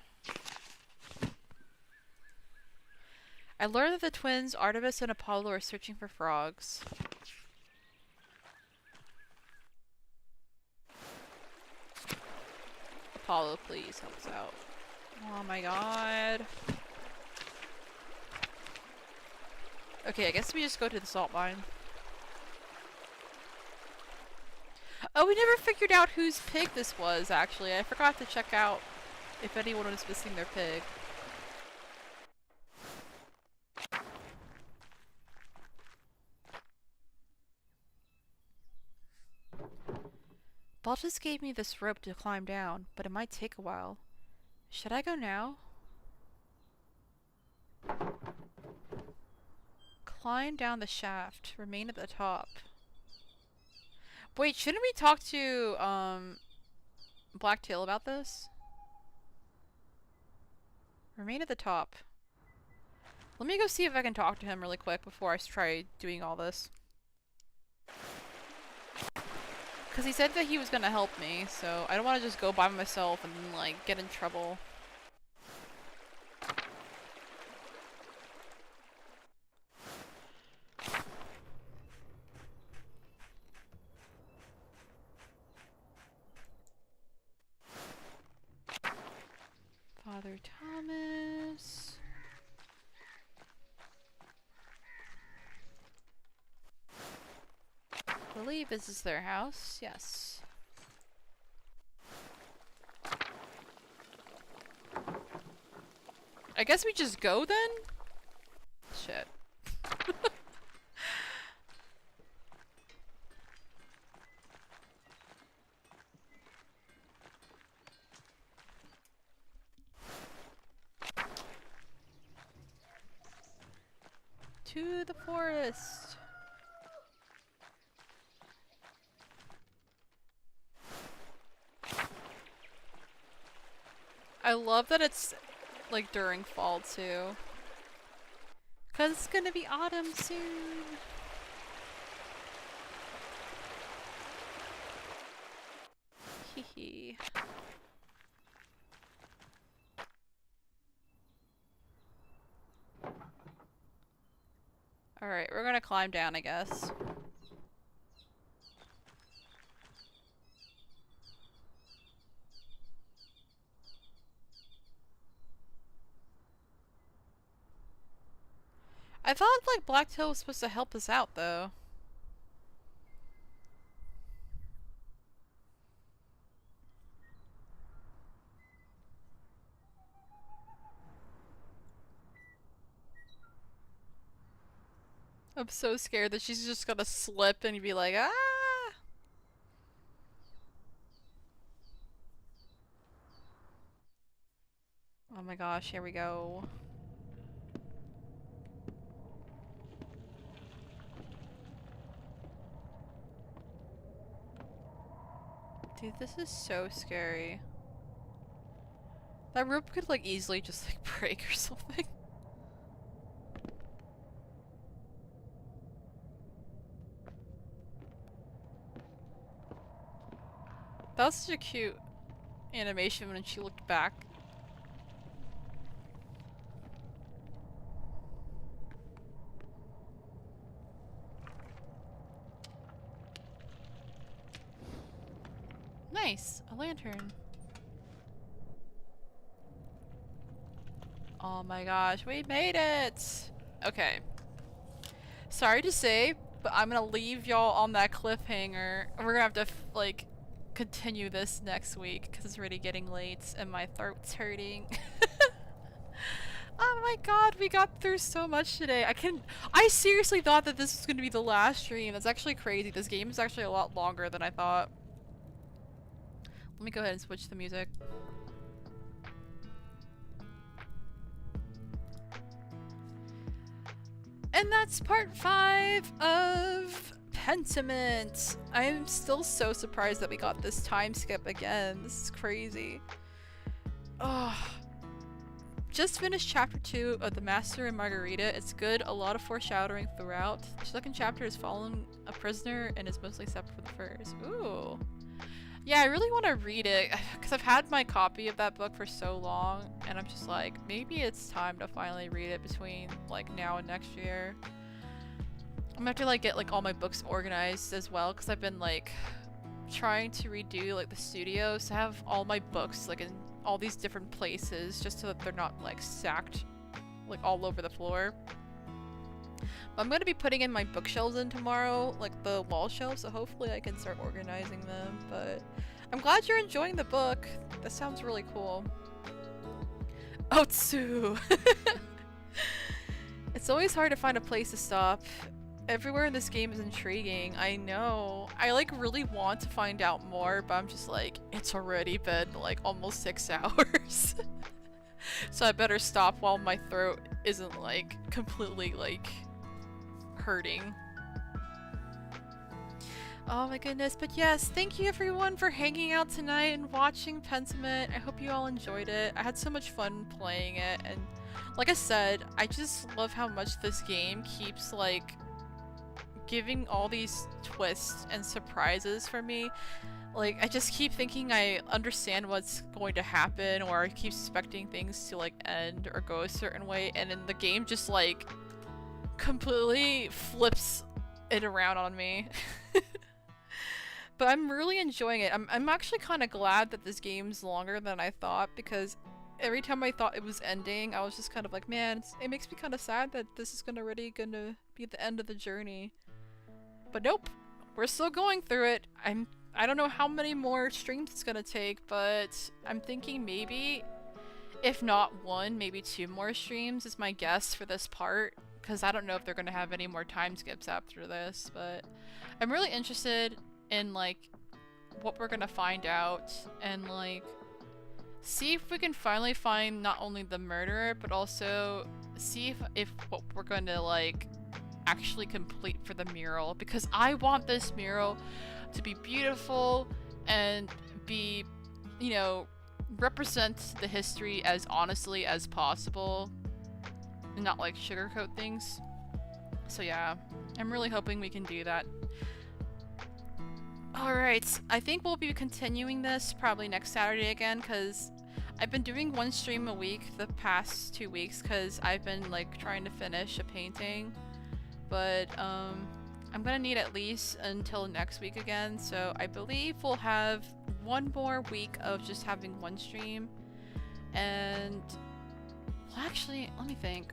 I learned that the twins Artemis and Apollo are searching for frogs. Apollo, please help us out. Oh my god. Okay, I guess we just go to the salt mine. Oh, we never figured out whose pig this was, actually. I forgot to check out if anyone was missing their pig. Baltus gave me this rope to climb down, but it might take a while. Should I go now? Climb down the shaft. Remain at the top. Wait, shouldn't we talk to, Blacktail about this? Remain at the top. Let me go see if I can talk to him really quick before I try doing all this. Because he said that he was gonna help me, so I don't want to just go by myself and, like, get in trouble. Father Thomas. I believe this is their house. Yes. I guess we just go then? Shit. To the forest. I love that it's like during fall too. 'Cause it's gonna be autumn soon. Hee. Alright, we're gonna climb down, I guess. I thought, like, Blacktail was supposed to help us out, though. I'm so scared that she's just gonna slip and be like, ah! Oh my gosh, here we go. Dude, this is so scary. That rope could, like, easily just, like, break or something. That was such a cute animation when she looked back. Nice! A lantern. Oh my gosh, we made it! Okay. Sorry to say, but I'm gonna leave y'all on that cliffhanger. We're gonna have to, like, continue this next week because it's already getting late and my throat's hurting. Oh my god, we got through so much today. I seriously thought that this was gonna be the last stream. That's actually crazy. This game is actually a lot longer than I thought. Let me go ahead and switch the music. And that's part 5 of Pentiment. I am still so surprised that we got this time skip again. This is crazy. Oh. Just finished chapter 2 of The Master and Margarita. It's good, a lot of foreshadowing throughout. The second chapter is following a prisoner and is mostly separate from the first. Ooh. Yeah, I really want to read it because I've had my copy of that book for so long and I'm just like, maybe it's time to finally read it between like now and next year. I'm gonna have to like get like all my books organized as well because I've been like trying to redo like the studio to have all my books like in all these different places just so that they're not like stacked like all over the floor. But I'm gonna be putting in my bookshelves in tomorrow, like the wall shelves, so hopefully I can start organizing them. But I'm glad you're enjoying the book. That sounds really cool. Otsu! It's always hard to find a place to stop. Everywhere in this game is intriguing. I know. I like really want to find out more, but I'm just like, it's already been like almost 6 hours. So I better stop while my throat isn't like completely like hurting. Oh my goodness, but yes, thank you everyone for hanging out tonight and watching Pentiment. I hope you all enjoyed it. I had so much fun playing it, and like I said, I just love how much this game keeps like giving all these twists and surprises for me. Like, I just keep thinking I understand what's going to happen, or I keep expecting things to like end or go a certain way, and then the game just like completely flips it around on me. But I'm really enjoying it. I'm actually kind of glad that this game's longer than I thought, because every time I thought it was ending, I was just kind of like, man, it makes me kind of sad that this is gonna be the end of the journey. But nope, we're still going through it. I don't know how many more streams it's gonna take, but I'm thinking maybe, if not 1, maybe 2 more streams is my guess for this part, because I don't know if they're gonna have any more time skips after this. But I'm really interested in like what we're gonna find out, and like see if we can finally find not only the murderer, but also see if what we're gonna like actually complete for the mural, because I want this mural to be beautiful and be, you know, represent the history as honestly as possible and not like sugarcoat things. So yeah, I'm really hoping we can do that. Alright, I think we'll be continuing this probably next Saturday again, because I've been doing 1 stream a week the past 2 weeks because I've been like trying to finish a painting. But I'm gonna need at least until next week again, so I believe we'll have 1 more week of just having 1 stream. And well, actually, let me think.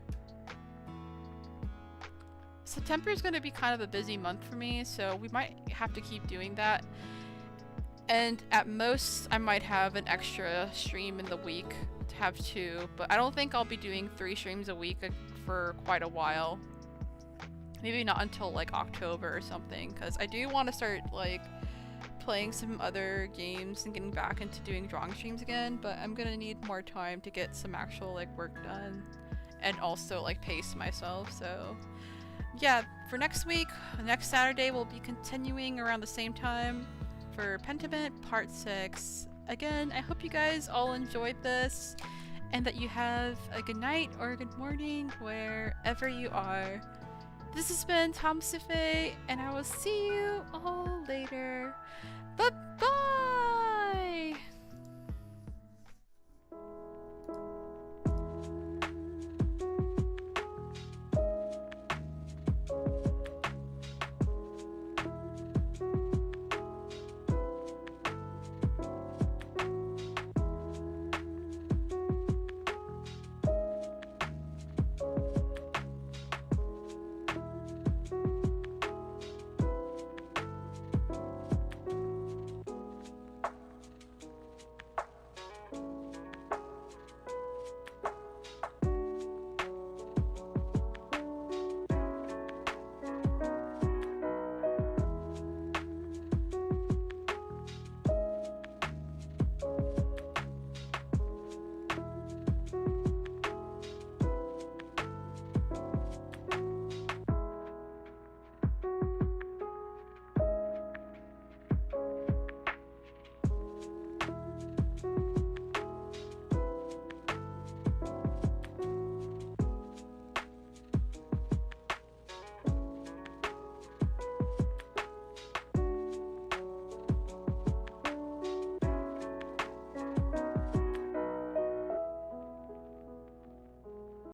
September is going to be kind of a busy month for me, so we might have to keep doing that. And at most, I might have an extra stream in the week to have 2, but I don't think I'll be doing 3 streams a week for quite a while. Maybe not until like October or something, because I do want to start like playing some other games and getting back into doing drawing streams again, but I'm gonna need more time to get some actual like work done and also like pace myself. So yeah, for next week, next Saturday, we'll be continuing around the same time for Pentiment Part 6. Again, I hope you guys all enjoyed this and that you have a good night or a good morning wherever you are. This has been Tamas Le Fey, and I will see you all later. Bye!